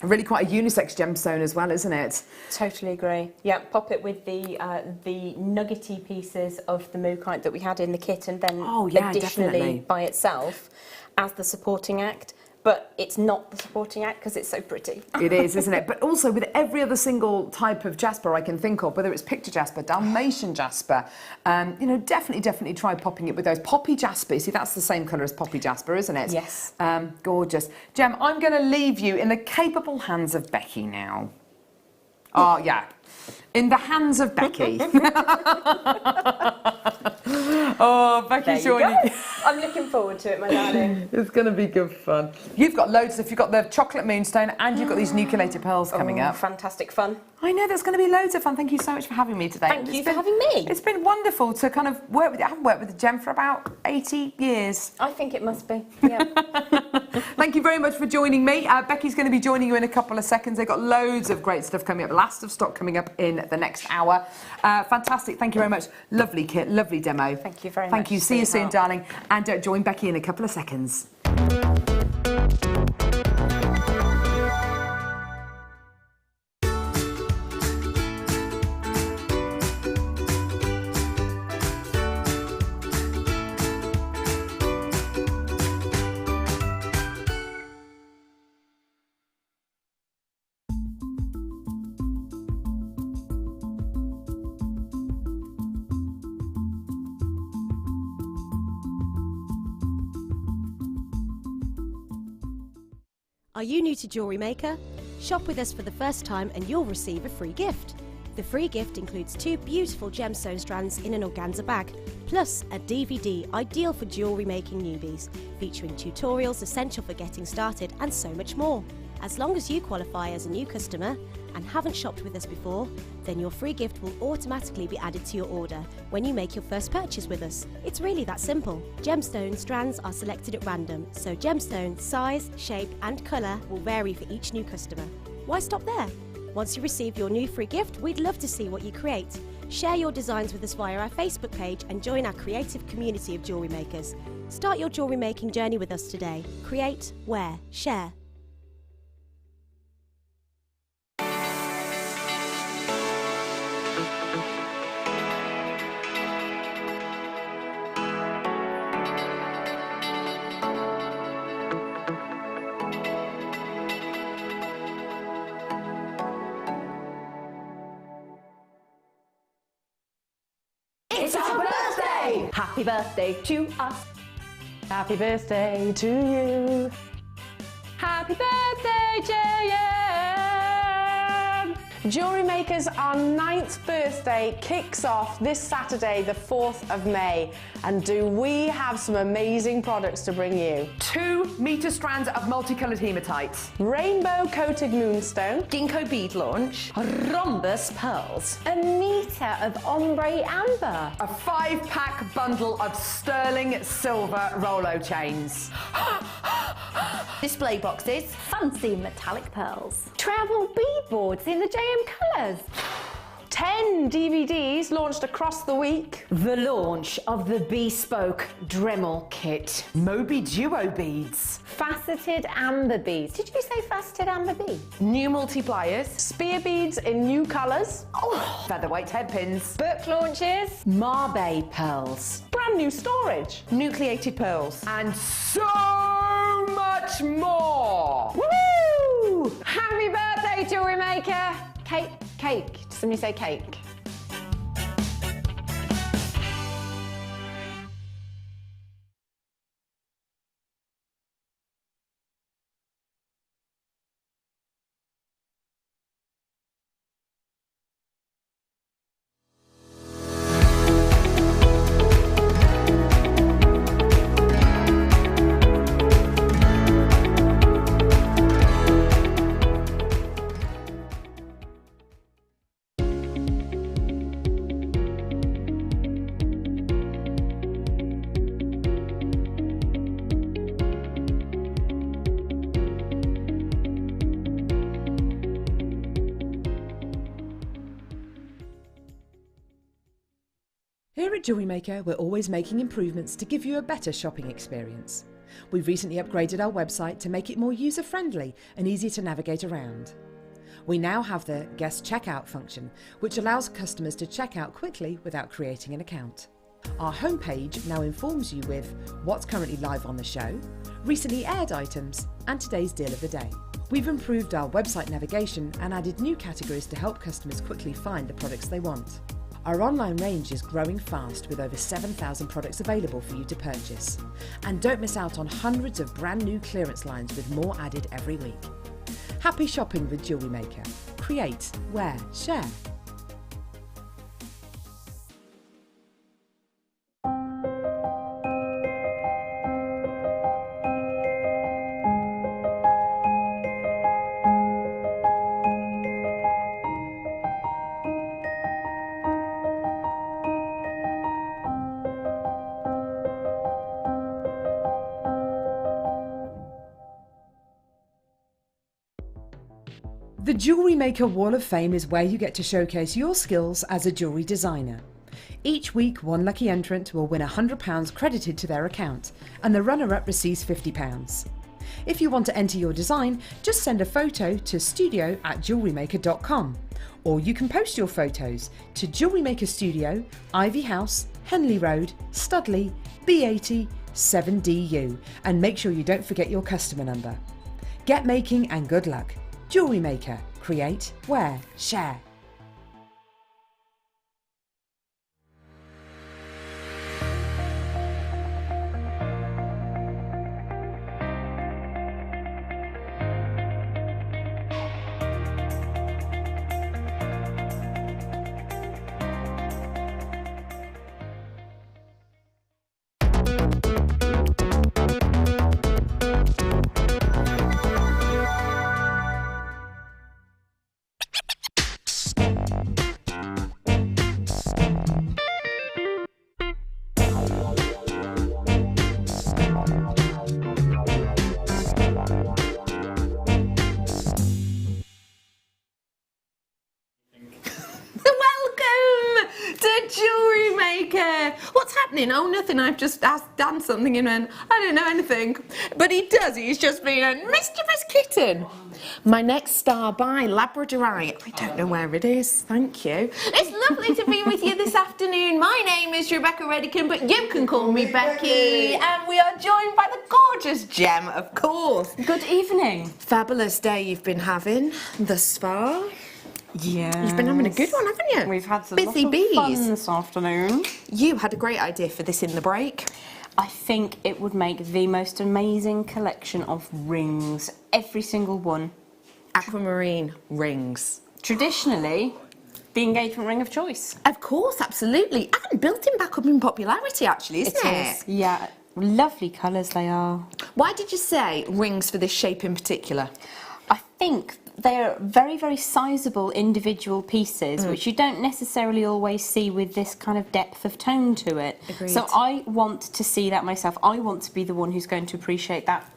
really quite a unisex gemstone as well, isn't it? Totally agree. Yeah, pop it with the nuggety pieces of the mookaite that we had in the kit, and then additionally definitely. by itself as the supporting act. But it's not the supporting act because it's so pretty. It is, isn't it? But also with every other single type of jasper I can think of, whether it's picture jasper, Dalmatian jasper, you know, definitely try popping it with those. Poppy jasper, see, that's the same colour as poppy jasper, isn't it? Yes. Gorgeous. Jem, I'm going to leave you in the capable hands of Becky now. Oh, yeah. In the hands of Becky. Oh, Becky's joining. I'm looking forward to it, my darling. It's going to be good fun. You've got loads of, you've got the chocolate moonstone and you've got these nucleated pearls coming up. Fantastic fun. I know, there's going to be loads of fun. Thank you so much for having me today. Thank you for having me. It's been wonderful to kind of work with you. I haven't worked with Jem for about 80 years. I think it must be, yeah. Thank you very much for joining me. Becky's going to be joining you in a couple of seconds. They've got loads of great stuff coming up. Last of stock coming up in the next hour. Fantastic. Thank you very much. Lovely kit, lovely demo. Thank you very much. Thank you. See you soon, sweetheart. darling. And join Becky in a couple of seconds. Are you new to Jewellery Maker? Shop with us for the first time and you'll receive a free gift. The free gift includes 2 beautiful gemstone strands in an organza bag, plus a DVD ideal for jewellery making newbies, featuring tutorials essential for getting started and so much more. As long as you qualify as a new customer and haven't shopped with us before, then your free gift will automatically be added to your order when you make your first purchase with us. It's really that simple. Gemstone strands are selected at random, so gemstone size, shape and colour will vary for each new customer. Why stop there? Once you receive your new free gift, we'd love to see what you create. Share your designs with us via our Facebook page and join our creative community of jewellery makers. Start your jewellery making journey with us today. Create, wear, share. It's our birthday! Happy birthday to us. Happy birthday to you. Happy birthday, JM! Jewellery Maker's our 9th birthday kicks off this Saturday, the 4th of May. And do we have some amazing products to bring you? 2 metre strands of multicoloured hematite. Rainbow-coated moonstone. Ginkgo bead launch. Rhombus pearls. A metre of ombre amber. A 5-pack bundle of sterling silver Rolo chains. Display boxes. Fancy metallic pearls. Travel bead boards in the JM colours. 10 DVDs launched across the week. The launch of the bespoke Dremel kit. Moby Duo beads. Faceted amber beads. Did you say faceted amber beads? New multipliers. Spear beads in new colours. Oh, featherweight headpins. Book launches. Marbe pearls. Brand new storage. Nucleated pearls. And so much more. Woo! Happy birthday, Jewellery Maker! Cake. Did somebody say cake? Here at Jewellery Maker, we're always making improvements to give you a better shopping experience. We've recently upgraded our website to make it more user-friendly and easy to navigate around. We now have the guest checkout function, which allows customers to check out quickly without creating an account. Our homepage now informs you with what's currently live on the show, recently aired items, and today's deal of the day. We've improved our website navigation and added new categories to help customers quickly find the products they want. Our online range is growing fast with over 7,000 products available for you to purchase. And don't miss out on hundreds of brand new clearance lines with more added every week. Happy shopping with Jewellery Maker. Create, wear, share. The Jewellery Maker Wall of Fame is where you get to showcase your skills as a jewellery designer. Each week, one lucky entrant will win £100 credited to their account, and the runner-up receives £50. If you want to enter your design, just send a photo to studio@jewellerymaker.com, or you can post your photos to Jewellery Maker Studio, Ivy House, Henley Road, Studley, B80 7DU, and make sure you don't forget your customer number. Get making and good luck. Jewellery Maker. Create, wear, share. Jewellery Maker! What's happening? Oh, nothing. I've just asked Dan something and then I don't know anything. But he does. He's just been a mischievous kitten. My next star by Labradorite. I don't know where it is. Thank you. It's lovely to be with you this afternoon. My name is Rebecca Redican, but you can call me Becky. And we are joined by the gorgeous Gem, of course. Good evening. Fabulous day you've been having thus far. Yeah. You've been having a good one, haven't you? We've had some busy bees fun this afternoon. You had a great idea for this in the break. I think it would make the most amazing collection of rings. Every single one. Aquamarine rings. Traditionally, the engagement ring of choice. Of course, absolutely. And built-in back up in popularity, actually, isn't it? It is, yeah. Lovely colours they are. Why did you say rings for this shape in particular? I think they're very, very sizable individual pieces, which you don't necessarily always see with this kind of depth of tone to it. Agreed. So I want to see that myself. I want to be the one who's going to appreciate that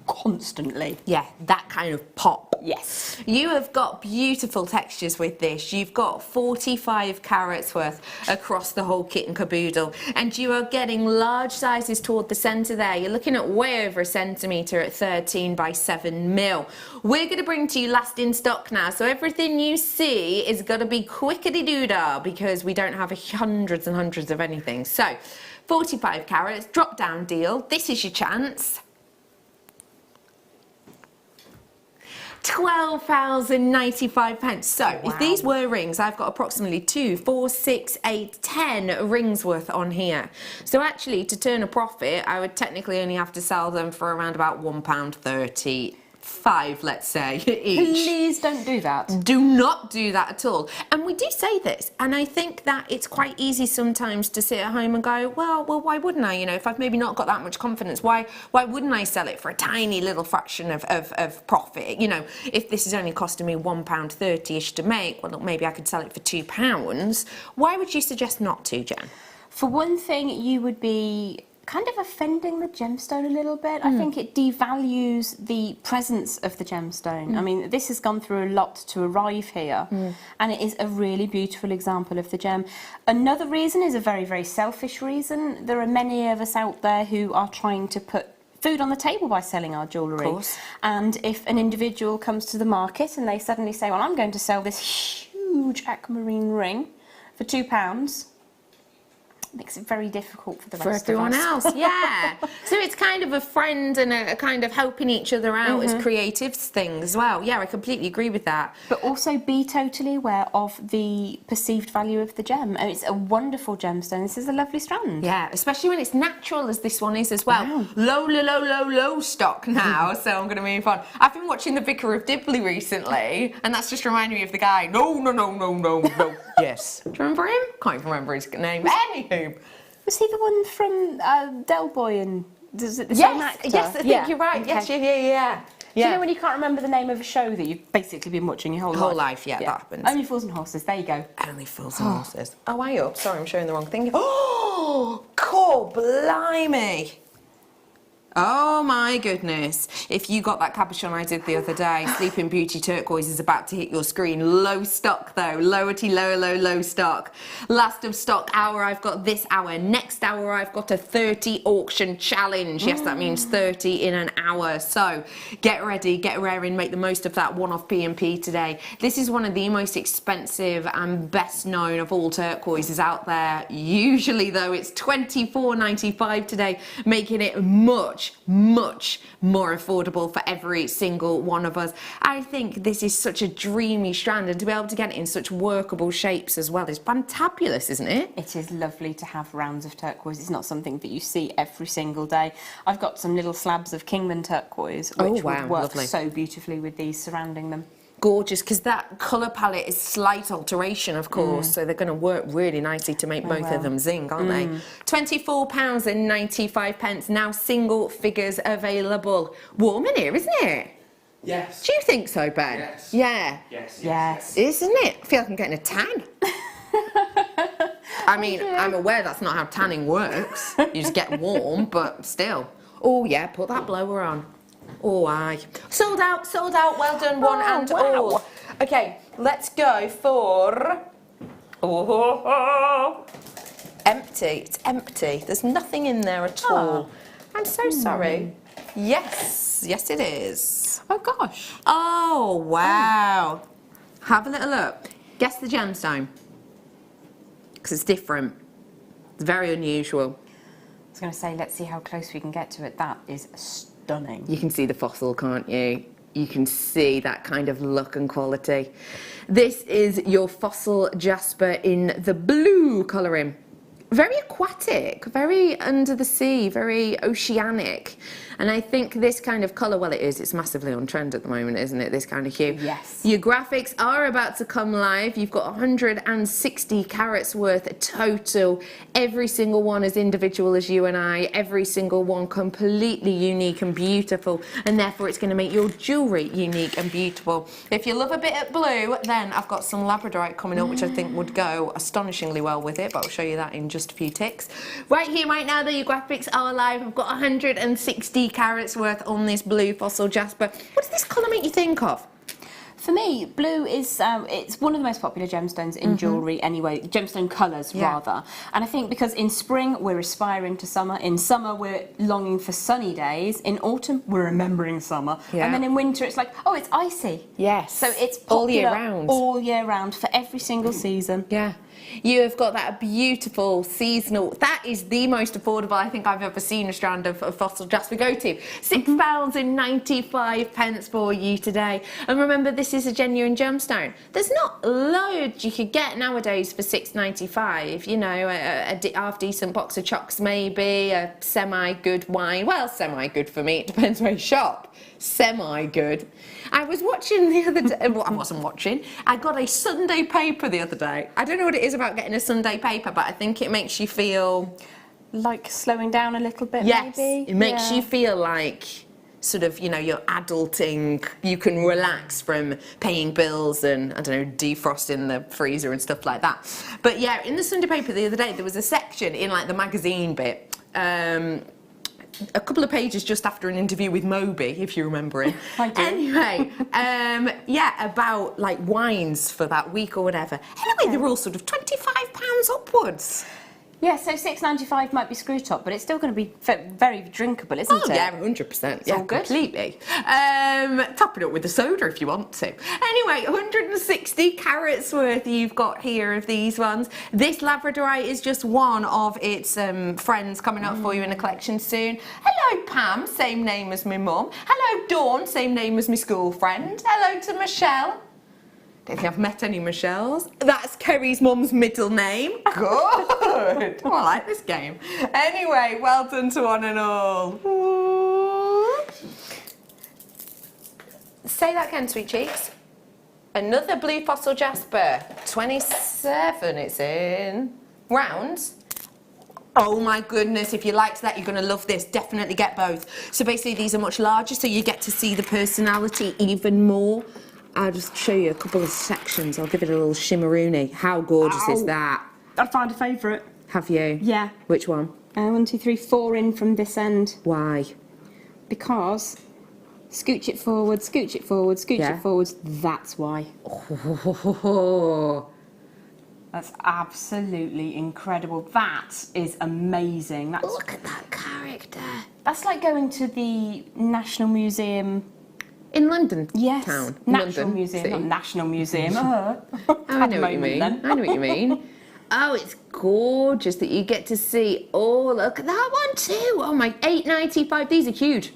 constantly. Yeah, that kind of pop. Yes. You have got beautiful textures with this. You've got 45 carats worth across the whole kit and caboodle, and you are getting large sizes toward the centre there. You're looking at way over a centimetre at 13 by 7 mil. We're going to bring to you last in stock now, so everything you see is going to be quickety-doo-dah because we don't have hundreds and hundreds of anything. So, 45 carats, drop-down deal. This is your chance. £12,095. So, wow. If these were rings, I've got approximately 2, 4, 6, 8, 10 rings worth on here. So actually, to turn a profit, I would technically only have to sell them for around about £1.35, let's say, each. Please don't do that. Do not do that at all. And we do say this, and I think that it's quite easy sometimes to sit at home and go, well, why wouldn't I? You know, if I've maybe not got that much confidence, why wouldn't I sell it for a tiny little fraction of profit? You know, if this is only costing me £1.30-ish to make, well, look, maybe I could sell it for £2. Why would you suggest not to, Jen? For one thing, you would be kind of offending the gemstone a little bit. I think it devalues the presence of the gemstone. I mean, this has gone through a lot to arrive here, and it is a really beautiful example of the gem. Another reason is a very, very selfish reason. There are many of us out there who are trying to put food on the table by selling our jewellery. Of course. And if an individual comes to the market and they suddenly say, well, I'm going to sell this huge aquamarine ring for £2, makes it very difficult for the rest of us. For everyone else, yeah. So it's kind of a friend and a kind of helping each other out as creatives thing as well. Yeah, I completely agree with that. But also be totally aware of the perceived value of the gem. And it's a wonderful gemstone. This is a lovely strand. Yeah, especially when it's natural as this one is as well. Low stock now, so I'm going to move on. I've been watching The Vicar of Dibley recently, and that's just reminding me of the guy. No. Yes. Do you remember him? Can't even remember his name. Anywho. Was he the one from Del Boy and is it the Yes, same actor? yes, I think you're right. Okay. Yes, yeah. Do you know when you can't remember the name of a show that you've basically been watching your whole life? Yeah, that happens. Only Fools and Horses, there you go. Only Fools and Horses. Oh, are you? Sorry, I'm showing the wrong thing. Oh, cool, blimey. Oh my goodness. If you got that cabochon I did the other day, Sleeping Beauty Turquoise is about to hit your screen. Low stock though, low stock. Last of stock hour I've got this hour. Next hour I've got a 30 auction challenge. Yes, that means 30 in an hour. So get ready, get raring, make the most of that one-off P&P today. This is one of the most expensive and best known of all turquoises out there. Usually though it's $24.95 today, making it much more affordable for every single one of us. I think this is such a dreamy strand, and to be able to get it in such workable shapes as well is fantabulous, isn't it? It is lovely to have rounds of turquoise. It's not something that you see every single day. I've got some little slabs of Kingman turquoise, which would work so beautifully with these surrounding them. Gorgeous, because that colour palette is slight alteration, of course, so they're going to work really nicely to make both of them zing, aren't they? £24.95, now single figures available. Warm in here, isn't it? Yes. Do you think so, Ben? Yes. Yeah. Yes. Isn't it? I feel like I'm getting a tan. I mean, I'm aware that's not how tanning works. You just get warm, but still. Oh, yeah, put that blower on. Oh, aye. Sold out, well done, one and all. Okay, let's go for... Empty, it's empty. There's nothing in there at all. I'm so sorry. Yes, it is. Oh, gosh. Oh, wow. Have a little look. Guess the gemstone. Because it's different. It's very unusual. I was going to say, let's see how close we can get to it. That is stunning. You can see the fossil, can't you? You can see that kind of look and quality. This is your fossil jasper in the blue colouring. Very aquatic, very under the sea, very oceanic. And I think this kind of colour, well, it's massively on trend at the moment, isn't it, this kind of hue? Yes. Your graphics are about to come live. You've got 160 carats worth total. Every single one as individual as you and I. Every single one completely unique and beautiful. And therefore, it's going to make your jewellery unique and beautiful. If you love a bit of blue, then I've got some labradorite coming up, which I think would go astonishingly well with it. But I'll show you that in just a few ticks. Right here, right now, though, your graphics are live. I've got 160 carats worth on this blue fossil jasper. What does this colour make you think of? For me, blue is it's one of the most popular gemstones in jewellery anyway, gemstone colours rather. And I think because in spring we're aspiring to summer, in summer we're longing for sunny days, in autumn we're remembering summer, and then in winter it's like, oh, it's icy. Yes. So it's popular all year round for every single season. Yeah. You have got that beautiful seasonal, that is the most affordable I think I've ever seen a strand of fossil jasper go to. £6.95 for you today. And remember, this is a genuine gemstone. There's not loads you could get nowadays for £6.95. You know, a half-decent box of chocks maybe, a semi-good wine. Well, semi-good for me, it depends where you shop. Semi-good. I was watching the other day, well, I wasn't watching, I got a Sunday paper the other day. I don't know what it is about getting a Sunday paper, but I think it makes you feel... Like slowing down a little bit, yes, maybe? It makes you feel like sort of, you know, you're adulting, you can relax from paying bills and, I don't know, defrosting the freezer and stuff like that. But yeah, in the Sunday paper the other day, there was a section in like the magazine bit a couple of pages just after an interview with Moby, if you remember him. I do. Anyway, yeah, about like wines for that week or whatever. Anyway, they were all sort of £25 upwards. Yeah, so $6.95 might be screw top, but it's still going to be very drinkable, isn't it? Yeah, 100%. It's all good. Completely. Top it up with a soda if you want to. Anyway, 160 carats worth you've got here of these ones. This Labradorite is just one of its friends coming up for you in a collection soon. Hello, Pam, same name as my mum. Hello, Dawn, same name as my school friend. Hello to Michelle. Don't think I've met any Michelles. That's Kerry's mum's middle name. Good. Oh, I like this game. Anyway, well done to one and all. Ooh. Say that again, sweet cheeks. Another blue fossil jasper. 27 it's in. Rounds. Oh my goodness, if you liked that, you're going to love this. Definitely get both. So basically these are much larger, so you get to see the personality even more. I'll just show you a couple of sections. I'll give it a little shimmeroony. How gorgeous is that? I found a favourite. Have you? Yeah. Which one? 1, 2, 3, 4 in from this end. Why? Because scooch it forward, scooch it forward, scooch it forwards. That's why. Oh. That's absolutely incredible. That is amazing. That's, Look at that character. That's like going to the National Museum. In London Yes. town. National London Museum, City. not National Museum. I know what you mean. I know what you mean. Oh, it's gorgeous that you get to see. Oh, look at that one too. Oh my, $8.95. These are huge.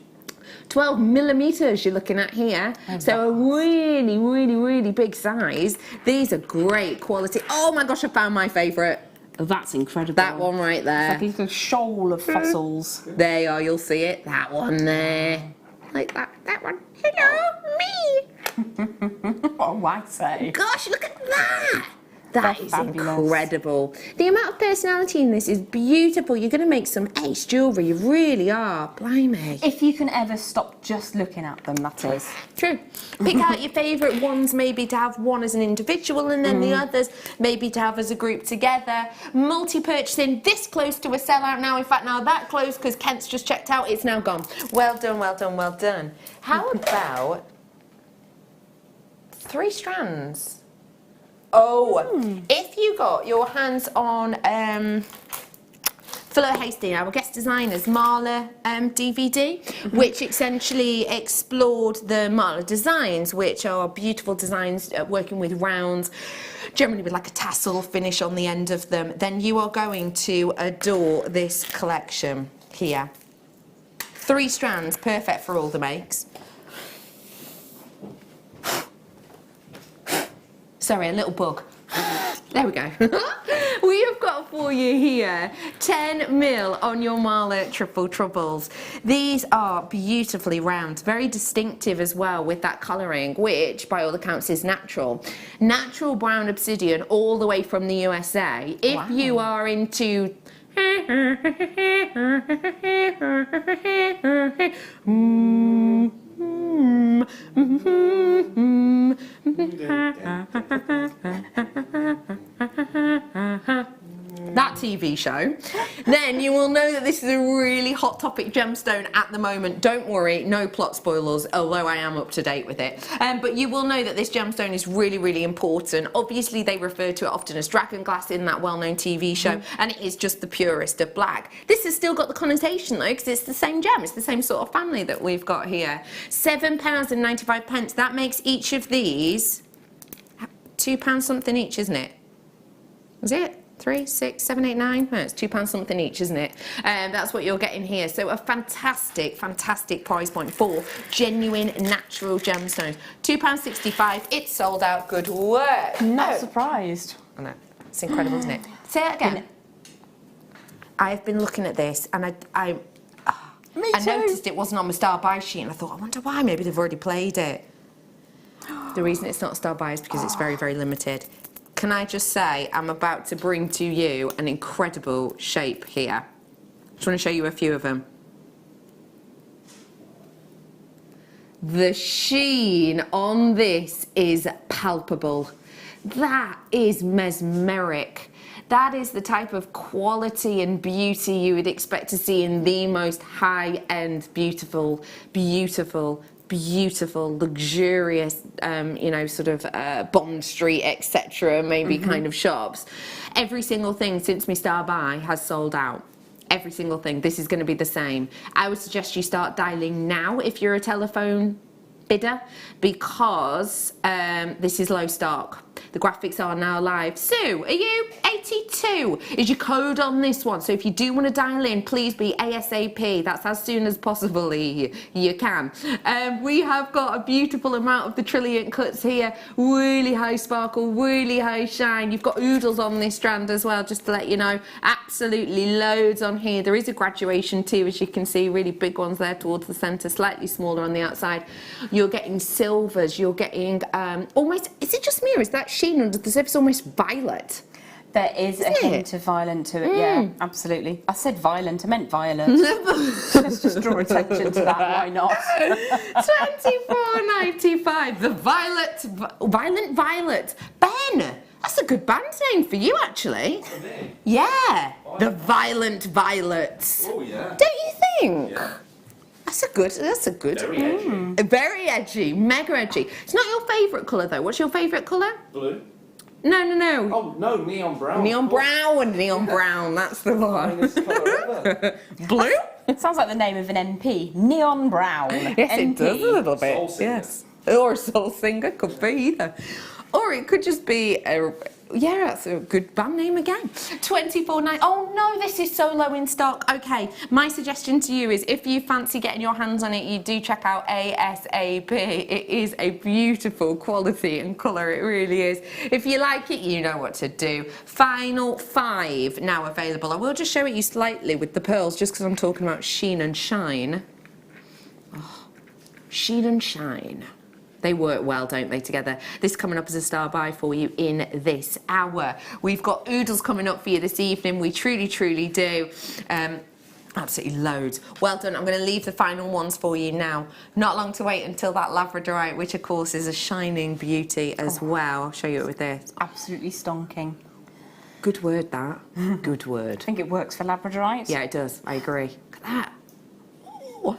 12 millimeters you're looking at here. So a really, really, really big size. These are great quality. Oh my gosh, I found my favourite. Oh, that's incredible. That one right there. It's like a little shoal of fossils. There you are, you'll see it. That one there. Like that one. Hello, me. Oh, I say. Gosh, look at that. That is fabulous. incredible. The amount of personality in this is beautiful. You're going to make some ace jewellery. You really are. Blimey. If you can ever stop just looking at them, that is. True. Pick out your favourite ones, maybe to have one as an individual and then the others maybe to have as a group together. Multi-purchasing this close to a sellout now. In fact, now that close because Kent's just checked out. It's now gone. Well done, well done, well done. How about 3 strands? Oh, if you got your hands on Fleur Hastings, our guest designer's Marla DVD, which essentially explored the Marla designs, which are beautiful designs working with rounds, generally with like a tassel finish on the end of them, then you are going to adore this collection here. 3 strands, perfect for all the makes. Sorry, a little bug. There we go. We have got for you here 10 mil on your Marla Triple Troubles. These are beautifully round, very distinctive as well with that colouring, which by all accounts is natural. Natural brown obsidian all the way from the USA. If you are into that TV show, then you will know that this is a really hot topic gemstone at the moment. Don't worry, no plot spoilers, although I am up to date with it. But you will know that this gemstone is really, really important. Obviously, they refer to it often as dragon glass in that well-known TV show, and it is just the purest of black. This has still got the connotation though, because it's the same gem. It's the same sort of family that we've got here. £7.95. That makes each of these £2 something each, isn't it? Is it? 3, 6, 7, 8, 9. No, it's £2 something each, isn't it? That's what you're getting here. So a fantastic, fantastic price point for genuine natural gemstones. £2.65. It's sold out. Good work. Not surprised. I know. It's incredible, isn't it? Say that again. I've been looking at this and I noticed it wasn't on my star buy sheet and I thought, I wonder why. Maybe they've already played it. The reason it's not a star buy is because it's very, very limited. Can I just say, I'm about to bring to you an incredible shape here. Just want to show you a few of them. The sheen on this is palpable. That is mesmeric. That is the type of quality and beauty you would expect to see in the most high-end, beautiful, luxurious, you know, sort of Bond Street, etc., maybe kind of shops. Every single thing since my Star Buy has sold out. Every single thing. This is going to be the same. I would suggest you start dialing now if you're a telephone bidder, because this is low stock. The graphics are now live. Sue, are you 82? Is your code on this one? So if you do want to dial in, please be ASAP. That's as soon as possible you can. We have got a beautiful amount of the Trilliant cuts here. Really high sparkle, really high shine. You've got oodles on this strand as well, just to let you know. Absolutely loads on here. There is a graduation too, as you can see. Really big ones there towards the centre, slightly smaller on the outside. You're getting silvers. You're getting almost, is it just me or is that sheen under the surface almost violet? There is a hint of violet to it, yeah, absolutely. I said violent, I meant violet. Let's just draw attention to that, why not? $24.95, the Violent Violet. Ben, that's a good band name for you, actually. Yeah, the Violent Violets. Oh, yeah. Don't you think? Yeah. That's a good. Very edgy. Very edgy, mega edgy. It's not your favourite colour though. What's your favourite colour? Blue. No. Oh, no, neon brown. Neon brown, that's the one. Finest colour ever. Blue? Sounds like the name of an MP. Neon Brown. Yes, MP. it does a little bit. Soul singer. Yes. Or a soul singer, could be either. Or it could just be a, yeah, that's a good band name again. $24.9. Oh no, this is so low in stock. Okay, my suggestion to you is if you fancy getting your hands on it, you do check out ASAP. It is a beautiful quality and colour, it really is. If you like it, you know what to do. Final 5 now available. I will just show it you slightly with the pearls, just because I'm talking about sheen and shine. Oh, sheen and shine. They work well, don't they, together? This coming up as a star buy for you in this hour. We've got oodles coming up for you this evening. We truly, truly do. Absolutely loads. Well done. I'm going to leave the final ones for you now. Not long to wait until that labradorite, which of course is a shining beauty as well. I'll show you it with this. Absolutely stonking. Good word, that. Good word. I think it works for labradorite. Yeah, it does. I agree. Look at that. Ooh.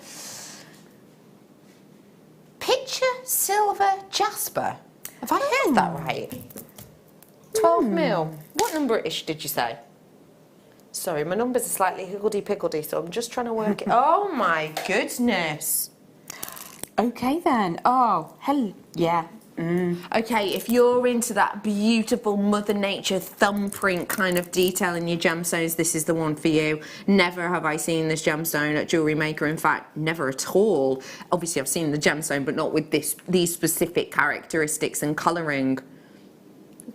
Picture silver jasper. Have I heard that right? 12 mil. What number-ish did you say? Sorry, my numbers are slightly higgledy-piggledy, so I'm just trying to work it. Oh my goodness. Okay then. Oh, hell yeah. Okay, if you're into that beautiful Mother Nature thumbprint kind of detail in your gemstones, this is the one for you. Never have I seen this gemstone at Jewellery Maker. In fact, never at all. Obviously, I've seen the gemstone, but not with these specific characteristics and colouring.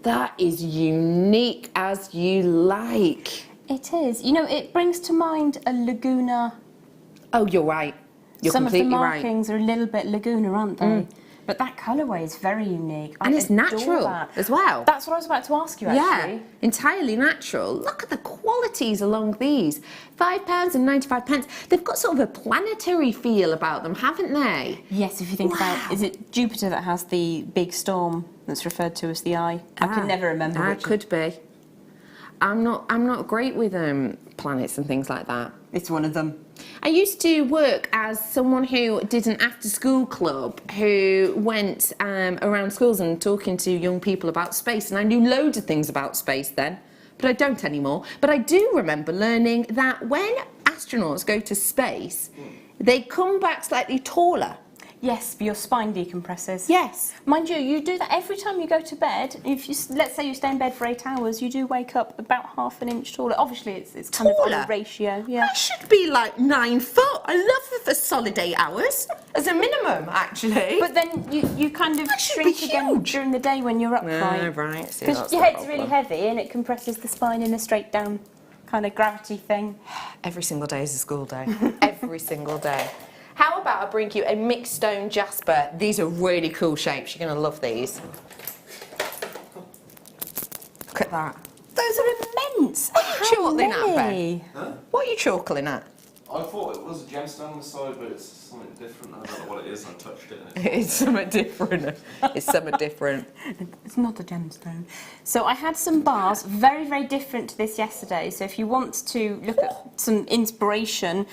That is unique as you like. It is. You know, it brings to mind a Laguna. Oh, you're right. You're Some of the completely right. markings are a little bit Laguna, aren't they? But that colourway is very unique. And it's natural as well. That's what I was about to ask you, actually. Yeah, entirely natural. Look at the qualities along these. £5.95. They've got sort of a planetary feel about them, haven't they? Yes, if you think about, is it Jupiter that has the big storm that's referred to as the Eye? I can never remember which. Could be. I'm not great with planets and things like that. It's one of them. I used to work as someone who did an after-school club who went around schools and talking to young people about space, and I knew loads of things about space then, but I don't anymore. But I do remember learning that when astronauts go to space, they come back slightly taller. Yes, your spine decompresses. Yes. Mind you, you do that every time you go to bed. If you, let's say you stay in bed for 8 hours, you do wake up about half an inch taller. Obviously, it's kind of on a ratio. Yeah. I should be like 9 foot. I love it for solid 8 hours as a minimum, actually. But then you kind of shrink again during the day when you're upright. Right. Because your head's really heavy and it compresses the spine in a straight down kind of gravity thing. Every single day is a school day. Every single day. How about I bring you a mixed stone jasper? These are really cool shapes. You're going to love these. Look at that. Those are immense. What are you chortling at, Ben? Huh? What are you chortling at? I thought it was a gemstone on the side, but it's something different. I don't know what it is. I touched it. And It's something different. It's something different. It's not a gemstone. So I had some bars, very, very different to this yesterday. So if you want to look at some inspiration,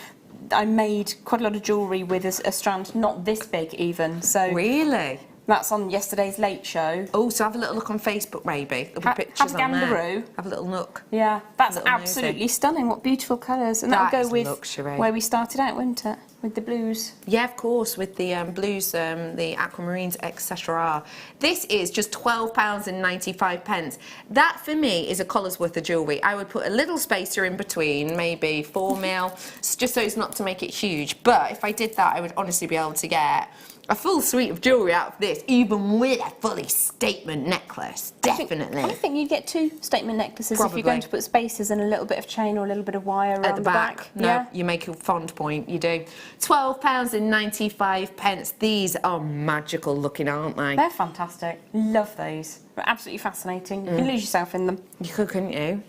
I made quite a lot of jewellery with a strand not this big even. So Really? that's on yesterday's Late Show. Oh, so have a little look on Facebook maybe. There'll be pictures have a on there. gandaroo. Have a little look. Yeah, that's Little absolutely nosy. stunning. What beautiful colours. And That that'll is go with luxury. where we started out, won't it? With the blues. Yeah, of course, with the blues, the aquamarines, etc. This is just £12.95. That, for me, is a collar's worth of jewellery. I would put a little spacer in between, maybe 4 mil, just so as not to make it huge. But if I did that, I would honestly be able to get a full suite of jewellery out of this, even with a fully statement necklace. Definitely. I think you'd get 2 statement necklaces Probably. if you're going to put spacers and a little bit of chain or a little bit of wire around At the back. No, Yeah. you make a fond point, you do. £12.95. These are magical looking, aren't they? They're fantastic. Love those. They're absolutely fascinating. You can lose yourself in them. You could, couldn't you?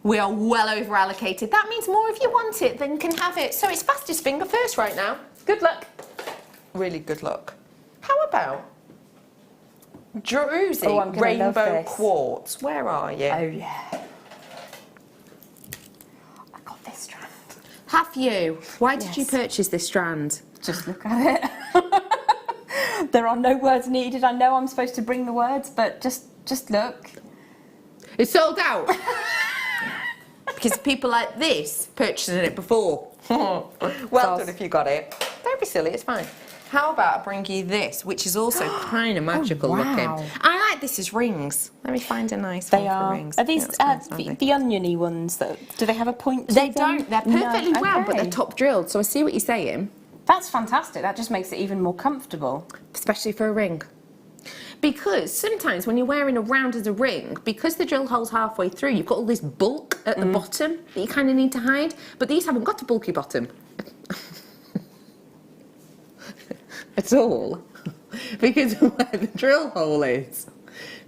We are well over allocated. That means more if you want it than can have it. So it's fastest finger first right now. Good luck. Really good luck. How about Druzy Oh, I'm gonna love Rainbow this. Quartz? Where are you? Oh, yeah. I got this strand. Have you? Why did you Yes. purchase this strand? Just look at it. There are no words needed. I know I'm supposed to bring the words, but just look. It's sold out. Because people like this purchasing it before. Well done if you got it. Don't be silly, it's fine. How about I bring you this, which is also kind of magical looking. wow. I like this as rings. Let me find a nice They one are. for rings. Are these Yeah, that's nice, the oniony ones? Do they have a point? To They them? don't. They're No, perfectly round, but they're okay. top drilled. So I see what you're saying. That's fantastic. That just makes it even more comfortable. Especially for a ring. Because sometimes when you're wearing a round as a ring, because the drill hole's halfway through, you've got all this bulk at the bottom that you kind of need to hide. But these haven't got a bulky bottom. At all. Because of where the drill hole is.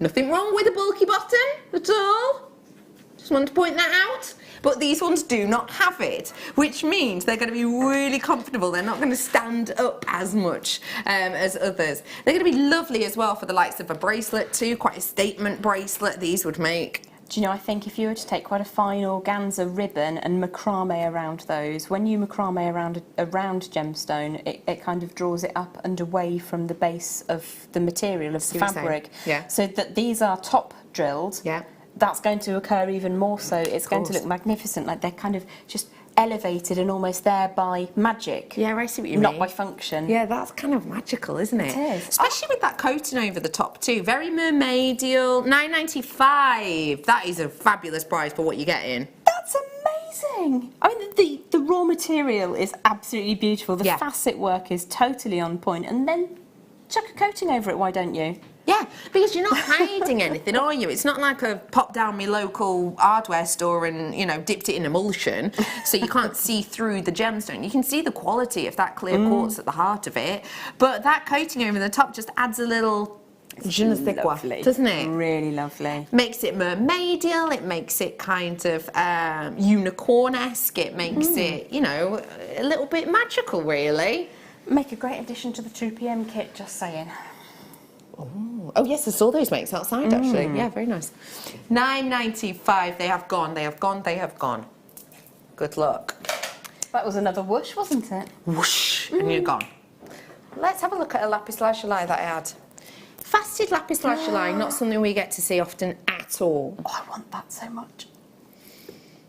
Nothing wrong with a bulky bottom at all. Just wanted to point that out. But these ones do not have it, which means they're going to be really comfortable. They're not going to stand up as much as others. They're going to be lovely as well for the likes of a bracelet too, quite a statement bracelet these would make. Do you know, I think if you were to take quite a fine organza ribbon and macrame around those, when you macrame around a round gemstone, it kind of draws it up and away from the base of the material of the See what you're saying? fabric. Yeah. So that these are top drilled. Yeah. That's going to occur even more so. It's going to look magnificent, like they're kind of just elevated and almost there by magic. Yeah, I see what you mean. Not by function. Yeah, that's kind of magical, isn't it? It is. Especially with that coating over the top too. Very mermaidial. £9.95. That is a fabulous price for what you're getting. That's amazing. I mean, the raw material is absolutely beautiful. The facet work is totally on point. And then chuck a coating over it, why don't you? Yeah, because you're not hiding anything, are you? It's not like I've popped down my local hardware store and, you know, dipped it in emulsion, so you can't see through the gemstone. You can see the quality of that clear quartz at the heart of it, but that coating over the top just adds a little je ne sais quoi, doesn't it? Really lovely. Makes it mermaidial, it makes it kind of unicorn-esque, it makes it, you know, a little bit magical, really. Make a great addition to the 2pm kit, just saying. Oh yes, I saw those makes outside actually. Yeah, very nice. £9.95. They have gone. They have gone. They have gone. Good luck. That was another whoosh, wasn't it? Whoosh, and you're gone. Let's have a look at a lapis lazuli that I had. Faceted lapis lazuli, not something we get to see often at all. Oh, I want that so much.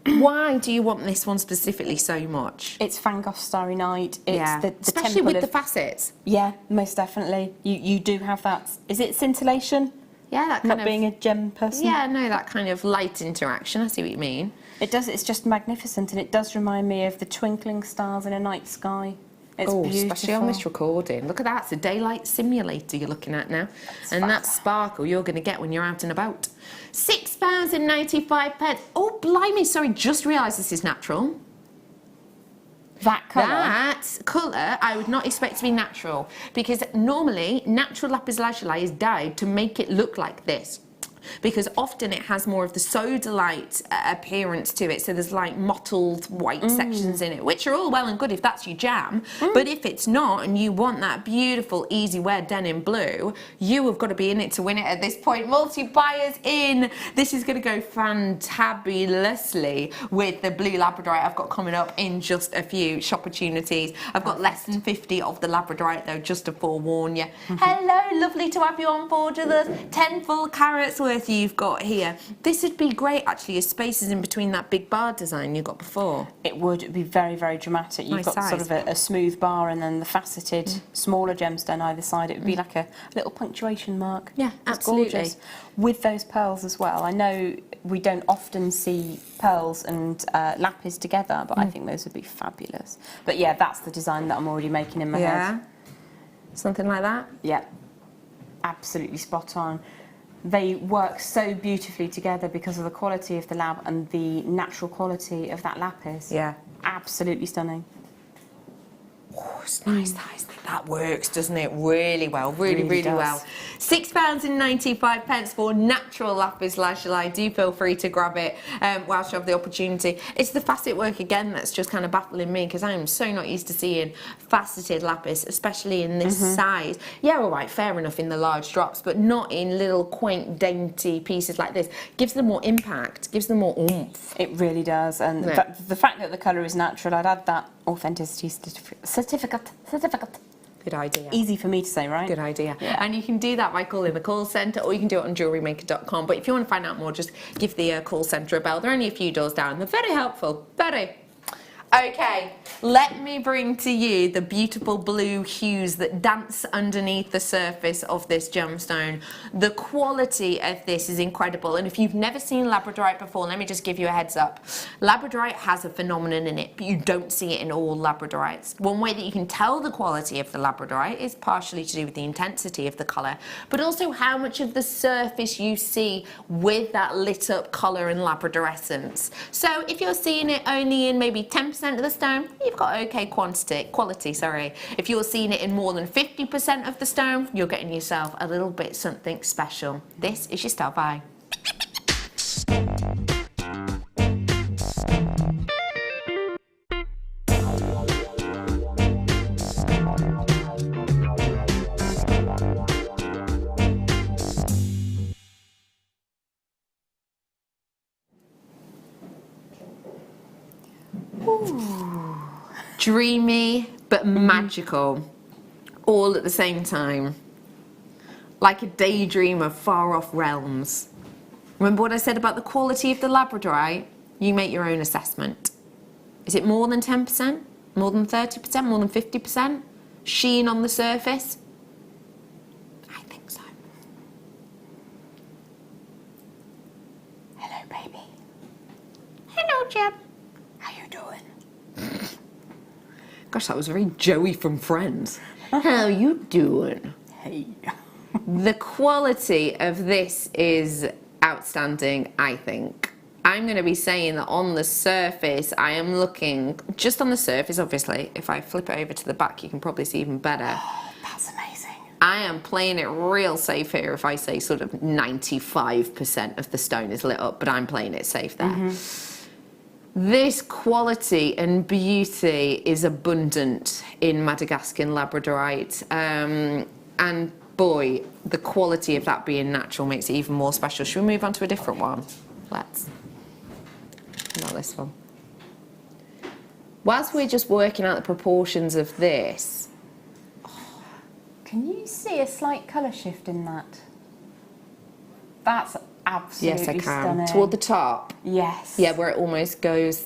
Why do you want this one specifically so much? It's Van Gogh Starry Night. It's the especially temple with of, the facets. Yeah, most definitely. You do have that. Is it scintillation? Yeah, that kind Not of being a gem person. Yeah, no, that kind of light interaction. I see what you mean. It does. It's just magnificent, and it does remind me of the twinkling stars in a night sky. It's beautiful. Especially on this recording. Look at that. It's a daylight simulator you're looking at now. And that sparkle you're going to get when you're out and about. £6.95. Oh, blimey. Sorry, just realised this is natural. That colour? That colour I would not expect to be natural. Because normally, natural lapis lazuli is dyed to make it look like this. because often it has more of the sodalite appearance to it, so there's like mottled white sections in it, which are all well and good if that's your jam, but if it's not and you want that beautiful easy wear denim blue, you have got to be in it to win it at this point. Multi-buyers in. This is going to go fantabulously with the blue labradorite I've got coming up in just a few shop opportunities. I've got less than 50 of the labradorite though, just to forewarn you. Hello, lovely to have you on board with us. 10 full carats worth you've got here. This would be great actually as spaces in between that big bar design you got before. It would be very, very dramatic. You've got sort of a smooth bar and then the faceted smaller gemstone either side. It would be like a little punctuation mark. Yeah, it's absolutely. Gorgeous. With those pearls as well. I know we don't often see pearls and lapis together, but I think those would be fabulous. But yeah, that's the design that I'm already making in my head. Something like that? Yeah, absolutely spot on. They work so beautifully together because of the quality of the lab and the natural quality of that lapis. Yeah. Absolutely stunning. Oh, it's nice, that works, doesn't it? Really well, really Really does. well. £6.95 for natural lapis lazuli. Do feel free to grab it whilst you have the opportunity. It's the facet work again that's just kind of baffling me, because I am so not used to seeing faceted lapis, especially in this size. Yeah, all right, fair enough in the large drops, but not in little quaint, dainty pieces like this. Gives them more impact, gives them more oomph. It really does, and the fact that the colour is natural, I'd add that authenticity certificate. Good idea. Easy for me to say, right? Good idea. Yeah. And you can do that by calling the call centre, or you can do it on JewelleryMaker.com. But if you want to find out more, just give the call centre a bell. They're only a few doors down. They're very helpful. Very. Okay, let me bring to you the beautiful blue hues that dance underneath the surface of this gemstone. The quality of this is incredible, and if you've never seen labradorite before, let me just give you a heads up. Labradorite has a phenomenon in it, but you don't see it in all labradorites. One way that you can tell the quality of the labradorite is partially to do with the intensity of the colour, but also how much of the surface you see with that lit up colour and labradorescence. So if you're seeing it only in maybe 10% of the stone, you've got okay quality, sorry. If you're seeing it in more than 50% of the stone, you're getting yourself a little bit something special. This is your style buy. Dreamy but magical, all at the same time. Like a daydream of far off realms. Remember what I said about the quality of the labradorite? You make your own assessment. Is it more than 10%? More than 30%? More than 50%? Sheen on the surface? I think so. Hello, baby. Hello, Jeb. How you doing? Gosh, that was very Joey from Friends. How you doing? Hey. The quality of this is outstanding, I think. I'm going to be saying that on the surface, I am looking, just on the surface, obviously. If I flip it over to the back, you can probably see even better. Oh, that's amazing. I am playing it real safe here if I say sort of 95% of the stone is lit up, but I'm playing it safe there. This quality and beauty is abundant in Madagascan labradorite, and boy, the quality of that being natural makes it even more special. Should we move on to a different one? Let's. Not this one. Whilst we're just working out the proportions of this, Can you see a slight colour shift in that? That's absolutely yes, I can. stunning. Toward the top. Yes. Yeah, where it almost goes.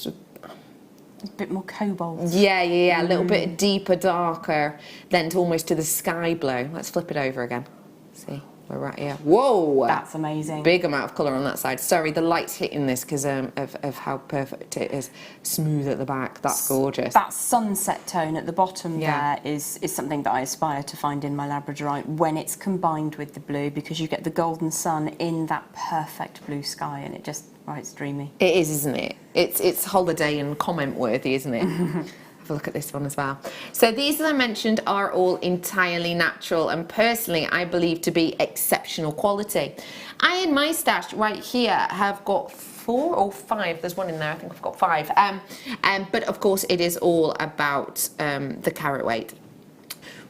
A bit more cobalt. Yeah, a little bit deeper, darker, then almost to the sky blue. Let's flip it over again. See, we're right here. Whoa! That's amazing. Big amount of colour on that side. Sorry, the light's hitting this because of how perfect it is. Smooth at the back. That's gorgeous. That sunset tone at the bottom there is something that I aspire to find in my labradorite when it's combined with the blue, because you get the golden sun in that perfect blue sky, and it just, it's dreamy. It is, isn't it? It's holiday and comment worthy, isn't it? have a look at this one as well. So these, as I mentioned, are all entirely natural and personally I believe to be exceptional quality. I, in my stash right here, have got 4 or 5, there's one in there, I think I've got 5, but of course it is all about the carat weight.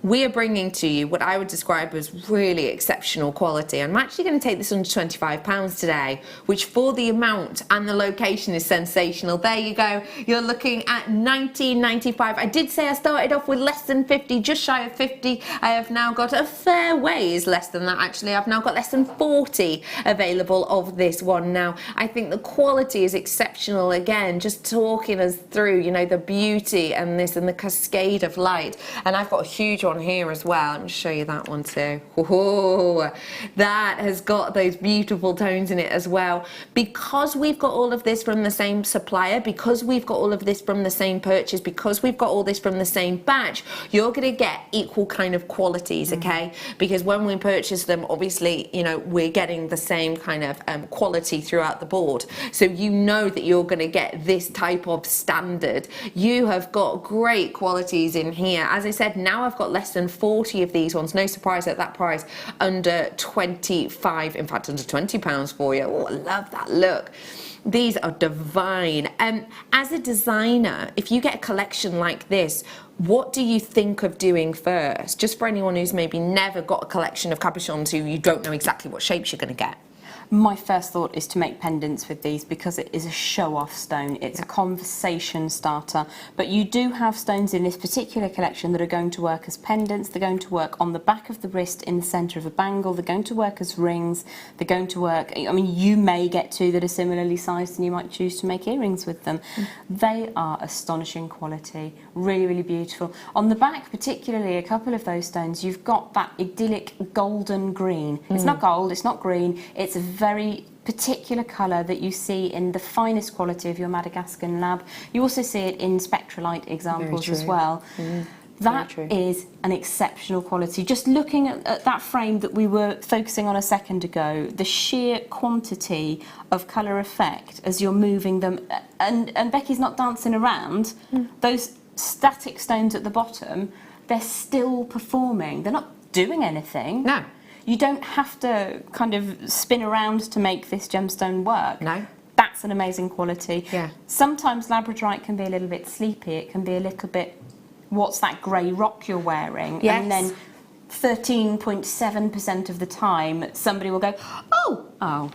We are bringing to you what I would describe as really exceptional quality. I'm actually going to take this under £25 today, which for the amount and the location is sensational. There you go. You're looking at £19.95. I did say I started off with less than 50, just shy of 50. I have now got a fair ways less than that actually. I've now got less than 40 available of this one now. I think the quality is exceptional again, just talking us through, you know, the beauty and this and the cascade of light. And I've got a huge one here as well. Let me show you that one too. Whoa, that has got those beautiful tones in it as well. Because we've got all of this from the same supplier, because we've got all of this from the same purchase, because we've got all this from the same batch, you're going to get equal kind of qualities, okay? Because when we purchase them, obviously, you know, we're getting the same kind of quality throughout the board. So you know that you're going to get this type of standard. You have got great qualities in here. As I said, now I've got less than 40 of these ones. No surprise at that price, under 25, in fact under £20 for you. Oh, I love that look. These are divine. As a designer, if you get a collection like this, what do you think of doing first? Just for anyone who's maybe never got a collection of cabochons who you don't know exactly what shapes you're going to get. My first thought is to make pendants with these because it is a show-off stone. It's a conversation starter. But you do have stones in this particular collection that are going to work as pendants. They're going to work on the back of the wrist in the centre of a bangle. They're going to work as rings. They're going to work... I mean, you may get 2 that are similarly sized and you might choose to make earrings with them. They are astonishing quality. Really, really beautiful. On the back, particularly, a couple of those stones, you've got that idyllic golden green. It's not gold, it's not green. It's a very particular colour that you see in the finest quality of your Madagascan lab. You also see it in spectralite examples as well. That is an exceptional quality. Just looking at that frame that we were focusing on a second ago, the sheer quantity of colour effect as you're moving them, and Becky's not dancing around, those static stones at the bottom, they're still performing. They're not doing anything. No. You don't have to kind of spin around to make this gemstone work. No. That's an amazing quality. Yeah. Sometimes labradorite can be a little bit sleepy. It can be a little bit, what's that grey rock you're wearing? Yes. And then 13.7% of the time, somebody will go, oh, oh,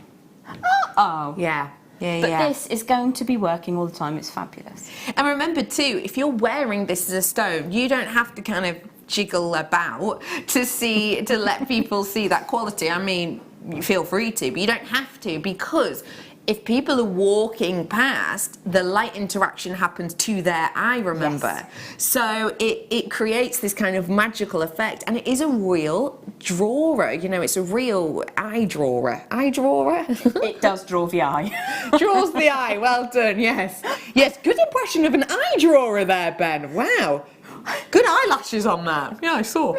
oh, oh. Yeah. Yeah, but this is going to be working all the time. It's fabulous. And remember too, if you're wearing this as a stone, you don't have to kind of jiggle about to let people see that quality. I mean, you feel free to, but you don't have to, because if people are walking past, the light interaction happens to their eye, remember? Yes. So it creates this kind of magical effect, and it is a real drawer, you know, it's a real eye drawer. Eye drawer? It does draw the eye. Draws the eye, well done, yes. Yes, good impression of an eye drawer there, Ben, wow. Good eyelashes on that. Yeah, I saw.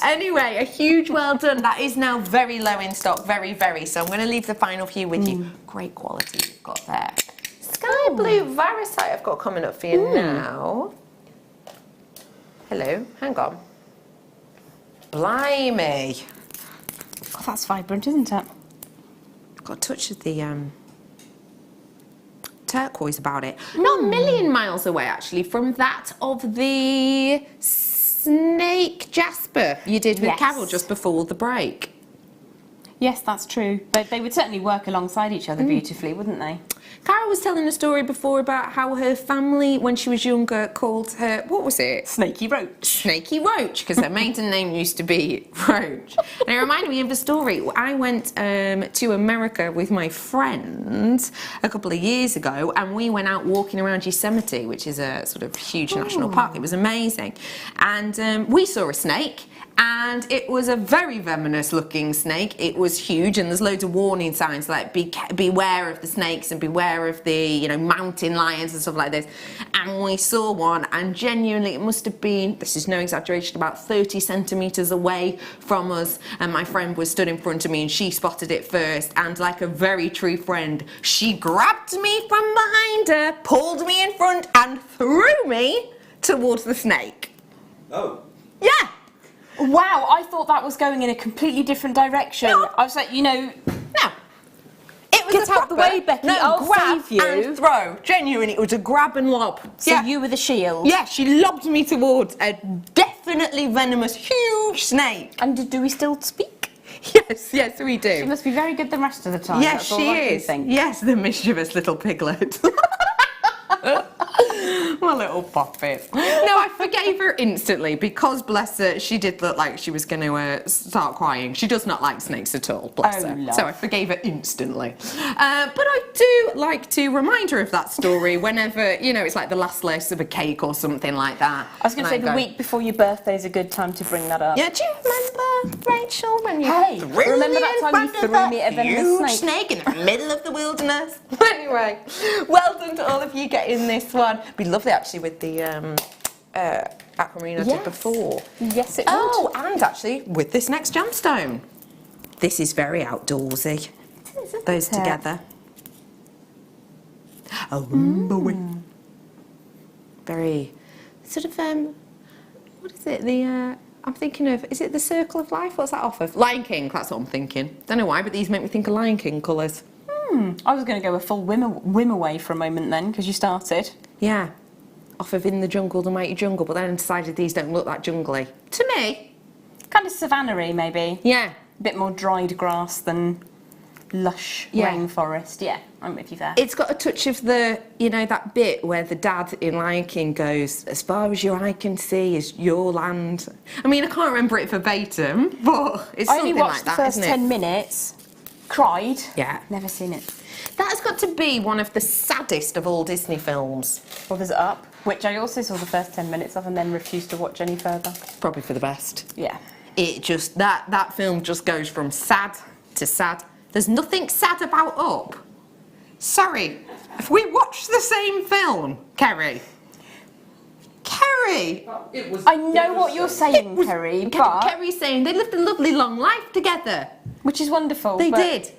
Anyway, a huge well done. That is now very low in stock, very, very. So I'm going to leave the final few with you. Great quality you've got there. Sky blue varicite I've got coming up for you now. Hello, hang on. Blimey. Oh, that's vibrant, isn't it? Got a touch of the turquoise about it. Not a million miles away actually from that of the snake jasper you did with Carol just before the break. Yes, that's true. But they would certainly work alongside each other beautifully, wouldn't they? Carol was telling a story before about how her family, when she was younger, called her, what was it? Snaky Roach. Snaky Roach, because her maiden name used to be Roach. And it reminded me of a story. I went to America with my friends a couple of years ago, and we went out walking around Yosemite, which is a sort of huge national park. It was amazing. And we saw a snake. And it was a very venomous looking snake. It was huge, and there's loads of warning signs like beware of the snakes and beware of the, you know, mountain lions and stuff like this. And we saw one, and genuinely it must have been, this is no exaggeration, about 30 centimetres away from us. And my friend was stood in front of me and she spotted it first. And like a very true friend, she grabbed me from behind her, pulled me in front and threw me towards the snake. Oh. Yeah. Wow, I thought that was going in a completely different direction. No. I was like, you know, No. It was Get a out the proper- way, Becky, No, I'll grab save you. and throw. Genuinely, it was a grab and lob. so you were the shield. Yeah, she lobbed me towards a definitely venomous, huge snake. And do we still speak? Yes, we do. She must be very good the rest of the time. Yes, That's all she I can is. think. Yes, the mischievous little piglet. My little poppet. No, I forgave her instantly because, bless her, she did look like she was going to start crying. She does not like snakes at all, bless her. Love. So I forgave her instantly. But I do like to remind her of that story whenever, you know, it's like the last slice of a cake or something like that. I was going to say the week before your birthday is a good time to bring that up. Yeah, do you remember, Rachel, when you Hey, remember that time you threw me at a venomous huge snake? snake in the middle of the wilderness? Anyway, well done to all of you getting this one. It'd be lovely actually with the aquamarine I did before. Yes, it would. Oh, and actually with this next gemstone. This is very outdoorsy. Those together. Oh, boy. Very sort of what is it? The I'm thinking of, is it the Circle of Life? What's that off of? Lion King, that's what I'm thinking. Don't know why, but these make me think of Lion King colours. I was going to go a full whim away for a moment then, because you started. Yeah, off of In the Jungle, the Mighty Jungle, but then I decided these don't look that jungly. To me. Kind of savannah-y, maybe. Yeah. A bit more dried grass than lush rainforest. Yeah, I'm with you there. It's got a touch of the, you know, that bit where the dad in Lion King goes, as far as your eye can see is your land. I mean, I can't remember it verbatim, but it's I only something watched like that, the first isn't 10 it? minutes, cried. Yeah. Never seen it. That has got to be one of the saddest of all Disney films. Well, there's Up, which I also saw the first 10 minutes of and then refused to watch any further. Probably for the best. Yeah. It just, that film just goes from sad to sad. There's nothing sad about Up. Sorry, have we watched the same film, Kerry? Kerry! I know what you're saying, Kerry, but... Kerry's saying they lived a lovely long life together. Which is wonderful. They but did.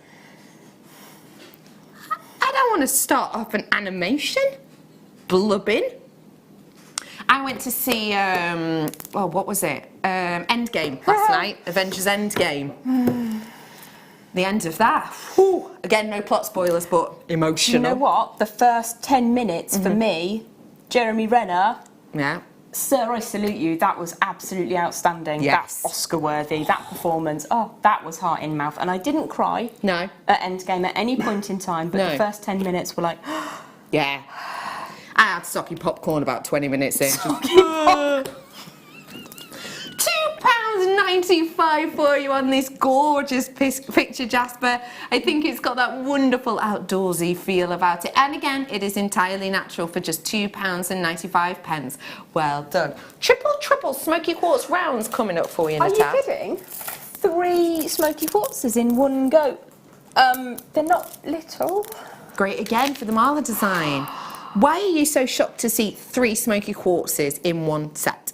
I don't want to start off an animation. Blubbing. I went to see, what was it? Endgame last night. Avengers Endgame. The end of that. Whew. Again, no plot spoilers, but emotional. You know what? The first 10 minutes for me, Jeremy Renner... Yeah. Sir, I salute you. That was absolutely outstanding. Yes. That's Oscar-worthy. That performance, that was heart in mouth. And I didn't cry No. at Endgame at any point in time, but No. the first 10 minutes were like... Yeah. I had soggy popcorn about 20 minutes in. £2.95 for you on this gorgeous picture, Jasper. I think it's got that wonderful outdoorsy feel about it. And again, it is entirely natural for just £2.95. Well done. Triple smoky quartz rounds coming up for you, Are Natasha. you kidding? 3 smoky quartzes in one go. They're not little. Great again for the Marla design. Why are you so shocked to see 3 smoky quartzes in one set?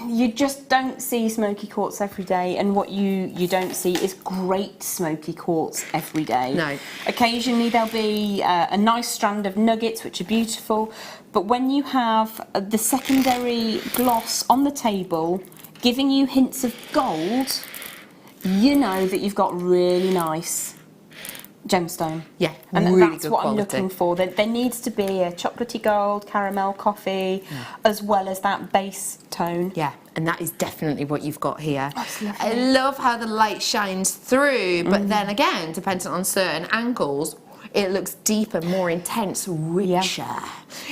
You just don't see smoky quartz every day, and what you don't see is great smoky quartz every day. No. Occasionally there'll be a nice strand of nuggets, which are beautiful, but when you have the secondary gloss on the table giving you hints of gold, you know that you've got really nice gemstone. Yeah, and really that's good what quality. I'm looking for. There needs to be a chocolatey gold, caramel coffee, as well as that base tone. Yeah, and that is definitely what you've got here. Oh, it's lovely. I love how the light shines through, but then again, depending on certain angles, it looks deeper, more intense, richer.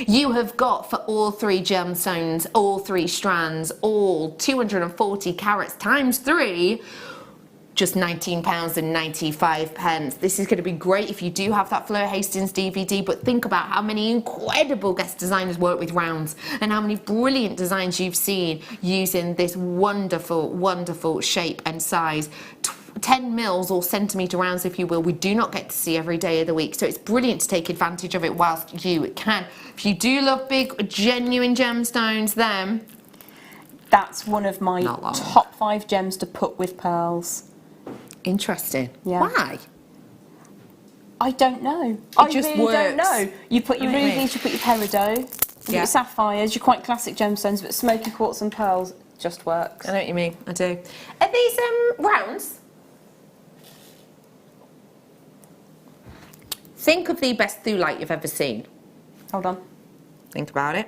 You have got, for all 3 gemstones, all 3 strands, all 240 carats times 3, just £19.95. This is going to be great if you do have that Fleur Hastings DVD, but think about how many incredible guest designers work with rounds and how many brilliant designs you've seen using this wonderful, wonderful shape and size. 10 mils or centimetre rounds, if you will, we do not get to see every day of the week, so it's brilliant to take advantage of it whilst you can. If you do love big, genuine gemstones, then That's one of my top 5 gems to put with pearls. Interesting. Yeah. Why? I don't know. I just really don't works. know. You put your Right. rubies, you put your peridot. Your sapphires, your quite classic gemstones, but smoky quartz and pearls just works. I know what you mean, I do. Are these rounds? Think of the best thulite you've ever seen. Hold on. Think about it.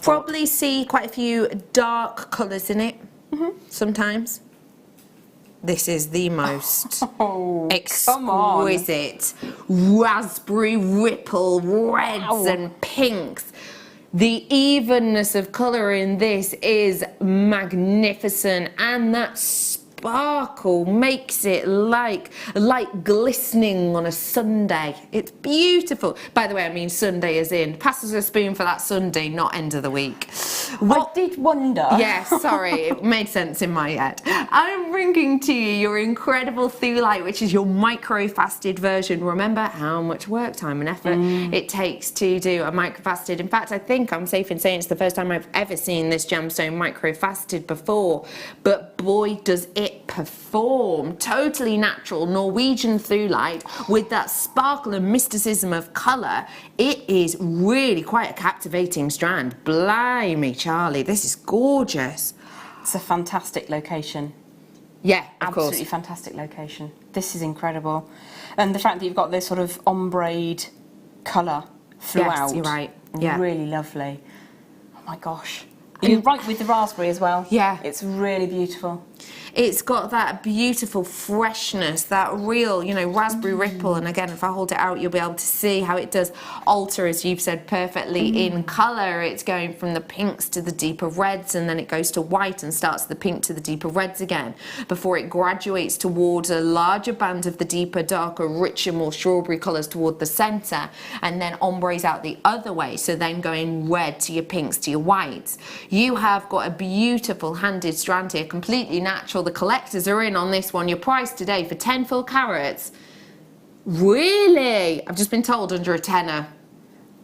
Probably see quite a few dark colours in it, sometimes. This is the most exquisite raspberry ripple reds and pinks. The evenness of colour in this is magnificent, and that sparkle makes it like glistening on a Sunday. It's beautiful. By the way, I mean Sunday as in, pass us a spoon for that Sunday, not end of the week. I did wonder. Yes, sorry, it made sense in my head. I'm bringing to you your incredible thulite, which is your micro-faceted version. Remember how much work, time and effort it takes to do a micro-faceted. In fact, I think I'm safe in saying it's the first time I've ever seen this gemstone micro-faceted before. But boy, does it perform. Totally natural Norwegian thulite with that sparkle and mysticism of colour. It is really quite a captivating strand. Blimey, Charlie, this is gorgeous. It's a fantastic location. Yeah, of absolutely course. Fantastic location. This is incredible. And the fact that you've got this sort of ombre colour throughout. Yes, you're right. Yeah. Really lovely. Oh my gosh. You're right with the raspberry as well. Yeah. It's really beautiful. It's got that beautiful freshness, that real, you know, raspberry ripple. And again, if I hold it out, you'll be able to see how it does alter, as you've said perfectly, in colour. It's going from the pinks to the deeper reds, and then it goes to white and starts the pink to the deeper reds again, before it graduates towards a larger band of the deeper, darker, richer, more strawberry colours toward the centre, and then ombres out the other way, so then going red to your pinks to your whites. You have got a beautiful handed strand here, completely natural. The collectors are in on this one. Your price today for 10 full carats. Really? I've just been told under a tenner.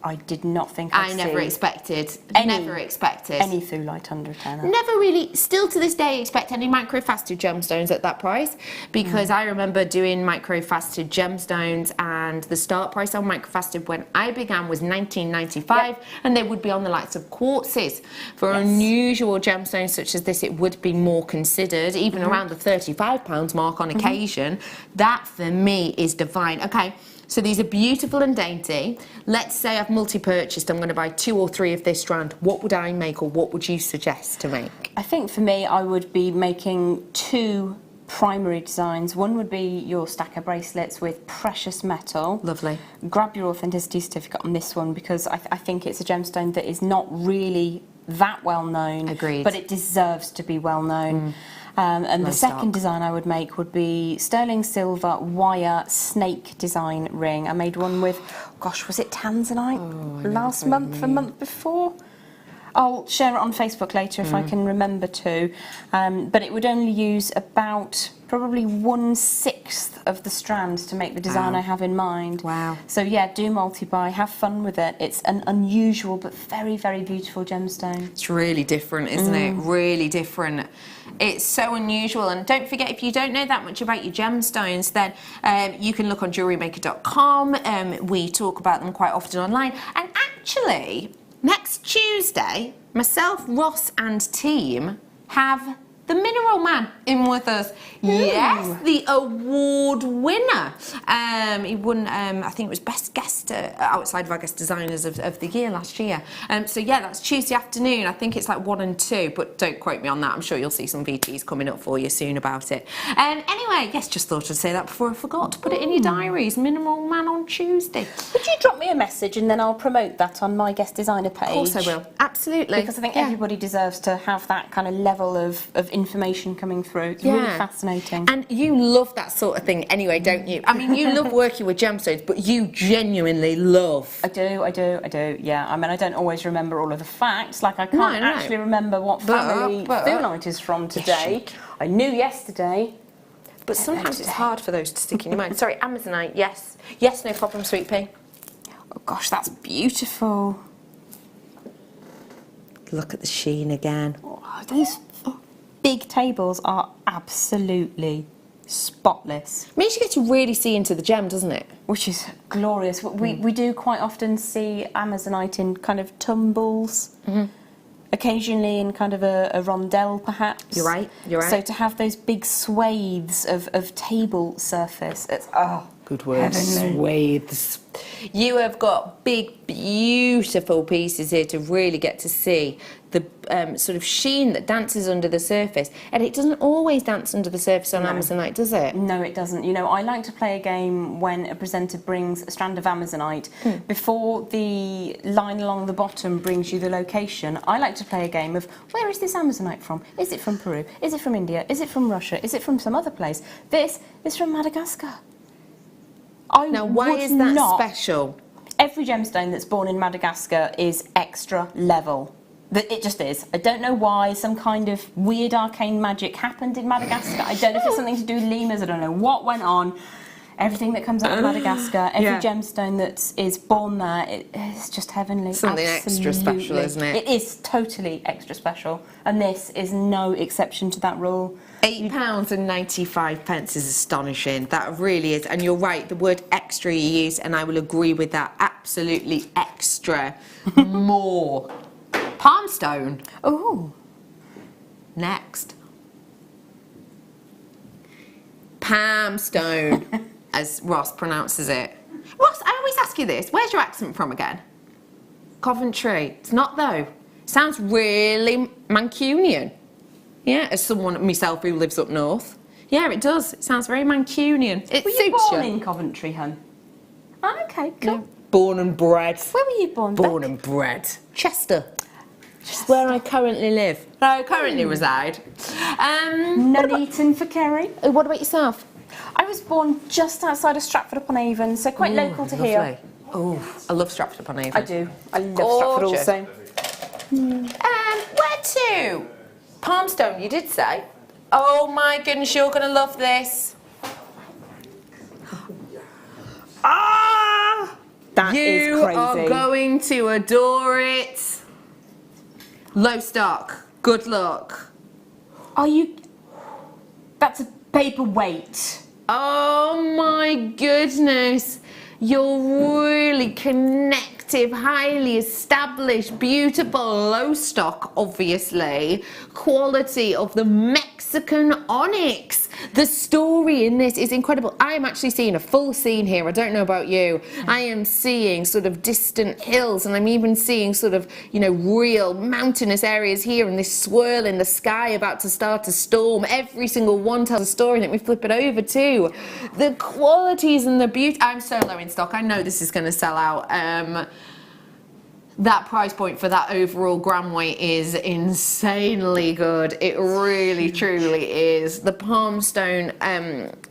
I did not think I never expected. Never expected. Any thulite under a tenner. Never really, still to this day, expect any micro-faceted gemstones at that price, because I remember doing micro-faceted gemstones, and the start price on micro-faceted when I began was $19.95, and they would be on the likes of quartzes. For unusual gemstones such as this, it would be more considered, even around the £35 mark on occasion. That for me is divine. Okay. So these are beautiful and dainty. Let's say I've multi-purchased, I'm going to buy 2 or 3 of this strand. What would I make, or what would you suggest to make? I think for me, I would be making 2 primary designs. One would be your stacker bracelets with precious metal. Lovely. Grab your authenticity certificate on this one, because I think it's a gemstone that is not really that well known. Agreed. But it deserves to be well known. And the second design I would make would be sterling silver wire snake design ring. I made one with, gosh, was it tanzanite last month, a month before? I'll share it on Facebook later if I can remember to. But it would only use about probably 1/6 of the strands to make the design I have in mind. Wow. So yeah, do multi-buy, have fun with it. It's an unusual but very, very beautiful gemstone. It's really different, isn't it? Really different. It's so unusual. And don't forget, if you don't know that much about your gemstones, then you can look on JewelleryMaker.com. We talk about them quite often online. And actually, next Tuesday, myself, Ross and team have the Mineral Man in with us. Yes, the award winner. He won, I think it was Best Guest outside of our Guest Designers of the Year last year. So yeah, that's Tuesday afternoon. I think it's like 1 and 2, but don't quote me on that. I'm sure you'll see some VTs coming up for you soon about it. Anyway, yes, just thought I'd say that before I forgot. Put it in your diaries. Mineral Man on Tuesday. Would you drop me a message and then I'll promote that on my Guest Designer page? Of course I will. Absolutely. Because I think everybody deserves to have that kind of level of information coming through. It's really fascinating. And you love that sort of thing anyway, don't you? I mean, you love working with gemstones, but you genuinely love. I do, yeah. I mean, I don't always remember all of the facts. Like, I can't actually remember what family thulite is from today. I knew yesterday. But sometimes it's hard for those to stick in your mind. Sorry, Amazonite, yes. Yes, no problem, Sweet Pea. Oh gosh, that's beautiful. Look at the sheen again. Oh, these big tables are absolutely spotless. Means you get to really see into the gem, doesn't it? Which is glorious. We do quite often see Amazonite in kind of tumbles, occasionally in kind of a rondelle perhaps. You're right, you're right. So to have those big swathes of table surface, it's, good word, swathes. You have got big, beautiful pieces here to really get to see the sort of sheen that dances under the surface. And it doesn't always dance under the surface on Amazonite, does it? No, it doesn't. You know, I like to play a game when a presenter brings a strand of Amazonite. Before the line along the bottom brings you the location, I like to play a game of, where is this Amazonite from? Is it from Peru? Is it from India? Is it from Russia? Is it from some other place? This is from Madagascar. Now, why is that special? Every gemstone that's born in Madagascar is extra level. It just is. I don't know why. Some kind of weird arcane magic happened in Madagascar. I don't know if it's something to do with lemurs. I don't know what went on. Everything that comes out of Madagascar, every gemstone that is born there, it's just heavenly. Something extra special, isn't it? It is totally extra special. And this is no exception to that rule. £8.95 is astonishing. That really is. And you're right, the word extra you use, and I will agree with that. Absolutely extra. More. Palmstone. Oh. Next. Palmstone, as Ross pronounces it. Ross, I always ask you this. Where's your accent from again? Coventry. It's not, though. Sounds really Mancunian. Yeah, as someone myself who lives up north. Yeah, it does. It sounds very Mancunian. It were you born in Coventry, hun? Oh, okay, cool. Yeah. Born and bred. Where were you born? Born and bred. Chester. Just where I currently live. No, currently reside. Nuneaton for Kerry. What about yourself? I was born just outside of Stratford-upon-Avon, so quite local to here. Oh, I love Stratford-upon-Avon. I do. I love Gorgeous. Stratford also. Where to? Palmstone, you did say. Oh my goodness, you're going to love this. That is crazy. You are going to adore it. Low stock. Good luck. Are you... That's a paperweight. Oh my goodness. You're really connective, highly established, beautiful, low stock, obviously. Quality of the Mexican onyx. The story in this is incredible. I am actually seeing a full scene here. I don't know about you. I am seeing sort of distant hills, and I'm even seeing sort of, you know, real mountainous areas here, and this swirl in the sky about to start a storm. Every single one tells a story. Let me flip it over too. The qualities and the beauty. I'm so low in stock. I know this is going to sell out. That price point for that overall gram weight is insanely good. It really, truly is. The Palmstone,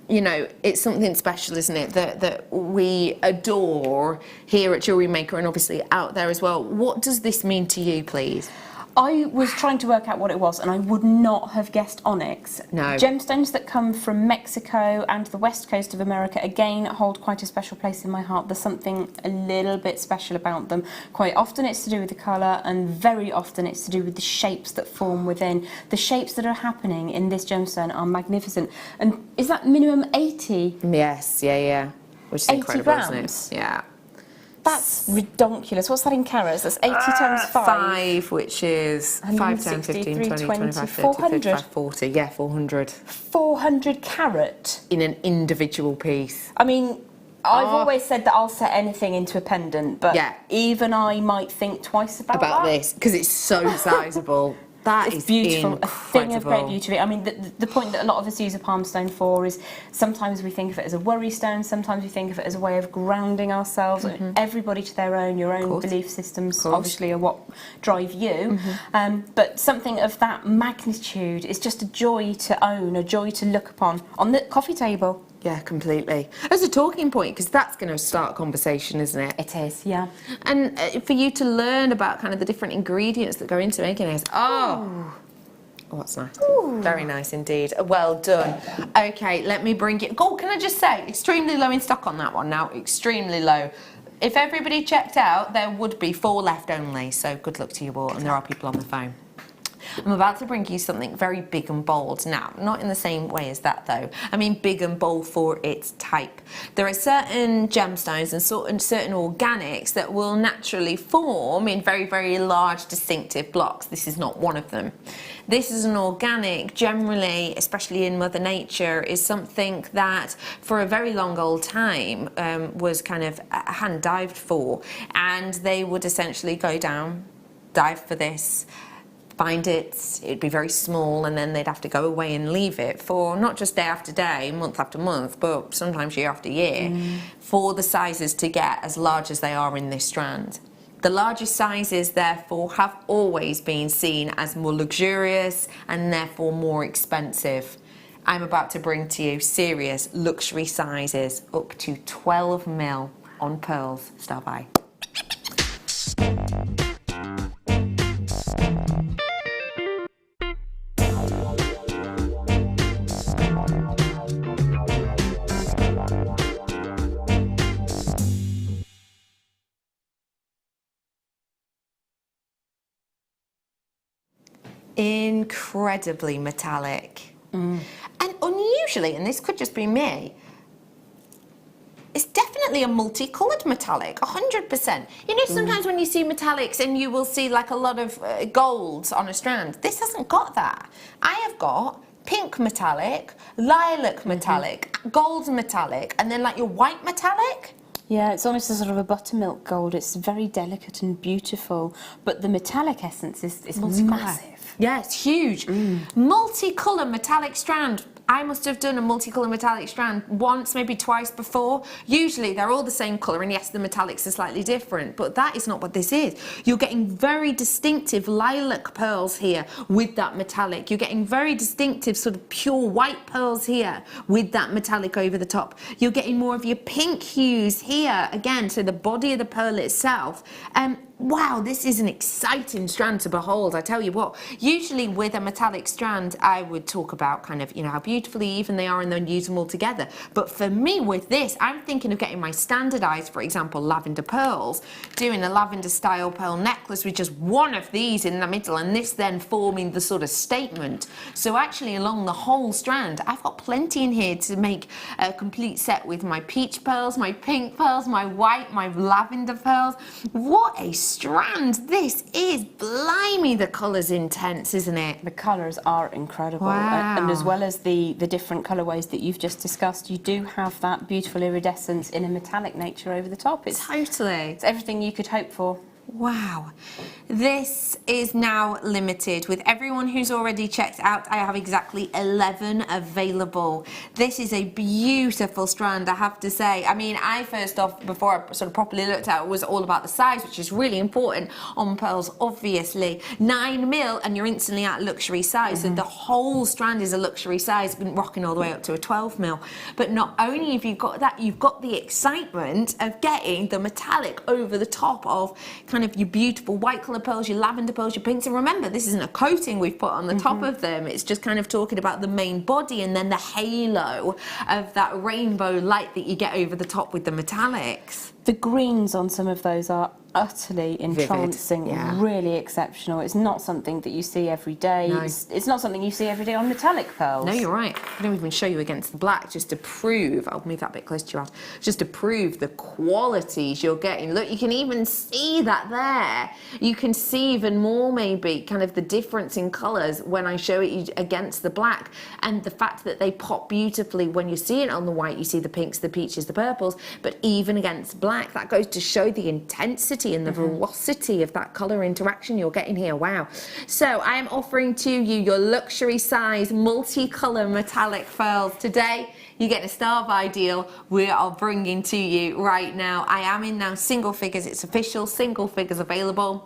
you know, it's something special, isn't it, that we adore here at Jewellery Maker and obviously out there as well. What does this mean to you, please? I was trying to work out what it was, and I would not have guessed onyx. No. Gemstones that come from Mexico and the west coast of America, again, hold quite a special place in my heart. There's something a little bit special about them. Quite often it's to do with the colour, and very often it's to do with the shapes that form within. The shapes that are happening in this gemstone are magnificent. And is that minimum 80? Yes, yeah. Which is 80 incredible, grams? isn't it? Yeah. That's redonkulous. What's that in carats? That's 80 times 5. 5, which is 5, 10, 15, 20, 25, 30, 35, 40. Yeah, 400. 400 carat? In an individual piece. I mean, I've always said that I'll set anything into a pendant, but even I might think twice about that. This, because it's so sizable. That is beautiful. Incredible. A thing of great beauty. I mean, the point that a lot of us use a palmstone for is sometimes we think of it as a worry stone, sometimes we think of it as a way of grounding ourselves. Everybody to their own, your own belief systems obviously are what drive you. But something of that magnitude is just a joy to own, a joy to look upon on the coffee table. Yeah, completely. As a talking point, because that's going to start a conversation, isn't it? It is, yeah. And for you to learn about kind of the different ingredients that go into making it. Oh, that's nice. Ooh. Very nice indeed. Well done. Okay, let me bring it. Oh, can I just say, extremely low in stock on that one now. Extremely low. If everybody checked out, there would be 4 left only. So good luck to you all. And there are people on the phone. I'm about to bring you something very big and bold. Now, not in the same way as that though. I mean big and bold for its type. There are certain gemstones and certain organics that will naturally form in very, very large distinctive blocks. This is not one of them. This is an organic, generally, especially in Mother Nature, is something that for a very long old time was kind of hand dived for, and they would essentially go down, dive for this, find it, it'd be very small, and then they'd have to go away and leave it for not just day after day, month after month, but sometimes year after year, for the sizes to get as large as they are in this strand. The largest sizes, therefore, have always been seen as more luxurious and therefore more expensive. I'm about to bring to you serious luxury sizes up to 12 mil on pearls. Star by. Incredibly metallic. And unusually, and this could just be me, it's definitely a multicoloured metallic, 100%. You know, sometimes when you see metallics and you will see like a lot of golds on a strand, this hasn't got that. I have got pink metallic, lilac metallic, gold metallic, and then like your white metallic. Yeah, it's almost a sort of a buttermilk gold. It's very delicate and beautiful, but the metallic essence is massive. Yeah, it's huge. Multicolour metallic strand. I must have done a multicolour metallic strand once, maybe twice before. Usually they're all the same colour, and yes, the metallics are slightly different, but that is not what this is. You're getting very distinctive lilac pearls here with that metallic. You're getting very distinctive sort of pure white pearls here with that metallic over the top. You're getting more of your pink hues here, again, so the body of the pearl itself. Wow, this is an exciting strand to behold, I tell you what. Usually with a metallic strand, I would talk about kind of, you know, how beautifully even they are and then use them all together. But for me with this, I'm thinking of getting my standardized, for example, lavender pearls, doing a lavender style pearl necklace with just one of these in the middle, and this then forming the sort of statement. So actually along the whole strand, I've got plenty in here to make a complete set with my peach pearls, my pink pearls, my white, my lavender pearls. What a strand this is. Blimey, the colour's intense, isn't it? The colours are incredible. Wow. And as well as the different colourways that you've just discussed, you do have that beautiful iridescence in a metallic nature over the top. It's everything you could hope for. Wow. This is now limited. With everyone who's already checked out, I have exactly 11 available. This is a beautiful strand, I have to say. I mean, I first off, before I sort of properly looked at it, was all about the size, which is really important on pearls, obviously. 9 mil, and you're instantly at luxury size. So the whole strand is a luxury size, been rocking all the way up to a 12 mil. But not only have you got that, you've got the excitement of getting the metallic over the top of kind of your beautiful white colour pearls, your lavender pearls, your pinks. And remember, this isn't a coating we've put on the top of them. It's just kind of talking about the main body and then the halo of that rainbow light that you get over the top with the metallics. The greens on some of those are utterly entrancing, really exceptional. It's not something that you see every day. No. It's not something you see every day on metallic pearls. No, you're right. I don't even show you against the black just to prove, I'll move that bit closer to your eyes, just to prove the qualities you're getting. Look, you can even see that there. You can see even more maybe kind of the difference in colours when I show it you against the black, and the fact that they pop beautifully when you see it on the white. You see the pinks, the peaches, the purples, but even against black, that goes to show the intensity and the velocity of that colour interaction you're getting here. Wow. So I am offering to you your luxury size multicolour metallic pearls. Today you get a star buy deal we are bringing to you right now. I am in now single figures. It's official, single figures available.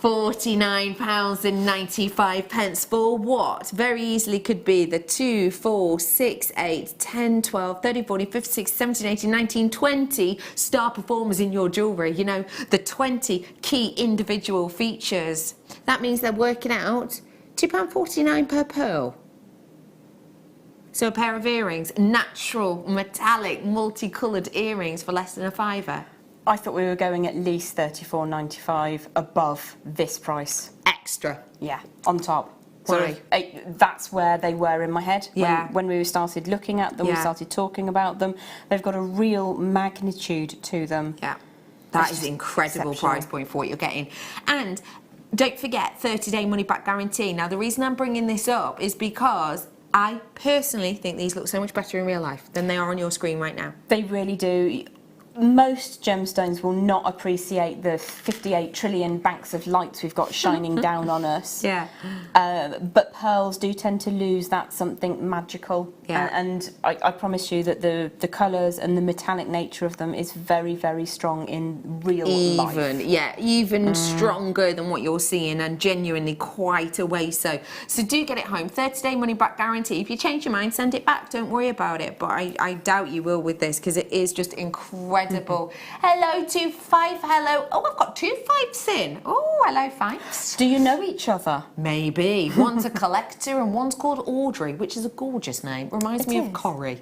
£49.95 for what very easily could be the 2, 4, 6, 8, 10, 12, 13, 14, 15, 16, 17, 18, 19, 20 star performers in your jewellery. You know, the 20 key individual features. That means they're working out £2.49 per pearl. So a pair of earrings, natural, metallic, multicoloured earrings for less than a £5. I thought we were going at least $34.95 above this price. Extra. Yeah, on top. Why? That's where they were in my head. Yeah. When we started looking at them, we started talking about them. They've got a real magnitude to them. Yeah. That is incredible price point for what you're getting. And don't forget 30-day money-back guarantee. Now, the reason I'm bringing this up is because I personally think these look so much better in real life than they are on your screen right now. They really do. Most gemstones will not appreciate the 58 trillion banks of lights we've got shining down on us. Yeah. But pearls do tend to lose that something magical. Yeah. And I promise you that the colours and the metallic nature of them is very, very strong in real life. Even stronger than what you're seeing, and genuinely quite a way so. So do get it home. 30-day money-back guarantee. If you change your mind, send it back. Don't worry about it. But I doubt you will with this, because it is just incredible. Hello to 5. Hello. Oh, I've got 2 5s in. Oh, hello 5s. Do you know each other? Maybe. One's a collector and one's called Audrey, which is a gorgeous name. Reminds me of Corrie.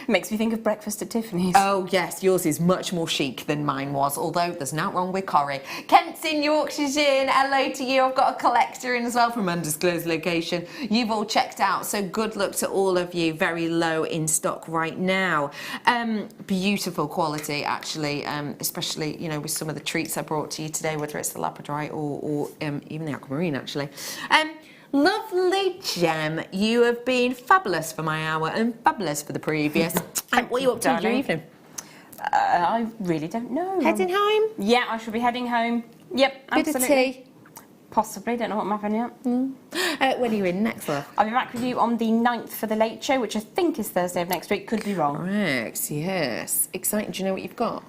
Makes me think of breakfast at Tiffany's. Oh yes, yours is much more chic than mine was, although there's nothing wrong with Corrie. Kent's in, Yorkshire's in. Hello to you. I've got a collector in as well from undisclosed location. You've all checked out, so good luck to all of you. Very low in stock right now. Beautiful quality, actually, especially, you know, with some of the treats I brought to you today, whether it's the labradorite or even the aquamarine, actually. Lovely Gem, you have been fabulous for my hour and fabulous for the previous. And what are you up to in your evening? I really don't know. Heading home? Yeah, I shall be heading home. Yep, Bit absolutely. of tea? Possibly, don't know what I'm having yet. When are you in next, love? I'll be back with you on the 9th for the Late Show, which I think is Thursday of next week. Could be wrong. Correct, yes. Exciting. Do you know what you've got?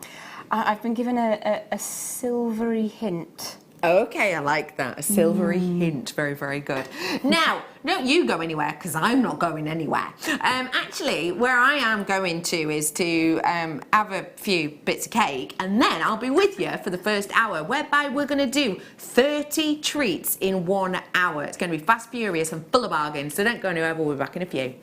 I've been given a silvery hint. Okay, I like that. A silvery hint. Very, very good. Now, don't you go anywhere, because I'm not going anywhere. Actually, where I am going to is to have a few bits of cake, and then I'll be with you for the first hour, whereby we're going to do 30 treats in 1 hour. It's going to be fast, furious, and full of bargains, so don't go anywhere. We'll be back in a few.